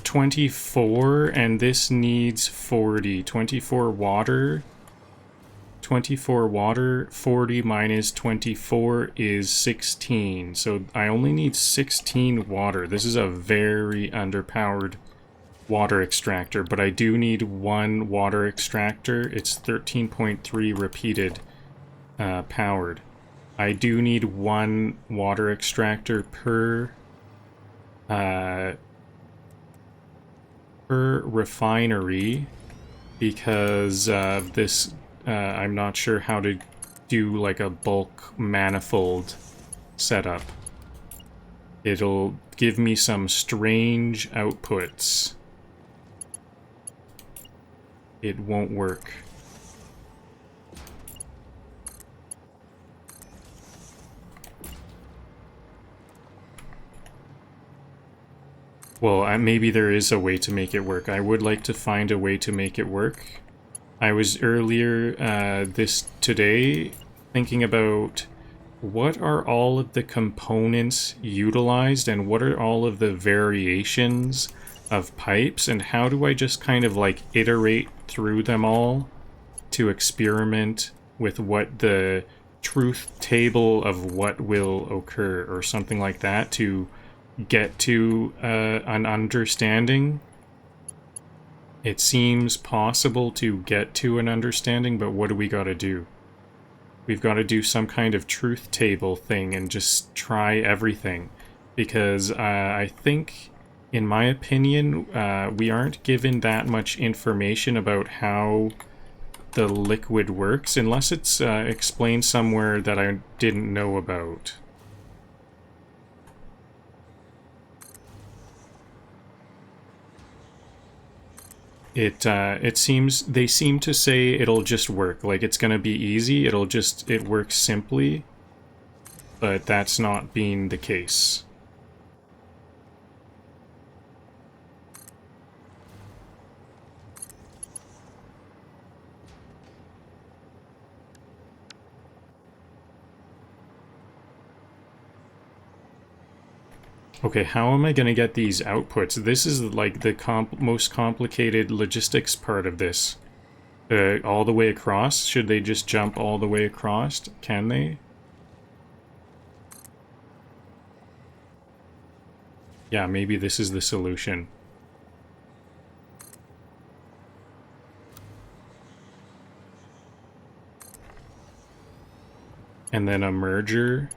24, and this needs 40. 24 water. 24 water, 40 minus 24 is 16. So I only need 16 water. This is a very underpowered water extractor, but I do need one water extractor. It's 13.3 repeated powered. I do need one water extractor per refinery because this I'm not sure how to do like a bulk manifold setup. It'll give me some strange outputs. It won't work. Well, maybe there is a way to make it work. I would like to find a way to make it work. I was earlier today thinking about what are all of the components utilized and what are all of the variations of pipes, and how do I just kind of like iterate through them all to experiment with what the truth table of what will occur or something like that to get to an understanding. It seems possible to get to an understanding, but what do we gotta do? We've got to do some kind of truth table thing and just try everything. Because I think, in my opinion, we aren't given that much information about how the liquid works, unless it's explained somewhere that I didn't know about. It seems, they seem to say it'll just work, like it's gonna be easy, it works simply, but that's not being the case. Okay, how am I going to get these outputs? This is like the most complicated logistics part of this. All the way across? Should they just jump all the way across? Can they? Yeah, maybe this is the solution. And then a merger.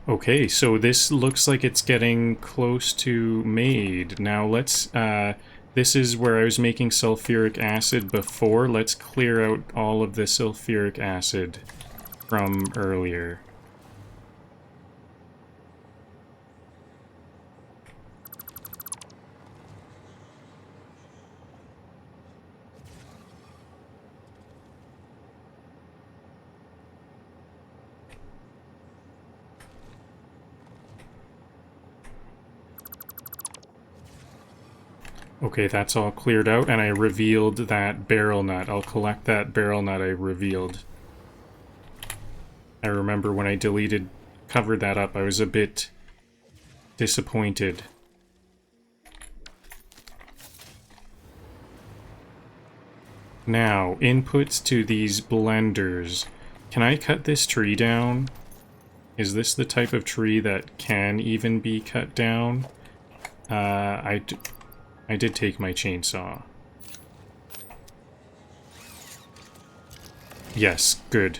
Okay, so this looks like it's getting close to made. Now let's, this is where I was making sulfuric acid before. Let's clear out all of the sulfuric acid from earlier. Okay, that's all cleared out, and I revealed that barrel nut. I'll collect that barrel nut I revealed. I remember when I covered that up, I was a bit disappointed. Now, inputs to these blenders. Can I cut this tree down? Is this the type of tree that can even be cut down? I did take my chainsaw. Yes, good.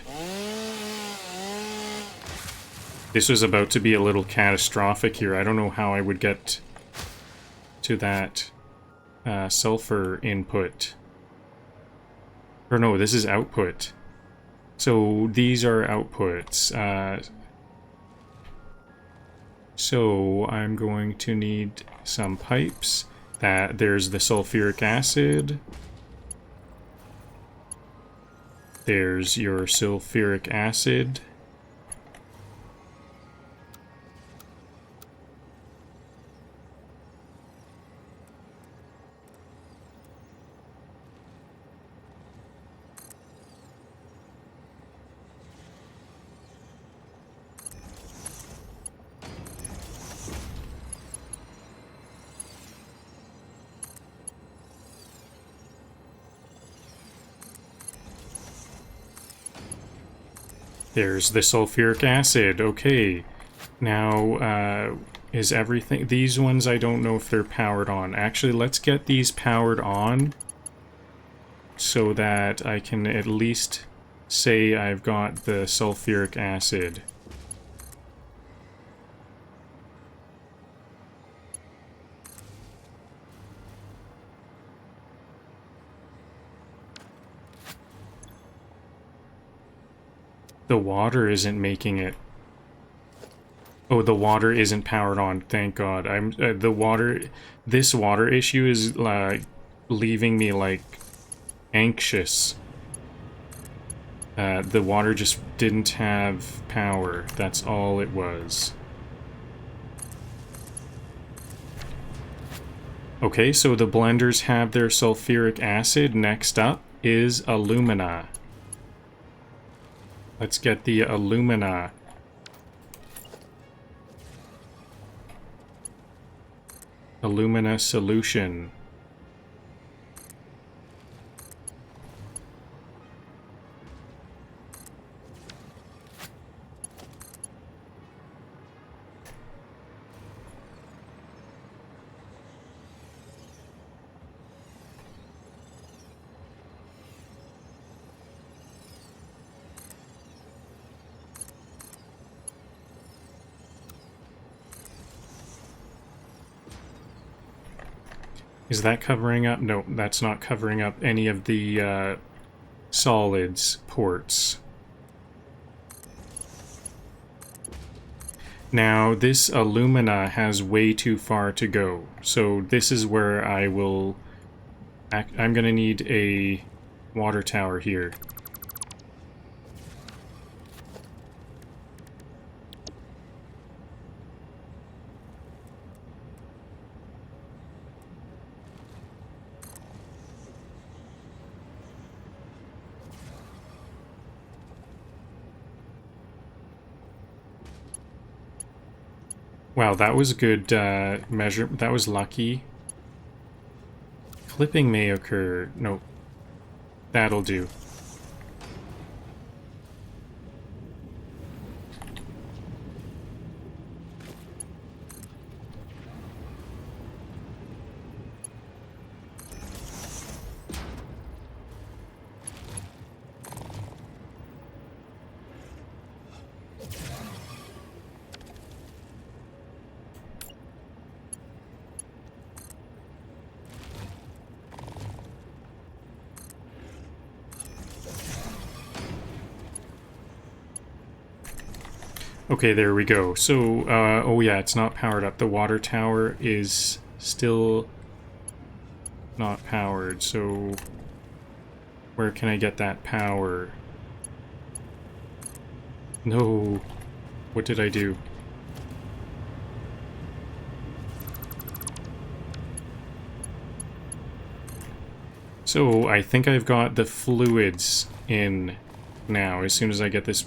This was about to be a little catastrophic here. I don't know how I would get to that sulfur input. Or no, this is output. So these are outputs. So I'm going to need some pipes. There's the sulfuric acid. There's your sulfuric acid. There's the sulfuric acid. Okay. Now, is everything... These ones, I don't know if they're powered on. Actually, let's get these powered on so that I can at least say I've got the sulfuric acid. The water isn't making it. Oh, the water isn't powered on. Thank God. The water. This water issue is leaving me like anxious. The water just didn't have power. That's all it was. Okay, so the blenders have their sulfuric acid. Next up is alumina. Let's get the alumina. Alumina solution. Is that covering up? No, that's not covering up any of the solids ports. Now, this alumina has way too far to go. So this is where I will... I'm going to need a water tower here. Wow, that was a good measure. That was lucky. Clipping may occur. No, that'll do. Okay, there we go. So, oh yeah, it's not powered up. The water tower is still not powered, so where can I get that power? No. What did I do? So, I think I've got the fluids in now, as soon as I get this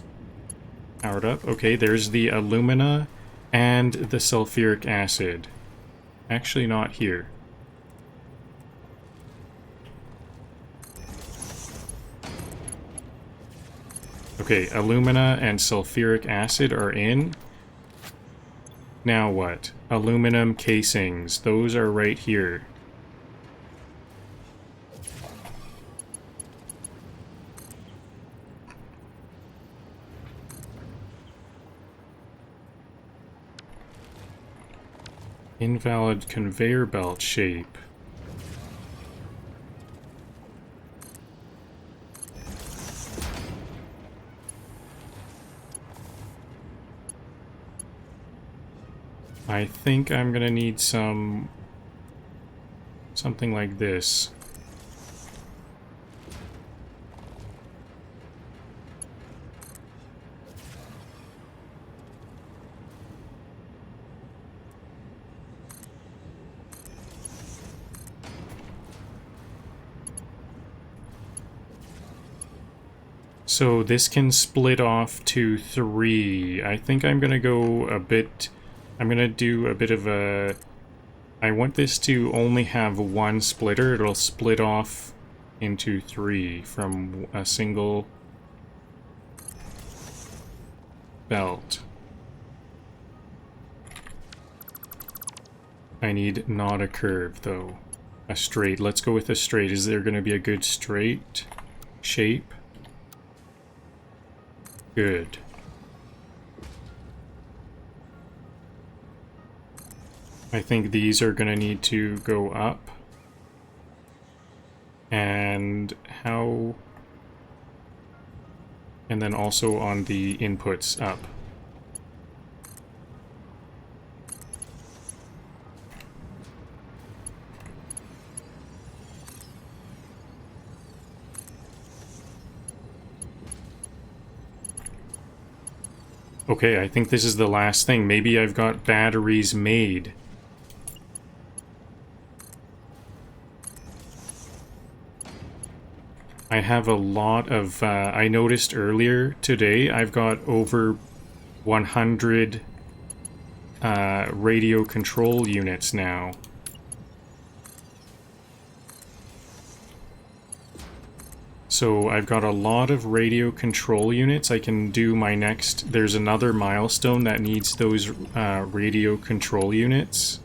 powered up. Okay, there's the alumina and the sulfuric acid. Actually, not here. Okay, alumina and sulfuric acid are in. Now what? Aluminum casings. Those are right here. Invalid conveyor belt shape. I think I'm gonna need something like this. So this can split off to 3. I think I'm gonna go a bit... I'm gonna do a bit of a... I want this to only have one splitter. It'll split off into 3 from a single belt. I need not a curve, though. A straight. Let's go with a straight. Is there going to be a good straight shape? Good. I think these are going to need to go up. And how... And then also on the inputs up. Okay, I think this is the last thing. Maybe I've got batteries made. I have a lot of... I noticed earlier today I've got over 100 radio control units now. So I've got a lot of radio control units. I can do my next... There's another milestone that needs those radio control units.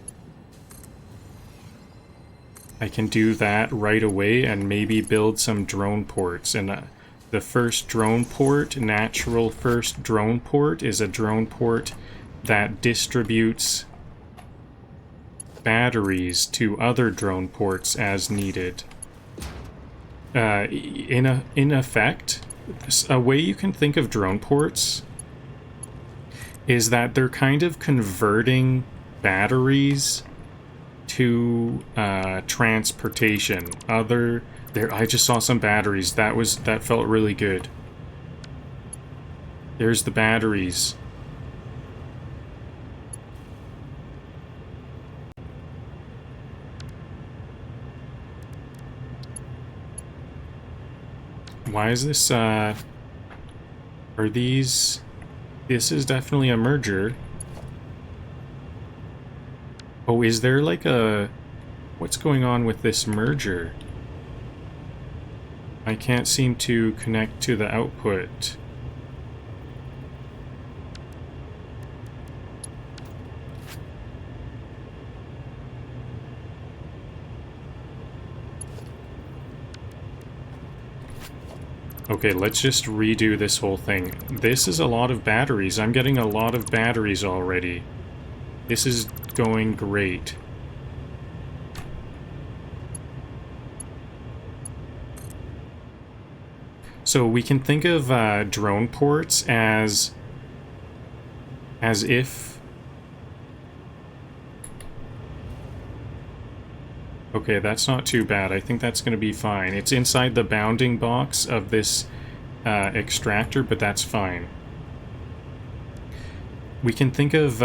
I can do that right away and maybe build some drone ports. And the first drone port, natural first drone port, is a drone port that distributes batteries to other drone ports as needed. In effect, a way you can think of drone ports is that they're kind of converting batteries to transportation. I just saw some batteries. That felt really good. There's the batteries. Why is this, are these... This is definitely a merger. Oh, is there like a... What's going on with this merger? I can't seem to connect to the output. Okay, let's just redo this whole thing. This is a lot of batteries. I'm getting a lot of batteries already. This is going great. So we can think of drone ports as if... Okay, that's not too bad. I think that's going to be fine. It's inside the bounding box of this extractor, but that's fine. We can think of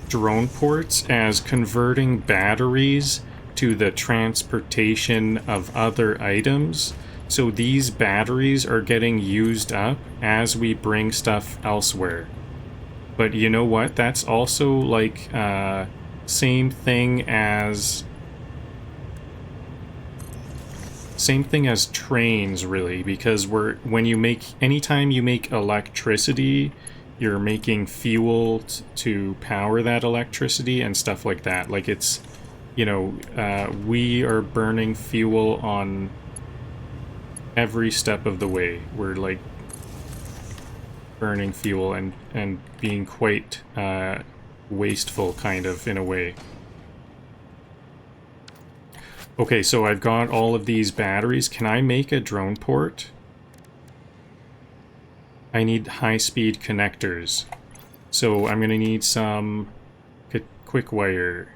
drone ports as converting batteries to the transportation of other items. So these batteries are getting used up as we bring stuff elsewhere. But you know what? That's also like... Same thing as trains, really, because anytime you make electricity, you're making fuel to power that electricity and stuff like that. Like it's, you know, we are burning fuel on every step of the way. We're like burning fuel and being quite wasteful, kind of, in a way. Okay, so I've got all of these batteries. Can I make a drone port? I need high-speed connectors. So I'm gonna need some quick wire.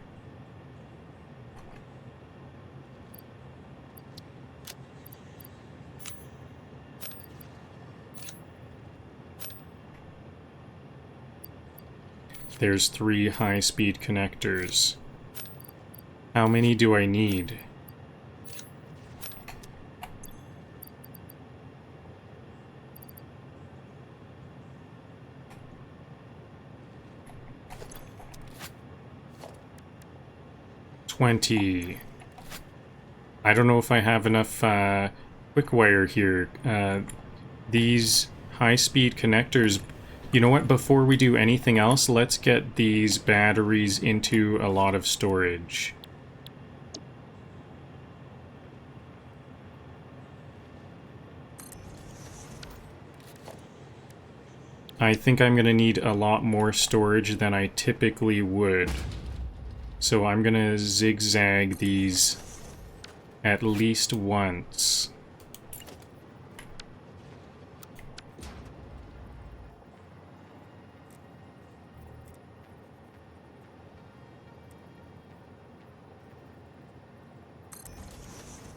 There's 3 high-speed connectors. How many do I need? 20. I don't know if I have enough quick wire here. These high-speed connectors, you know what, before we do anything else, let's get these batteries into a lot of storage. I think I'm going to need a lot more storage than I typically would. So I'm going to zigzag these at least once.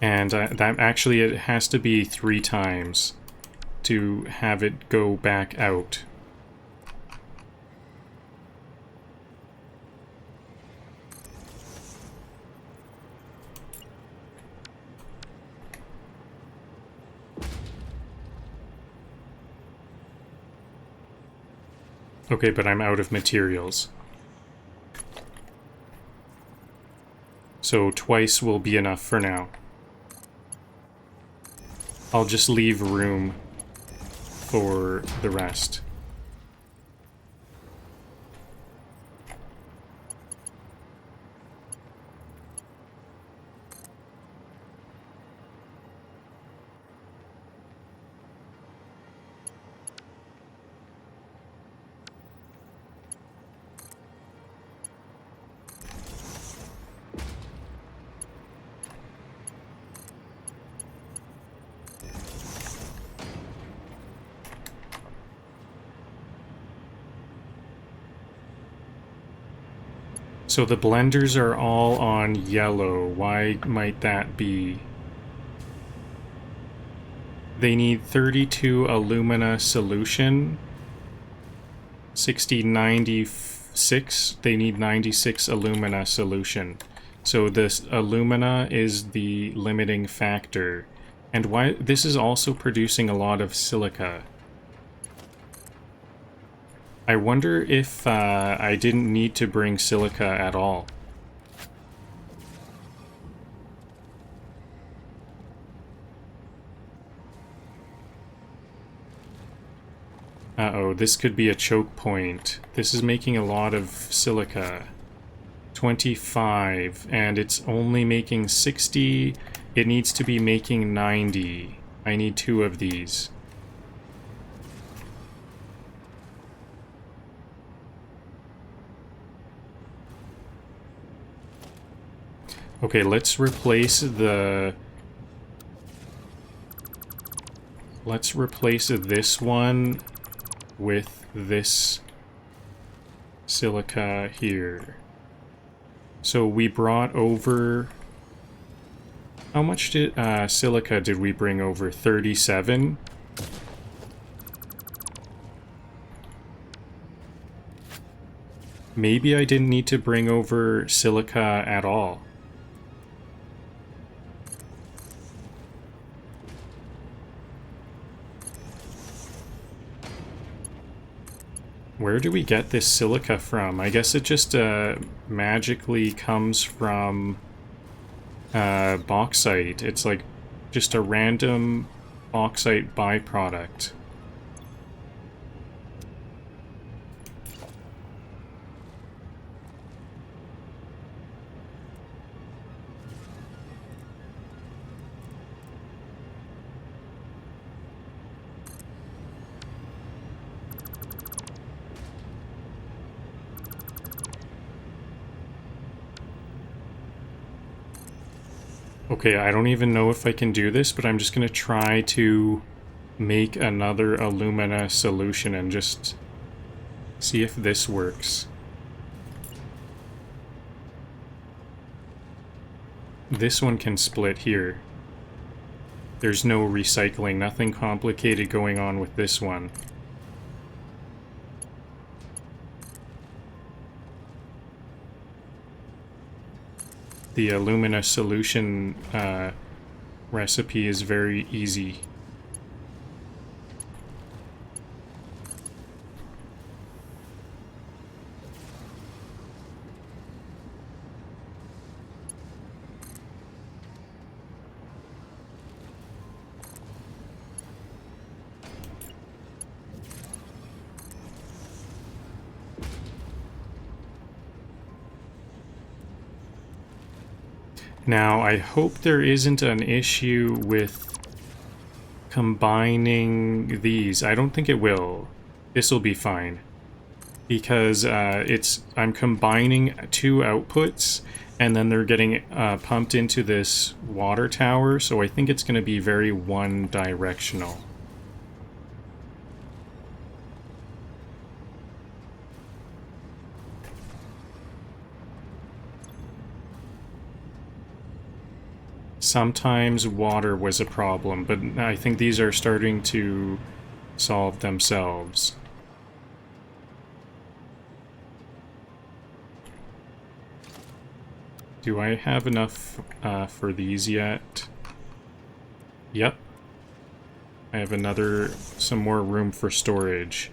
And that actually, it has to be 3 times to have it go back out. Okay, but I'm out of materials. So twice will be enough for now. I'll just leave room for the rest. So the blenders are all on yellow. Why might that be? They need 32 alumina solution. 96. They need 96 alumina solution. So this alumina is the limiting factor. And why this is also producing a lot of silica. I wonder if I didn't need to bring silica at all. Uh-oh, this could be a choke point. This is making a lot of silica. 25, and it's only making 60. It needs to be making 90. I need 2 of these. Okay, let's replace the... Let's replace this one with this silica here. So we brought over... How much did silica did we bring over? 37? Maybe I didn't need to bring over silica at all. Where do we get this silica from? I guess it just magically comes from bauxite. It's like just a random bauxite byproduct. Okay, I don't even know if I can do this, but I'm just going to try to make another alumina solution and just see if this works. This one can split here. There's no recycling, nothing complicated going on with this one. The alumina solution recipe is very easy. Now, I hope there isn't an issue with combining these. I don't think it will. This will be fine. Because I'm combining two outputs, and then they're getting pumped into this water tower, so I think it's going to be very one-directional. Sometimes water was a problem, but I think these are starting to solve themselves. Do I have enough for these yet? Yep. I have some more room for storage.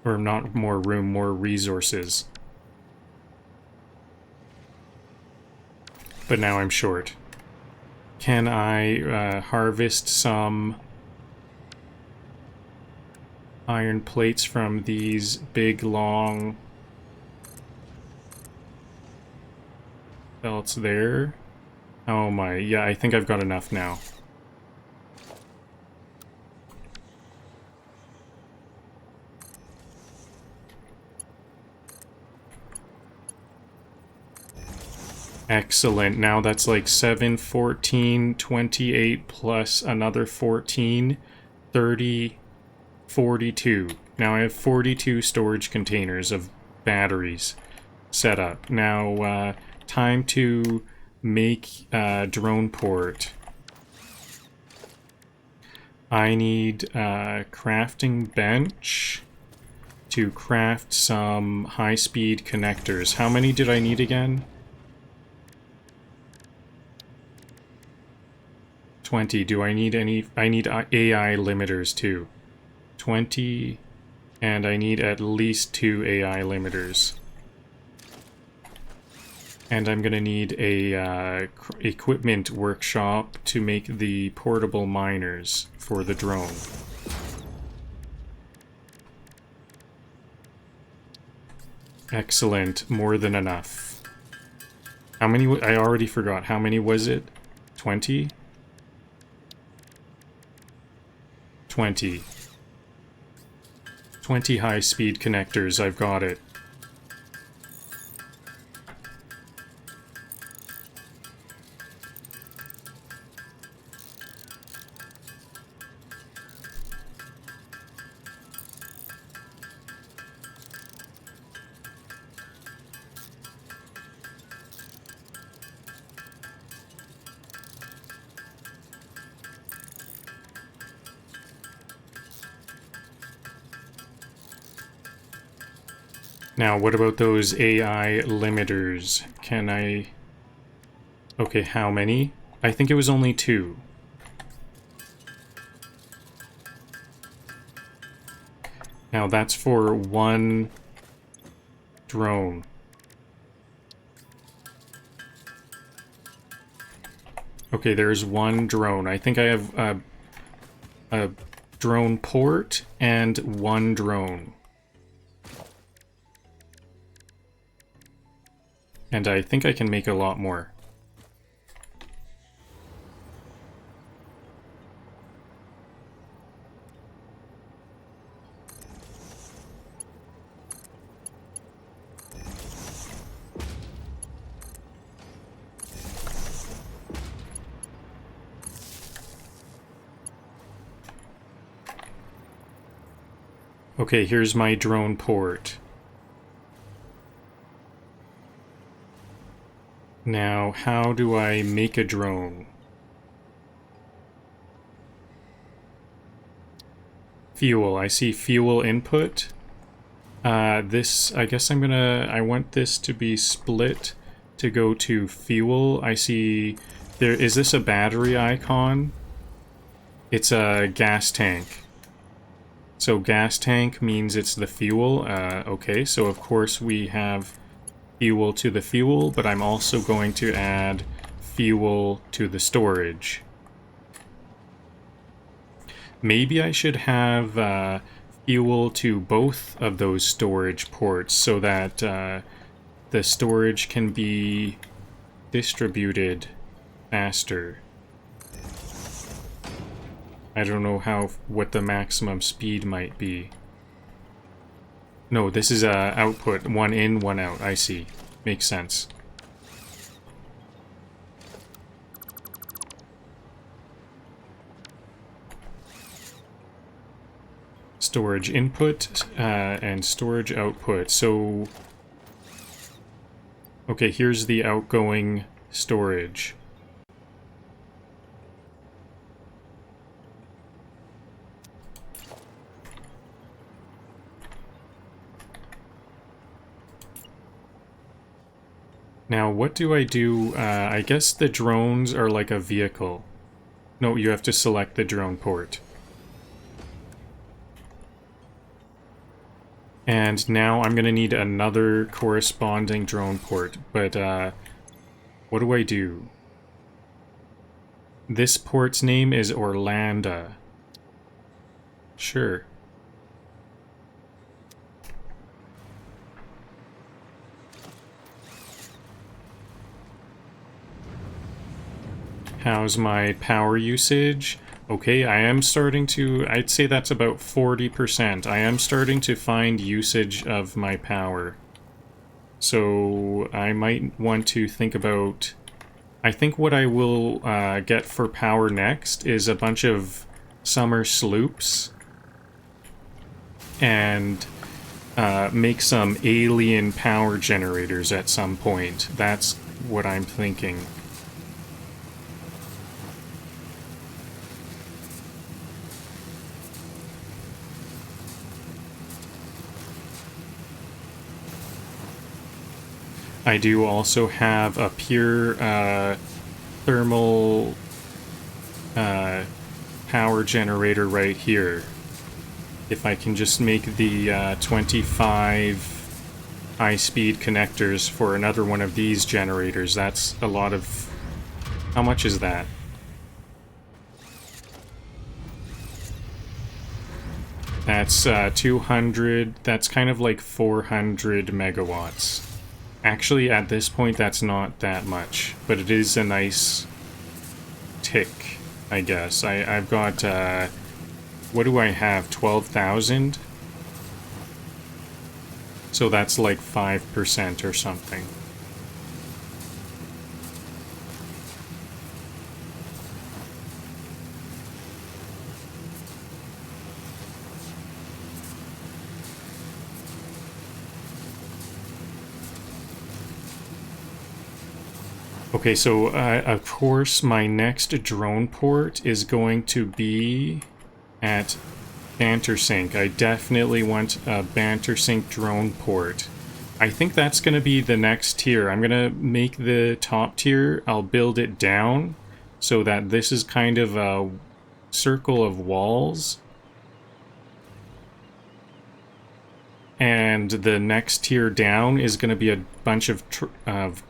Or not more room, more resources. But now I'm short. Can I harvest some iron plates from these big, long belts there? Oh my, yeah, I think I've got enough now. Excellent. Now that's like 7, 14, 28 plus another 14, 30, 42. Now I have 42 storage containers of batteries set up. Now, time to make drone port. I need a crafting bench to craft some high-speed connectors. How many did I need again? 20. Do I need any? I need AI limiters too. 20, and I need at least 2 AI limiters. And I'm gonna need a equipment workshop to make the portable miners for the drone. Excellent. More than enough. How many? I already forgot. How many was it? 20? 20. 20 high-speed connectors, I've got it. Now, what about those AI limiters? Can I... Okay, how many? I think it was only 2. Now, that's for 1 drone. Okay, there's 1 drone. I think I have a drone port and 1 drone. And I think I can make a lot more. Okay, here's my drone port. Now, how do I make a drone? Fuel. I see fuel input. This, I guess I want this to be split to go to fuel. I see there, is this a battery icon? It's a gas tank. So gas tank means it's the fuel. Okay, so of course we have fuel to the fuel, but I'm also going to add fuel to the storage. Maybe I should have fuel to both of those storage ports so that the storage can be distributed faster. I don't know what the maximum speed might be. No, this is output. One in, one out. I see. Makes sense. Storage input and storage output. So, okay, here's the outgoing storage. Now, what do? I guess the drones are like a vehicle. No, you have to select the drone port. And now I'm going to need another corresponding drone port. But, what do I do? This port's name is Orlando. Sure. How's my power usage? Okay, I am starting to... I'd say that's about 40%. I am starting to find usage of my power. So I might want to think about... I think what I will get for power next is a bunch of summer sloops. And make some alien power generators at some point. That's what I'm thinking. I do also have a pure thermal power generator right here. If I can just make the 25 high-speed connectors for another one of these generators, that's a lot of... How much is that? That's 200... That's kind of like 400 megawatts. Actually, at this point, that's not that much, but it is a nice tick, I guess. I've got, what do I have, 12,000? So that's like 5% or something. Okay, so of course my next drone port is going to be at Bantersink. I definitely want a Bantersink drone port. I think that's going to be the next tier. I'm going to make the top tier, I'll build it down so that this is kind of a circle of walls. And the next tier down is going to be a bunch of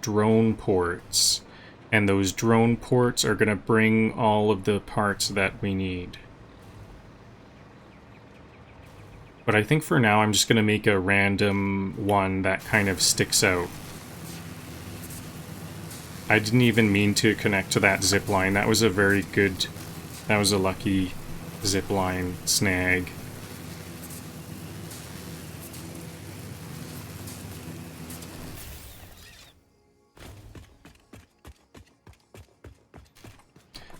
drone ports. And those drone ports are going to bring all of the parts that we need. But I think for now I'm just going to make a random one that kind of sticks out. I didn't even mean to connect to that zip line. That was a very good... That was a lucky zip line snag.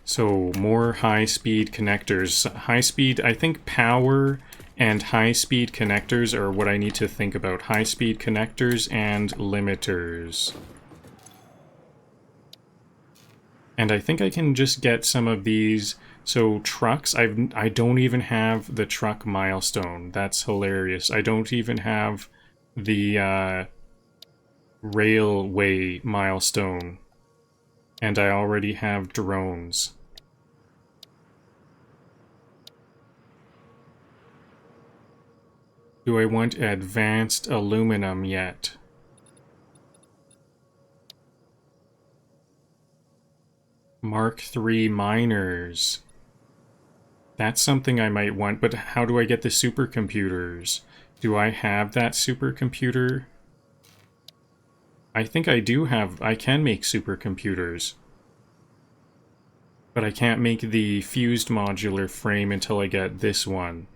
So, more high-speed connectors. High-speed, I think power and high-speed connectors are what I need to think about. High-speed connectors and limiters. And I think I can just get some of these. So, trucks, I don't even have the truck milestone. That's hilarious. I don't even have the railway milestone. And I already have drones. Do I want advanced aluminum yet? Mark III miners. That's something I might want, but how do I get the supercomputers? Do I have that supercomputer? I think I do have... I can make supercomputers. But I can't make the fused modular frame until I get this one.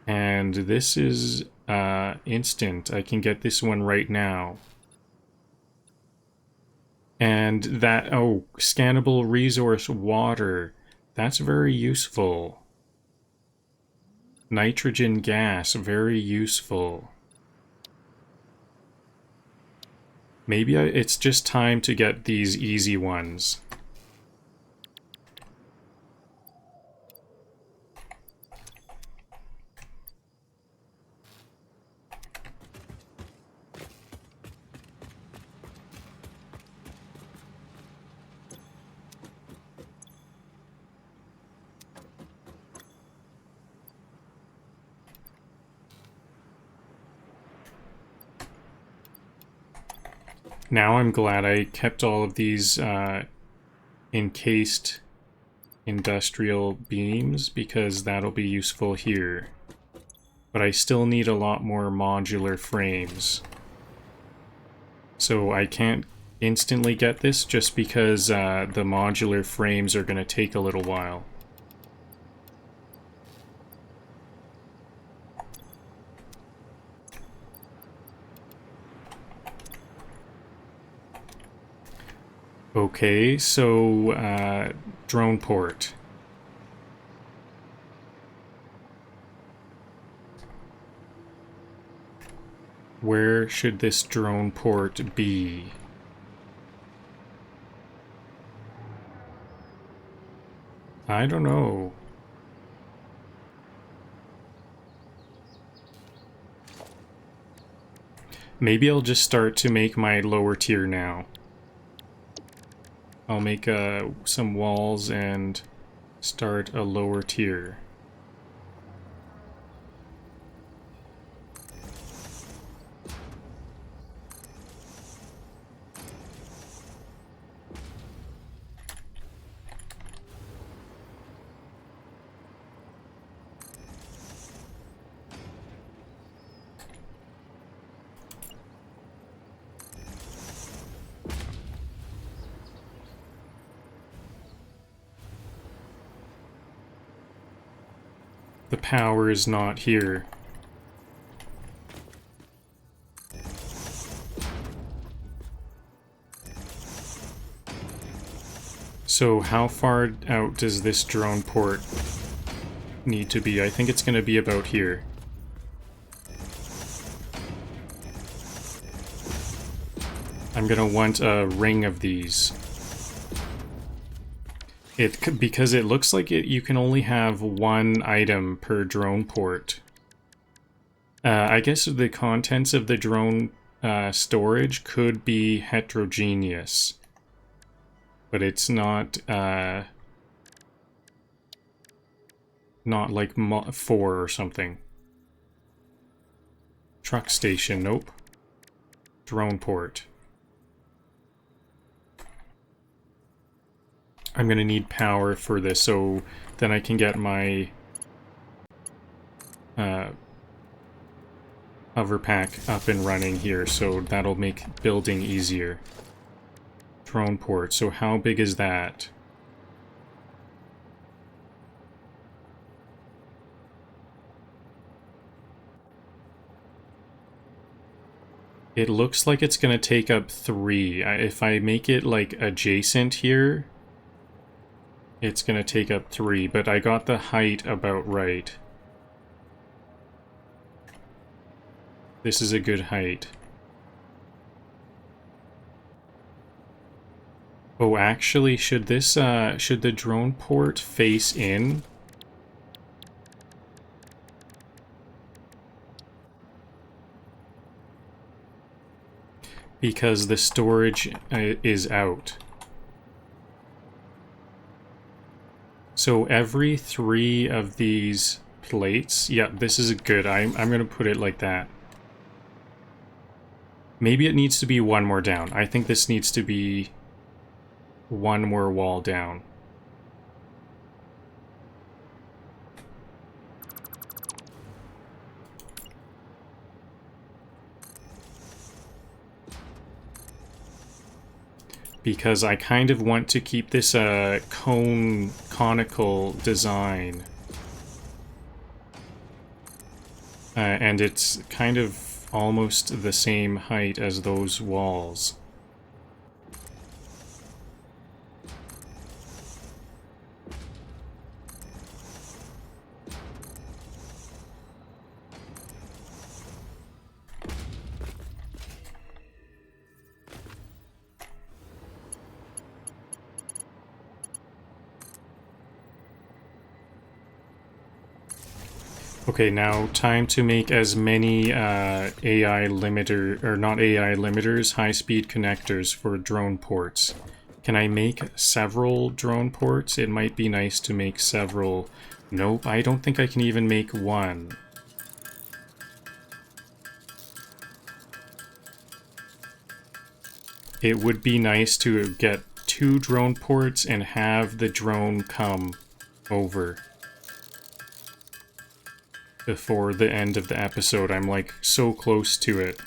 And this is instant. I can get this one right now. And that... oh, scannable resource water. That's very useful. Nitrogen gas, very useful. Maybe it's just time to get these easy ones. Now I'm glad I kept all of these encased industrial beams, because that'll be useful here. But I still need a lot more modular frames. So I can't instantly get this just because the modular frames are going to take a little while. Okay, so drone port. Where should this drone port be? I don't know. Maybe I'll just start to make my lower tier now. I'll make some walls and start a lower tier. The power is not here. So how far out does this drone port need to be? I think it's going to be about here. I'm going to want a ring of these. Because it looks like you can only have one item per drone port. I guess the contents of the drone storage could be heterogeneous, but it's not like 4 or something. Truck station, nope. Drone port. I'm gonna need power for this, so then I can get my hover pack up and running here, so that'll make building easier. Drone port, so how big is that? It looks like it's gonna take up 3. If I make it like adjacent here, it's gonna take up 3, but I got the height about right. This is a good height. Oh, actually, should this, should the drone port face in? Because the storage is out. So every 3 of these plates, yeah, this is good. I'm gonna put it like that. Maybe it needs to be 1 more down. I think this needs to be one more wall down. Because I kind of want to keep this a conical design. And it's kind of almost the same height as those walls. Okay, now time to make as many AI limiter, or not AI limiters, high-speed connectors for drone ports. Can I make several drone ports? It might be nice to make several. Nope, I don't think I can even make one. It would be nice to get 2 drone ports and have the drone come over before the end of the episode. I'm like so close to it.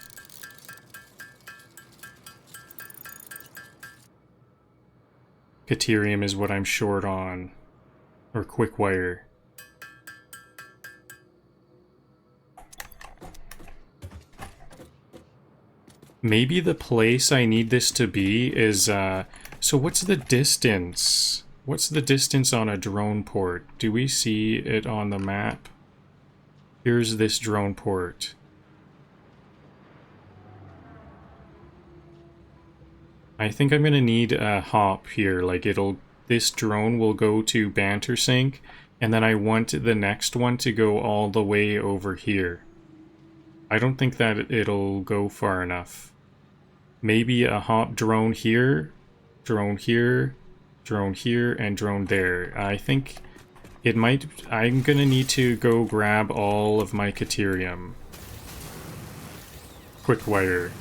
Caterium is what I'm short on. Or quick wire. Maybe the place I need this to be is, so what's the distance? What's the distance on a drone port? Do we see it on the map? Here's this drone port. I think I'm gonna need a hop here, like this drone will go to Bantersink, and then I want the next one to go all the way over here. I don't think that it'll go far enough. Maybe a hop drone here, drone here, drone here, and drone there. I think it might... I'm gonna need to go grab all of my Caterium. Quick wire.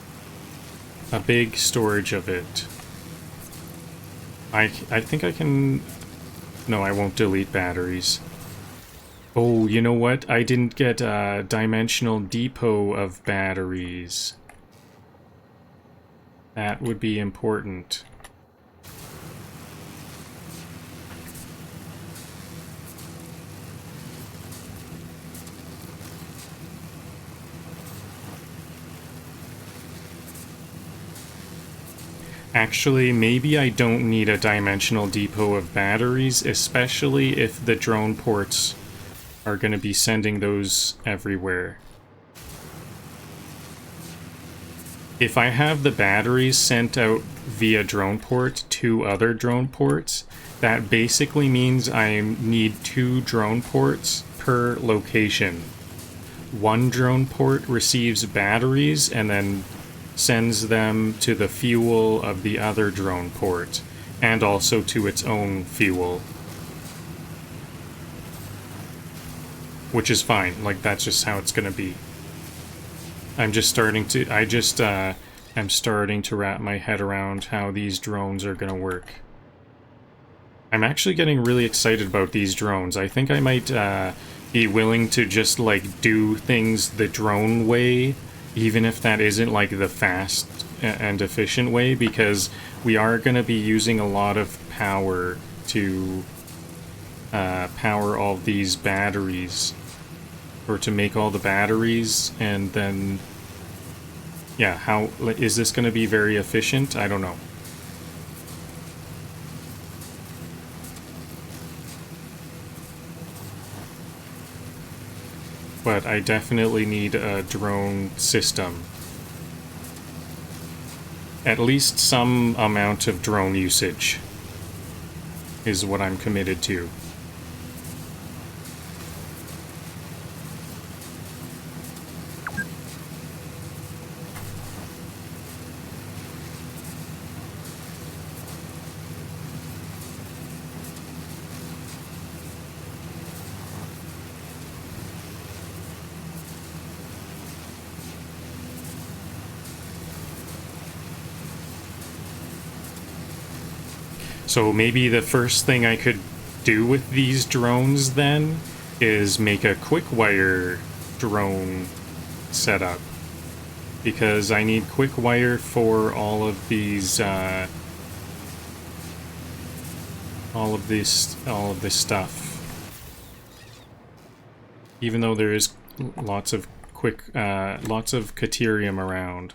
A big storage of it. I think I can... No, I won't delete batteries. Oh, you know what? I didn't get a dimensional depot of batteries. That would be important. Actually, maybe I don't need a dimensional depot of batteries, especially if the drone ports are going to be sending those everywhere. If I have the batteries sent out via drone port to other drone ports, that basically means I need 2 drone ports per location. One drone port receives batteries and then sends them to the fuel of the other drone port, and also to its own fuel. Which is fine, like that's just how it's gonna be. I'm starting to wrap my head around how these drones are gonna work. I'm actually getting really excited about these drones. I think I might be willing to just like do things the drone way, even if that isn't like the fast and efficient way, because we are going to be using a lot of power to power all these batteries, or to make all the batteries, and then, yeah, how is this going to be very efficient? I don't know. But I definitely need a drone system. At least some amount of drone usage is what I'm committed to. So maybe the first thing I could do with these drones then is make a quick wire drone setup, because I need quick wire for all of these all of this stuff, even though there is lots of caterium around.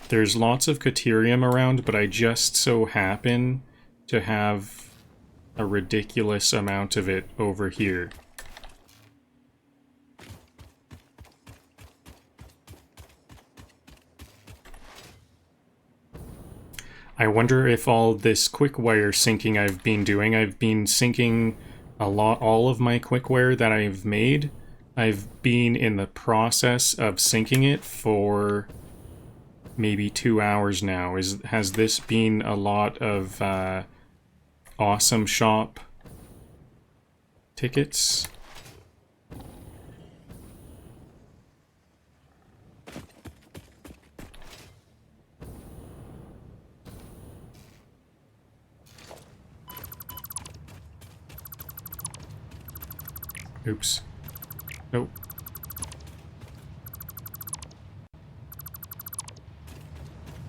There's lots of caterium around, but I just so happen to have a ridiculous amount of it over here. I wonder if all this quick wire syncing I've been syncing all of my quick wire that I've made. I've been in the process of syncing it for maybe 2 hours now. Has this been a lot of awesome shop tickets? Oops. Nope.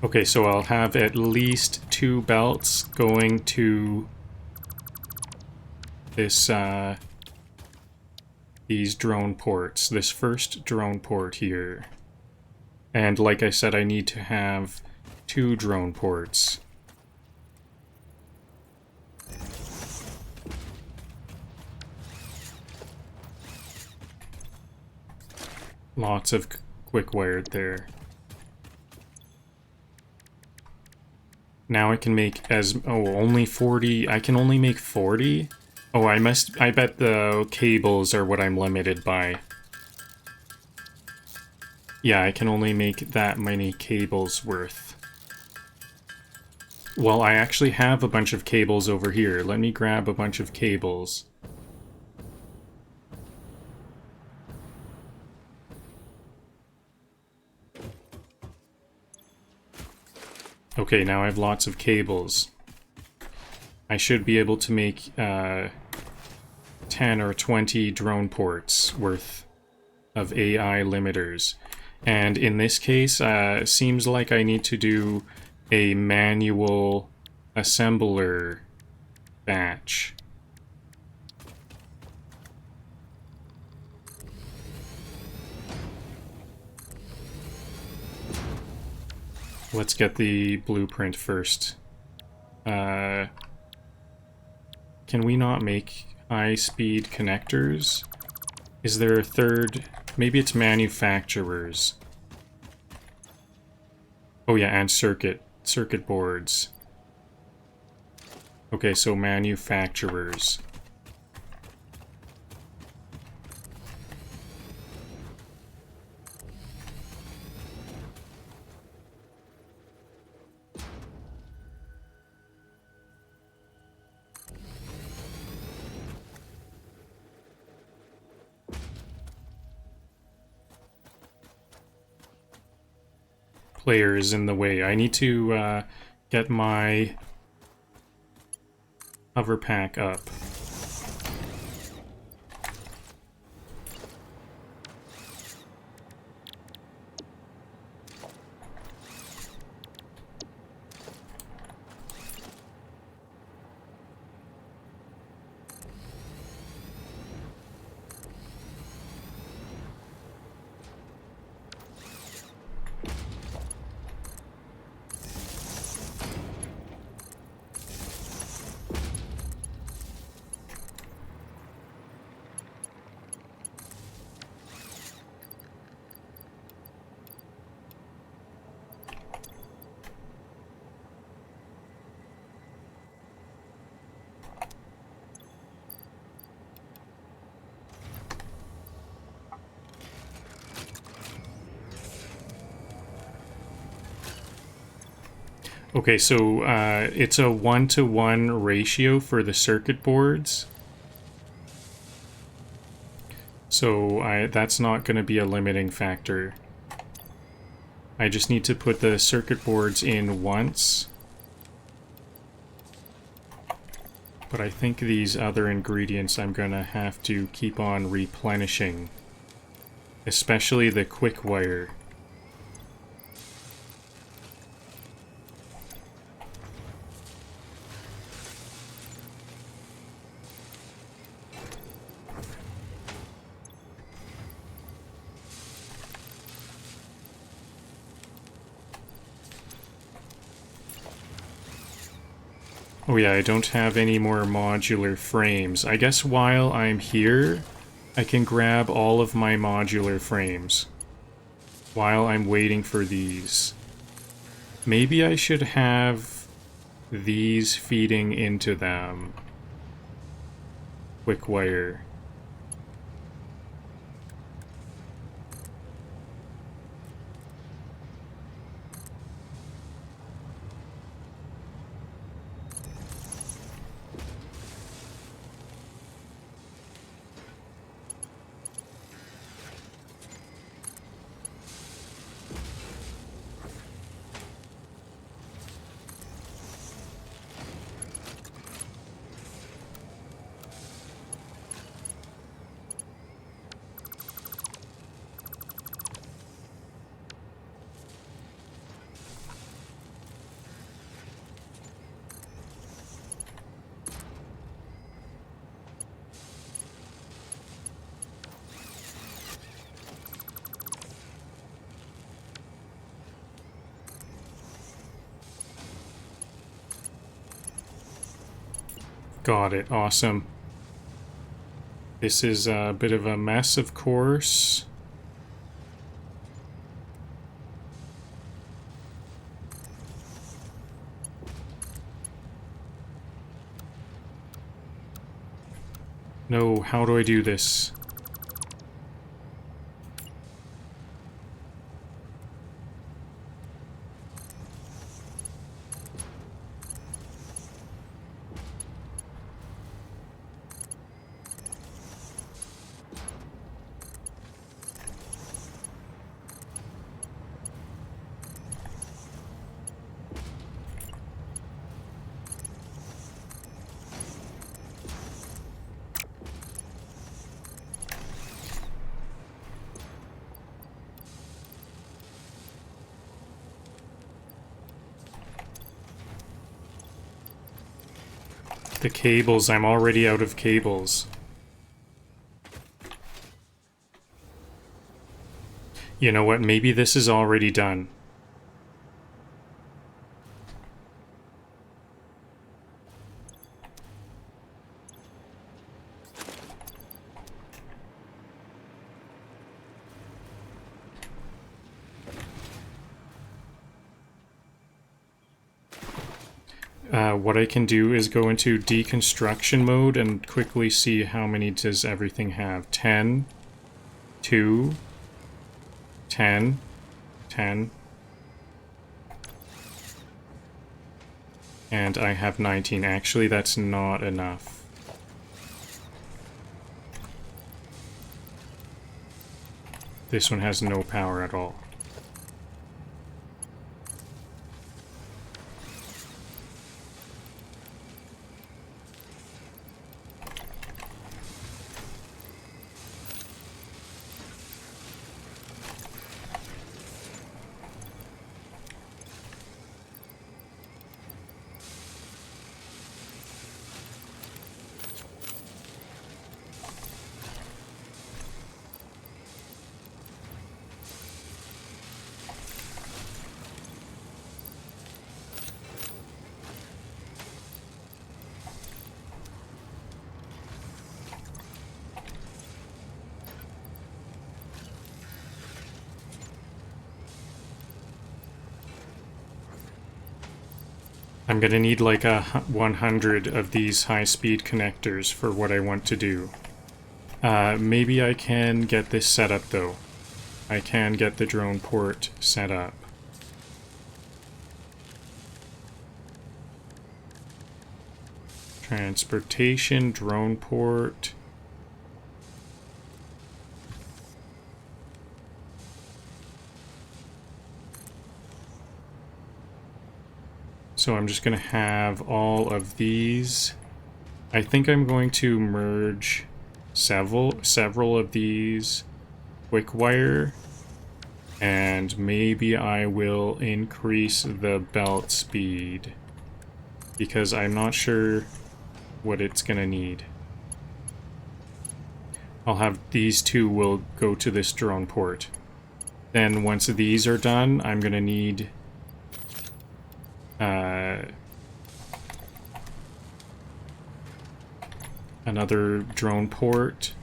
Okay, so I'll have at least 2 belts going to this, these drone ports, this first drone port here. And like I said, I need to have 2 drone ports. Lots of quick wired there. Now I can make only 40. I can only make 40? Oh, I bet the cables are what I'm limited by. Yeah, I can only make that many cables worth. Well, I actually have a bunch of cables over here. Let me grab a bunch of cables. Okay, now I have lots of cables. I should be able to make 10 or 20 drone ports worth of AI limiters. And in this case, seems like I need to do a manual assembler batch. Let's get the blueprint first. Can we not make high-speed connectors? Is there a third? Maybe it's manufacturers. Oh yeah, and circuit boards. Okay, so manufacturers. Player is in the way. I need to get my hover pack up. Okay, so it's a 1-to-1 ratio for the circuit boards. So that's not going to be a limiting factor. I just need to put the circuit boards in once. But I think these other ingredients I'm gonna have to keep on replenishing. Especially the quick wire. Oh yeah, I don't have any more modular frames. I guess while I'm here, I can grab all of my modular frames. While I'm waiting for these. Maybe I should have these feeding into them. Quick wire. Got it, awesome. This is a bit of a mess, of course. No, how do I do this? The cables, I'm already out of cables. You know what, maybe this is already done. What I can do is go into deconstruction mode and quickly see how many does everything have. 10, 2, 10, 10, and I have 19. Actually, that's not enough. This one has no power at all. I'm gonna need like 100 of these high-speed connectors for what I want to do. Maybe I can get this set up though. I can get the drone port set up. Transportation, drone port. So I'm just going to have all of these. I think I'm going to merge several of these quick wire, and maybe I will increase the belt speed because I'm not sure what it's going to need. I'll have these two will go to this drone port. Then once these are done, I'm going to need another drone port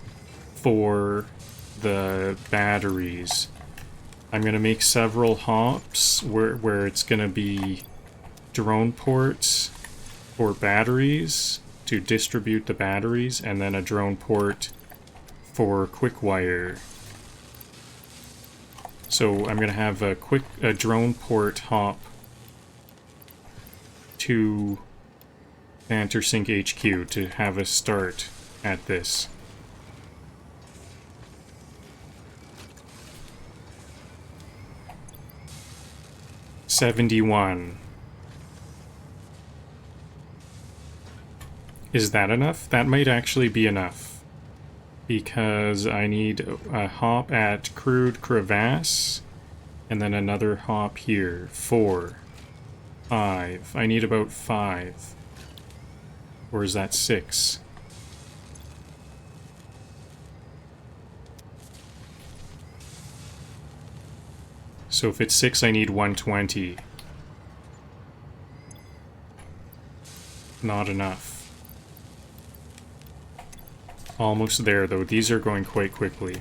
for the batteries. I'm going to make several hops where it's going to be drone ports for batteries to distribute the batteries, and then a drone port for quick wire. So I'm going to have a drone port hop to Bantersync HQ to have a start at this. $71. Is that enough? That might actually be enough. Because I need a hop at Crude Crevasse, and then another hop here. 4. 5. I need about 5. Or is that 6? So if it's 6, I need 120. Not enough. Almost there, though. These are going quite quickly.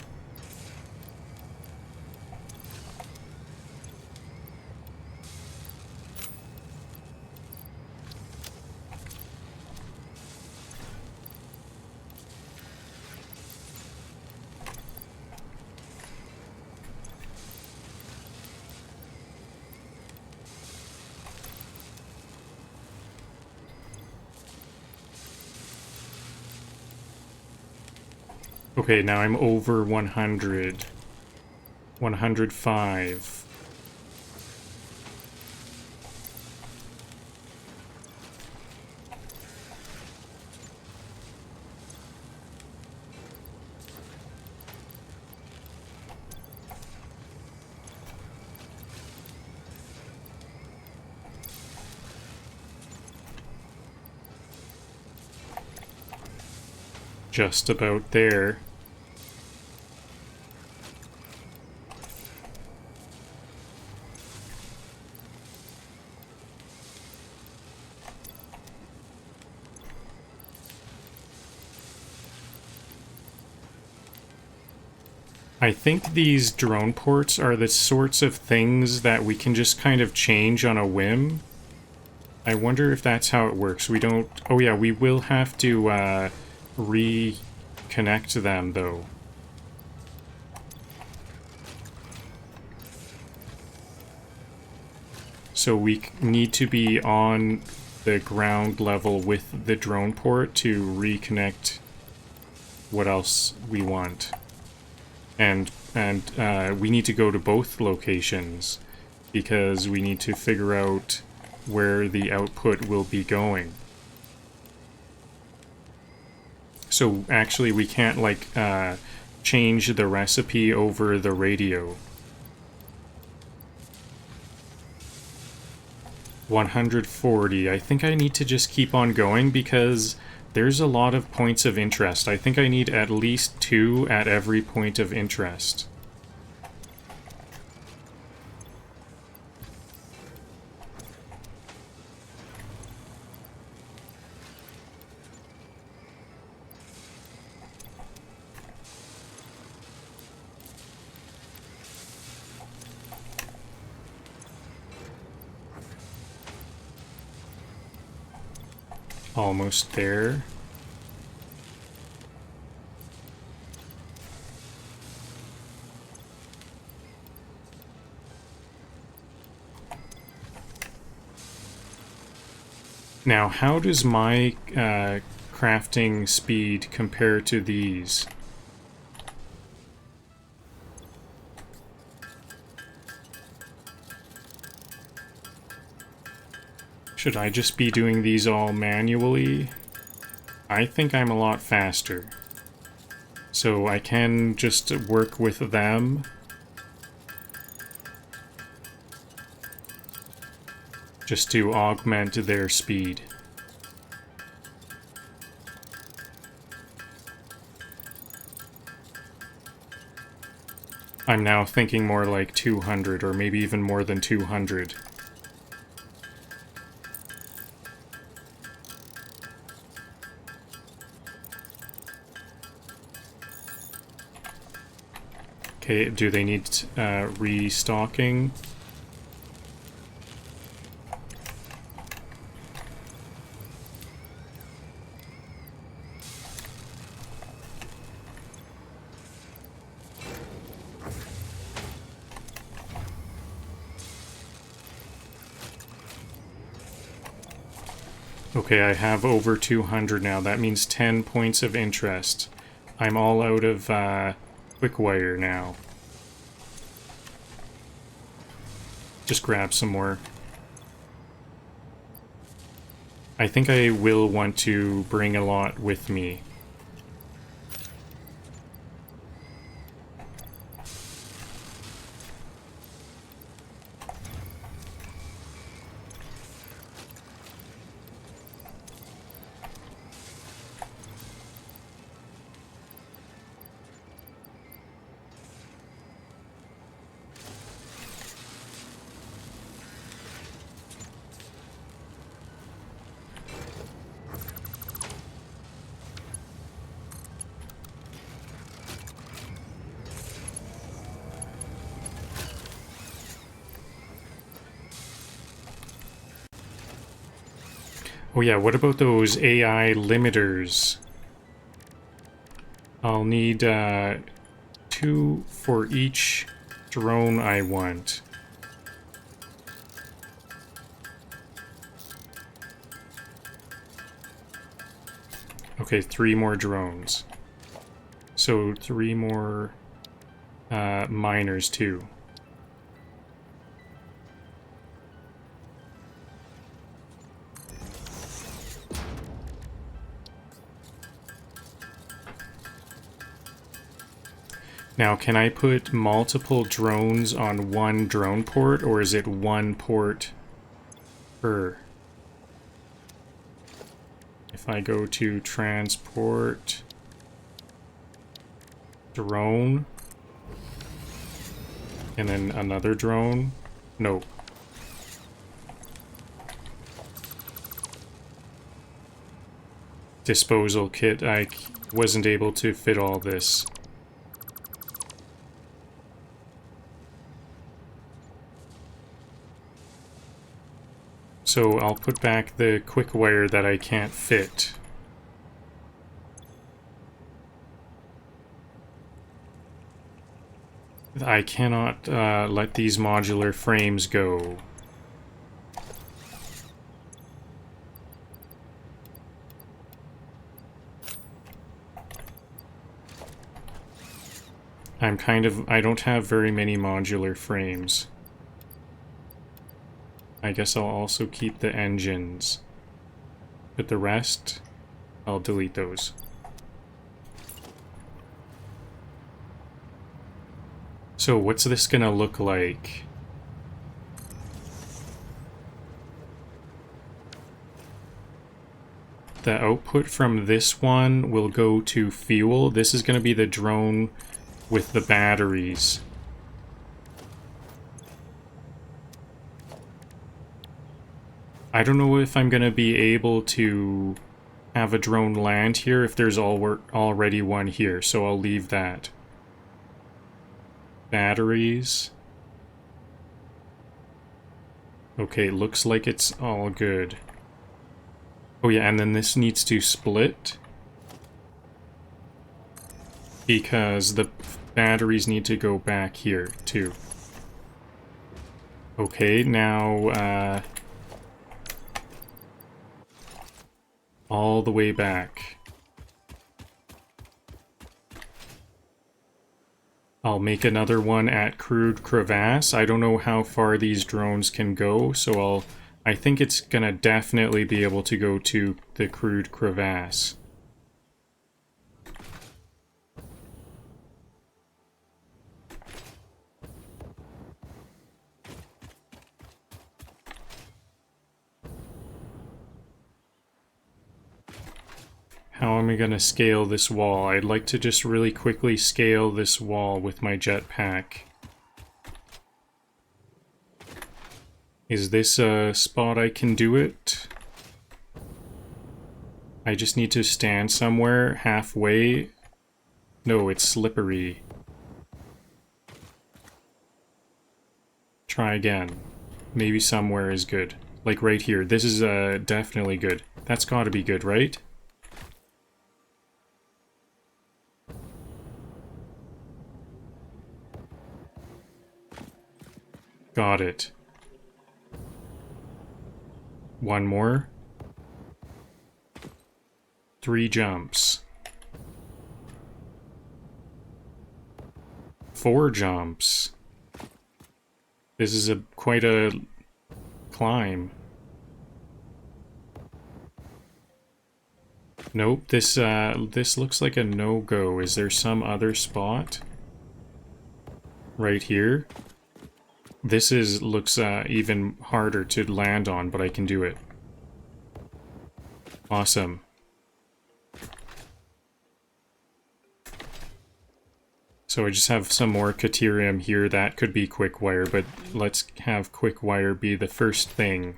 Okay, now I'm over 100. 105. Just about there. I think these drone ports are the sorts of things that we can just kind of change on a whim. I wonder if that's how it works. We don't... Oh yeah, we will have to reconnect them, though. So we need to be on the ground level with the drone port to reconnect what else we want. And we need to go to both locations because we need to figure out where the output will be going. So actually we can't like change the recipe over the radio. 140. I think I need to just keep on going because there's a lot of points of interest. I think I need at least 2 at every point of interest. Almost there. Now, how does my crafting speed compare to these? Should I just be doing these all manually? I think I'm a lot faster. So I can just work with them. Just to augment their speed. I'm now thinking more like 200, or maybe even more than 200. Okay, do they need restocking? Okay, I have over 200 now. That means 10 points of interest. I'm all out of quick wire now. Just grab some more. I think I will want to bring a lot with me. Oh yeah, what about those AI limiters? I'll need 2 for each drone I want. Okay, 3 more drones. So 3 more miners too. Now, can I put multiple drones on one drone port, or is it one port per? If I go to transport drone, and then another drone, no. Disposal kit, I wasn't able to fit all this. So I'll put back the quick wire that I can't fit. I cannot let these modular frames go. I don't have very many modular frames. I guess I'll also keep the engines. But the rest, I'll delete those. So what's this gonna look like? The output from this one will go to fuel. This is gonna be the drone with the batteries. I don't know if I'm gonna be able to have a drone land here if there's already one here, so I'll leave that. Batteries. Okay, looks like it's all good. Oh yeah, and then this needs to split. Because the batteries need to go back here, too. Okay, now, all the way back. I'll make another one at Crude Crevasse. I don't know how far these drones can go, so I think it's gonna definitely be able to go to the crude crevasse. How am I going to scale this wall? I'd like to just really quickly scale this wall with my jetpack. Is this a spot I can do it? I just need to stand somewhere halfway. No, it's slippery. Try again. Maybe somewhere is good. Like right here. This is definitely good. That's gotta be good, right? Got it. One more. 3 jumps. 4 jumps. This is quite a climb. Nope, this looks like a no-go. Is there some other spot? Right here? This looks even harder to land on, but I can do it. Awesome. So I just have some more Caterium here. That could be quick wire, but let's have quick wire be the first thing.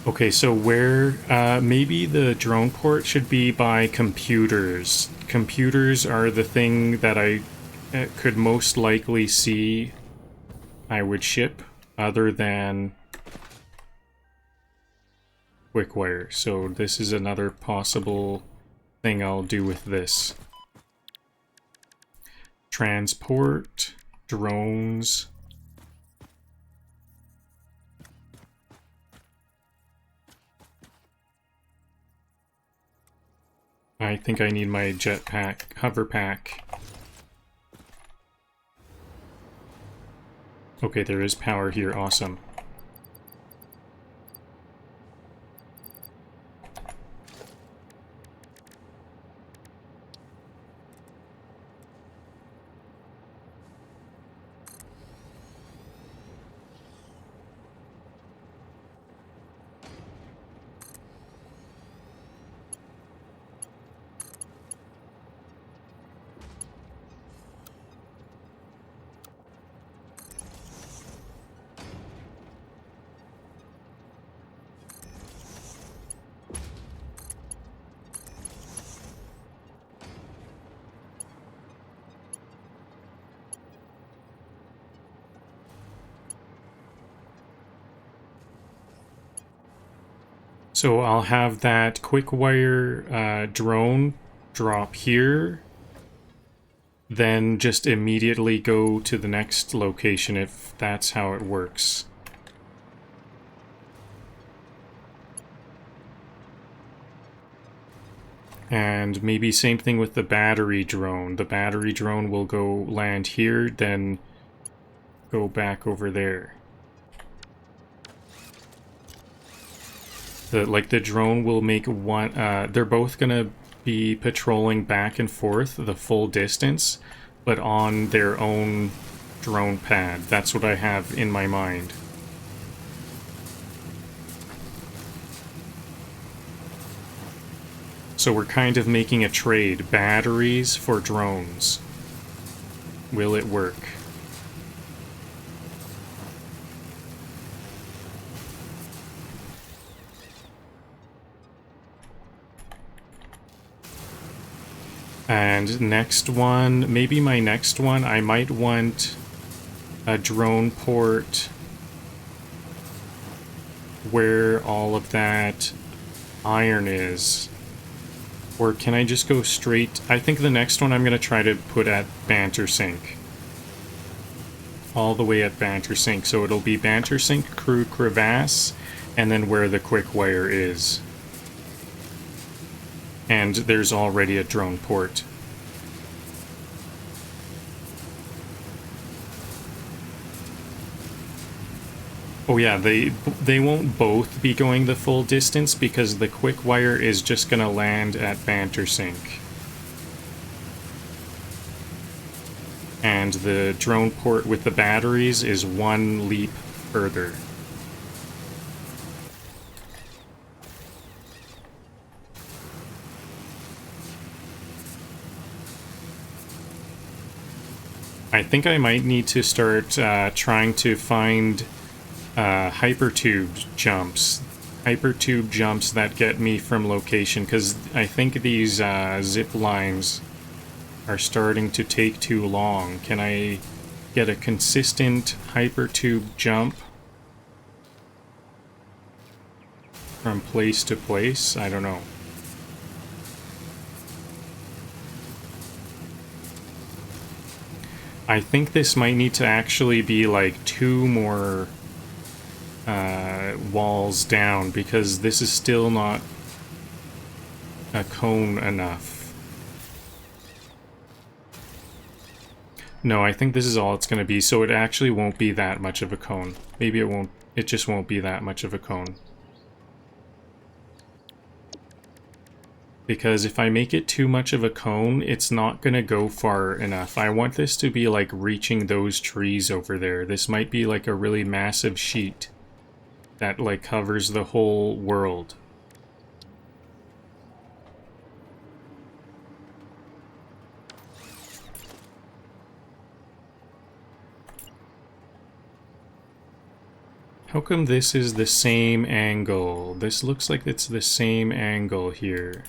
Okay, so where, maybe the drone port should be by computers. Computers are the thing that I could most likely see I would ship, other than quickwire. So this is another possible thing I'll do with this. Transport, drones. I think I need my jetpack, hover pack. Okay, there is power here, awesome. So I'll have that quick wire drone drop here, then just immediately go to the next location if that's how it works. And maybe same thing with the battery drone. The battery drone will go land here, then go back over there. The drone will make one, they're both gonna be patrolling back and forth the full distance, but on their own drone pad. That's what I have in my mind. So we're kind of making a trade, batteries for drones. Will it work? And next one, maybe my next one, I might want a drone port where all of that iron is. Or can I just go straight? I think the next one I'm going to try to put at Banter Sink. All the way at Banter Sink. So it'll be Banter Sink, Crude Crevasse, and then where the quick wire is. And there's already a drone port. Oh yeah, they won't both be going the full distance because the quick wire is just gonna land at Bantersink. And the drone port with the batteries is one leap further. I think I might need to start trying to find hypertube jumps. Hypertube jumps that get me from location, because I think these zip lines are starting to take too long. Can I get a consistent hypertube jump from place to place? I don't know. I think this might need to actually be like 2 more walls down, because this is still not a cone enough. No, I think this is all it's going to be, so it actually won't be that much of a cone. Maybe it won't, it just won't be that much of a cone. Because if I make it too much of a cone, it's not going to go far enough. I want this to be like reaching those trees over there. This might be like a really massive sheet that like covers the whole world. How come this is the same angle? This looks like it's the same angle here.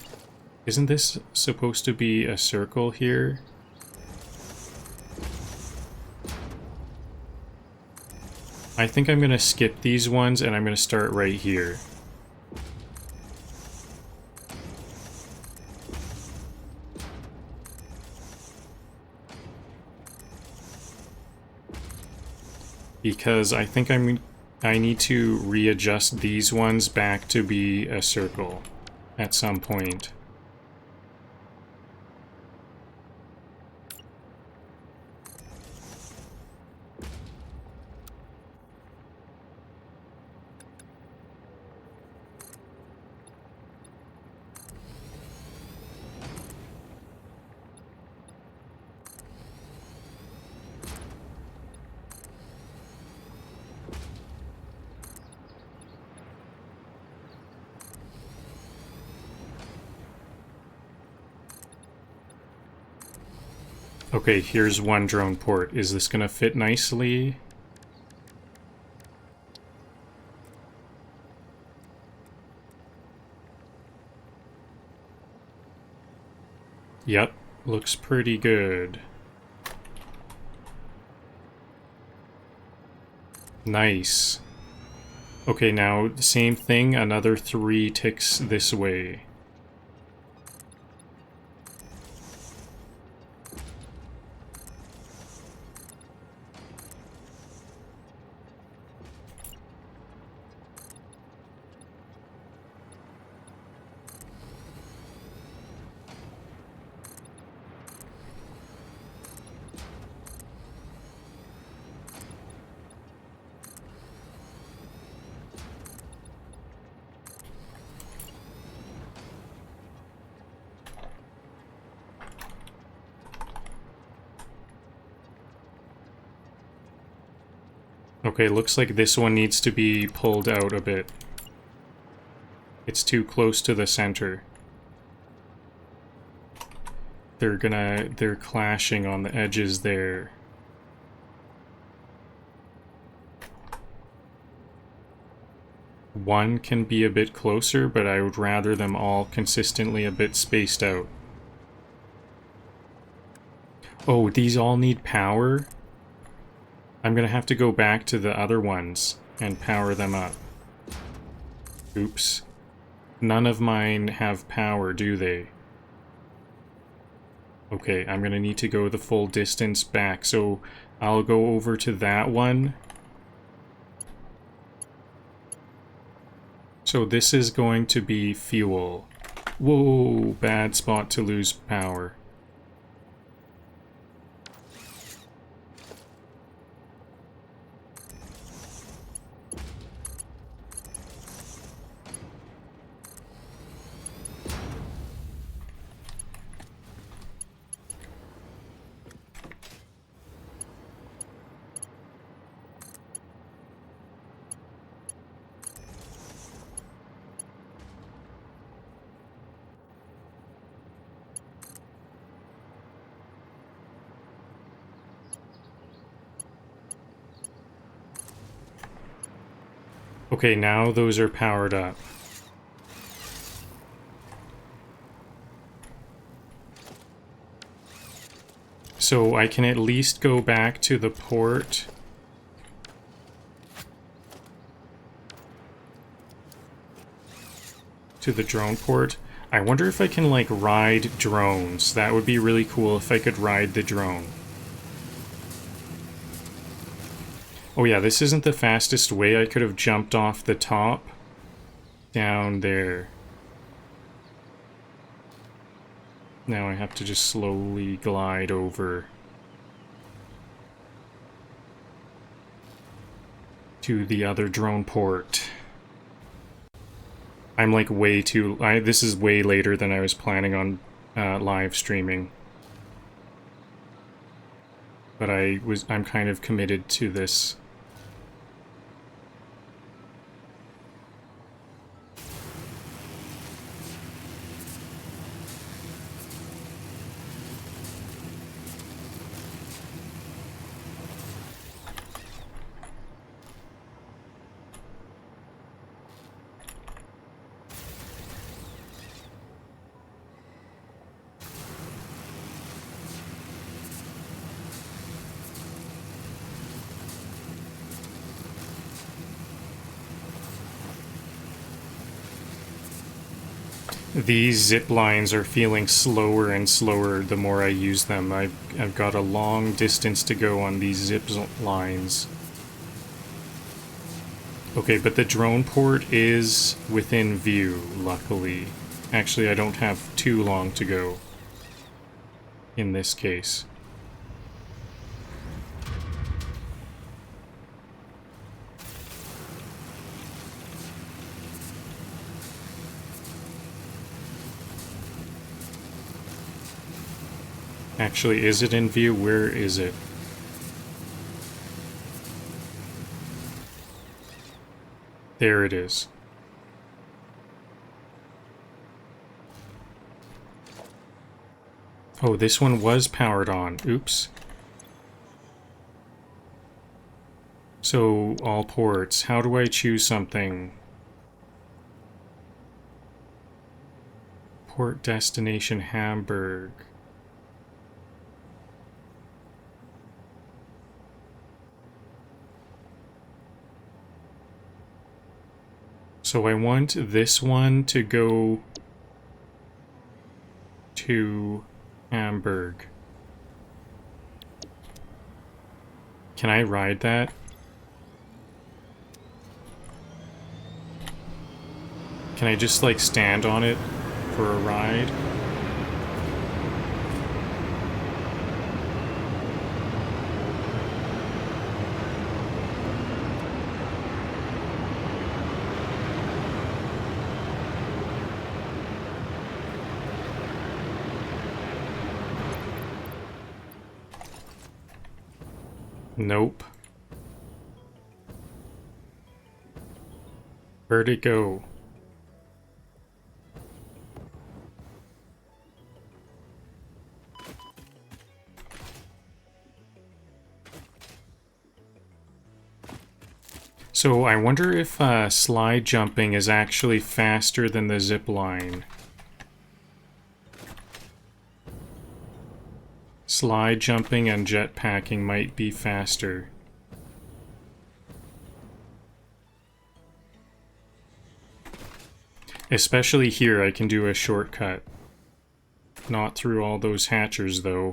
Isn't this supposed to be a circle here? I think I'm gonna skip these ones and I'm gonna start right here. Because I think I need to readjust these ones back to be a circle at some point. Okay, here's one drone port. Is this gonna fit nicely? Yep, looks pretty good. Nice. Okay, now the same thing, another 3 ticks this way. Okay, looks like this one needs to be pulled out a bit. It's too close to the center. They're clashing on the edges there. One can be a bit closer, but I would rather them all consistently a bit spaced out. Oh, these all need power? I'm gonna have to go back to the other ones and power them up. Oops. None of mine have power, do they? Okay, I'm gonna need to go the full distance back, so I'll go over to that one. So this is going to be fuel. Whoa, bad spot to lose power. Okay, now those are powered up. So I can at least go back to the port. To the drone port. I wonder if I can, like, ride drones. That would be really cool if I could ride the drone. Oh yeah, this isn't the fastest way. I could have jumped off the top down there. Now I have to just slowly glide over to the other drone port. I'm like way too... this is way later than I was planning on live streaming. But I'm kind of committed to this. These zip lines are feeling slower and slower the more I use them. I've got a long distance to go on these zip lines. Okay, but the drone port is within view, luckily. Actually, I don't have too long to go in this case. Actually, is it in view? Where is it? There it is. Oh, this one was powered on. Oops. So, all ports. How do I choose something? Port destination Hamburg. So I want this one to go to Hamburg. Can I ride that? Can I just, like, stand on it for a ride? Nope. Where'd it go? So I wonder if slide jumping is actually faster than the zip line. Slide jumping and jetpacking might be faster. Especially here, I can do a shortcut. Not through all those hatchers, though.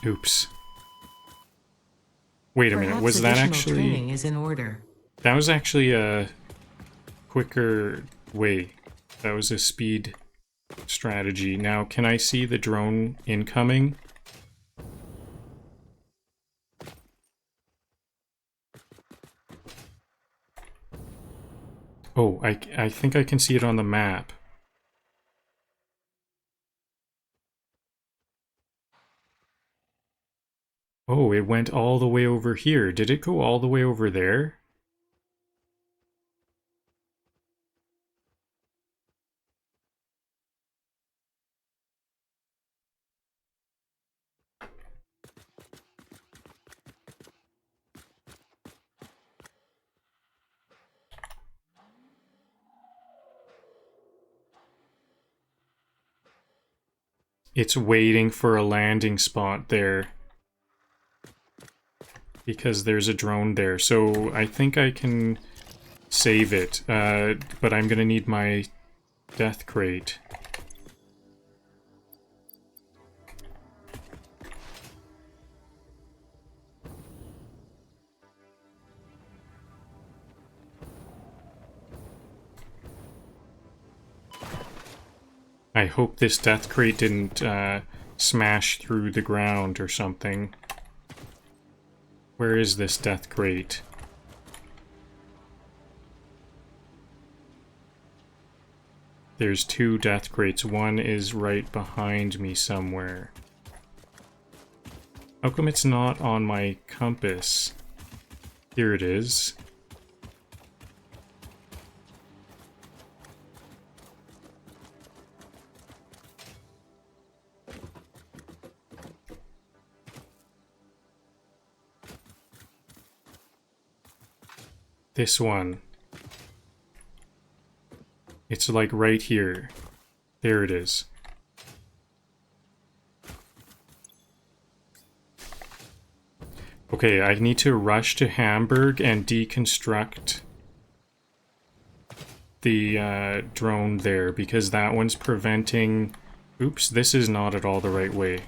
Oops. Wait a minute, Perhaps was that additional actually... training is in order. That was actually a quicker way. That was a speed strategy. Now, can I see the drone incoming? Oh, I think I can see it on the map. Oh, it went all the way over here. Did it go all the way over there? It's waiting for a landing spot there. Because there's a drone there. So I think I can save it. But I'm gonna need my death crate. I hope this death crate didn't smash through the ground or something. Where is this death crate? There's two death crates. One is right behind me somewhere. How come it's not on my compass? Here it is. This one. It's like right here. There it is. Okay, I need to rush to Hamburg and deconstruct the drone there because that one's preventing... Oops, this is not at all the right way.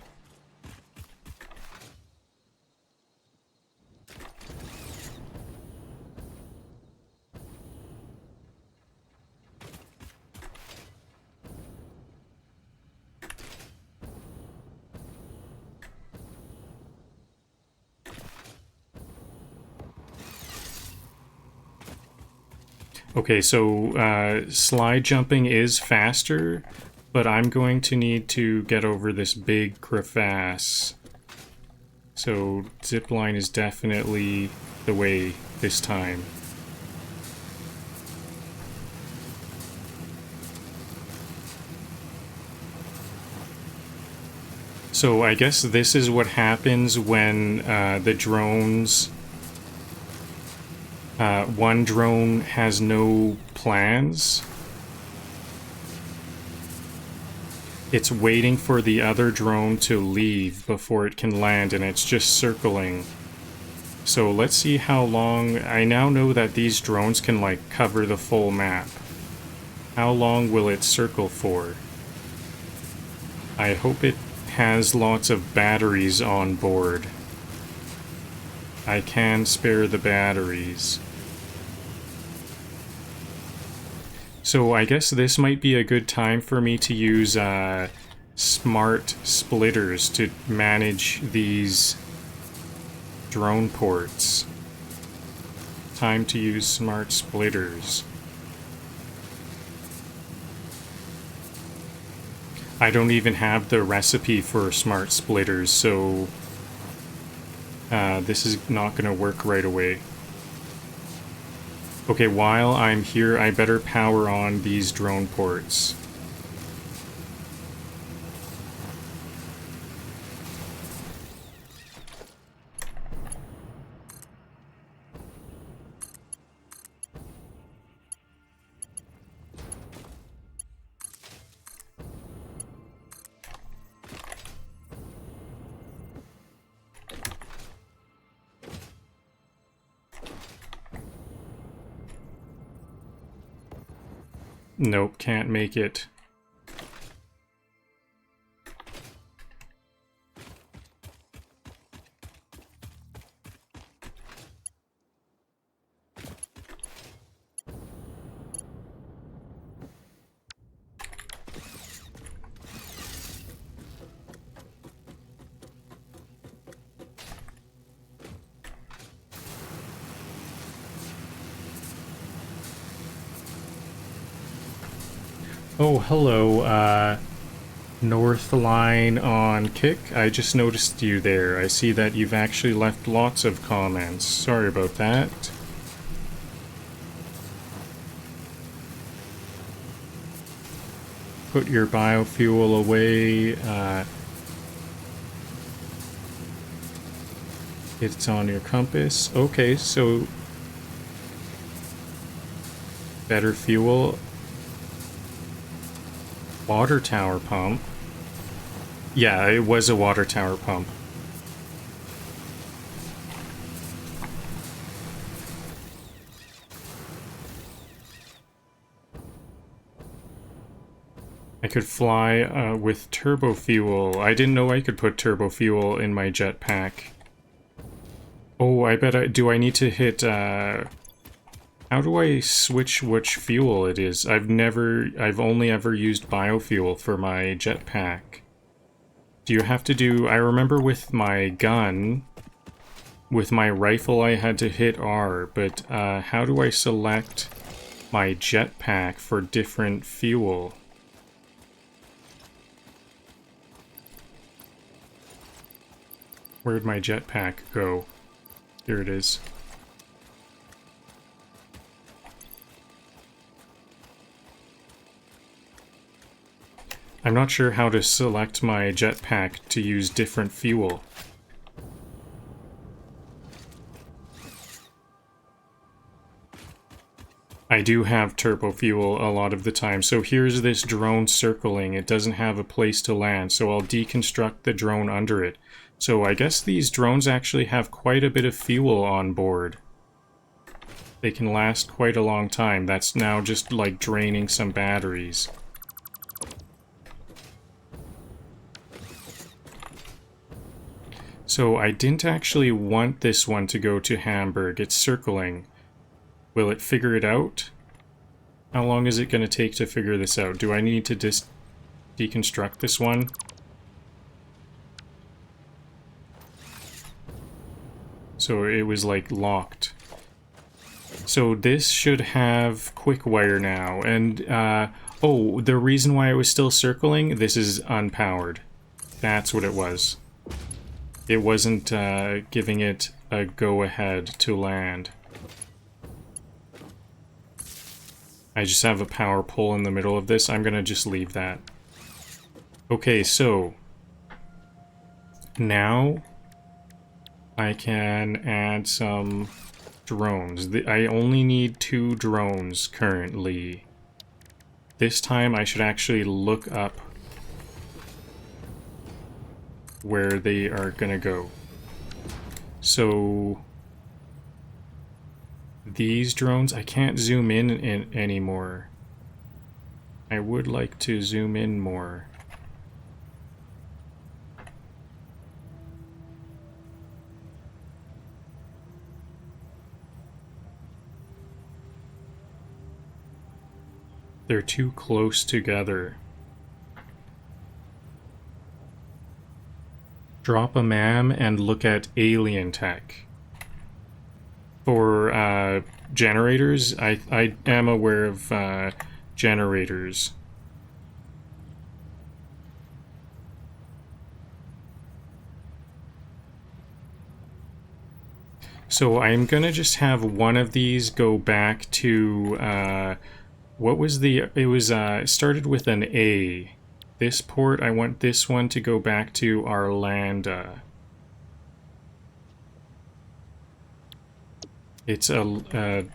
Okay, so slide jumping is faster, but I'm going to need to get over this big crevasse. So zipline is definitely the way this time. So I guess this is what happens when the drones... one drone has no plans. It's waiting for the other drone to leave before it can land, and it's just circling. So let's see how long... I now know that these drones can, like, cover the full map. How long will it circle for? I hope it has lots of batteries on board. I can spare the batteries. So I guess this might be a good time for me to use smart splitters to manage these drone ports. Time to use smart splitters. I don't even have the recipe for smart splitters, so this is not going to work right away. Okay, while I'm here, I better power on these drone ports. Nope, can't make it. Oh, hello, North Line on Kick. I just noticed you there. I see that you've actually left lots of comments. Sorry about that. Put your biofuel away. It's on your compass. Okay, so better fuel. Water tower pump. Yeah, it was a water tower pump. I could fly with turbo fuel. I didn't know I could put turbo fuel in my jetpack. Oh, I bet do I need to hit, how do I switch which fuel it is? I've only ever used biofuel for my jetpack. Do you have to do, I remember with my gun, with my rifle I had to hit R, but how do I select my jetpack for different fuel? Where'd my jetpack go? Here it is. I'm not sure how to select my jetpack to use different fuel. I do have turbo fuel a lot of the time. So here's this drone circling. It doesn't have a place to land, so I'll deconstruct the drone under it. So I guess these drones actually have quite a bit of fuel on board. They can last quite a long time. That's now just like draining some batteries. So I didn't actually want this one to go to Hamburg. It's circling. Will it figure it out? How long is it going to take to figure this out? Do I need to deconstruct this one? So it was like locked. So this should have quick wire now. And, oh, the reason why it was still circling, this is unpowered. That's what it was. It wasn't giving it a go-ahead to land. I just have a power pole in the middle of this. I'm gonna just leave that. Okay, so now I can add some drones. I only need 2 drones currently. This time I should actually look up where they are gonna go. So these drones, I can't zoom in anymore. I would like to zoom in more. They're too close together. Drop a MAM and look at alien tech. For generators, I am aware of generators. So I'm gonna just have one of these go back to what was the, it was it started with an A. This port, I want this one to go back to Arlanda. It's a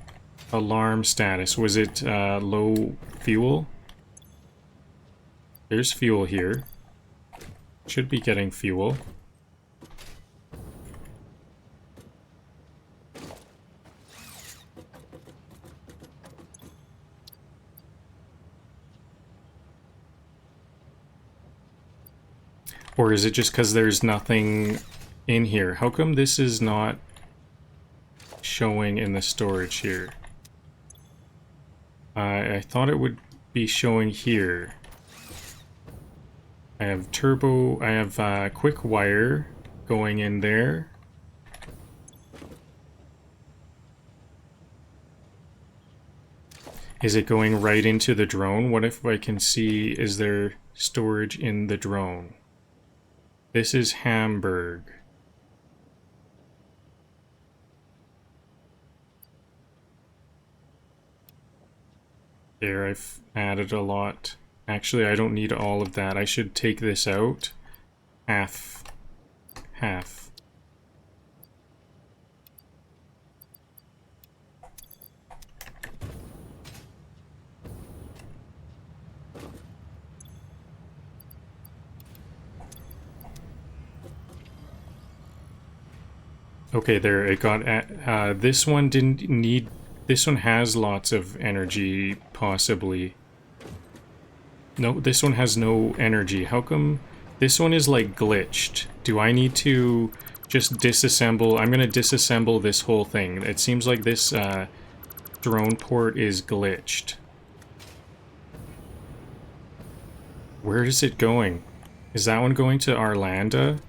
alarm status. Was it low fuel? There's fuel here. Should be getting fuel. Or is it just because there's nothing in here? How come this is not showing in the storage here? I thought it would be showing here. I have turbo, I have quick wire going in there. Is it going right into the drone? What if I can see, is there storage in the drone? This is Hamburg. There, I've added a lot. Actually, I don't need all of that. I should take this out. Half. Half. Okay, there, it got at, this one didn't need, this one has lots of energy, possibly. No, this one has no energy. How come this one is like glitched? Do I need to just disassemble? I'm gonna disassemble this whole thing. It seems like this drone port is glitched. Where is it going? Is that one going to Arlanda?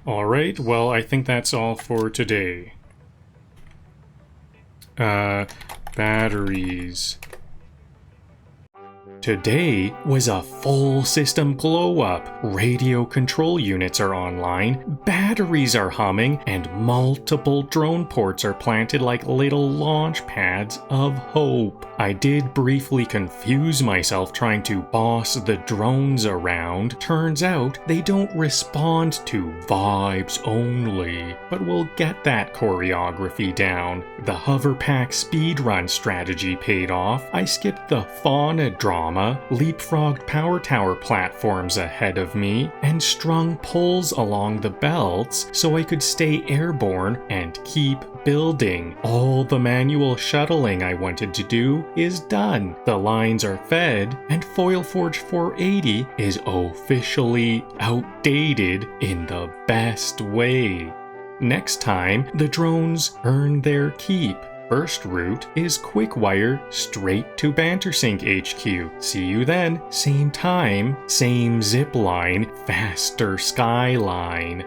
Alright, well, I think that's all for today. Batteries. Today was a full system glow-up. Radio control units are online, batteries are humming, and multiple drone ports are planted like little launch pads of hope. I did briefly confuse myself trying to boss the drones around. Turns out they don't respond to vibes only. But we'll get that choreography down. The hoverpack speedrun strategy paid off. I skipped the fauna drama, leapfrogged power tower platforms ahead of me, and strung poles along the belts so I could stay airborne and keep building. All the manual shuttling I wanted to do is done. The lines are fed, and FoilForge 480 is officially outdated in the best way. Next time, the drones earn their keep. First route is Quickwire straight to Bantersink HQ. See you then. Same time, same zipline, faster skyline.